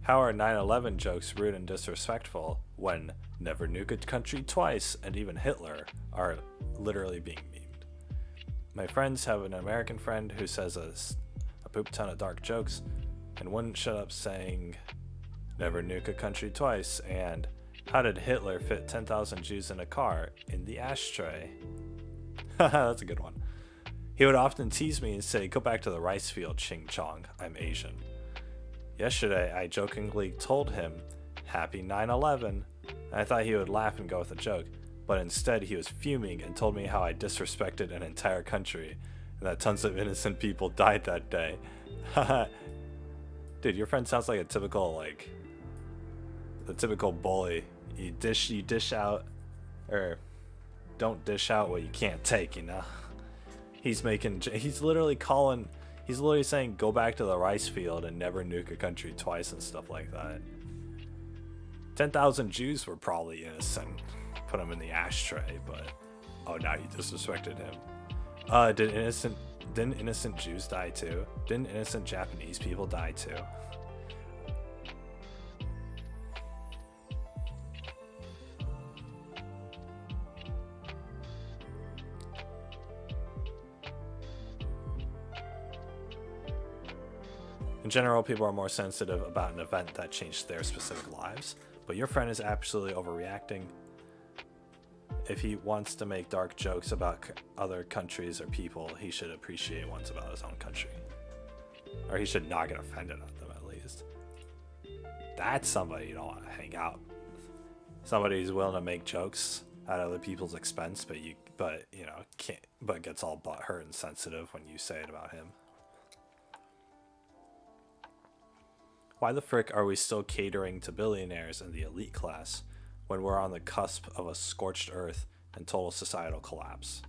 How are 9/11 jokes rude and disrespectful when never nuke a country twice and even Hitler are literally being memed? My friends have an American friend who says a poop ton of dark jokes and wouldn't shut up saying never nuke a country twice and how did Hitler fit 10,000 Jews in a car in the ashtray? That's a good one. He would often tease me and say, go back to the rice field, Ching Chong, I'm Asian. Yesterday, I jokingly told him, Happy 9/11. I thought he would laugh and go with a joke, but instead he was fuming and told me how I disrespected an entire country and that tons of innocent people died that day. Dude, your friend sounds like a typical, bully. You dish out, or don't dish out what you can't take, you know? He's literally saying go back to the rice field and never nuke a country twice and stuff like that. 10,000 Jews were probably innocent. Put them in the ashtray, but oh, now you disrespected him. Didn't innocent Jews die too? Didn't innocent Japanese people die too? In general, people are more sensitive about an event that changed their specific lives, but your friend is absolutely overreacting. If he wants to make dark jokes about other countries or people, he should appreciate ones about his own country. Or he should not get offended at them, at least. That's somebody you don't want to hang out with. Somebody who's willing to make jokes at other people's expense, but gets all butthurt and sensitive when you say it about him. Why the frick are we still catering to billionaires and the elite class when we're on the cusp of a scorched earth and total societal collapse?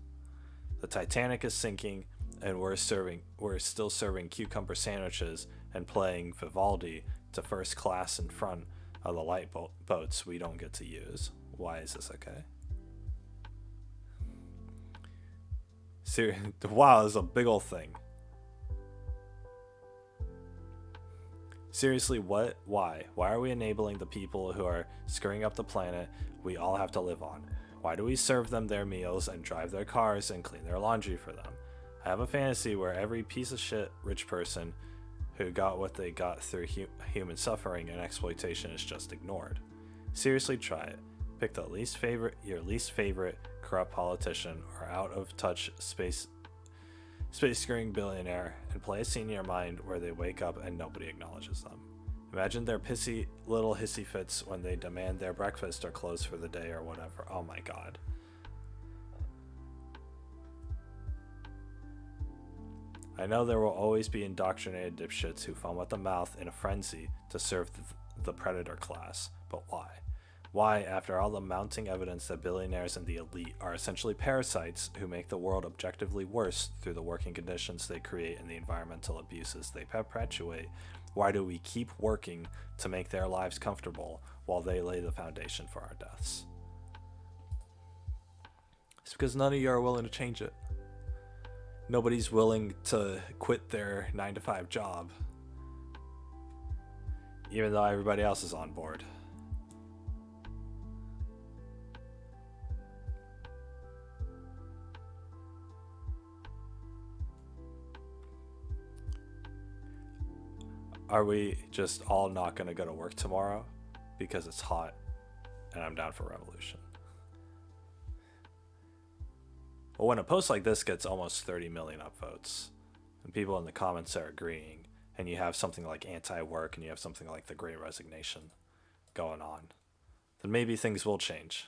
The Titanic is sinking, and we're still serving cucumber sandwiches and playing Vivaldi to first class in front of the light boats we don't get to use. Why is this okay? Wow, this is a big old thing. Seriously, what? Why? Why are we enabling the people who are screwing up the planet we all have to live on? Why do we serve them their meals and drive their cars and clean their laundry for them? I have a fantasy where every piece of shit rich person who got what they got through human suffering and exploitation is just ignored. Seriously, try it. Pick your least favorite corrupt politician or out of touch space screwing billionaire and play a scene in your mind where they wake up and nobody acknowledges them. Imagine their pissy little hissy fits when they demand their breakfast or clothes for the day or whatever. Oh my god. I know there will always be indoctrinated dipshits who foam at the mouth in a frenzy to serve the predator class, but why? Why, after all the mounting evidence that billionaires and the elite are essentially parasites who make the world objectively worse through the working conditions they create and the environmental abuses they perpetuate, why do we keep working to make their lives comfortable while they lay the foundation for our deaths? It's because none of you are willing to change it. Nobody's willing to quit their 9-to-5 job, even though everybody else is on board. Are we just all not going to go to work tomorrow because it's hot and I'm down for revolution? Well, when a post like this gets almost 30 million upvotes and people in the comments are agreeing, and you have something like anti-work and you have something like the Great Resignation going on, then maybe things will change.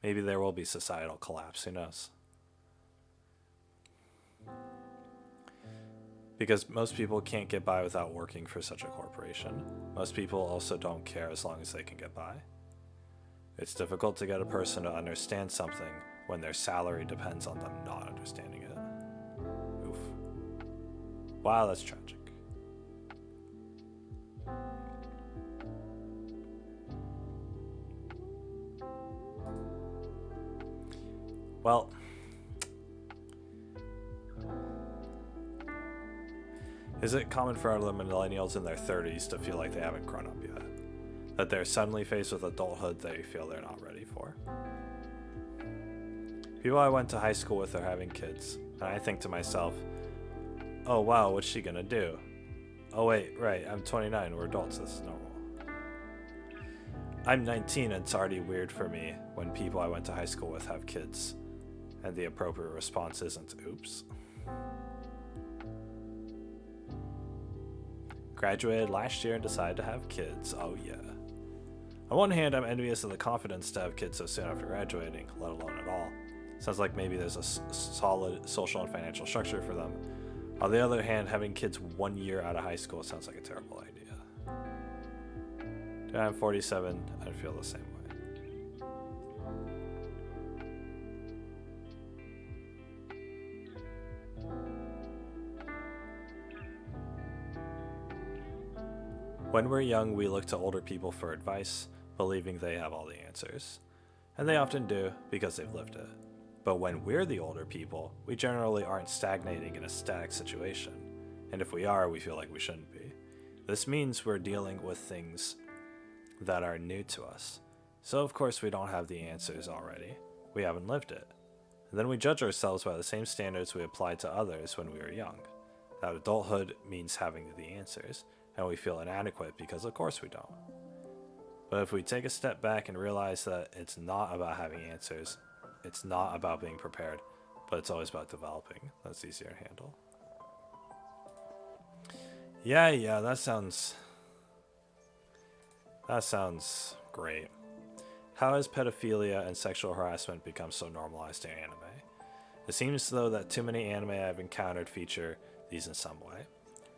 Maybe there will be societal collapse, who knows? Because most people can't get by without working for such a corporation. Most people also don't care as long as they can get by. It's difficult to get a person to understand something when their salary depends on them not understanding it. Oof. Wow, that's tragic. Well, is it common for the millennials in their 30s to feel like they haven't grown up yet? That they're suddenly faced with adulthood they feel they're not ready for? People I went to high school with are having kids, and I think to myself, oh wow, what's she gonna do? Oh wait, right, I'm 29, we're adults, this is normal. I'm 19 and it's already weird for me when people I went to high school with have kids, and the appropriate response isn't, oops. Graduated last year and decided to have kids, oh yeah. On one hand, I'm envious of the confidence to have kids so soon after graduating, let alone at all. Sounds like maybe there's a solid social and financial structure for them. On the other hand, having kids 1 year out of high school sounds like a terrible idea. I'm 47 and I feel the same way. When we're young, we look to older people for advice, believing they have all the answers. And they often do because they've lived it. But when we're the older people, we generally aren't stagnating in a static situation. And if we are, we feel like we shouldn't be. This means we're dealing with things that are new to us. So of course we don't have the answers already. We haven't lived it. And then we judge ourselves by the same standards we applied to others when we were young. That adulthood means having the answers, and we feel inadequate because of course we don't. But if we take a step back and realize that it's not about having answers, it's not about being prepared, but it's always about developing, that's easier to handle. Yeah, that sounds great. How has pedophilia and sexual harassment become so normalized in anime? It seems though that too many anime I've encountered feature these in some way.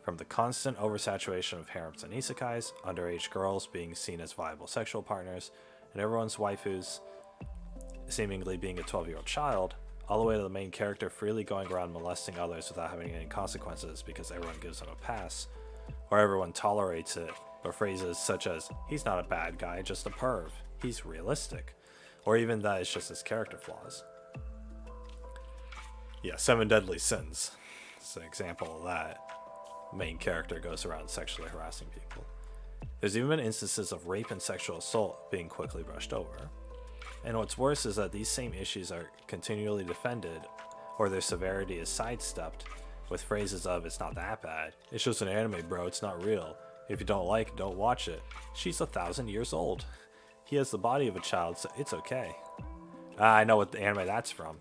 From the constant oversaturation of harems and isekais, underage girls being seen as viable sexual partners, and everyone's waifus seemingly being a 12-year-old child, all the way to the main character freely going around molesting others without having any consequences because everyone gives him a pass, or everyone tolerates it, but phrases such as, he's not a bad guy, just a perv, he's realistic, or even that it's just his character flaws. Yeah, 7 Deadly Sins. It's an example of that. Main character goes around sexually harassing people. There's even been instances of rape and sexual assault being quickly brushed over. And what's worse is that these same issues are continually defended, or their severity is sidestepped with phrases of, it's not that bad, it's just an anime bro, it's not real, if you don't like it, don't watch it, she's 1,000 years old, he has the body of a child, so it's okay. I know what the anime that's from,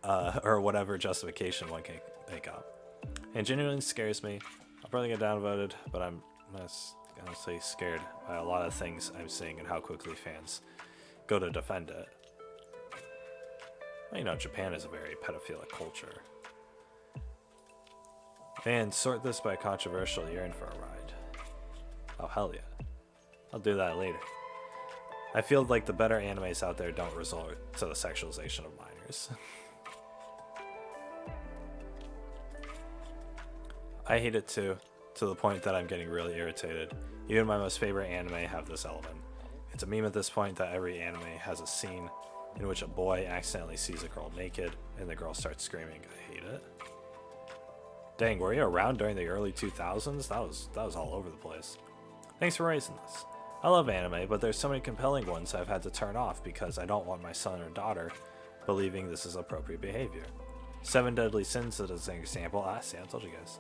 or whatever justification one can make up. And genuinely scares me. I'll probably get downvoted, but I'm honestly scared by a lot of things I'm seeing and how quickly fans go to defend it. Well, you know, Japan is a very pedophilic culture. Man, sort this by controversial, you're in for a ride. Oh, hell yeah. I'll do that later. I feel like the better animes out there don't resort to the sexualization of minors. I hate it too, to the point that I'm getting really irritated. Even my most favorite anime have this element. It's a meme at this point that every anime has a scene in which a boy accidentally sees a girl naked and the girl starts screaming. I hate it. Dang, were you around during the early 2000s? That was all over the place. Thanks for raising this. I love anime, but there's so many compelling ones I've had to turn off because I don't want my son or daughter believing this is appropriate behavior. 7 Deadly Sins is an example. See, I told you guys.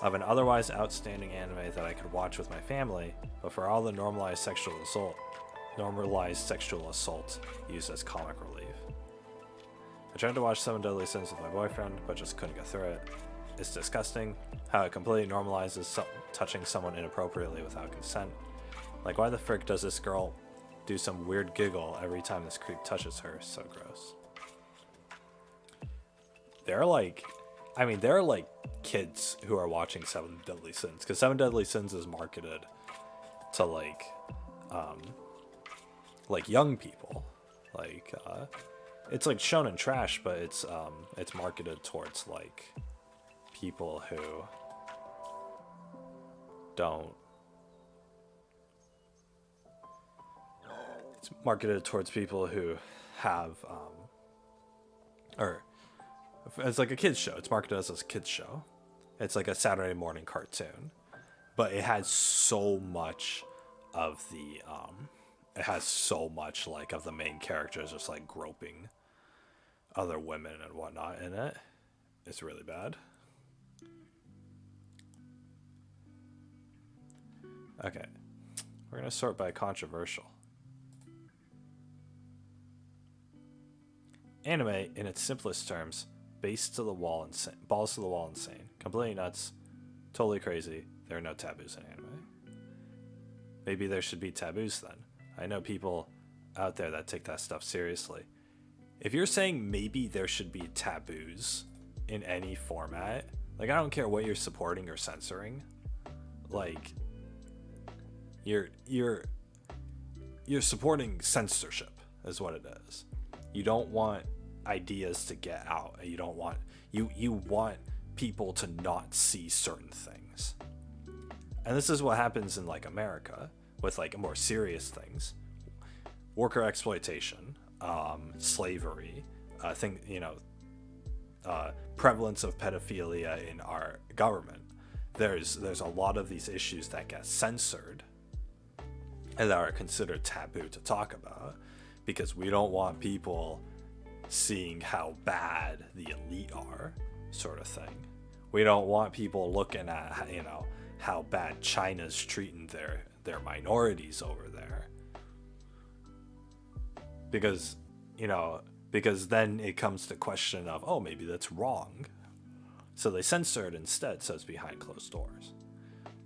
Of an otherwise outstanding anime that I could watch with my family, but for all the normalized sexual assault used as comic relief. I tried to watch 7 Deadly Sins with my boyfriend, but just couldn't get through it. It's disgusting how it completely normalizes touching someone inappropriately without consent. Like, why the frick does this girl do some weird giggle every time this creep touches her? So gross. There are like kids who are watching 7 Deadly Sins, because 7 Deadly Sins is marketed to like young people. Like it's like shonen trash, but it's marketed towards like people who don't. It's marketed towards people who have or it's like a kids show. It's marketed as a kids show. It's like a Saturday morning cartoon, but it has so much of the like of the main characters just like groping other women and whatnot in it. It's really bad. Okay, we're gonna sort by controversial. Anime, in its simplest terms, balls to the wall insane, completely nuts, totally crazy. There are no taboos in anime. Maybe there should be taboos then. I know people out there that take that stuff seriously. If you're saying maybe there should be taboos in any format, like I don't care what you're supporting or censoring, like you're supporting censorship is what it is. You don't want ideas to get out. You don't want you want people to not see certain things. And this is what happens in like America. with like more serious things. Worker exploitation, slavery, prevalence of pedophilia in our government. There's a lot of these issues that get censored and that are considered taboo to talk about because we don't want people seeing how bad the elite are, sort of thing. We don't want people looking at, you know, how bad China's treating their minorities over there. Because, you know, because then it comes to question of, oh, maybe that's wrong. So they censor it instead, so it's behind closed doors.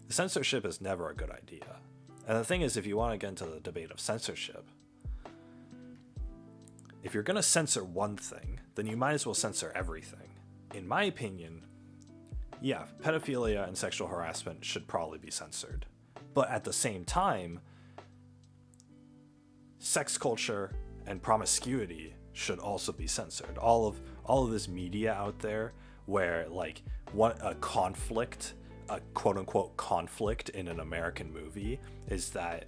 The censorship is never a good idea. And the thing is, if you want to get into the debate of censorship, if you're going to censor one thing, then you might as well censor everything. In my opinion, yeah, pedophilia and sexual harassment should probably be censored. But at the same time, sex culture and promiscuity should also be censored. All of this media out there where like what a conflict, a quote-unquote conflict in an American movie is that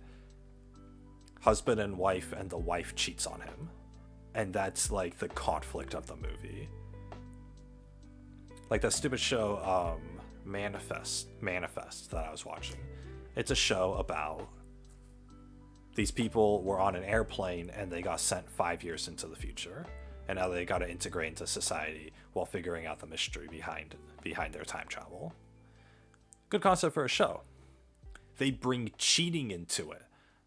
husband and wife and the wife cheats on him. And that's like the conflict of the movie. Like that stupid show Manifest that I was watching. It's a show about these people were on an airplane and they got sent 5 years into the future. And now they got to integrate into society while figuring out the mystery behind their time travel. Good concept for a show. They bring cheating into it.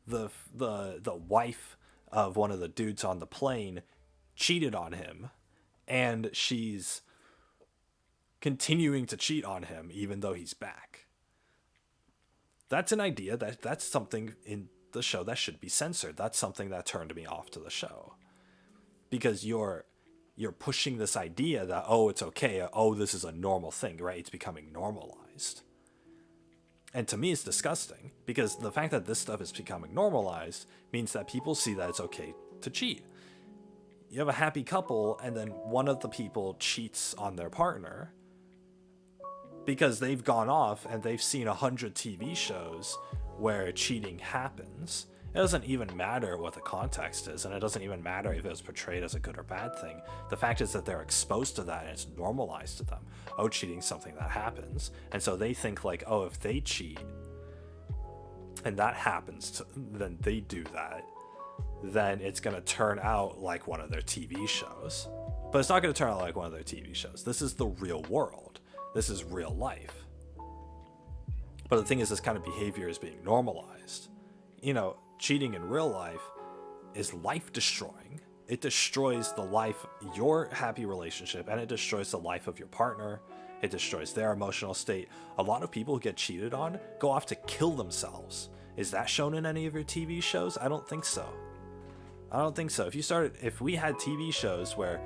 The wife of one of the dudes on the plane cheated on him, and she's continuing to cheat on him even though he's back. That's an idea that's something in the show that should be censored. That's something that turned me off to the show. Because you're pushing this idea that, oh, it's okay, oh, this is a normal thing, right? It's becoming normalized. And to me, it's disgusting, because the fact that this stuff is becoming normalized means that people see that it's okay to cheat. You have a happy couple, and then one of the people cheats on their partner because they've gone off and they've seen 100 TV shows where cheating happens. It doesn't even matter what the context is, and it doesn't even matter if it was portrayed as a good or bad thing. The fact is that they're exposed to that and it's normalized to them. Oh, cheating's something that happens. And so they think like, oh, if they cheat and that happens, then they do that, then it's going to turn out like one of their TV shows. But it's not going to turn out like one of their TV shows. This is the real world. This is real life. But the thing is, this kind of behavior is being normalized. You know, cheating in real life is life destroying. It destroys the life, your happy relationship, and it destroys the life of your partner. It destroys their emotional state. A lot of people who get cheated on go off to kill themselves. Is that shown in any of your TV shows? I don't think so. I don't think so. If we had TV shows where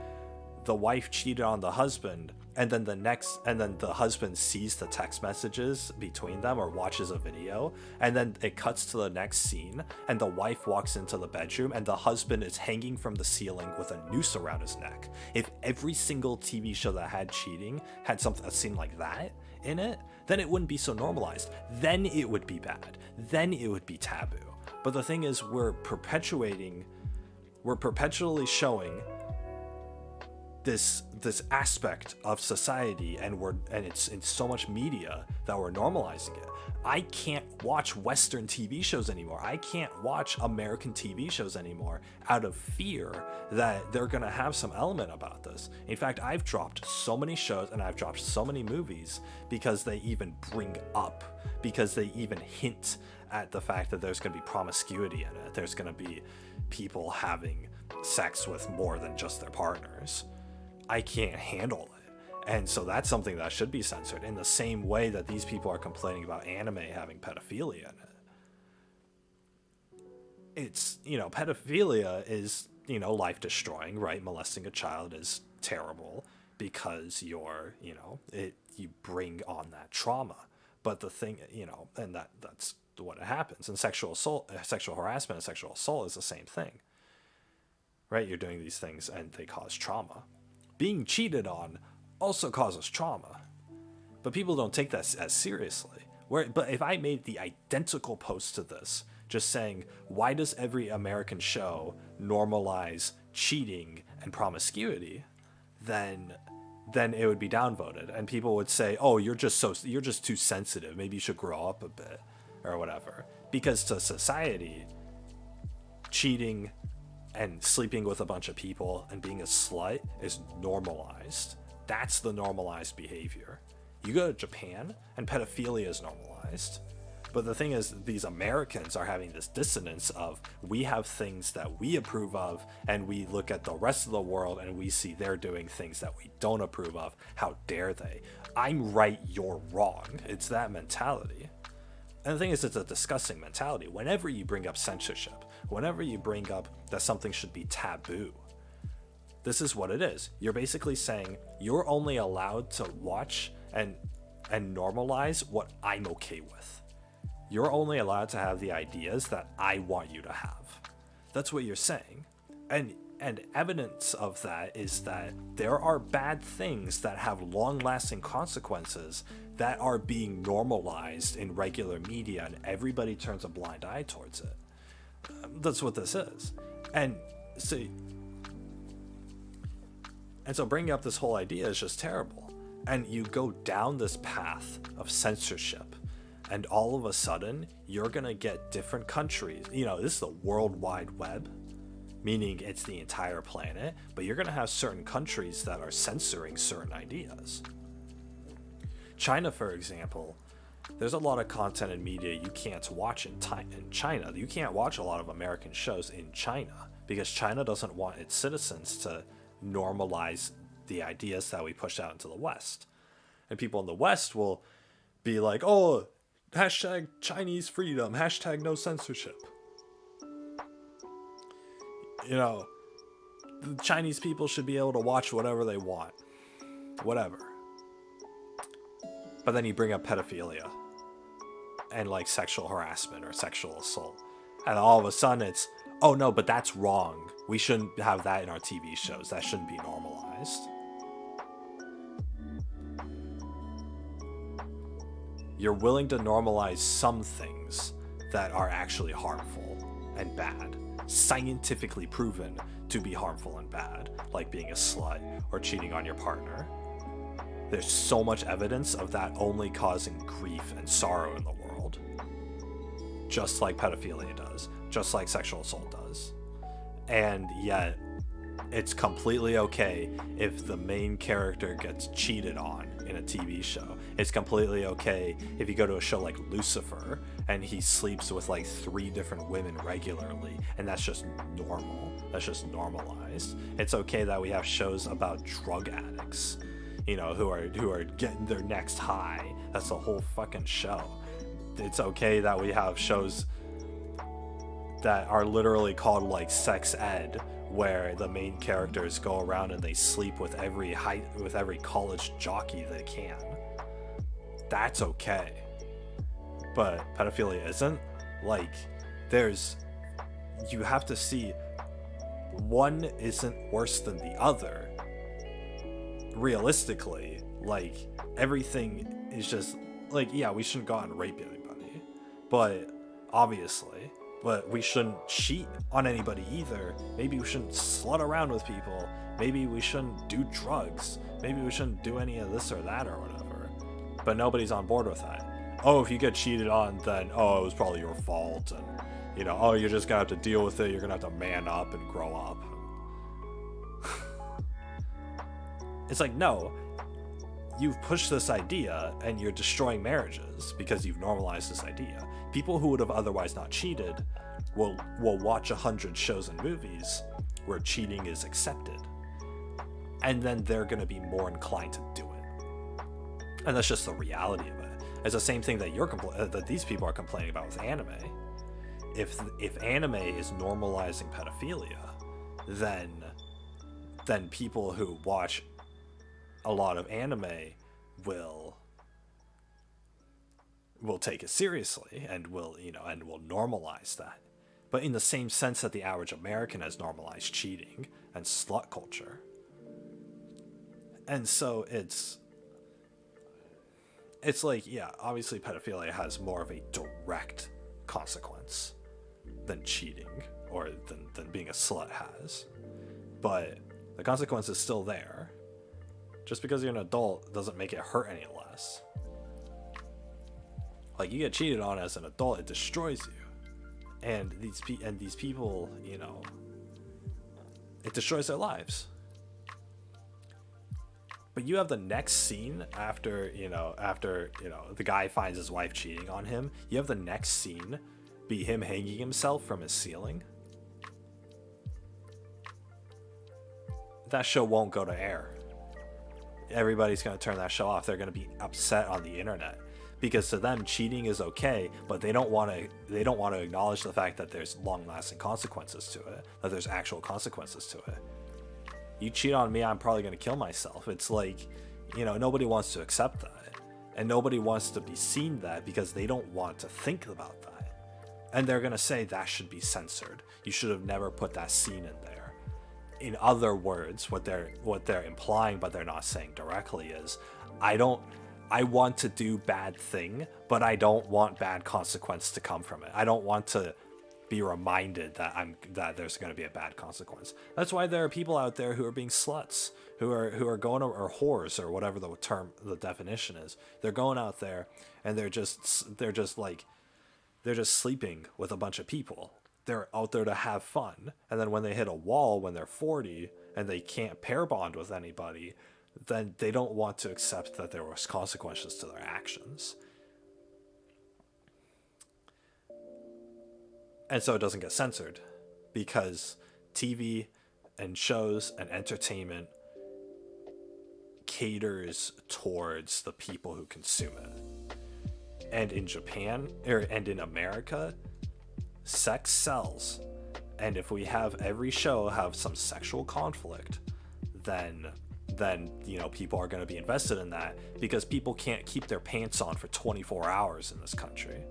the wife cheated on the husband, and then the husband sees the text messages between them or watches a video, and then it cuts to the next scene and the wife walks into the bedroom and the husband is hanging from the ceiling with a noose around his neck. If every single TV show that had cheating had a scene like that in it, then it wouldn't be so normalized. Then it would be bad. Then it would be taboo. But the thing is, we're perpetually showing this aspect of society, and it's in so much media that we're normalizing it. I can't watch Western TV shows anymore. I can't watch American TV shows anymore out of fear that they're gonna have some element about this. In fact, I've dropped so many shows and I've dropped so many movies because they even bring up, because they even hint at the fact that there's gonna be promiscuity in it. There's gonna be people having sex with more than just their partners. I can't handle it. And so that's something that should be censored in the same way that these people are complaining about anime having pedophilia in it. It's, you know, pedophilia is, you know, life destroying, right? Molesting a child is terrible because you bring on that trauma. But the thing, you know, and that's what happens. And sexual harassment and sexual assault is the same thing, right? You're doing these things and they cause trauma. Being cheated on also causes trauma, but people don't take that as seriously. But if I made the identical post to this, just saying, why does every American show normalize cheating and promiscuity, then it would be downvoted, and people would say, oh, you're just too sensitive, maybe you should grow up a bit or whatever. Because to society, cheating and sleeping with a bunch of people and being a slut is normalized. That's the normalized behavior. You go to Japan and pedophilia is normalized. But the thing is, these Americans are having this dissonance of, we have things that we approve of, and we look at the rest of the world and we see they're doing things that we don't approve of. How dare they? I'm right, you're wrong. It's that mentality. And the thing is, it's a disgusting mentality. Whenever you bring up censorship, whenever you bring up that something should be taboo, this is what it is. You're basically saying you're only allowed to watch and normalize what I'm okay with. You're only allowed to have the ideas that I want you to have. That's what you're saying. And evidence of that is that there are bad things that have long-lasting consequences that are being normalized in regular media, and everybody turns a blind eye towards it. That's what this is. And so bringing up this whole idea is just terrible. And you go down this path of censorship, and all of a sudden, you're going to get different countries. You know, this is the World Wide Web, meaning it's the entire planet, but you're going to have certain countries that are censoring certain ideas. China, for example, there's a lot of content and media you can't watch in China. You can't watch a lot of American shows in China because China doesn't want its citizens to normalize the ideas that we push out into the West. And people in the West will be like, oh, hashtag Chinese freedom, hashtag no censorship. You know, the Chinese people should be able to watch whatever they want. Whatever. But then you bring up pedophilia and like sexual harassment or sexual assault. And all of a sudden it's, oh no, but that's wrong. We shouldn't have that in our TV shows. That shouldn't be normalized. You're willing to normalize some things that are actually harmful and bad, scientifically proven to be harmful and bad, like being a slut or cheating on your partner. There's so much evidence of that only causing grief and sorrow in the world. Just like pedophilia does, just like sexual assault does. And yet, it's completely okay if the main character gets cheated on in a TV show. It's completely okay if you go to a show like Lucifer and he sleeps with like 3 different women regularly, and that's just normal. That's just normalized. It's okay that we have shows about drug addicts, you know, who are getting their next high. That's the whole fucking show. It's okay that we have shows that are literally called like sex ed, where the main characters go around and they sleep with every college jockey they can. That's okay. But pedophilia isn't. Like, you have to see, one isn't worse than the other. Realistically, like, everything is just, like, yeah, we shouldn't go out and rape anybody. But, obviously. But we shouldn't cheat on anybody either. Maybe we shouldn't slut around with people. Maybe we shouldn't do drugs. Maybe we shouldn't do any of this or that or whatever. But nobody's on board with that. Oh, if you get cheated on, then, oh, it was probably your fault. And, you know, oh, you're just gonna have to deal with it. You're gonna have to man up and grow up. It's like, no. You've pushed this idea and you're destroying marriages because you've normalized this idea. People who would have otherwise not cheated will watch 100 shows and movies where cheating is accepted. And then they're going to be more inclined to do it. And that's just the reality of it. It's the same thing that that these people are complaining about with anime. If anime is normalizing pedophilia, then people who watch a lot of anime will take it seriously and will normalize that. But in the same sense that the average American has normalized cheating and slut culture. And so it's like, yeah, obviously pedophilia has more of a direct consequence. than cheating or than being a slut has. But the consequence is still there. Just because you're an adult doesn't make it hurt any less. Like, you get cheated on as an adult, it destroys you. And these people, you know, it destroys their lives. But you have the next scene after the guy finds his wife cheating on him. You have the next scene be him hanging himself from his ceiling. That show won't go to air. Everybody's going to turn that show off. They're going to be upset on the internet because to them cheating is okay, but they don't want to acknowledge the fact that there's long-lasting consequences to it, that there's actual consequences to it. You cheat on me, I'm probably going to kill myself. It's like, you know, nobody wants to accept that, and nobody wants to be seen that because they don't want to think about that. And they're going to say that should be censored. You should have never put that scene in there. In other words, what they're implying, but they're not saying directly, is I want to do bad thing, but I don't want bad consequence to come from it. I don't want to be reminded that there's going to be a bad consequence. That's why there are people out there who are being sluts, who are going to, or whores, or whatever the definition is. They're going out there and they're just sleeping with a bunch of people. They're out there to have fun, and then when they hit a wall when they're 40 and they can't pair bond with anybody, then they don't want to accept that there was consequences to their actions. And so it doesn't get censored because TV and shows and entertainment caters towards the people who consume it. And in Japan, and in America, sex sells. And if we have every show have some sexual conflict, then you know, people are going to be invested in that because people can't keep their pants on for 24 hours in this country.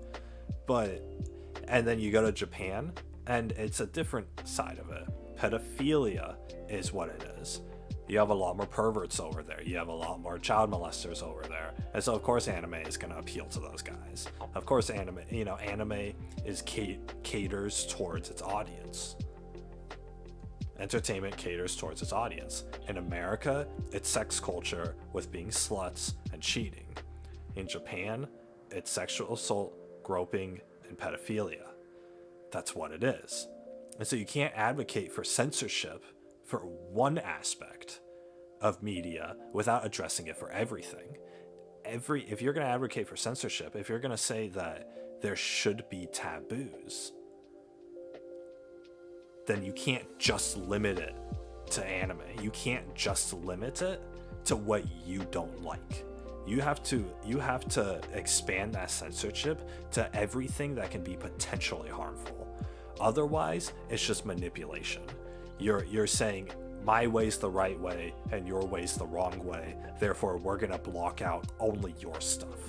And then you go to Japan and it's a different side of it. Pedophilia is what it is. You have a lot more perverts over there. You have a lot more child molesters over there. And so of course anime is going to appeal to those guys. Of course anime is caters towards its audience. Entertainment caters towards its audience. In America, it's sex culture with being sluts and cheating. In Japan, it's sexual assault, groping, and pedophilia. That's what it is. And so you can't advocate for censorship for one aspect of media without addressing it for everything. If you're going to advocate for censorship, if you're going to say that there should be taboos, then you can't just limit it to anime. You can't just limit it to what you don't like. You have to expand that censorship to everything that can be potentially harmful. Otherwise, it's just manipulation. You're saying my way's the right way and your way's the wrong way. Therefore, we're gonna block out only your stuff,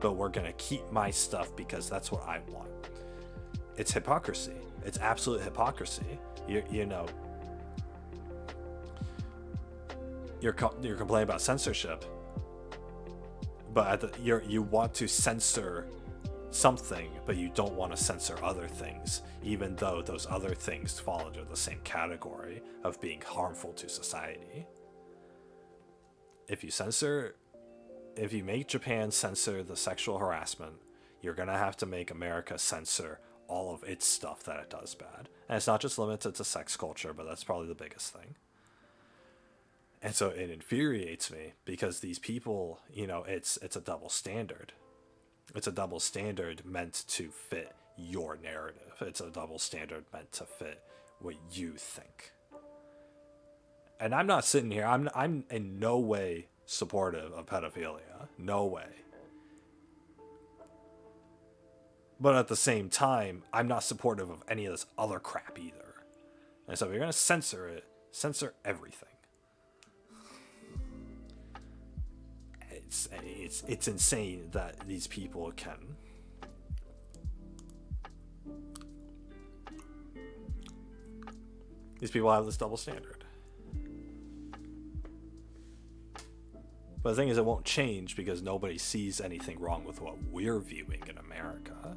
but we're gonna keep my stuff because that's what I want. It's hypocrisy. It's absolute hypocrisy. You're complaining about censorship, but you want to censor something, but you don't want to censor other things, even though those other things fall under the same category of being harmful to society. If you make Japan censor the sexual harassment, you're gonna have to make America censor all of its stuff that it does bad. And it's not just limited to sex culture, but that's probably the biggest thing. And so it infuriates me because these people, it's a double standard. It's a double standard meant to fit your narrative. It's a double standard meant to fit what you think. And I'm not sitting here, I'm in no way supportive of pedophilia. No way. But at the same time, I'm not supportive of any of this other crap either. And so if you're going to censor it, censor everything. It's insane that these people can have this double standard. But the thing is, it won't change because nobody sees anything wrong with what we're viewing in America.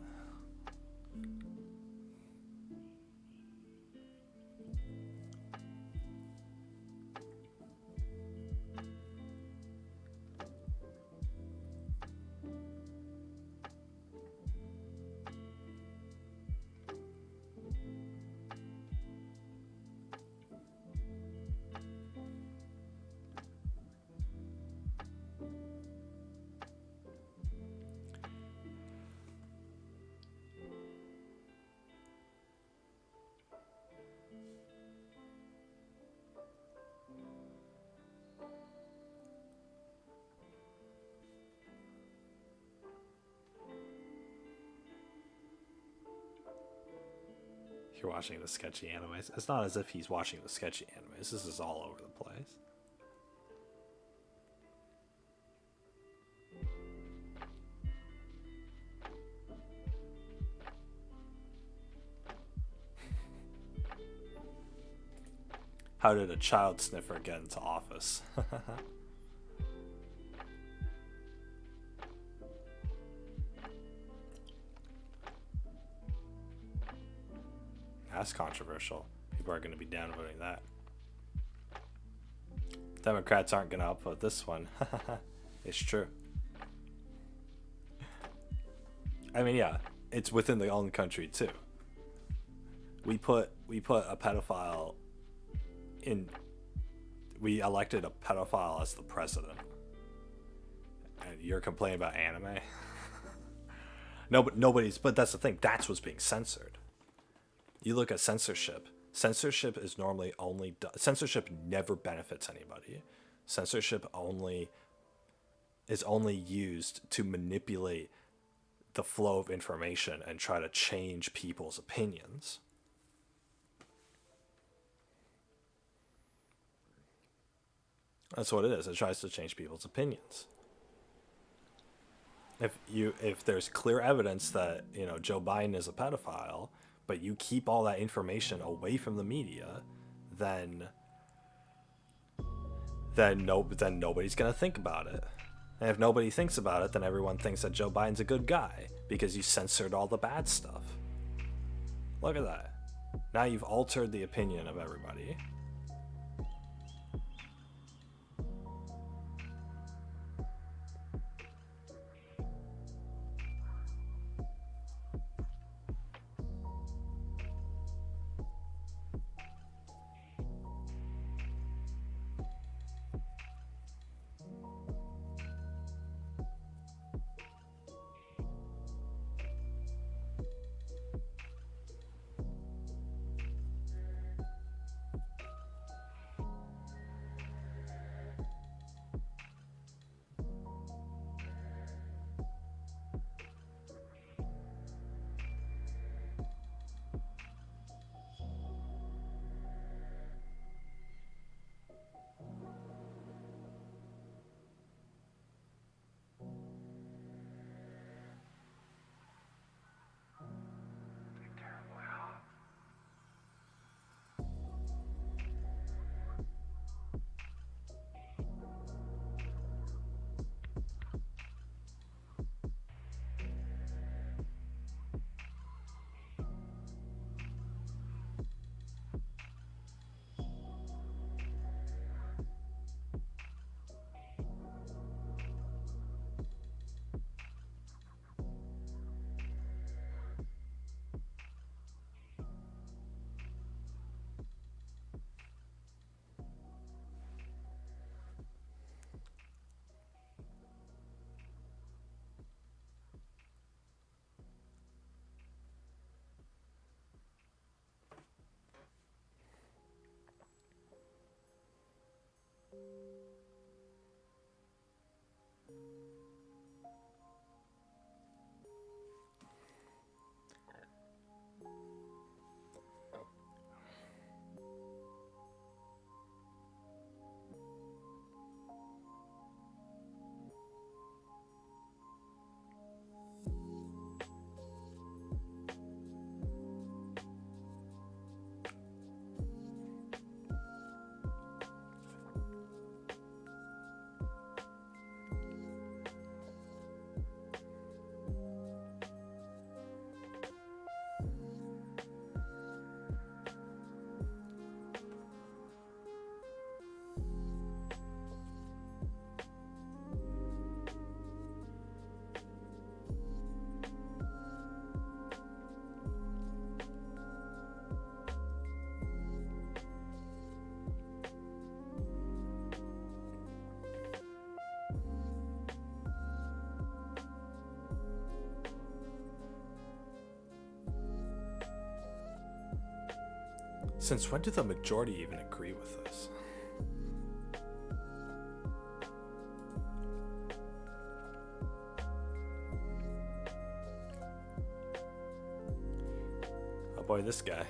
you're watching the sketchy animes. It's not as if he's watching the sketchy animes. This is all over the place. How did a child sniffer get into office? That's controversial. People are going to be downvoting that. Democrats aren't going to upvote this one. It's true. I mean, yeah, it's within the own country too. We put a pedophile in. We elected a pedophile as the president, and you're complaining about anime. No, but nobody's. But that's the thing. That's what's being censored. You look at censorship. Censorship is normally only censorship never benefits anybody. Censorship is only used to manipulate the flow of information and try to change people's opinions. That's what it is. It tries to change people's opinions. If there's clear evidence that, you know, Joe Biden is a pedophile, but you keep all that information away from the media, then nobody's gonna think about it. And if nobody thinks about it, then everyone thinks that Joe Biden's a good guy because you censored all the bad stuff. Look at that. Now you've altered the opinion of everybody. Since when did the majority even agree with this? Oh boy, this guy.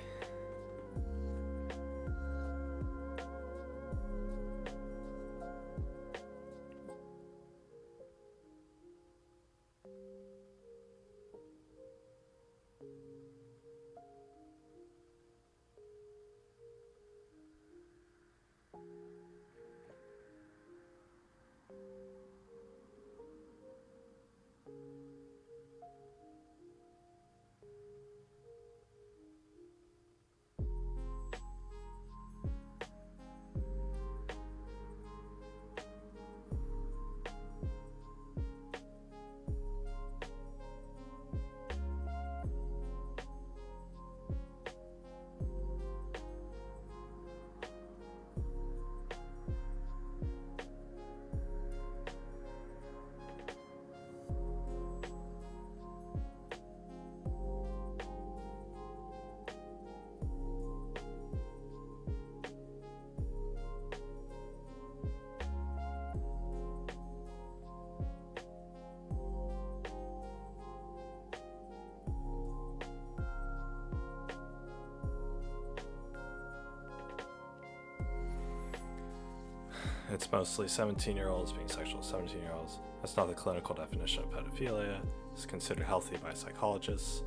It's mostly 17-year-olds being sexual with 17-year-olds. That's not the clinical definition of pedophilia. It's considered healthy by psychologists,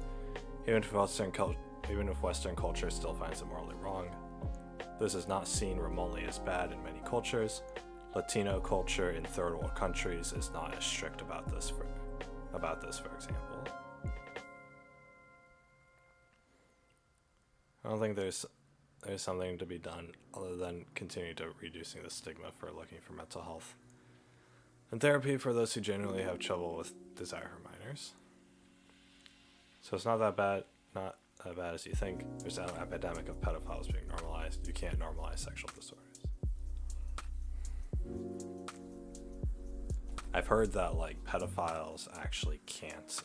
even if Western culture still finds it morally wrong. This is not seen remotely as bad in many cultures. Latino culture in third world countries is not as strict about this, for example. I don't think there's something to be done other than continue to reducing the stigma for looking for mental health and therapy for those who genuinely have trouble with desire for minors. So it's not that bad as you think. There's an epidemic of pedophiles being normalized. You can't normalize sexual disorders. I've heard that like pedophiles actually can't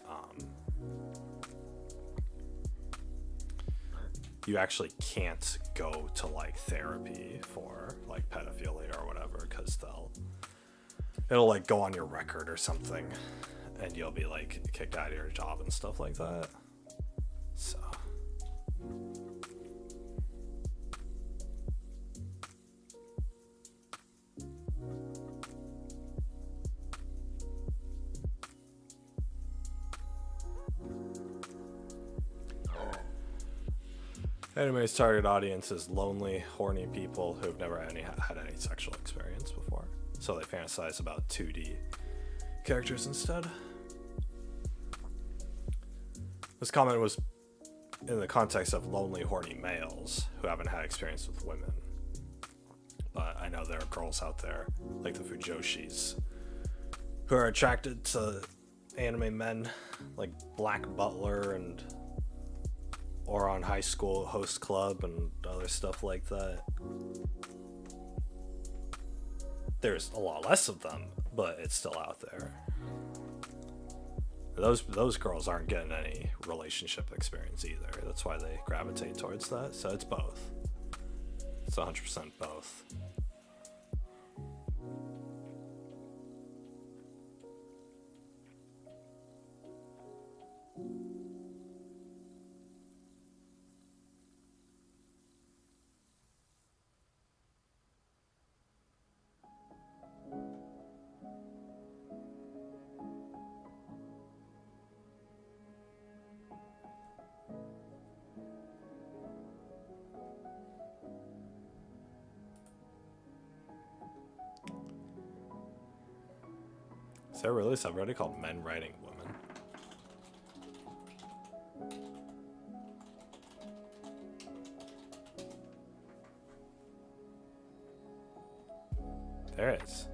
you actually can't go to like therapy for like pedophilia or whatever, because it'll like go on your record or something and you'll be like kicked out of your job and stuff like that. So Anime's target audience is lonely, horny people who've never had any sexual experience before. So they fantasize about 2D characters instead. This comment was in the context of lonely, horny males who haven't had experience with women. But I know there are girls out there, like the Fujoshis, who are attracted to anime men, like Black Butler and Ouran High School Host Club and other stuff like that. There's a lot less of them, but it's still out there. Those girls aren't getting any relationship experience either. That's why they gravitate towards that. So it's both. It's 100% both. Is there really a subreddit called Men Writing Women? There is.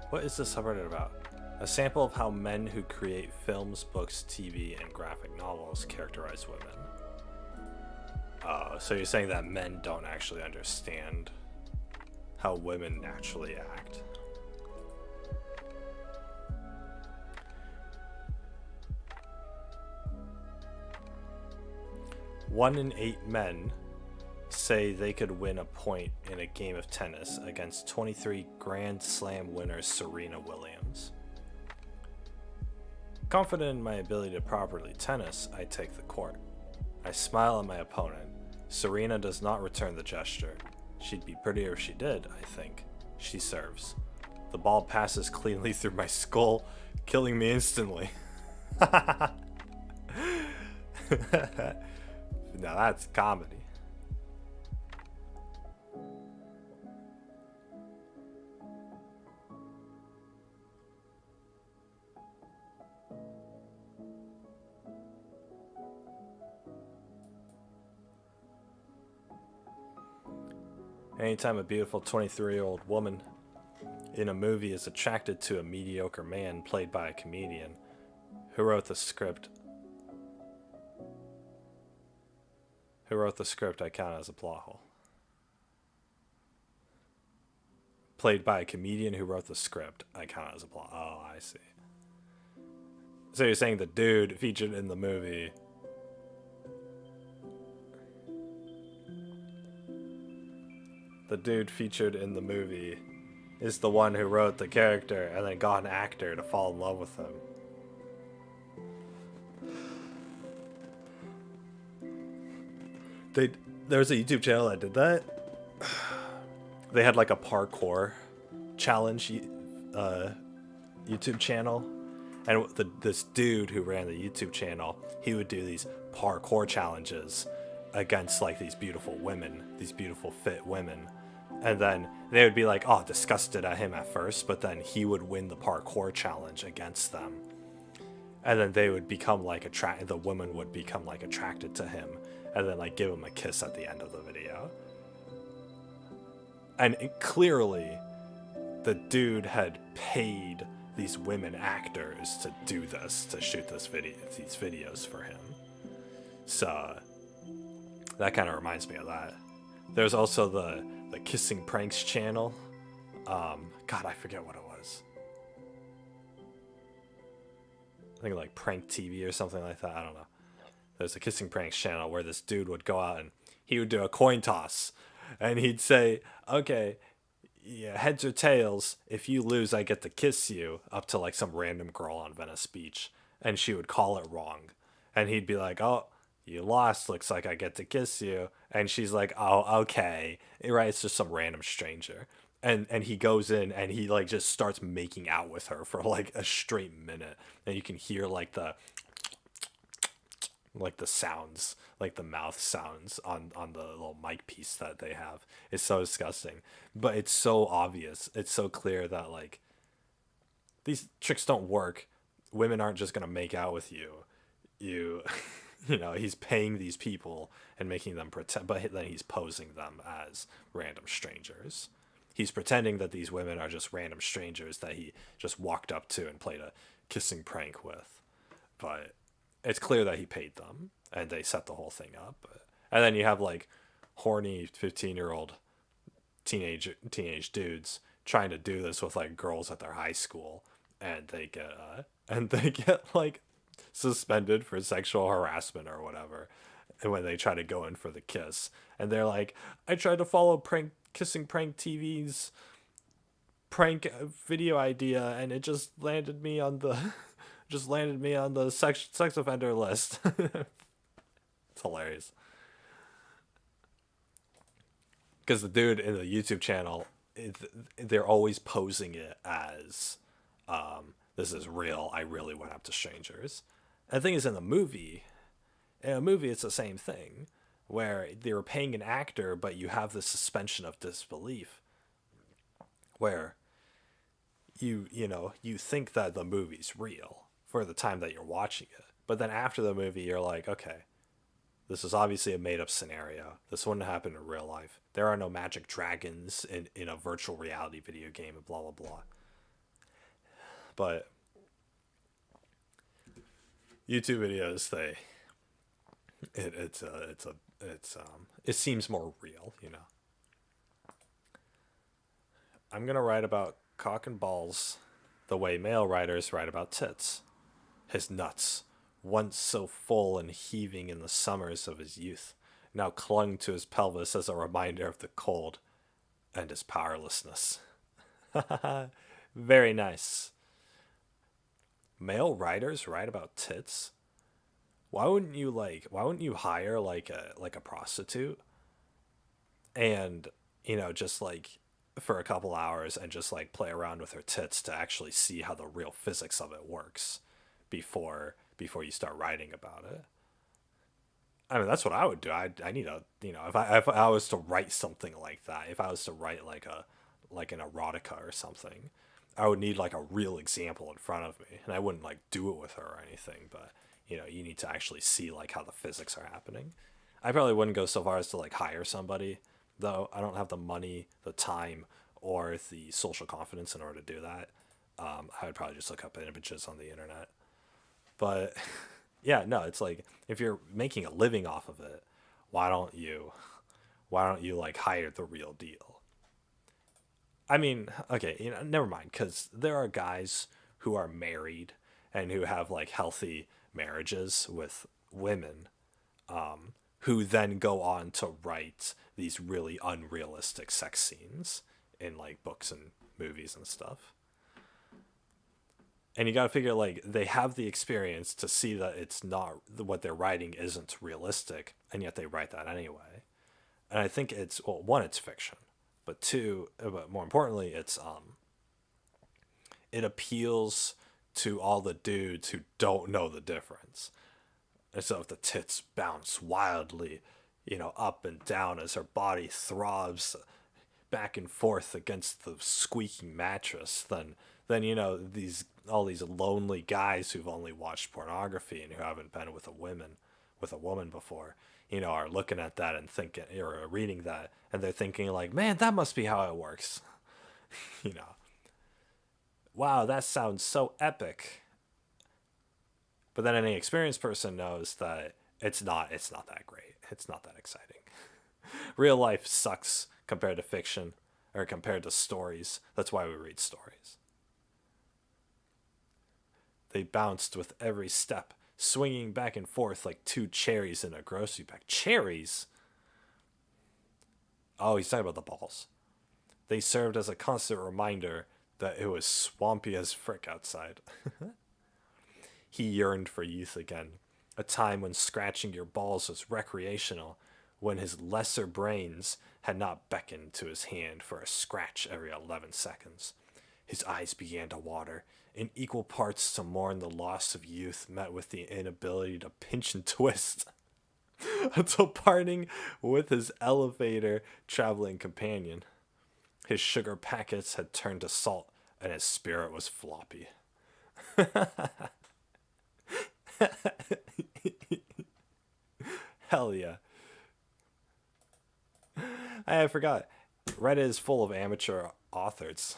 What is this subreddit about? A sample of how men who create films, books, TV, and graphic novels characterize women. So you're saying that men don't actually understand how women naturally act? One in 8 men say they could win a point in a game of tennis against 23 Grand Slam winner Serena Williams. Confident in my ability to properly tennis, I take the court. I smile at my opponent. Serena does not return the gesture. She'd be prettier if she did, I think. She serves. The ball passes cleanly through my skull, killing me instantly. Now that's comedy. Anytime a beautiful 23-year-old woman in a movie is attracted to a mediocre man played by a comedian who wrote the script, I count as a plot hole. Played by a comedian who wrote the script, I count as a plot. Oh, I see. So you're saying the dude featured in the movie is the one who wrote the character and then got an actor to fall in love with him. There was a YouTube channel that did that. They had like a parkour challenge YouTube channel, and this dude who ran the YouTube channel, he would do these parkour challenges against like these beautiful women, these beautiful fit women. And then they would be like, oh, disgusted at him at first, but then he would win the parkour challenge against them. And then they would become like the woman would become like attracted to him, and then like give him a kiss at the end of the video. And clearly, the dude had paid these women actors to do this, to shoot these videos for him. So that kind of reminds me of that. There's also the Kissing Pranks channel. God, I forget what it was. I think like Prank TV or something like that. I don't know. There's a Kissing Pranks channel where this dude would go out and he would do a coin toss. And he'd say, okay, yeah, heads or tails, if you lose, I get to kiss you, up to like some random girl on Venice Beach. And she would call it wrong. And he'd be like, oh, you lost, looks like I get to kiss you. And she's like, oh, okay. Right, it's just some random stranger. And he goes in and he like just starts making out with her for like a straight minute. And you can hear like the sounds, like the mouth sounds on the little mic piece that they have. It's so disgusting. But it's so obvious. It's so clear that like these tricks don't work. Women aren't just gonna make out with you. You know, he's paying these people and making them pretend, but then he's posing them as random strangers. He's pretending that these women are just random strangers that he just walked up to and played a kissing prank with. But it's clear that he paid them and they set the whole thing up. And then you have like horny 15-year-old teenage dudes trying to do this with like girls at their high school, and they get like suspended for sexual harassment or whatever, and when they try to go in for the kiss, and they're like, I tried to follow Kissing Prank TV's prank video idea and it just landed me on the sex offender list. It's hilarious because the dude in the YouTube channel, they're always posing it as this is real, I really went up to strangers. And the thing is, in a movie it's the same thing, where they were paying an actor, but you have the suspension of disbelief, where you think that the movie's real for the time that you're watching it. But then after the movie, you're like, okay, this is obviously a made-up scenario. This wouldn't happen in real life. There are no magic dragons in a virtual reality video game and blah, blah, blah. But YouTube videos, it seems more real, you know. I'm gonna write about cock and balls the way male writers write about tits. His nuts, once so full and heaving in the summers of his youth, now clung to his pelvis as a reminder of the cold and his powerlessness. Very nice. male writers write about tits, why wouldn't you hire like a prostitute and, you know, just like for a couple hours and just like play around with her tits to actually see how the real physics of it works before you start writing about it? I mean, that's what I would do. I need a, you know, if I was to write something like that, if I was to write like an erotica or something, I would need like a real example in front of me, and I wouldn't like do it with her or anything, but you know, you need to actually see like how the physics are happening. I probably wouldn't go so far as to like hire somebody, though. I don't have the money, the time, or the social confidence in order to do that. I would probably just look up images on the internet. But yeah, no, it's like if you're making a living off of it, why don't you like hire the real deal? I mean, okay, you know, never mind, because there are guys who are married and who have like healthy marriages with women, who then go on to write these really unrealistic sex scenes in like books and movies and stuff. And you got to figure, like, they have the experience to see that it's not, what they're writing isn't realistic, and yet they write that anyway. And I think it's, well, one, it's fiction, but two, but more importantly, it's it appeals to all the dudes who don't know the difference. And so if the tits bounce wildly, you know, up and down as her body throbs back and forth against the squeaking mattress, then you know, all these lonely guys who've only watched pornography and who haven't been with a woman before, you know, are looking at that and thinking, or reading that, and they're thinking like, man, that must be how it works. You know, wow, that sounds so epic. But then any experienced person knows that it's not that great. It's not that exciting. Real life sucks compared to fiction, or compared to stories. That's why we read stories. They bounced with every step, swinging back and forth like two cherries in a grocery bag. Cherries? Oh, he's talking about the balls. They served as a constant reminder that it was swampy as frick outside. He yearned for youth again, a time when scratching your balls was recreational, when his lesser brains had not beckoned to his hand for a scratch every 11 seconds. His eyes began to water, in equal parts to mourn the loss of youth met with the inability to pinch and twist, until parting with his elevator traveling companion. His sugar packets had turned to salt, and his spirit was floppy. Hell yeah. I forgot. Reddit is full of amateur authors.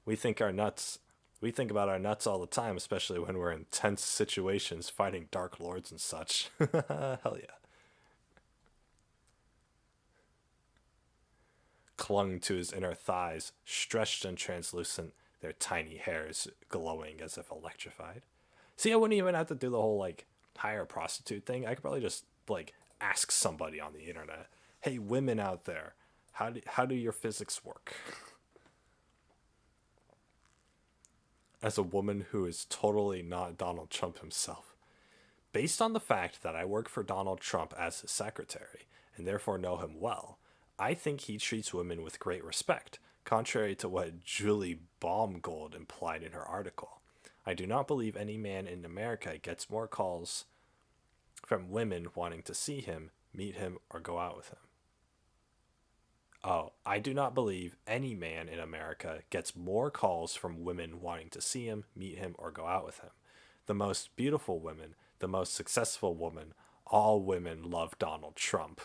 We think about our nuts all the time, especially when we're in tense situations fighting dark lords and such. Hell yeah. Clung to his inner thighs, stretched and translucent, their tiny hairs glowing as if electrified. See, I wouldn't even have to do the whole, like, hire a prostitute thing. I could probably just, like, ask somebody on the internet, hey, women out there, how do your physics work? As a woman who is totally not Donald Trump himself. Based on the fact that I work for Donald Trump as his secretary, and therefore know him well, I think he treats women with great respect, contrary to what Julie Baumgold implied in her article. I do not believe any man in America gets more calls from women wanting to see him, meet him, or go out with him. Oh, I do not believe any man in America gets more calls from women wanting to see him, meet him, or go out with him. The most beautiful women, the most successful woman, all women love Donald Trump.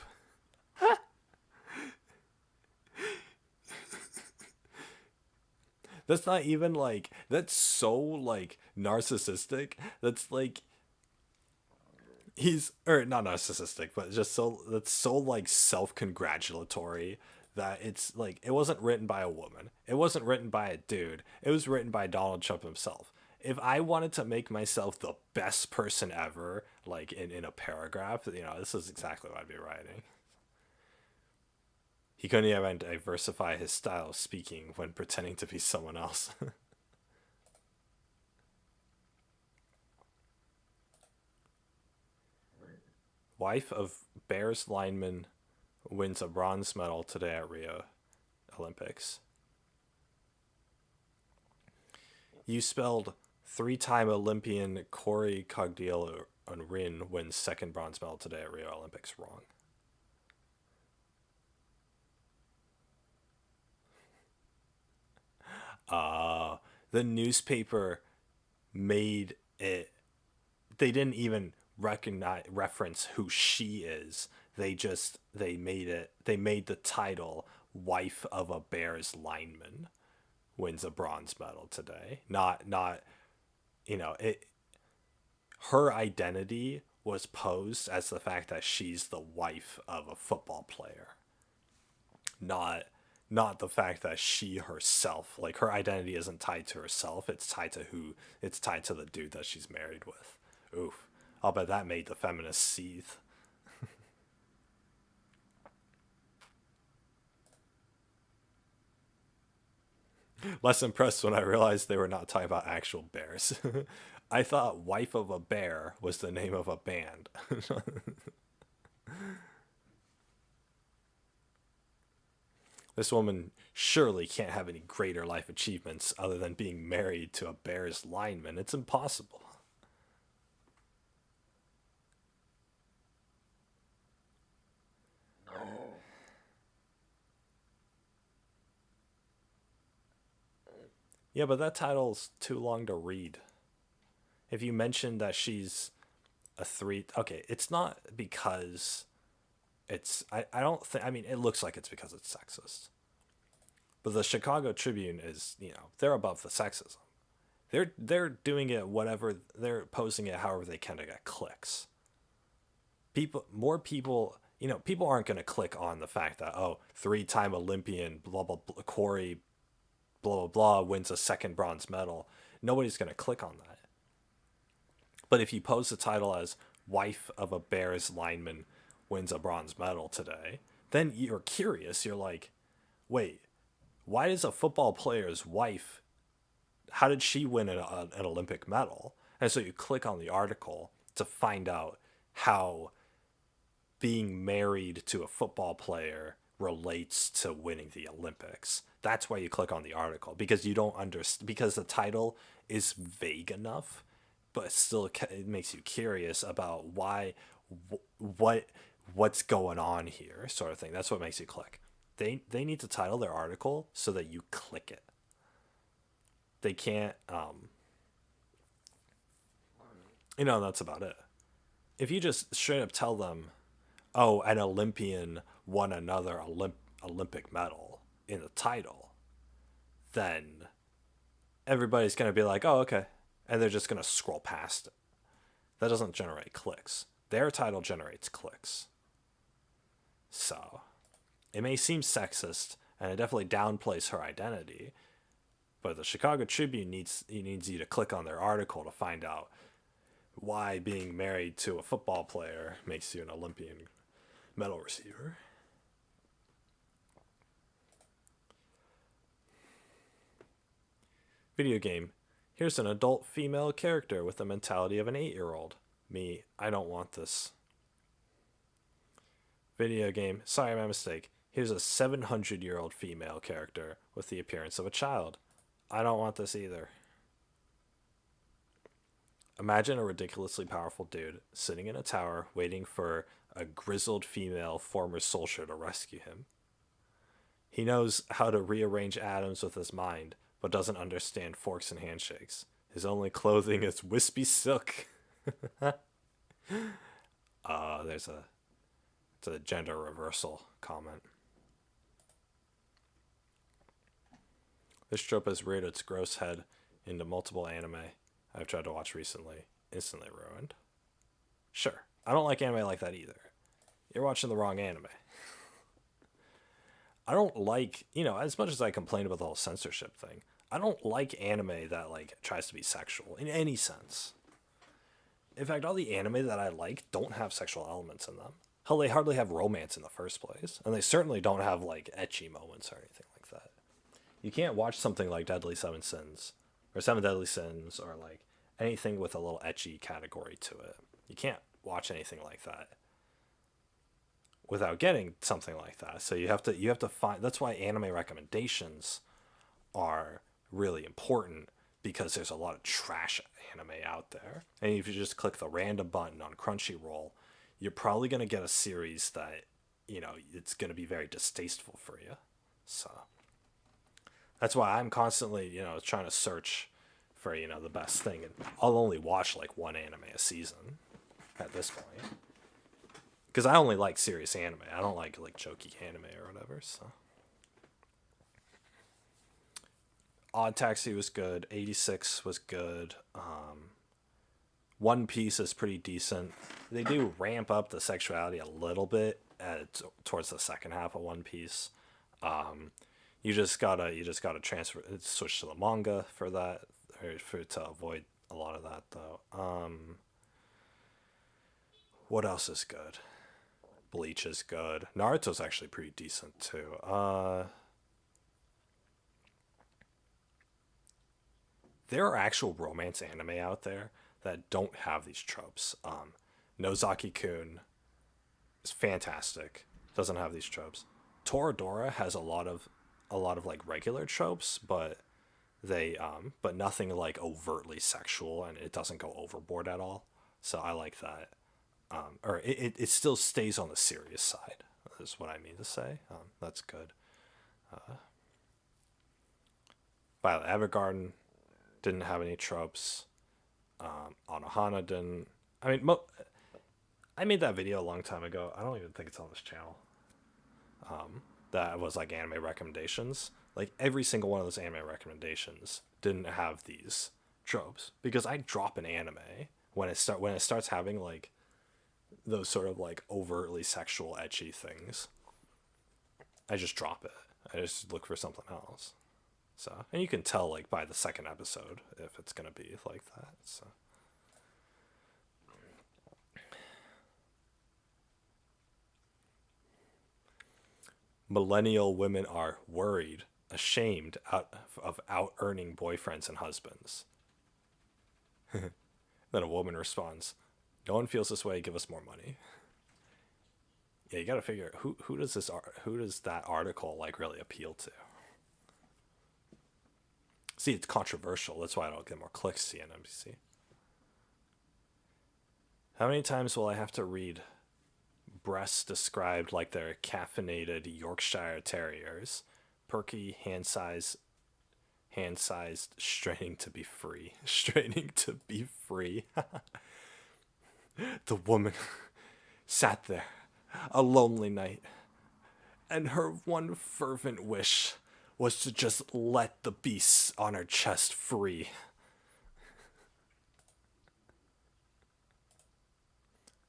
That's not even like, that's so like narcissistic. That's like, not narcissistic, but just that's so like self-congratulatory that it's like, it wasn't written by a woman. It wasn't written by a dude. It was written by Donald Trump himself. If I wanted to make myself the best person ever, like in a paragraph, you know, this is exactly what I'd be writing. He couldn't even diversify his style of speaking when pretending to be someone else. Wife of Bears lineman wins a bronze medal today at Rio Olympics. You spelled 3-time Olympian Corey Cogdiello-Rin wins second bronze medal today at Rio Olympics wrong. The newspaper made it. They didn't even reference who she is. They made the title "Wife of a Bears lineman wins a bronze medal today." Not it. Her identity was posed as the fact that she's the wife of a football player. Not the fact that she herself, like, her identity isn't tied to herself, it's tied to the dude that she's married with. Oof. I'll bet that made the feminists seethe. Less impressed when I realized they were not talking about actual bears. I thought Wife of a Bear was the name of a band. This woman surely can't have any greater life achievements other than being married to a Bears lineman. It's impossible. Yeah, but that title's too long to read. If you mention that she's a 3... Okay, it's not because it's... I don't think... I mean, it looks like it's because it's sexist. But the Chicago Tribune is, they're above the sexism. They're doing it whatever... They're posing it however they can to get clicks. More people... people aren't going to click on the fact that, 3-time Olympian, blah, blah, blah, Corey... blah, blah, blah, wins a second bronze medal. Nobody's going to click on that. But if you pose the title as Wife of a Bears lineman wins a bronze medal today, then you're curious. You're like, wait, why does a football player's wife, how did she win an Olympic medal? And so you click on the article to find out how being married to a football player relates to winning the Olympics. That's why you click on the article, because you don't understand, because the title is vague enough, but still it makes you curious about what's going on here, sort of thing. That's what makes you click. They need to title their article so that you click it. They can't that's about it. If you just straight up tell them, an Olympian won another Olympic medal in the title, then everybody's going to be like, oh, okay. And they're just going to scroll past it. That doesn't generate clicks. Their title generates clicks. So, it may seem sexist, and it definitely downplays her identity, but the Chicago Tribune needs you to click on their article to find out why being married to a football player makes you an Olympian medal receiver. Video game. Here's an adult female character with the mentality of an 8-year-old. Me, I don't want this. Video game. Sorry, my mistake. Here's a 700-year-old female character with the appearance of a child. I don't want this either. Imagine a ridiculously powerful dude sitting in a tower waiting for a grizzled female former soldier to rescue him. He knows how to rearrange atoms with his mind, but doesn't understand forks and handshakes. His only clothing is wispy silk. It's a gender reversal comment. This trope has reared its gross head into multiple anime I've tried to watch recently. Instantly ruined. Sure, I don't like anime like that either. You're watching the wrong anime. I don't like, as much as I complain about the whole censorship thing, I don't like anime that, tries to be sexual in any sense. In fact, all the anime that I like don't have sexual elements in them. Hell, they hardly have romance in the first place. And they certainly don't have, ecchi moments or anything like that. You can't watch something like Deadly Seven Sins, or Seven Deadly Sins, or, anything with a little ecchi category to it. You can't watch anything like that without getting something like that. So you have to find. That's why anime recommendations are really important, because there's a lot of trash anime out there. And if you just click the random button on Crunchyroll, you're probably going to get a series that, you know, it's going to be very distasteful for you. So that's why I'm constantly, you know, trying to search for, you know, the best thing. And I'll only watch like one anime a season at this point, because I only like serious anime. I don't like jokey anime or whatever. So Odd Taxi was good. 86 was good. One Piece is pretty decent. They do ramp up the sexuality a little bit towards the second half of One Piece. You just gotta switch to the manga for that, or to avoid a lot of that though. What else is good? Bleach is good. Naruto's actually pretty decent too. There are actual romance anime out there that don't have these tropes. Nozaki-kun is fantastic. Doesn't have these tropes. Toradora has a lot of like regular tropes, but but nothing like overtly sexual, and it doesn't go overboard at all. So I like that. Or it still stays on the serious side, is what I mean to say. That's good. Violet Evergarden didn't have any tropes. Anohana didn't. I mean, I made that video a long time ago. I don't even think it's on this channel. That was like anime recommendations. Like every single one of those anime recommendations didn't have these tropes, because I drop an anime when it starts having like those sort of like overtly sexual ecchi things. I just drop it. I just look for something else. So, and you can tell like by the second episode if it's gonna be like that. So millennial women are worried, ashamed of out-earning boyfriends and husbands. Then a woman responds, "No one feels this way, give us more money." Yeah, you gotta figure who does that article like really appeal to? See, it's controversial. That's why I don't get more clicks, CNBC. How many times will I have to read breasts described like they're caffeinated Yorkshire Terriers, perky, hand-sized, straining to be free. Straining to be free. The woman sat there, a lonely night, and her one fervent wish was to just let the beasts on her chest free.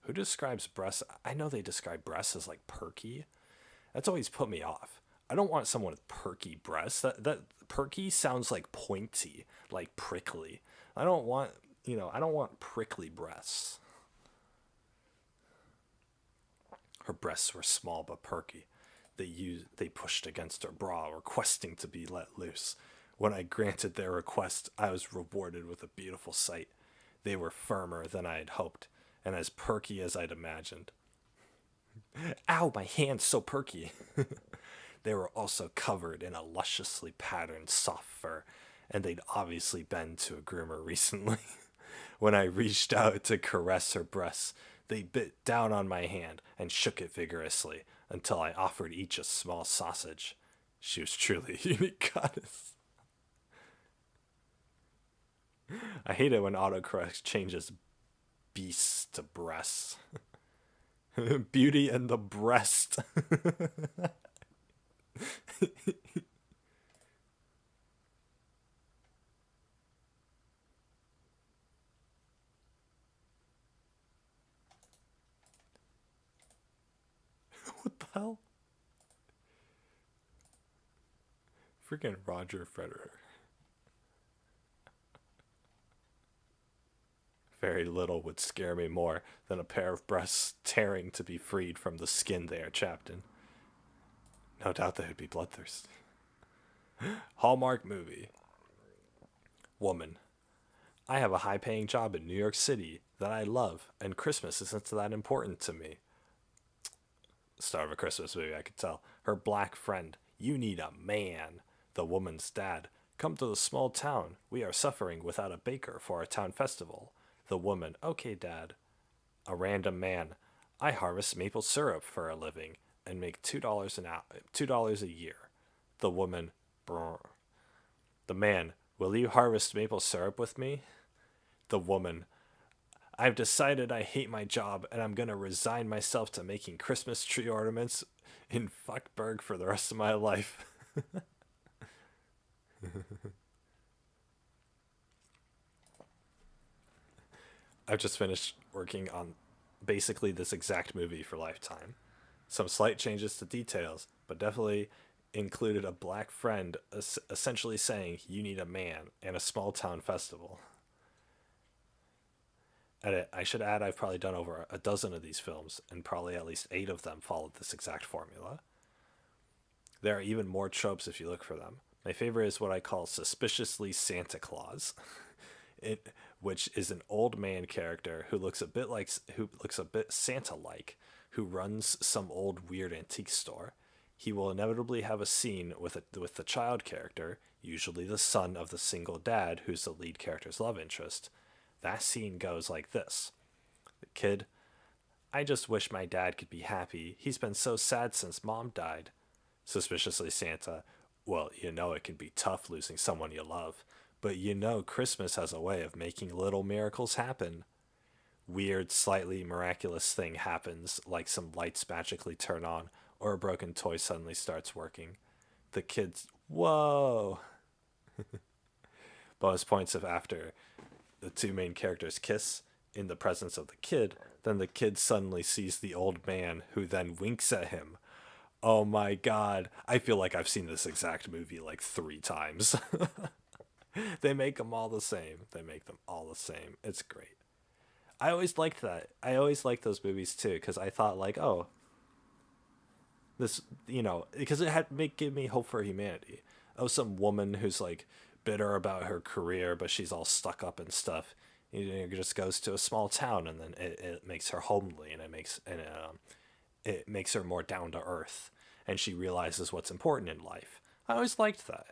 Who describes breasts? I know they describe breasts as like perky. That's always put me off. I don't want someone with perky breasts. That perky sounds like pointy, like prickly. I don't want prickly breasts. Her breasts were small but perky. They pushed against her bra, requesting to be let loose. When I granted their request, I was rewarded with a beautiful sight. They were firmer than I had hoped, and as perky as I'd imagined. Ow, my hand's so perky. They were also covered in a lusciously patterned soft fur, and they'd obviously been to a groomer recently. When I reached out to caress her breasts, they bit down on my hand and shook it vigorously until I offered each a small sausage. She was truly a unique goddess. I hate it when autocorrect changes beasts to breasts. Beauty and the breast. What the hell? Freaking Roger Federer. Very little would scare me more than a pair of breasts tearing to be freed from the skin they are chapped in. No doubt they would be bloodthirsty. Hallmark movie. Woman. I have a high-paying job in New York City that I love, and Christmas isn't that important to me. start of a Christmas movie, I could tell. Her black friend, you need a man. The woman's dad, come to the small town. We are suffering without a baker for our town festival. The woman, okay, Dad. A random man, I harvest maple syrup for a living and make $2 a year. The woman, brr. The man, will you harvest maple syrup with me? The woman, I've decided I hate my job and I'm gonna resign myself to making Christmas tree ornaments in Fuckburg for the rest of my life. I've just finished working on basically this exact movie for Lifetime. Some slight changes to details, but definitely included a black friend essentially saying you need a man and a small town festival. Edit, I should add I've probably done over a dozen of these films, and probably at least 8 of them followed this exact formula. There are even more tropes if you look for them. My favorite is what I call suspiciously Santa Claus, which is an old man character who looks a bit Santa-like, who runs some old weird antique store. He will inevitably have a scene with the child character, usually the son of the single dad who's the lead character's love interest. That scene goes like this. The kid, I just wish my dad could be happy. He's been so sad since Mom died. Suspiciously Santa, well, you know it can be tough losing someone you love, but you know Christmas has a way of making little miracles happen. Weird, slightly miraculous thing happens, like some lights magically turn on, or a broken toy suddenly starts working. The kid's, whoa! Bonus points if after the 2 main characters kiss in the presence of the kid, then the kid suddenly sees the old man who then winks at him. Oh my god, I feel like I've seen this exact movie like 3 times. They make them all the same. It's great. I always liked that. I always liked those movies too, because I thought like, oh, this, because it give me hope for humanity. Oh, some woman who's like bitter about her career, but she's all stuck up and stuff. Just goes to a small town, and then it makes her homely, and it makes her more down to earth, and she realizes what's important in life. I always liked that.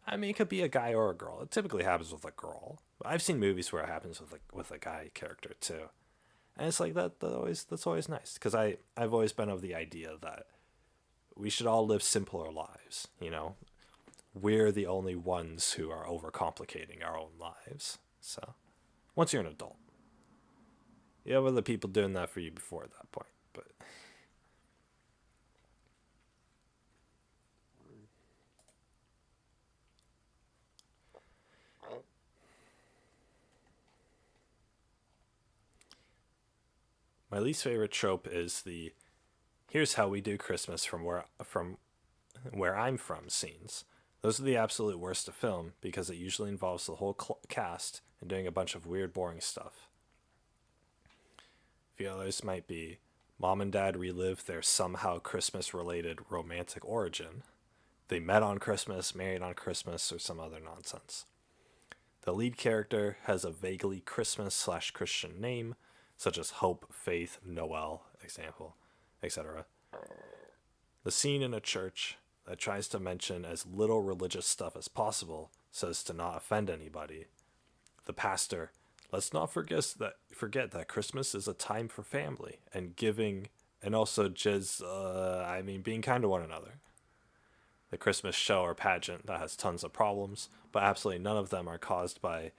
I mean, it could be a guy or a girl. It typically happens with a girl. I've seen movies where it happens with a guy character too, and it's like that's always nice, because I've always been of the idea that we should all live simpler lives. We're the only ones who are overcomplicating our own lives. So, once you're an adult, you have other people doing that for you before that point, but. My least favorite trope is the "here's how we do Christmas from where I'm from" scenes. Those are the absolute worst of film, because it usually involves the whole cast and doing a bunch of weird, boring stuff. A few others might be mom and dad relive their somehow Christmas-related romantic origin. They met on Christmas, married on Christmas, or some other nonsense. The lead character has a vaguely Christmas/Christian name, such as Hope, Faith, Noel, example, etc. The scene in a church that tries to mention as little religious stuff as possible so as to not offend anybody. The pastor, let's not forget that Christmas is a time for family and giving, and also just, being kind to one another. The Christmas show or pageant that has tons of problems, but absolutely none of them are caused by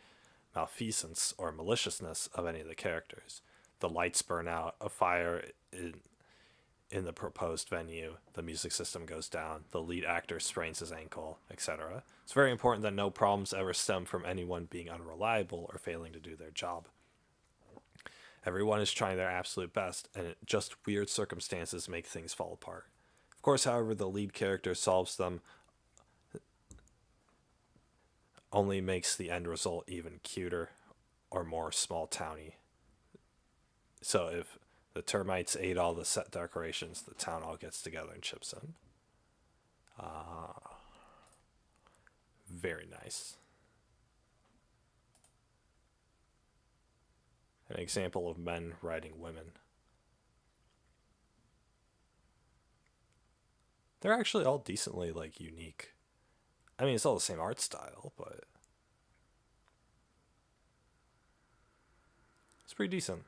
malfeasance or maliciousness of any of the characters. The lights burn out, a fire in the proposed venue, the music system goes down, the lead actor sprains his ankle, etc. It's very important that no problems ever stem from anyone being unreliable or failing to do their job. Everyone is trying their absolute best, and just weird circumstances make things fall apart. Of course, however, the lead character solves them only makes the end result even cuter or more small-towny. So if the termites ate all the set decorations, the town all gets together and chips in. Very nice. An example of men riding women. They're actually all decently, like, unique. I mean, it's all the same art style, but it's pretty decent.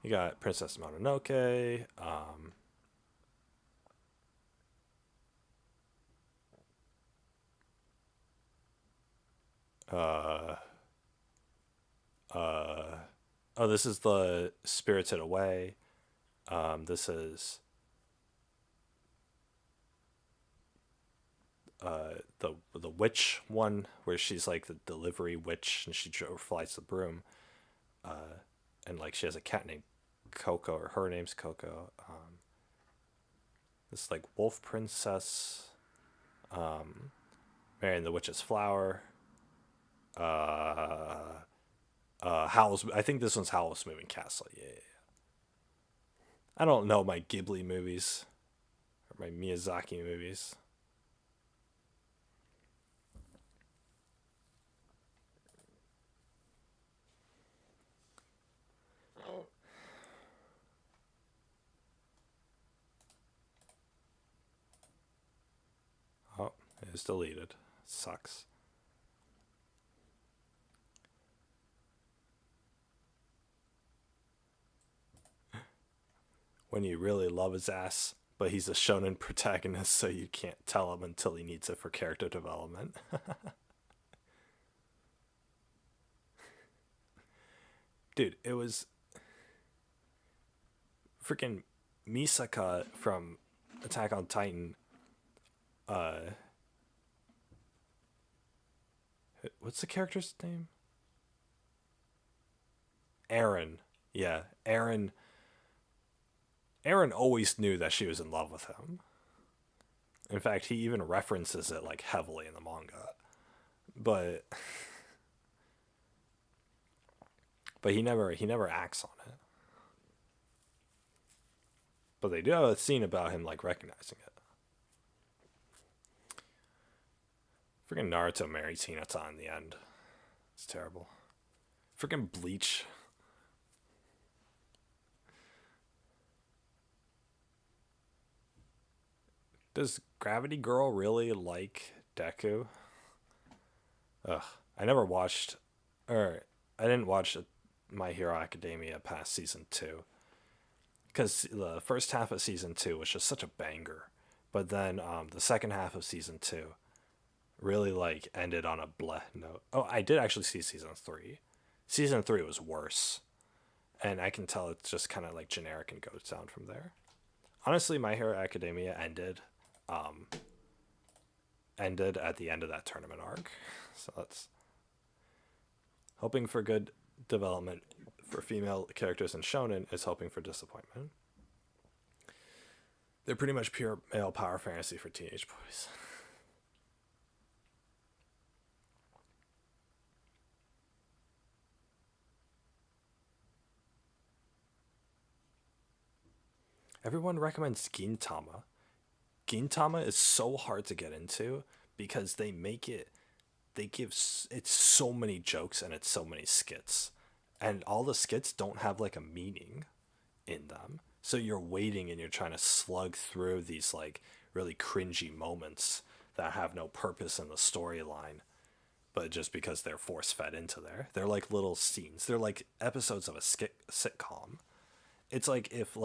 You got Princess Mononoke, oh, this is the Spirited Away. This is the witch one, where she's like the delivery witch and she flies the broom, and like she has a cat named Coco, or her name's Coco. This like Wolf Princess, marrying the Witch's Flower. Howl's, I think this one's Howl's Moving Castle. Yeah. I don't know my Ghibli movies or my Miyazaki movies. Oh, it's deleted. Sucks. When you really love his ass, but he's a shonen protagonist, so you can't tell him until he needs it for character development. Dude, it was freaking Misaka from Attack on Titan. What's the character's name? Eren. Yeah, Eren. Eren always knew that she was in love with him. In fact, he even references it like heavily in the manga. But he never acts on it. But they do have a scene about him like recognizing it. Freaking Naruto marries Hinata in the end. It's terrible. Freaking Bleach. Does Gravity Girl really like Deku? Ugh. I never watched, or I didn't watch My Hero Academia past season 2. Because the first half of season 2 was just such a banger. But then the second half of season 2 really like ended on a bleh note. Oh, I did actually see season 3. Season 3 was worse. And I can tell it's just kind of like generic and goes down from there. Honestly, My Hero Academia ended at the end of that tournament arc. So that's hoping for good development for female characters in shonen is hoping for disappointment. They're pretty much pure male power fantasy for teenage boys. Everyone recommends Gintama. Gintama is so hard to get into because they give it so many jokes and it's so many skits. And all the skits don't have like a meaning in them. So you're waiting and you're trying to slug through these like really cringy moments that have no purpose in the storyline, but just because they're force fed into there. They're like little scenes. They're like episodes of a sitcom. It's if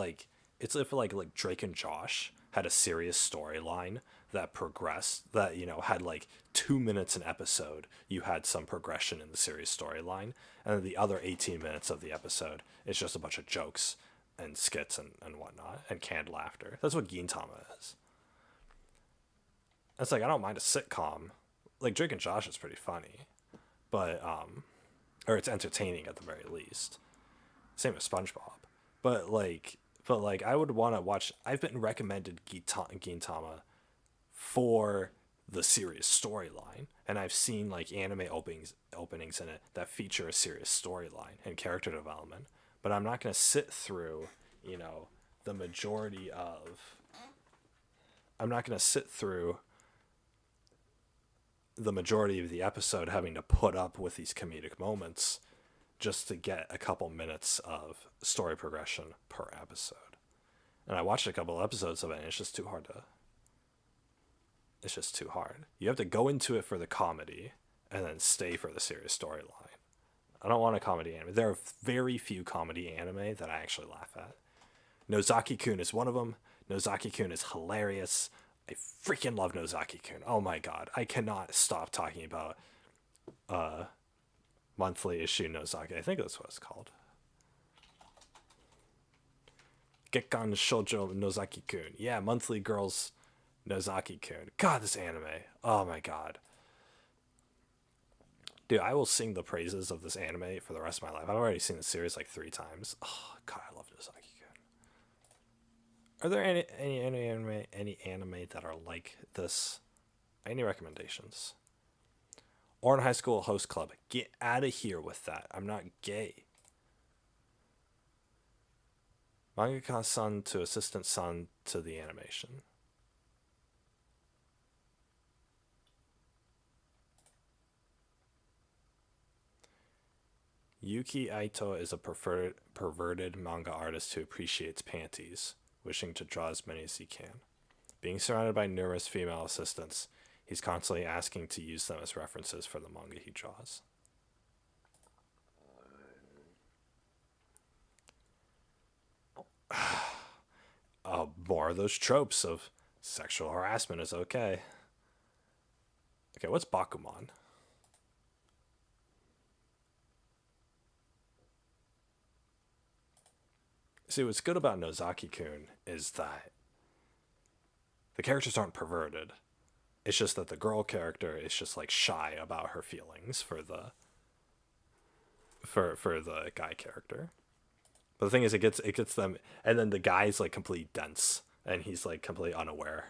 Drake and Josh had a serious storyline that progressed, that, you know, had like 2 minutes an episode, you had some progression in the serious storyline, and then the other 18 minutes of the episode is just a bunch of jokes and skits and whatnot, and canned laughter. That's what Gintama is. It's like, I don't mind a sitcom. Like, Drake and Josh is pretty funny, but, or it's entertaining at the very least. Same with SpongeBob. But I would want to watch. I've been recommended Gintama for the serious storyline, and I've seen like anime openings in it that feature a serious storyline and character development. But I'm not going to sit through, you know, the majority of. I'm not going to sit through the majority of the episode having to put up with these comedic moments just to get a couple minutes of story progression per episode. And I watched a couple episodes of it, and it's just too hard It's just too hard. You have to go into it for the comedy and then stay for the serious storyline. I don't want a comedy anime. There are very few comedy anime that I actually laugh at. Nozaki-kun is one of them. Nozaki-kun is hilarious. I freaking love Nozaki-kun. Oh my god. I cannot stop talking about monthly issue Nozaki. I think that's what it's called. Gekkan Shoujo Nozaki-kun. Yeah, monthly girls Nozaki-kun. God, this anime. Oh my god. Dude, I will sing the praises of this anime for the rest of my life. I've already seen the series like 3 times. Oh god, I love Nozaki-kun. Are there any anime that are like this? Any recommendations? Ouran High School Host Club. Get out of here with that. I'm not gay. Mangaka-san to assistant-san to the animation. Yuki Aito is a perverted manga artist who appreciates panties, wishing to draw as many as he can. Being surrounded by numerous female assistants, he's constantly asking to use them as references for the manga he draws. More of those tropes of sexual harassment is okay. Okay, what's Bakuman? See, what's good about Nozaki-kun is that the characters aren't perverted. It's just that the girl character is just like shy about her feelings for the guy character. But the thing is, it gets them, and then the guy's like completely dense, and he's like completely unaware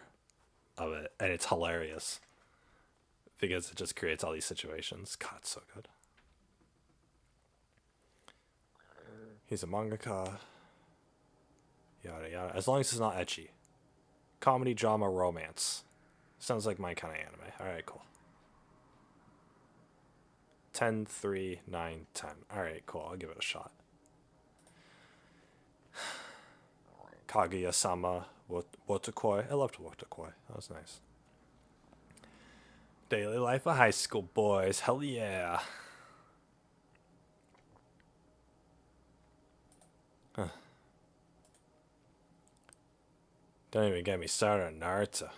of it, and it's hilarious because it just creates all these situations. God, it's so good. He's a mangaka. Yada yada. As long as it's not ecchi. Comedy, drama, romance. Sounds like my kind of anime. Alright, cool. 10, 3, 9, 10. Alright, cool. I'll give it a shot. Kaguya-sama Wotakoi. I loved Wotakoi. That was nice. Daily life of high school boys. Hell yeah. Huh. Don't even get me started on Naruto.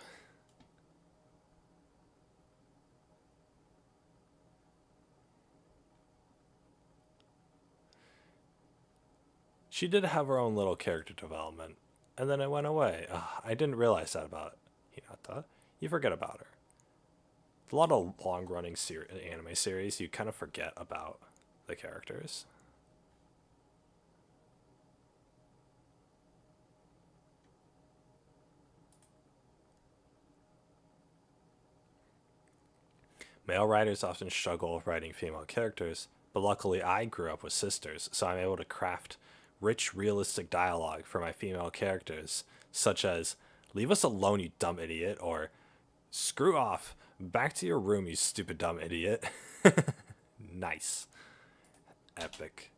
She did have her own little character development, and then it went away. I didn't realize that about Hinata. You forget about her. A lot of long-running anime series, you kind of forget about the characters. Male writers often struggle writing female characters, but luckily I grew up with sisters, so I'm able to craft rich, realistic dialogue for my female characters, such as, "Leave us alone, you dumb idiot," or "Screw off, back to your room, you stupid dumb idiot." Nice. Epic.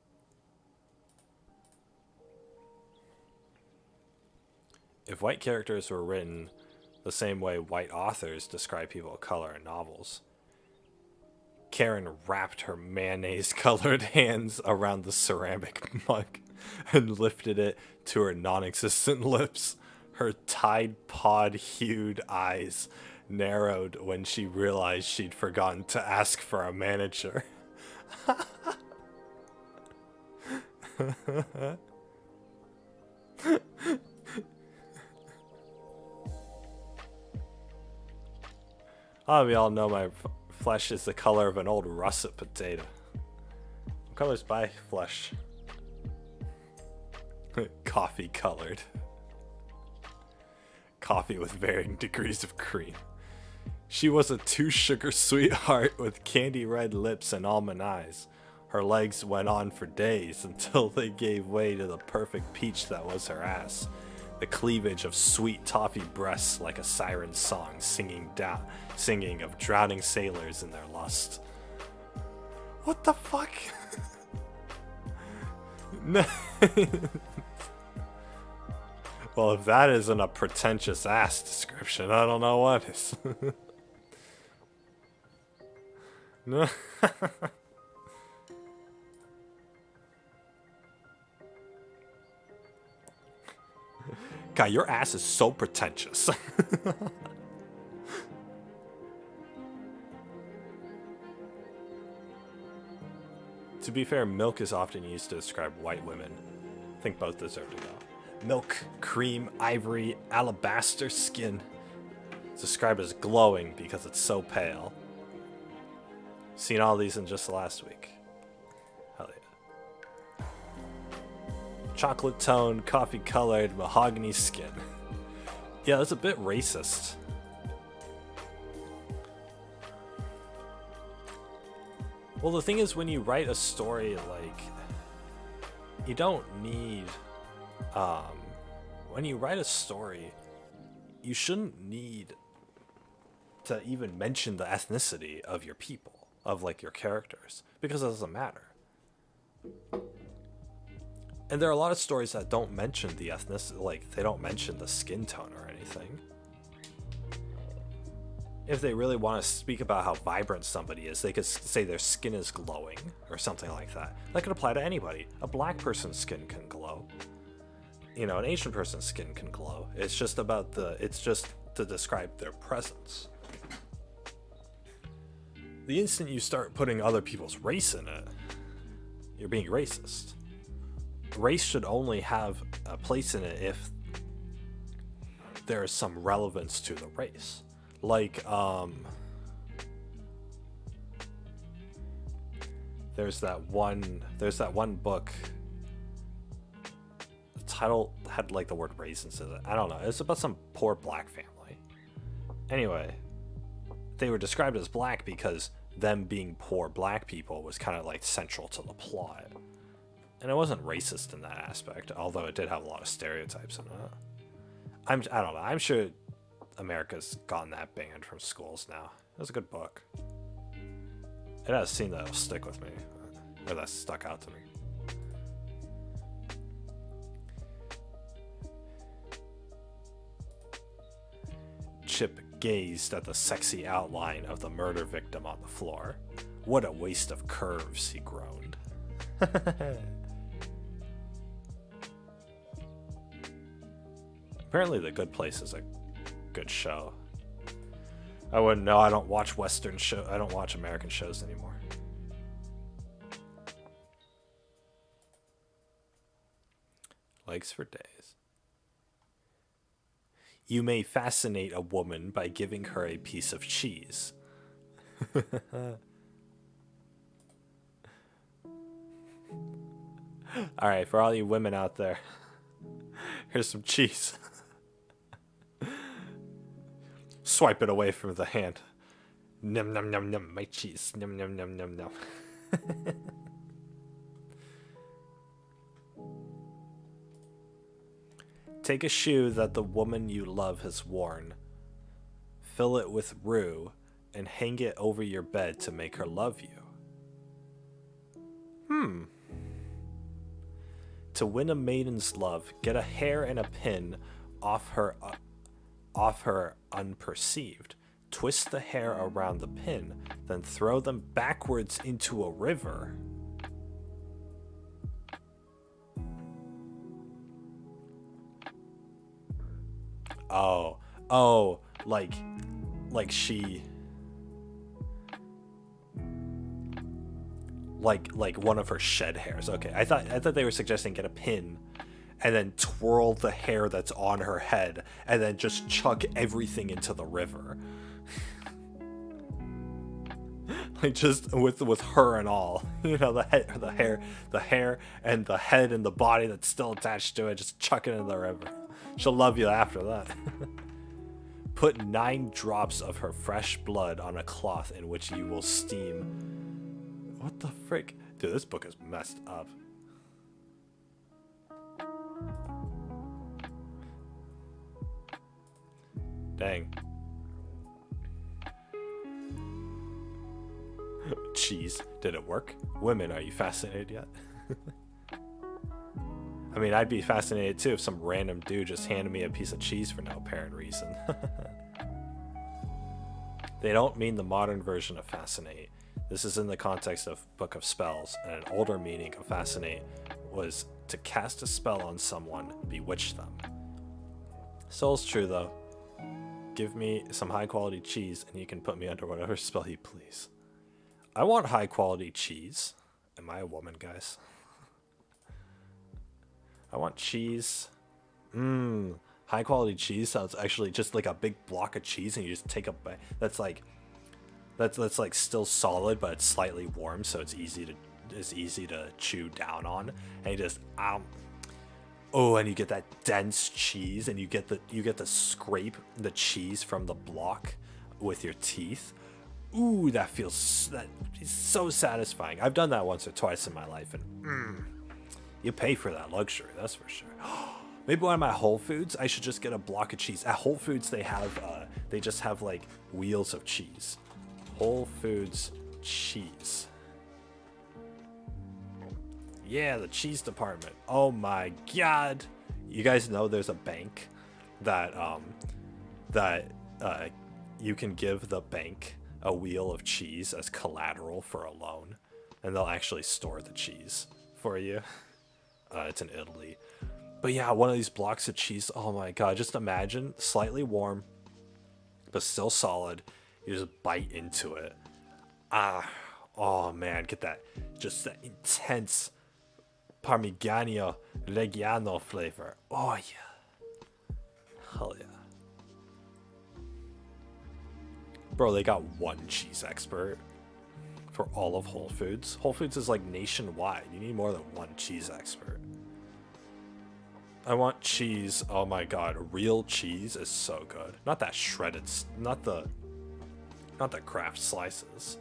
If white characters were written the same way white authors describe people of color in novels, Karen wrapped her mayonnaise-colored hands around the ceramic mug and lifted it to her non-existent lips. Her Tide Pod-hued eyes narrowed when she realized she'd forgotten to ask for a manager. We all know my flesh is the color of an old russet potato. What color's my flesh? Coffee colored. Coffee with varying degrees of cream. She was a 2-sugar sweetheart with candy red lips and almond eyes. Her legs went on for days until they gave way to the perfect peach that was her ass. The cleavage of sweet toffee breasts like a siren song singing of drowning sailors in their lust. What the fuck? Well, if that isn't a pretentious ass description, I don't know what is. No. God, your ass is so pretentious. To be fair, milk is often used to describe white women. I think both deserve to go. Milk, cream, ivory, alabaster skin. It's described as glowing because it's so pale. Seen all these in just the last week. Hell yeah. Chocolate tone, coffee colored, mahogany skin. Yeah, that's a bit racist. Well, the thing is, when you write a story, like, you don't need, when you write a story, you shouldn't need to even mention the ethnicity of your people, of, like, your characters, because it doesn't matter. And there are a lot of stories that don't mention the ethnicity, like, they don't mention the skin tone or anything. If they really want to speak about how vibrant somebody is, they could say their skin is glowing or something like that. That could apply to anybody. A black person's skin can glow. You know, an Asian person's skin can glow. It's just about it's just to describe their presence. The instant you start putting other people's race in it, you're being racist. Race should only have a place in it if there is some relevance to the race. Like, there's that one book. The title had like the word raisins in it. I don't know. It's about some poor black family. Anyway, they were described as black because them being poor black people was kind of like central to the plot. And it wasn't racist in that aspect, although it did have a lot of stereotypes in it. I don't know. I'm sure America's gotten that banned from schools now. It was a good book. It has a scene that'll stick with me, or that stuck out to me. Chip gazed at the sexy outline of the murder victim on the floor. What a waste of curves, he groaned. Apparently The Good Place is a good show. I wouldn't know. I don't watch Western show. I don't watch American shows anymore. Likes for days. You may fascinate a woman by giving her a piece of cheese. Alright, for all you women out there, here's some cheese. Swipe it away from the hand. Num num num num, my cheese. Num num num num num. Take a shoe that the woman you love has worn. Fill it with roux and hang it over your bed to make her love you. To win a maiden's love, get a hair and a pin off her unperceived. Twist the hair around the pin, then throw them backwards into a river. Oh, like she, like one of her shed hairs. Okay, I thought they were suggesting get a pin and then twirl the hair that's on her head and then just chuck everything into the river. Like just with her and all, you know, the hair and the head and the body that's still attached to it, just chuck it in the river. She'll love you after that. Put 9 drops of her fresh blood on a cloth in which you will steam. What the frick? Dude, this book is messed up. Dang. Cheese. Did it work? Women, are you fascinated yet? I mean, I'd be fascinated too if some random dude just handed me a piece of cheese for no apparent reason. They don't mean the modern version of fascinate. This is in the context of Book of Spells, and an older meaning of fascinate was to cast a spell on someone, bewitch them. Still true though. Give me some high quality cheese and you can put me under whatever spell you please. I want high quality cheese. Am I a woman, guys? I want cheese. High quality cheese sounds actually just like a big block of cheese and you just take a bite. That's like still solid but it's slightly warm, so it's easy to chew down on. And you just oh, and you get that dense cheese, and you get to scrape the cheese from the block with your teeth. Ooh, that is so satisfying. I've done that once or twice in my life, and you pay for that luxury, that's for sure. Maybe one of my Whole Foods, I should just get a block of cheese. At Whole Foods, they just have like wheels of cheese. Whole Foods cheese. Yeah, the cheese department. Oh my god. You guys know there's a bank that you can give the bank a wheel of cheese as collateral for a loan, and they'll actually store the cheese for you. It's in Italy. But yeah, one of these blocks of cheese, oh my god, just imagine, slightly warm, but still solid. You just bite into it. Oh man, get that, just that intense Parmigiano Reggiano flavor. Oh yeah. Hell yeah. Bro, they got one cheese expert for all of Whole Foods. Whole Foods is like nationwide. You need more than one cheese expert. I want cheese. Oh my god, real cheese is so good. Not that shredded, not the Kraft slices.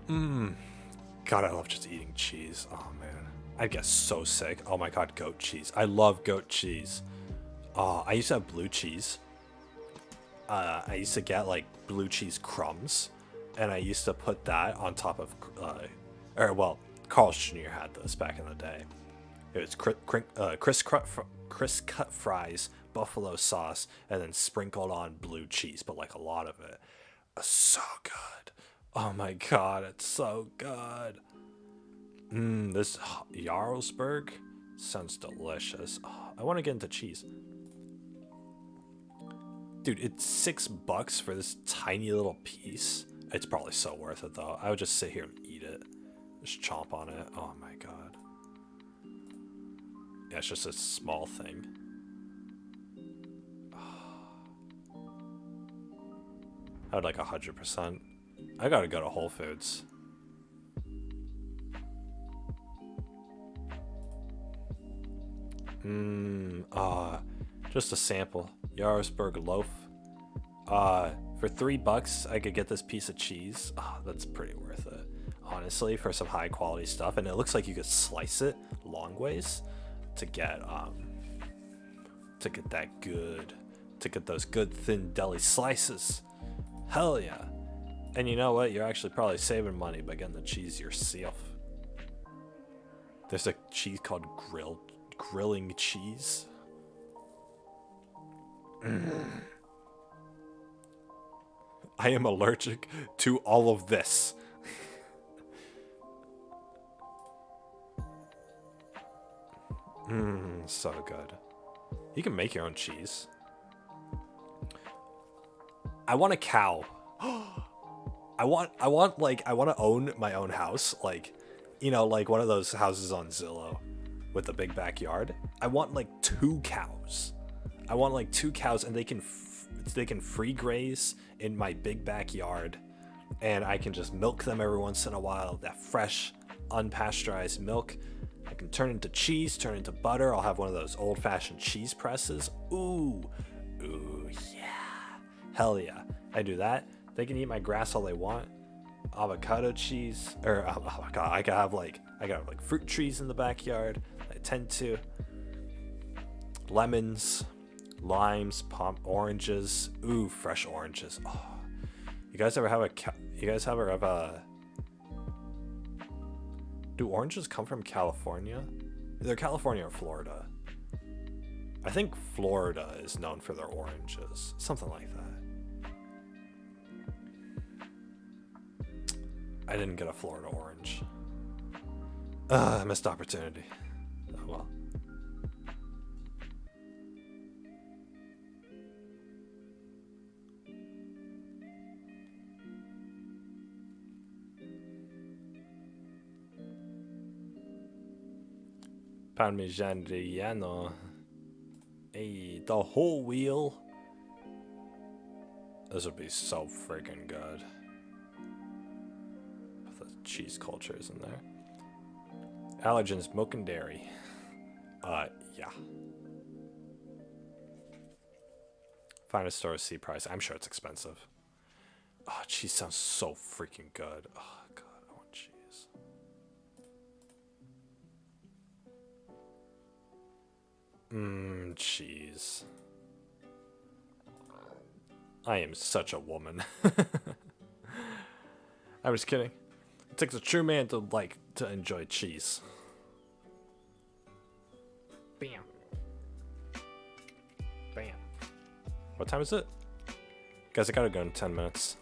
God, I love just eating cheese. Oh man, I'd get so sick. Oh my god, goat cheese. I love goat cheese. Oh, I used to have blue cheese. I used to get like blue cheese crumbs, and I used to put that on top of, Carl's Jr. had this back in the day. It was crisp cut fries, buffalo sauce, and then sprinkled on blue cheese, but like a lot of it. So good. Oh my god, it's so good. This Jarlsberg sounds delicious. Oh, I want to get into cheese. Dude, it's $6 for this tiny little piece. It's probably so worth it though. I would just sit here and eat it. Just chomp on it. Oh my god. Yeah, it's just a small thing. I would like 100%. I gotta go to Whole Foods. Just a sample. Jarlsberg loaf. For $3, I could get this piece of cheese. Oh, that's pretty worth it, honestly, for some high quality stuff. And it looks like you could slice it long ways to get those good thin deli slices. Hell yeah. And you know what? You're actually probably saving money by getting the cheese yourself. There's a cheese called grilling cheese. I am allergic to all of this. So good. You can make your own cheese. I want a cow. I want to own my own house, like, you know, like one of those houses on Zillow with a big backyard. I want like 2 cows. I want like 2 cows, and they can free graze in my big backyard, and I can just milk them every once in a while. That fresh, unpasteurized milk. I can turn into cheese, turn into butter. I'll have one of those old-fashioned cheese presses. Ooh, yeah, hell yeah. I do that. They can eat my grass all they want. Avocado cheese, or avocado. I got like fruit trees in the backyard. I tend to. Lemons, limes, oranges. Ooh, fresh oranges. Oh, You guys ever have a do oranges come from California? Either California or Florida. I think Florida is known for their oranges. Something like that. I didn't get a Florida orange. Missed opportunity. Oh well. Parmigiano. Hey, the whole wheel. This would be so freaking good. Put the cheese cultures in there. Allergens, milk and dairy. Yeah. Find a store to see price. I'm sure it's expensive. Oh, cheese sounds so freaking good. Oh god, I want cheese. Cheese. I am such a woman. I was kidding. It takes a true man to enjoy cheese. Bam. Bam. What time is it? Guys, I gotta go in 10 minutes.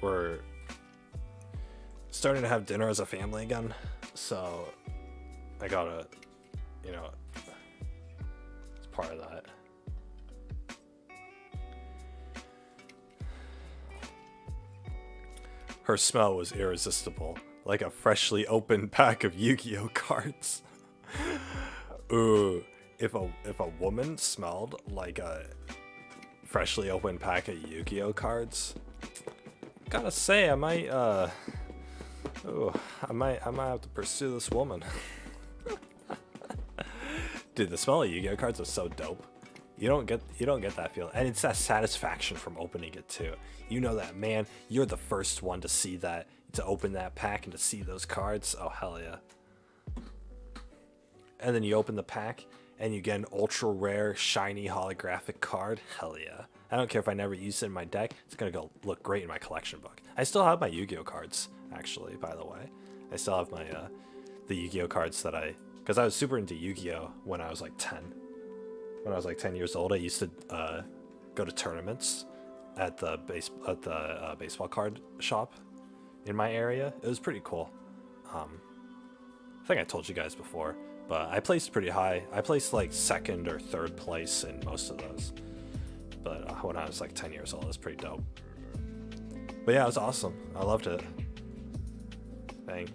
We're starting to have dinner as a family again, so I gotta, you know, it's part of that. Her smell was irresistible, like a freshly opened pack of Yu-Gi-Oh cards. Ooh, if a woman smelled like a freshly opened pack of Yu-Gi-Oh cards, gotta say I might have to pursue this woman. Dude, the smell of Yu-Gi-Oh cards is so dope. You don't get that feeling, and it's that satisfaction from opening it too. You know that, man, you're the first one to see that, to open that pack and to see those cards. Oh hell yeah. And then you open the pack and you get an ultra rare shiny holographic card. Hell yeah. I don't care if I never use it in my deck, it's gonna go look great in my collection book. I still have my Yu-Gi-Oh cards, actually, by the way. I still have my the Yu-Gi-Oh cards that because I was super into Yu-Gi-Oh when I was like 10. When I was like 10 years old, I used to go to tournaments at the baseball card shop in my area. It was pretty cool. I think I told you guys before, but I placed pretty high. I placed like 2nd or 3rd place in most of those. But when I was like 10 years old, it was pretty dope. But yeah, it was awesome. I loved it. Dang.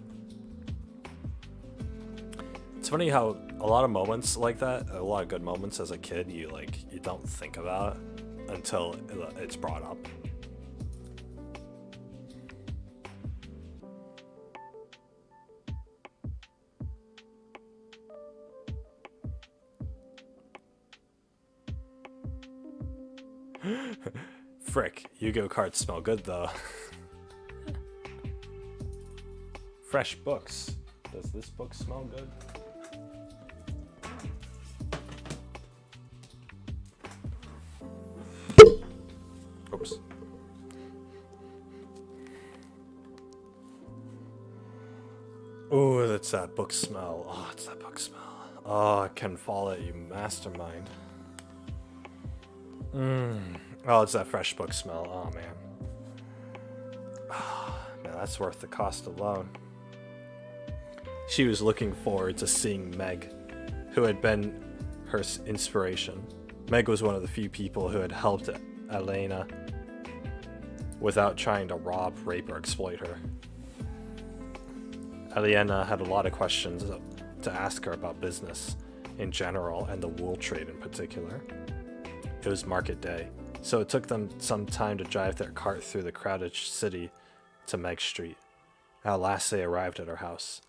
It's funny how a lot of moments like that, a lot of good moments as a kid, you don't think about until it's brought up. Frick, Yu-Gi-Oh cards smell good though. Fresh books. Does this book smell good? Oops. Oh, that's that book smell. Oh, it's that book smell. Oh, I can follow it, you mastermind. Oh, it's that fresh book smell. Oh, man. Oh, man, that's worth the cost alone. She was looking forward to seeing Meg, who had been her inspiration. Meg was one of the few people who had helped Elena without trying to rob, rape, or exploit her. Elena had a lot of questions to ask her about business in general and the wool trade in particular. It was market day, so it took them some time to drive their cart through the crowded city to Meg Street. At last they arrived at her house.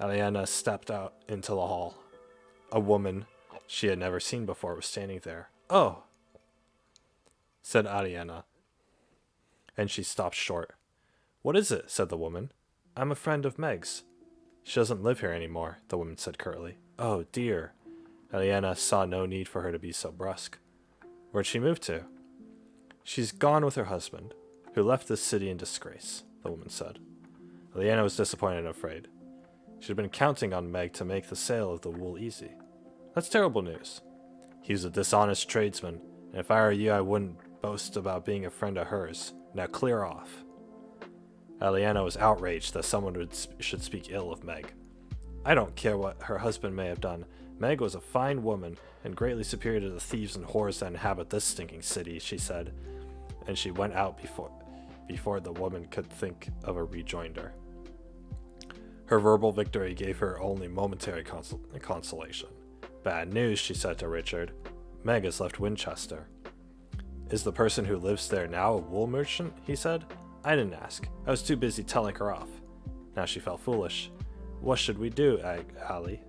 Elena stepped out into the hall. A woman she had never seen before was standing there. "Oh," said Aliena, and she stopped short. "What is it?" said the woman. "I'm a friend of Meg's." "She doesn't live here anymore," the woman said curtly. "Oh, dear." Aliena saw no need for her to be so brusque. "Where'd she move to?" She's gone with her husband, who left this city in disgrace, the woman said. Leanna was disappointed and afraid. She'd been counting on Meg to make the sale of the wool easy. That's terrible news. He's a dishonest tradesman, and if I were you, I wouldn't boast about being a friend of hers. Now clear off. Leanna was outraged that someone should speak ill of Meg. I don't care what her husband may have done. Meg was a fine woman and greatly superior to the thieves and whores that inhabit this stinking city, she said, and she went out before the woman could think of a rejoinder. Her verbal victory gave her only momentary consolation. Bad news, she said to Richard. Meg has left Winchester. Is the person who lives there now a wool merchant? He said. I didn't ask. I was too busy telling her off. Now she felt foolish. What should we do, Allie?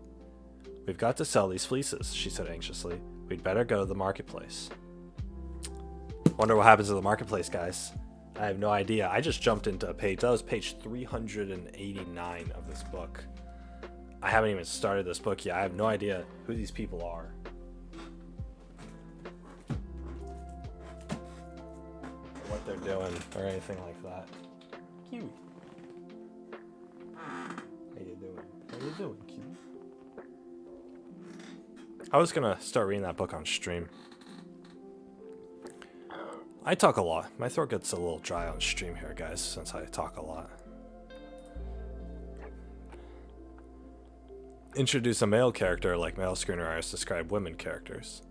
We've got to sell these fleeces, she said anxiously. We'd better go to the marketplace. Wonder what happens to the marketplace, guys. I have no idea. I just jumped into a page. That was page 389 of this book. I haven't even started this book yet. I have no idea who these people are. What they're doing or anything like that. Kiwi. How you doing? How you doing, Kiwi? I was gonna start reading that book on stream. I talk a lot. My throat gets a little dry on stream here, guys, since I talk a lot. Introduce a male character like male screenwriters describe women characters.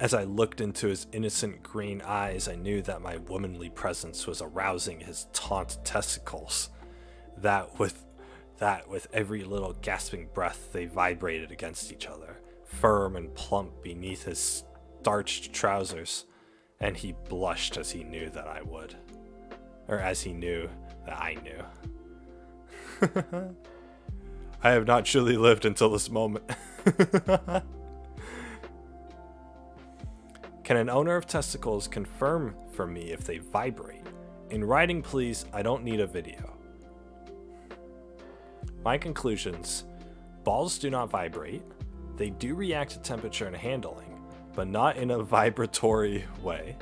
As I looked into his innocent green eyes, I knew that my womanly presence was arousing his taut testicles. That with every little gasping breath, they vibrated against each other, firm and plump beneath his starched trousers, and he blushed as he knew that I would. Or as he knew that I knew. I have not truly lived until this moment. Can an owner of testicles confirm for me if they vibrate? In writing, please, I don't need a video. My conclusions. Balls do not vibrate. They do react to temperature and handling, but not in a vibratory way.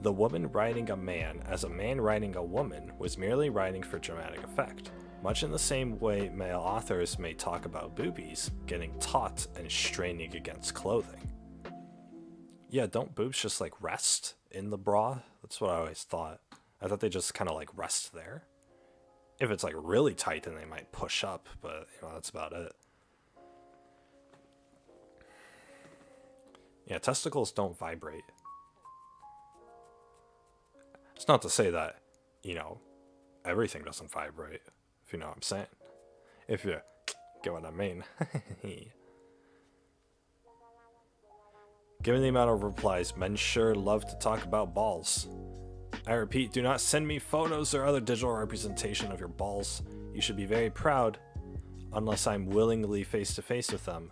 The woman writing a man as a man writing a woman was merely writing for dramatic effect, much in the same way male authors may talk about boobies getting taut and straining against clothing. Yeah, don't boobs just like rest in the bra? That's what I always thought. I thought they just kind of like rest there. If it's like really tight, then they might push up, but you know, that's about it. Yeah, testicles don't vibrate. It's not to say that, you know, everything doesn't vibrate, if you know what I'm saying. If you get what I mean. Given the amount of replies, men sure love to talk about balls. I repeat, do not send me photos or other digital representation of your balls. You should be very proud, unless I'm willingly face to face with them.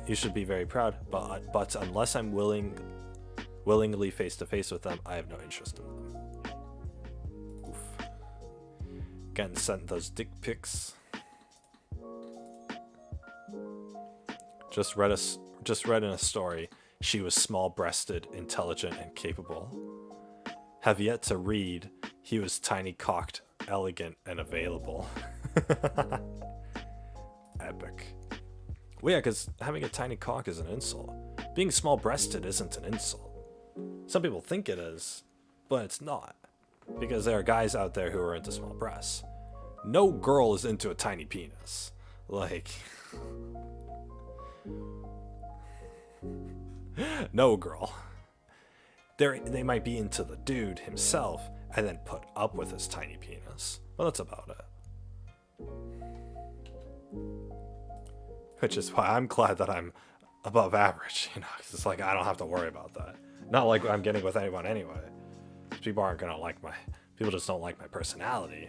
You should be very proud, but unless I'm willingly face to face with them, I have no interest in them. Oof. Getting sent those dick pics. Just read in a story. She was small-breasted, intelligent, and capable. Have yet to read. He was tiny-cocked, elegant, and available. Epic. Well, yeah, because having a tiny cock is an insult. Being small-breasted isn't an insult. Some people think it is, but it's not. Because there are guys out there who are into small breasts. No girl is into a tiny penis. Like... no girl. They might be into the dude himself and then put up with his tiny penis. Well, that's about it. Which is why I'm glad that I'm above average, you know, 'cause it's like I don't have to worry about that. Not like I'm getting with anyone anyway. People aren't gonna like people just don't like my personality.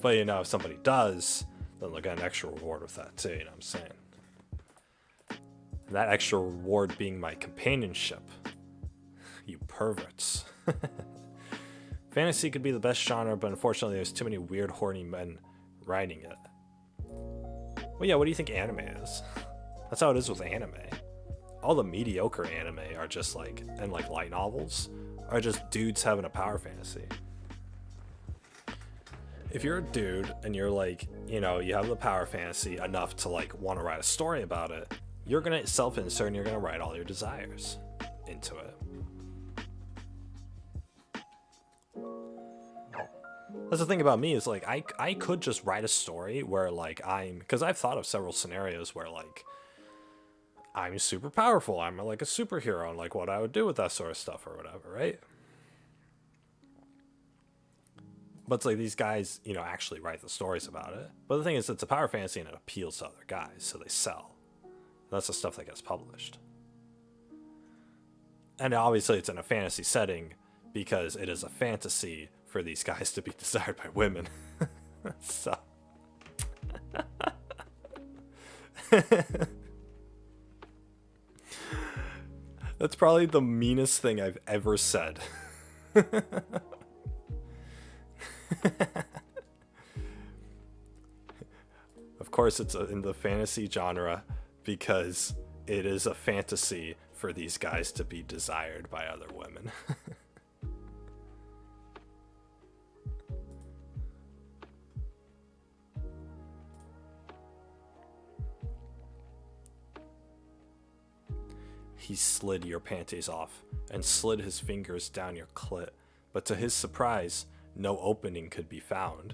But you know, if somebody does, then they'll get an extra reward with that too, you know what I'm saying? That extra reward being my companionship. You perverts. Fantasy could be the best genre, but unfortunately there's too many weird, horny men writing it. Well, yeah, what do you think anime is? That's how it is with anime. all the mediocre anime are just like, and like light novels, are just dudes having a power fantasy. If you're a dude and you're like, you know, you have the power fantasy enough to like want to write a story about it, you're gonna self-insert and you're gonna write all your desires into it. That's the thing about me, is like I could just write a story where like because I've thought of several scenarios where like I'm super powerful, I'm like a superhero, and like what I would do with that sort of stuff or whatever, right? But it's like these guys, you know, actually write the stories about it. But the thing is, it's a power fantasy and it appeals to other guys, so they sell. That's the stuff that gets published. And obviously it's in a fantasy setting because it is a fantasy for these guys to be desired by women. So that's probably the meanest thing I've ever said. Of course it's in the fantasy genre because it is a fantasy for these guys to be desired by other women. He slid your panties off and slid his fingers down your clit, but to his surprise, no opening could be found.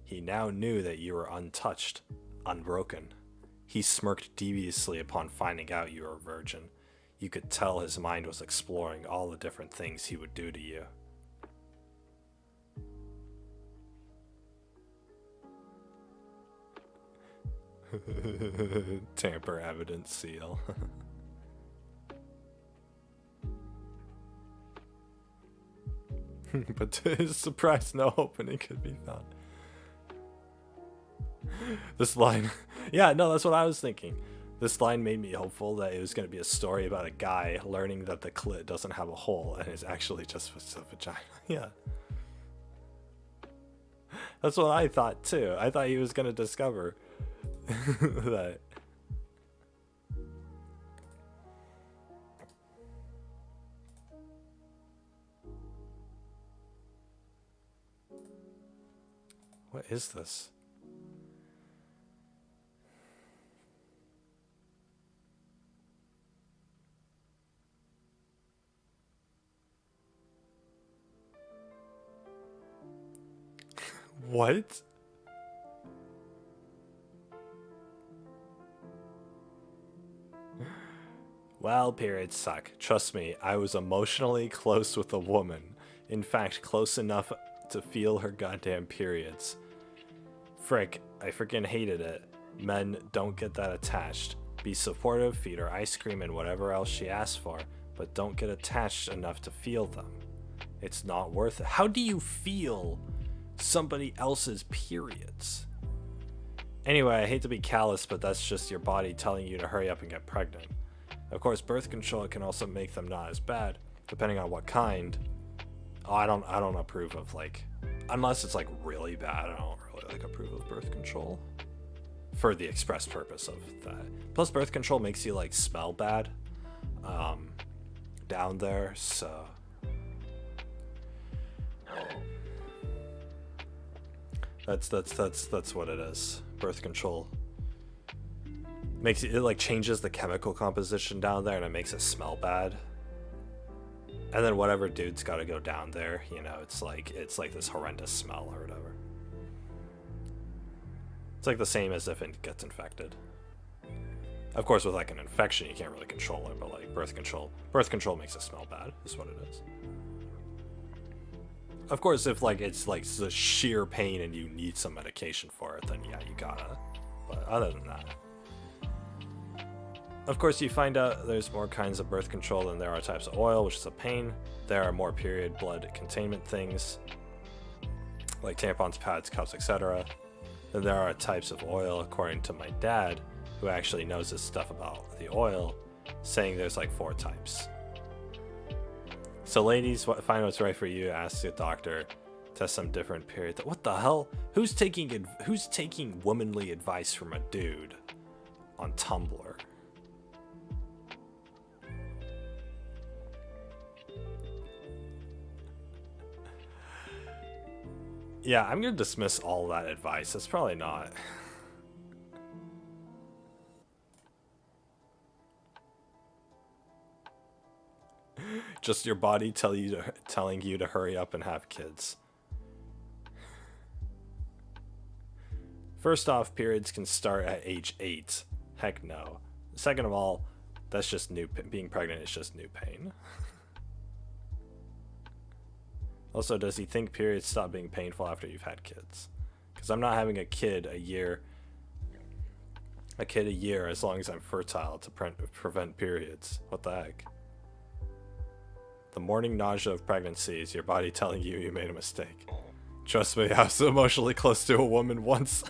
He now knew that you were untouched, unbroken. He smirked deviously upon finding out you were a virgin. You could tell his mind was exploring all the different things he would do to you. Tamper evidence seal. But to his surprise, no opening could be found. This line, yeah, no, that's what I was thinking. This line made me hopeful that it was going to be a story about a guy learning that the clit doesn't have a hole and is actually just a vagina. Yeah. That's what I thought too. I thought he was going to discover that. What is this? What? Well, periods suck. Trust me, I was emotionally close with a woman. In fact, close enough to feel her goddamn periods. Frick, I freaking hated it. Men, don't get that attached. Be supportive, feed her ice cream and whatever else she asks for, but don't get attached enough to feel them. It's not worth it. How do you feel somebody else's periods? Anyway, I hate to be callous, but that's just your body telling you to hurry up and get pregnant. Of course, birth control can also make them not as bad, depending on what kind. Oh, I don't approve of, like, unless it's like really bad, I don't really like approve of birth control for the express purpose of that. Plus birth control makes you like smell bad down there, so that's what it is. Birth control makes it like changes the chemical composition down there and it makes it smell bad. And then whatever dude's got to go down there, you know, it's like this horrendous smell or whatever. It's like the same as if it gets infected. Of course, with like an infection, you can't really control it, but like birth control makes it smell bad, is what it is. Of course, if like it's like the sheer pain and you need some medication for it, then yeah, you gotta. But other than that. Of course, you find out there's more kinds of birth control than there are types of oil, which is a pain. There are more period blood containment things, like tampons, pads, cups, etc. Then there are types of oil, according to my dad, who actually knows this stuff about the oil, saying there's like 4 types. So ladies, find what's right for you, ask the doctor, test some different periods. What the hell? Who's taking womanly advice from a dude on Tumblr? Yeah, I'm gonna dismiss all that advice. That's probably not. Just your body telling you to hurry up and have kids. First off, periods can start at age 8. Heck no. Second of all, that's just being pregnant is just new pain. Also, does he think periods stop being painful after you've had kids? Because I'm not having a kid a year as long as I'm fertile to prevent periods. What the heck? The morning nausea of pregnancy is your body telling you you made a mistake. Trust me, I was emotionally close to a woman once.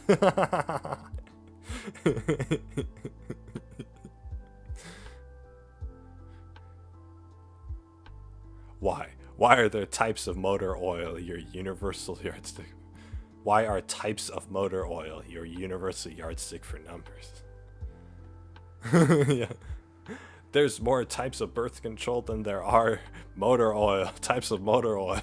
Why? Why are there types of motor oil your universal yardstick? Why are types of motor oil your universal yardstick for numbers? Yeah. There's more types of birth control than there are motor oil. Types of motor oil.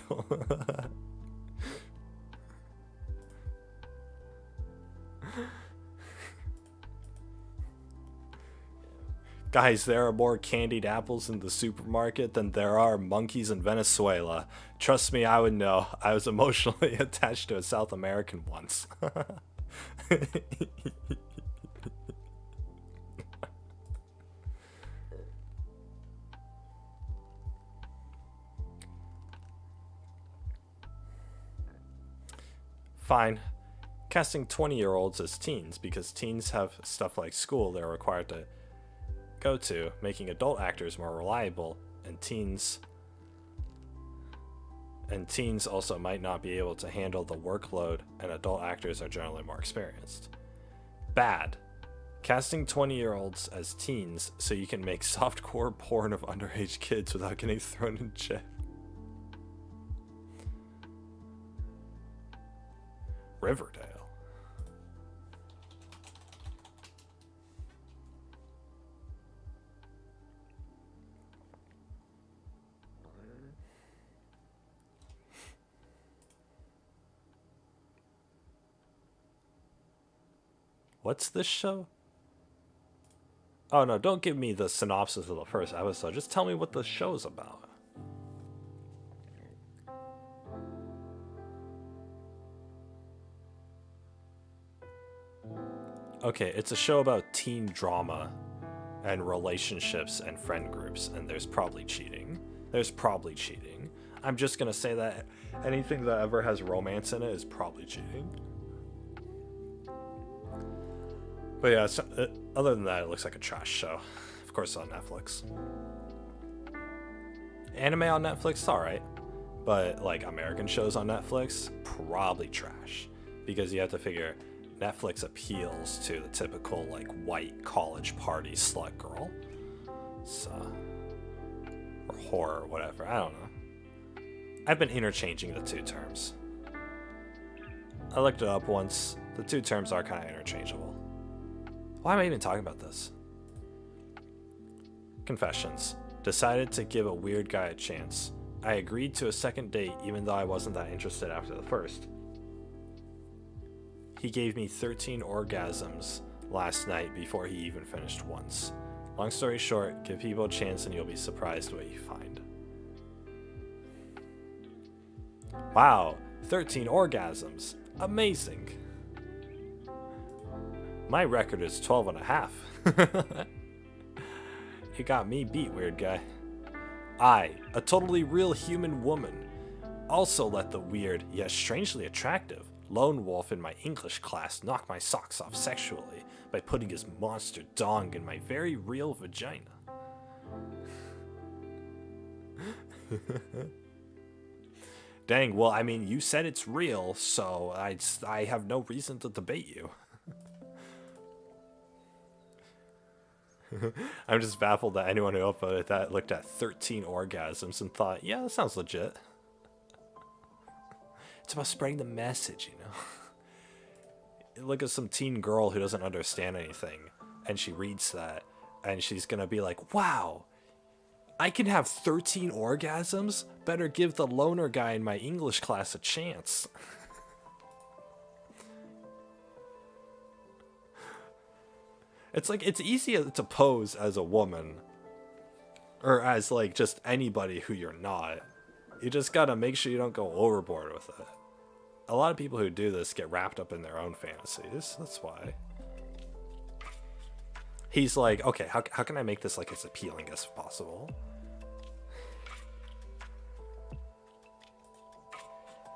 Guys, there are more candied apples in the supermarket than there are monkeys in Venezuela. Trust me, I would know. I was emotionally attached to a South American once. Fine. Casting 20-year-olds as teens, because teens have stuff like school they're required to go to, making adult actors more reliable, and teens also might not be able to handle the workload, and adult actors are generally more experienced. Bad. Casting 20-year-olds as teens so you can make softcore porn of underage kids without getting thrown in jail. Riverdale. What's this show? Oh no, don't give me the synopsis of the first episode. Just tell me what the show's about. Okay, it's a show about teen drama and relationships and friend groups, and there's probably cheating. I'm just gonna say that anything that ever has romance in it is probably cheating. But yeah, other than that, it looks like a trash show. Of course, it's on Netflix. Anime on Netflix, alright. But, like, American shows on Netflix, probably trash. Because you have to figure, Netflix appeals to the typical, like, white college party slut girl. So, or horror, whatever, I don't know. I've been interchanging the two terms. I looked it up once. The two terms are kind of interchangeable. Why am I even talking about this? Confessions. Decided to give a weird guy a chance. I agreed to a second date even though I wasn't that interested after the first. He gave me 13 orgasms last night before he even finished once. Long story short, give people a chance and you'll be surprised what you find. Wow, 13 orgasms. Amazing. My record is 12 and a half. You got me beat, weird guy. I, a totally real human woman, also let the weird, yet strangely attractive, lone wolf in my English class knock my socks off sexually by putting his monster dong in my very real vagina. Dang, well, I mean, you said it's real, so I have no reason to debate you. I'm just baffled that anyone who upvoted that looked at 13 orgasms and thought, yeah, that sounds legit. It's about spreading the message, you know? Look at some teen girl who doesn't understand anything, and she reads that, and she's gonna be like, wow, I can have 13 orgasms? Better give the loner guy in my English class a chance. It's like, it's easy to pose as a woman. Or as, like, just anybody who you're not. You just gotta make sure you don't go overboard with it. A lot of people who do this get wrapped up in their own fantasies. That's why. He's like, okay, how can I make this, like, as appealing as possible?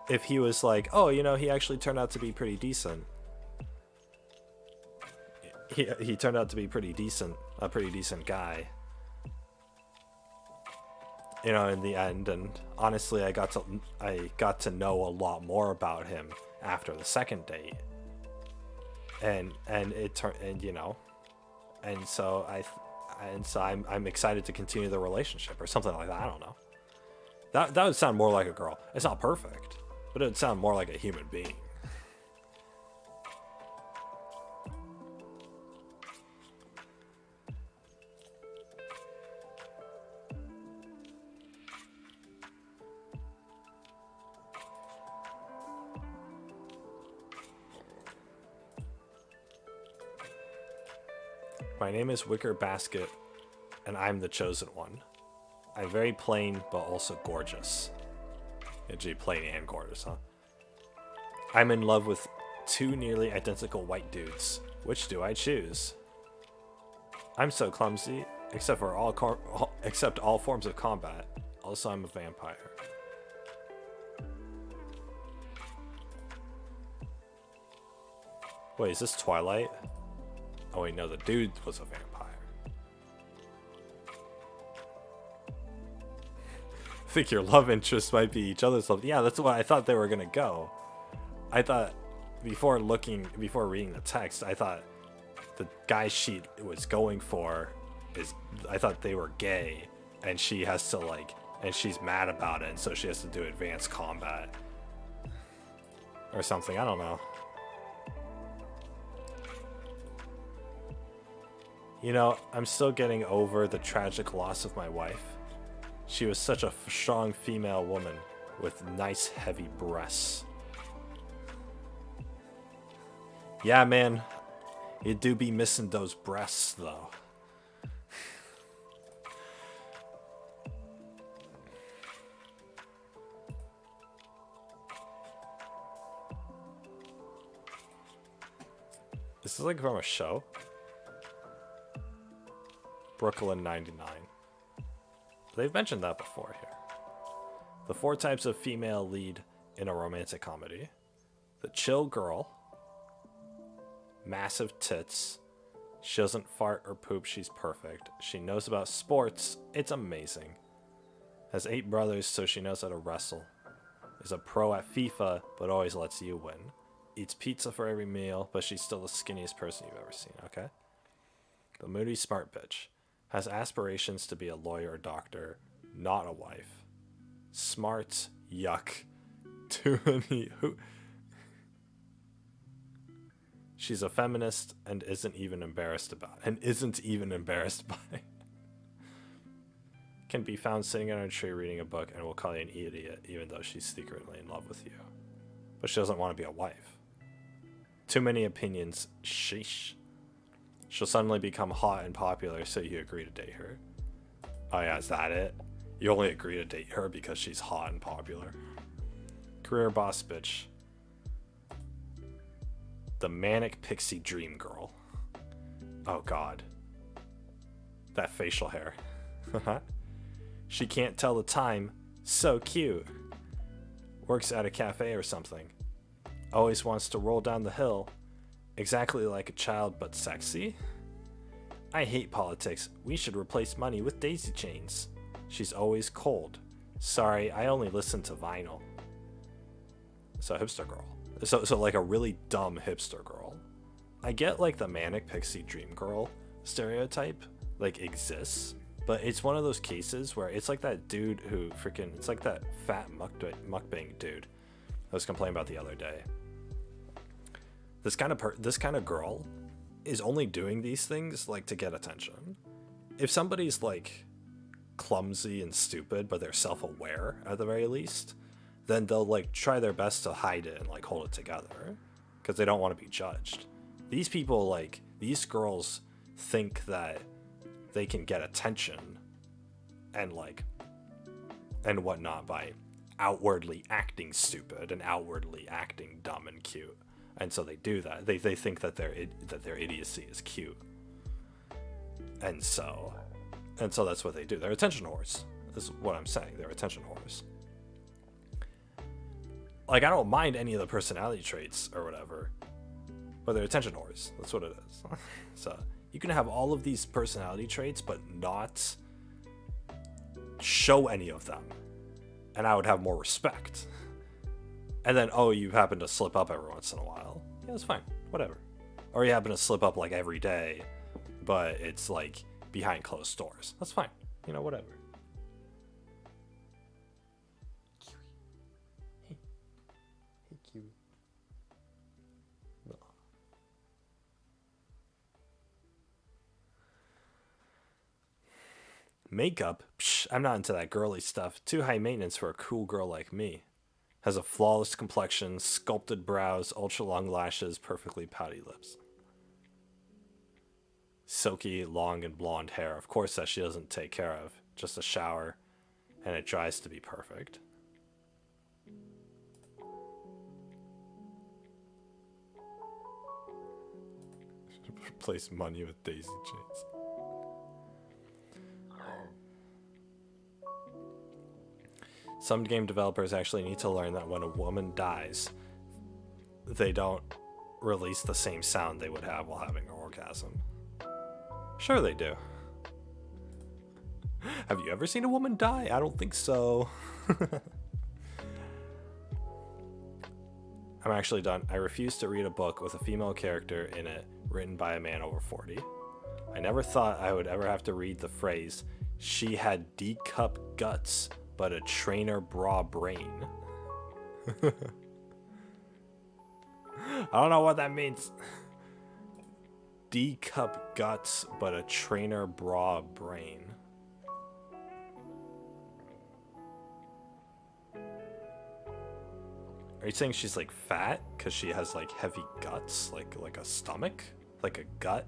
If he was like, oh, you know, he actually turned out to be pretty decent. He turned out to be pretty decent, a pretty decent guy. You know, in the end, and honestly, I got to know a lot more about him after the second date. And it turned, and you know, and so I'm excited to continue the relationship or something like that. I don't know. That would sound more like a girl. It's not perfect, but it would sound more like a human being. My name is Wicker Basket, and I'm the chosen one. I'm very plain, but also gorgeous. Gee, plain and gorgeous, huh? I'm in love with two nearly identical white dudes. Which do I choose? I'm so clumsy, except all forms of combat. Also, I'm a vampire. Wait, is this Twilight? Oh wait, no, the dude was a vampire. I think your love interests might be each other's love. Yeah, that's what I thought they were gonna go. I thought, before reading the text, I thought the guy she was going for I thought they were gay, and she has to like, and she's mad about it, and so she has to do advanced combat. Or something, I don't know. You know, I'm still getting over the tragic loss of my wife. She was such a strong female woman with nice heavy breasts. Yeah, man, you do be missing those breasts, though. This is like from a show. Brooklyn 99. They've mentioned that before here. The 4 types of female lead in a romantic comedy. The chill girl. Massive tits. She doesn't fart or poop, she's perfect. She knows about sports, it's amazing. Has 8 brothers, so she knows how to wrestle. Is a pro at FIFA, but always lets you win. Eats pizza for every meal, but she's still the skinniest person you've ever seen, okay? The moody smart bitch. Has aspirations to be a lawyer or doctor, not a wife. Smart, yuck. Too many. She's a feminist and isn't even embarrassed by. Can be found sitting on a tree reading a book and will call you an idiot, even though she's secretly in love with you. But she doesn't want to be a wife. Too many opinions. Sheesh. She'll suddenly become hot and popular, so you agree to date her. Oh yeah, is that it? You only agree to date her because she's hot and popular. Career boss bitch. The manic pixie dream girl. Oh god. That facial hair. She can't tell the time. So cute. Works at a cafe or something. Always wants to roll down the hill. Exactly like a child, but sexy? I hate politics. We should replace money with daisy chains. She's always cold. Sorry, I only listen to vinyl. So hipster girl. So like a really dumb hipster girl. I get like the manic pixie dream girl stereotype like exists, but it's one of those cases where it's like that dude who freaking, it's like that fat mukbang dude I was complaining about the other day. This kind of girl is only doing these things like to get attention. If somebody's like clumsy and stupid, but they're self-aware at the very least, then they'll like try their best to hide it and like hold it together because they don't want to be judged. These people, like these girls, think that they can get attention and whatnot by outwardly acting stupid and outwardly acting dumb and cute, and so they do that. They think that their idiocy is cute, and so that's what they do. They're attention whores. Is what I'm saying. They're attention whores. Like, I don't mind any of the personality traits or whatever, but they're attention whores. That's what it is. So you can have all of these personality traits, but not show any of them, and I would have more respect. And then, oh, you happen to slip up every once in a while. Yeah, that's fine. Whatever. Or you happen to slip up like every day, but it's like behind closed doors. That's fine. You know, whatever. Hey, Kiwi. No. Makeup? Psh, I'm not into that girly stuff. Too high maintenance for a cool girl like me. Has a flawless complexion, sculpted brows, ultra long lashes, perfectly pouty lips. Silky, long, and blonde hair. Of course that she doesn't take care of. Just a shower, and it dries to be perfect. Replace money with daisy chains. Some game developers actually need to learn that when a woman dies, they don't release the same sound they would have while having an orgasm. Sure they do. Have you ever seen a woman die? I don't think so. I'm actually done. I refuse to read a book with a female character in it written by a man over 40. I never thought I would ever have to read the phrase, "She had D-cup guts, but a trainer bra brain." I don't know what that means. D-cup guts, but a trainer bra brain. Are you saying she's like fat because she has like heavy guts, like a stomach, like a gut,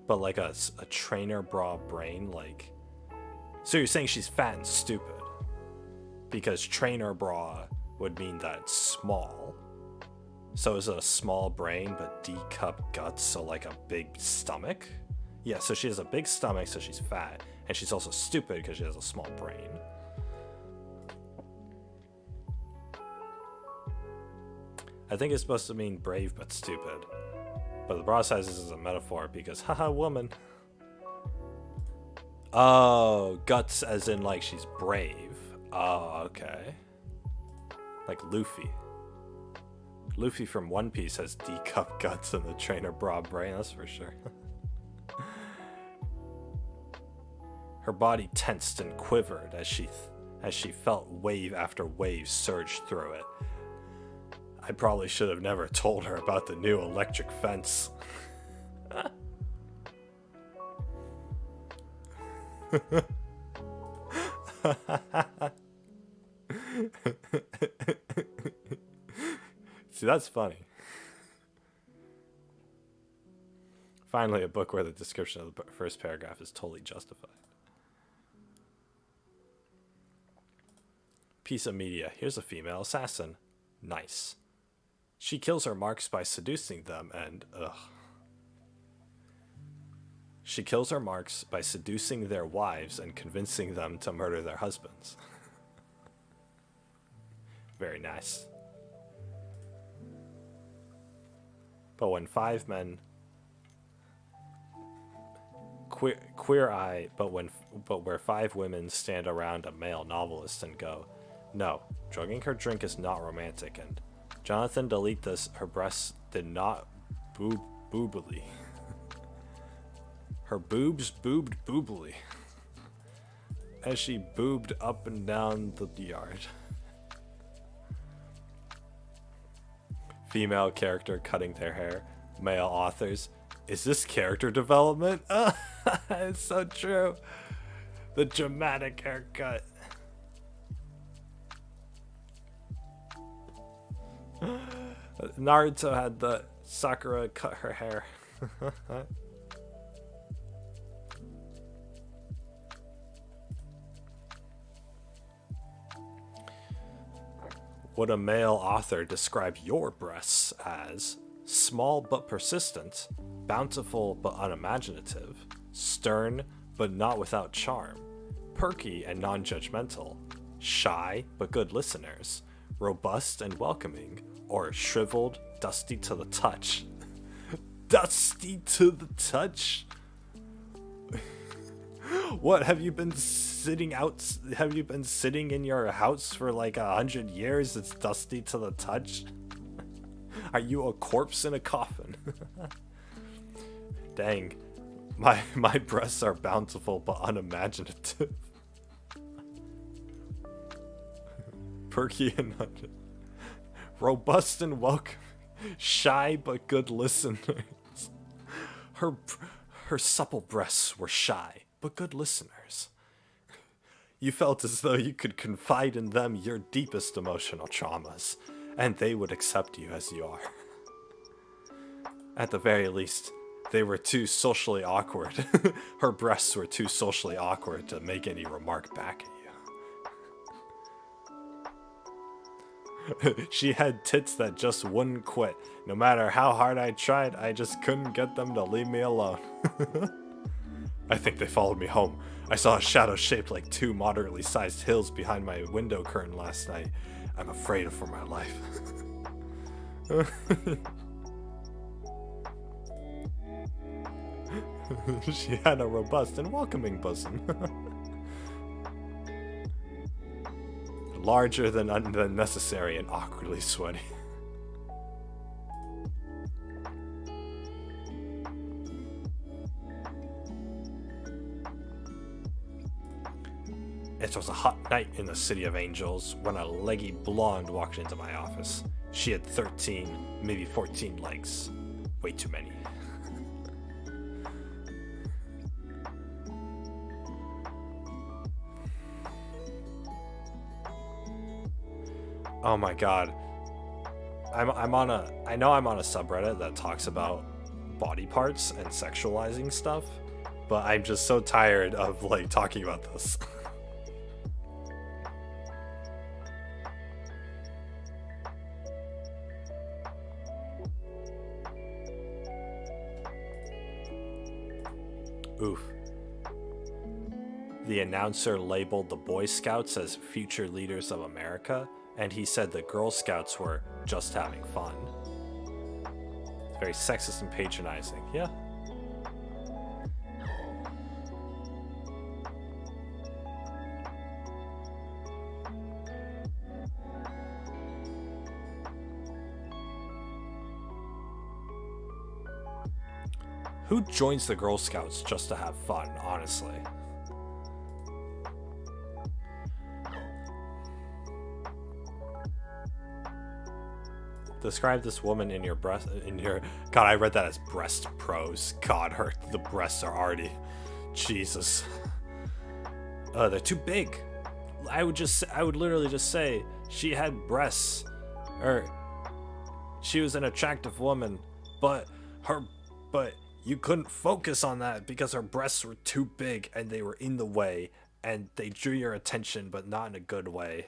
but like a trainer bra brain, like? So you're saying she's fat and stupid because trainer bra would mean that it's small. So is it a small brain but D-cup guts, so like a big stomach? Yeah, so she has a big stomach, so she's fat, and she's also stupid because she has a small brain. I think it's supposed to mean brave but stupid. But the bra sizes is a metaphor because, haha, woman. Oh, guts as in like she's brave. Oh, okay. Like Luffy. Luffy from One Piece has D-cup guts and the trainer bra brain, that's for sure. Her body tensed and quivered as she felt wave after wave surge through it. I probably should have never told her about the new electric fence. See, that's funny. Finally, a book where the description of the first paragraph is totally justified. Piece of media. Here's a female assassin. Nice. She kills her marks by seducing them and, ugh. She kills her marks by seducing their wives and convincing them to murder their husbands. Very nice. But when five men... Queer eye, but where five women stand around a male novelist and go, no, drugging her drink is not romantic, and Jonathan, delete this, her breasts did not boobily. Her boobs boobed boobily. As she boobed up and down the yard. Female character cutting their hair. Male authors. Is this character development? It's so true. The dramatic haircut. Naruto had the Sakura cut her hair. Would a male author describe your breasts as small but persistent, bountiful but unimaginative, stern but not without charm, perky and non-judgmental, shy but good listeners, robust and welcoming, or shriveled, dusty to the touch? Dusty to the touch? What, have you been sitting in your house for like 100 years? It's dusty to the touch? Are you a corpse in a coffin? Dang, my breasts are bountiful but unimaginative. Perky and robust and welcome, shy but good listeners. Her supple breasts were shy but good listeners. You felt as though you could confide in them your deepest emotional traumas, and they would accept you as you are. At the very least, they were too socially awkward. Her breasts were too socially awkward to make any remark back at you. She had tits that just wouldn't quit. No matter how hard I tried, I just couldn't get them to leave me alone. I think they followed me home. I saw a shadow shaped like two moderately sized hills behind my window curtain last night. I'm afraid for my life. She had a robust and welcoming bosom. Larger than necessary and awkwardly sweaty. It was a hot night in the City of Angels when a leggy blonde walked into my office. She had 13, maybe 14 legs. Way too many. Oh my god. I know I'm on a subreddit that talks about body parts and sexualizing stuff, but I'm just so tired of like talking about this. Oof. The announcer labeled the Boy Scouts as future leaders of America, and he said the Girl Scouts were just having fun. It's very sexist and patronizing, yeah. Who joins the Girl Scouts just to have fun, honestly? Describe this woman in your God, I read that as breast pros. God, the breasts are already, Jesus. They're too big. I would literally just say she had breasts, or she was an attractive woman, but you couldn't focus on that because her breasts were too big and they were in the way and they drew your attention, but not in a good way.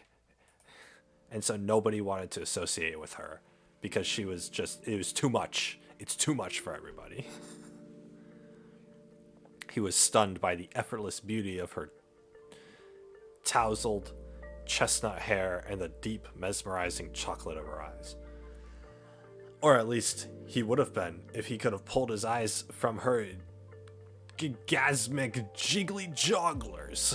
And so nobody wanted to associate with her because it was too much. It's too much for everybody. He was stunned by the effortless beauty of her tousled chestnut hair and the deep, mesmerizing chocolate of her eyes. Or at least he would have been if he could have pulled his eyes from her gigasmic jiggly jogglers.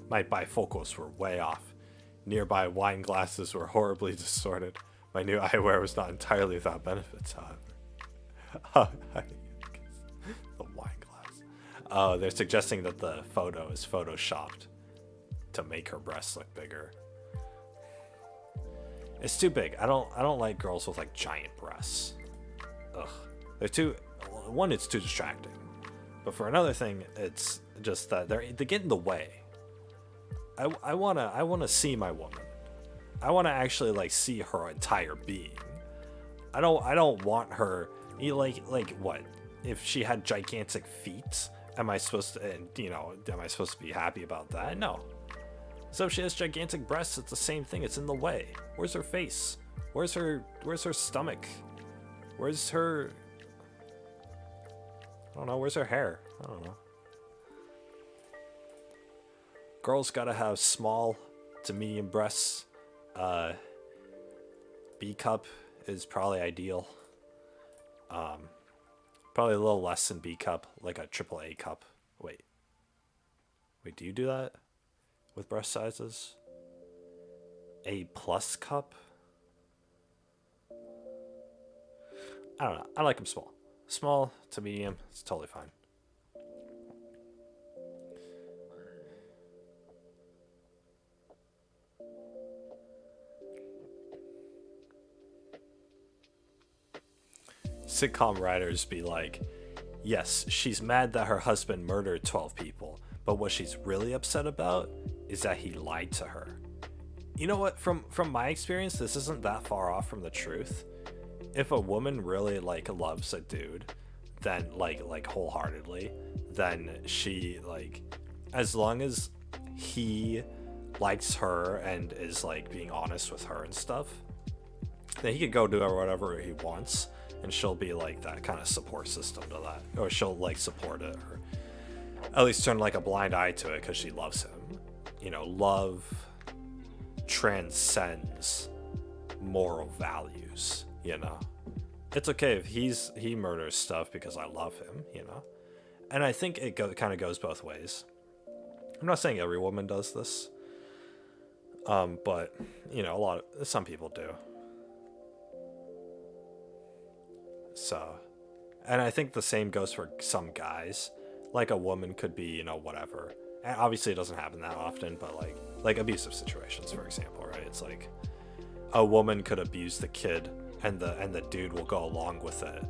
My bifocals were way off. Nearby wine glasses were horribly distorted. My new eyewear was not entirely without benefits, however. The wine glass. Oh, they're suggesting that the photo is photoshopped to make her breasts look bigger. It's too big. I don't like girls with like giant breasts. Ugh. It's too distracting. But for another thing, it's just that they get in the way. I wanna see my woman. I wanna actually like see her entire being. I don't want her like what? If she had gigantic feet, am I supposed to am I supposed to be happy about that? No. So if she has gigantic breasts, it's the same thing. It's in the way. Where's her face? Where's her stomach? Where's her I don't know, where's her hair? I don't know. Girls gotta have small to medium breasts. B cup is probably ideal. Probably a little less than B cup, like a AAA cup. Wait, do you do that with breast sizes? A plus cup? I don't know. I like them small. Small to medium, it's totally fine. Sitcom writers be like, yes, she's mad that her husband murdered 12 people, but what she's really upset about is that he lied to her. You know what, from my experience, this isn't that far off from the truth. If a woman really like loves a dude, then like wholeheartedly, then she like, as long as he likes her and is like being honest with her and stuff, then he could go do whatever he wants, and she'll be like that kind of support system to that, or she'll like support it, or at least turn like a blind eye to it because she loves him. You know, love transcends moral values, you know. It's okay if he murders stuff because I love him, you know. And I think it kind of goes both ways. I'm not saying every woman does this, but you know, some people do. So, and I think the same goes for some guys. Like a woman could be, you know, whatever. And obviously it doesn't happen that often, but like abusive situations, for example, right? It's like a woman could abuse the kid and the dude will go along with it,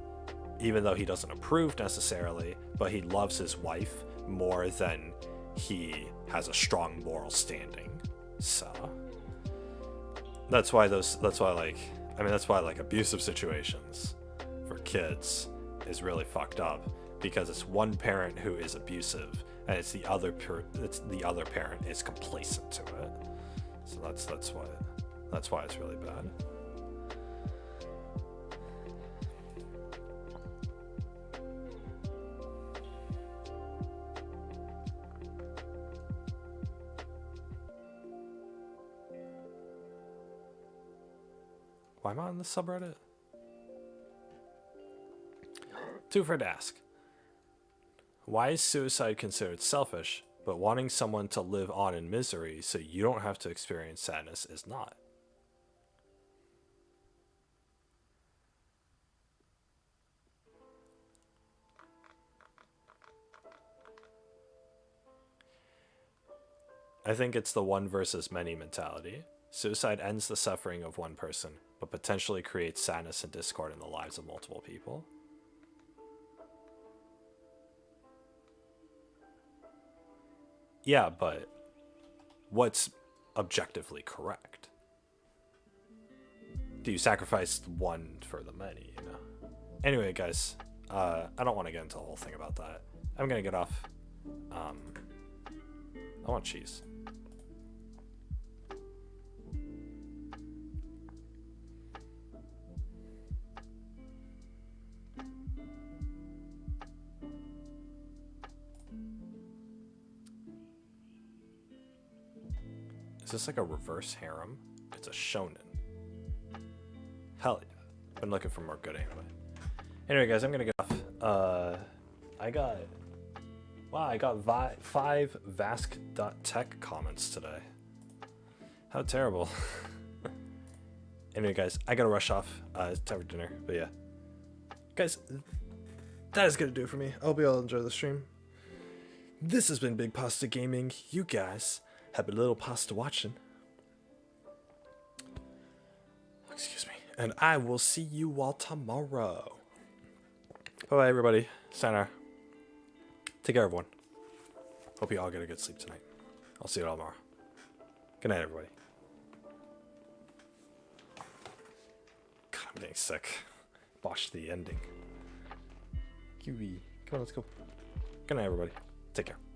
even though he doesn't approve necessarily, but he loves his wife more than he has a strong moral standing. So that's why abusive situations for kids is really fucked up, because it's one parent who is abusive and it's the other parent is complacent to it. So that's why it's really bad. Why am I on the subreddit? Too afraid to ask. Why is suicide considered selfish, but wanting someone to live on in misery so you don't have to experience sadness is not? I think it's the one versus many mentality. Suicide ends the suffering of one person, but potentially creates sadness and discord in the lives of multiple people. Yeah, but what's objectively correct? Do you sacrifice one for the many, you know? Anyway, guys, I don't want to get into the whole thing about that. I'm gonna get off. I want cheese. Is this like a reverse harem? It's a shonen. Hell yeah. Been looking for more good anime. Anyway, guys, I'm gonna get off. I got 5 Vask.tech comments today. How terrible. Anyway, guys, I gotta rush off. It's time for dinner, but yeah. Guys, that is gonna do it for me. I hope you all enjoy the stream. This has been Big Pasta Gaming. You guys have a little pasta watching. Excuse me. And I will see you all tomorrow. Bye-bye, everybody. Sayonara. Take care, everyone. Hope you all get a good sleep tonight. I'll see you all tomorrow. Good night, everybody. God, I'm getting sick. Botched the ending. Kiwi. Come on, let's go. Good night, everybody. Take care.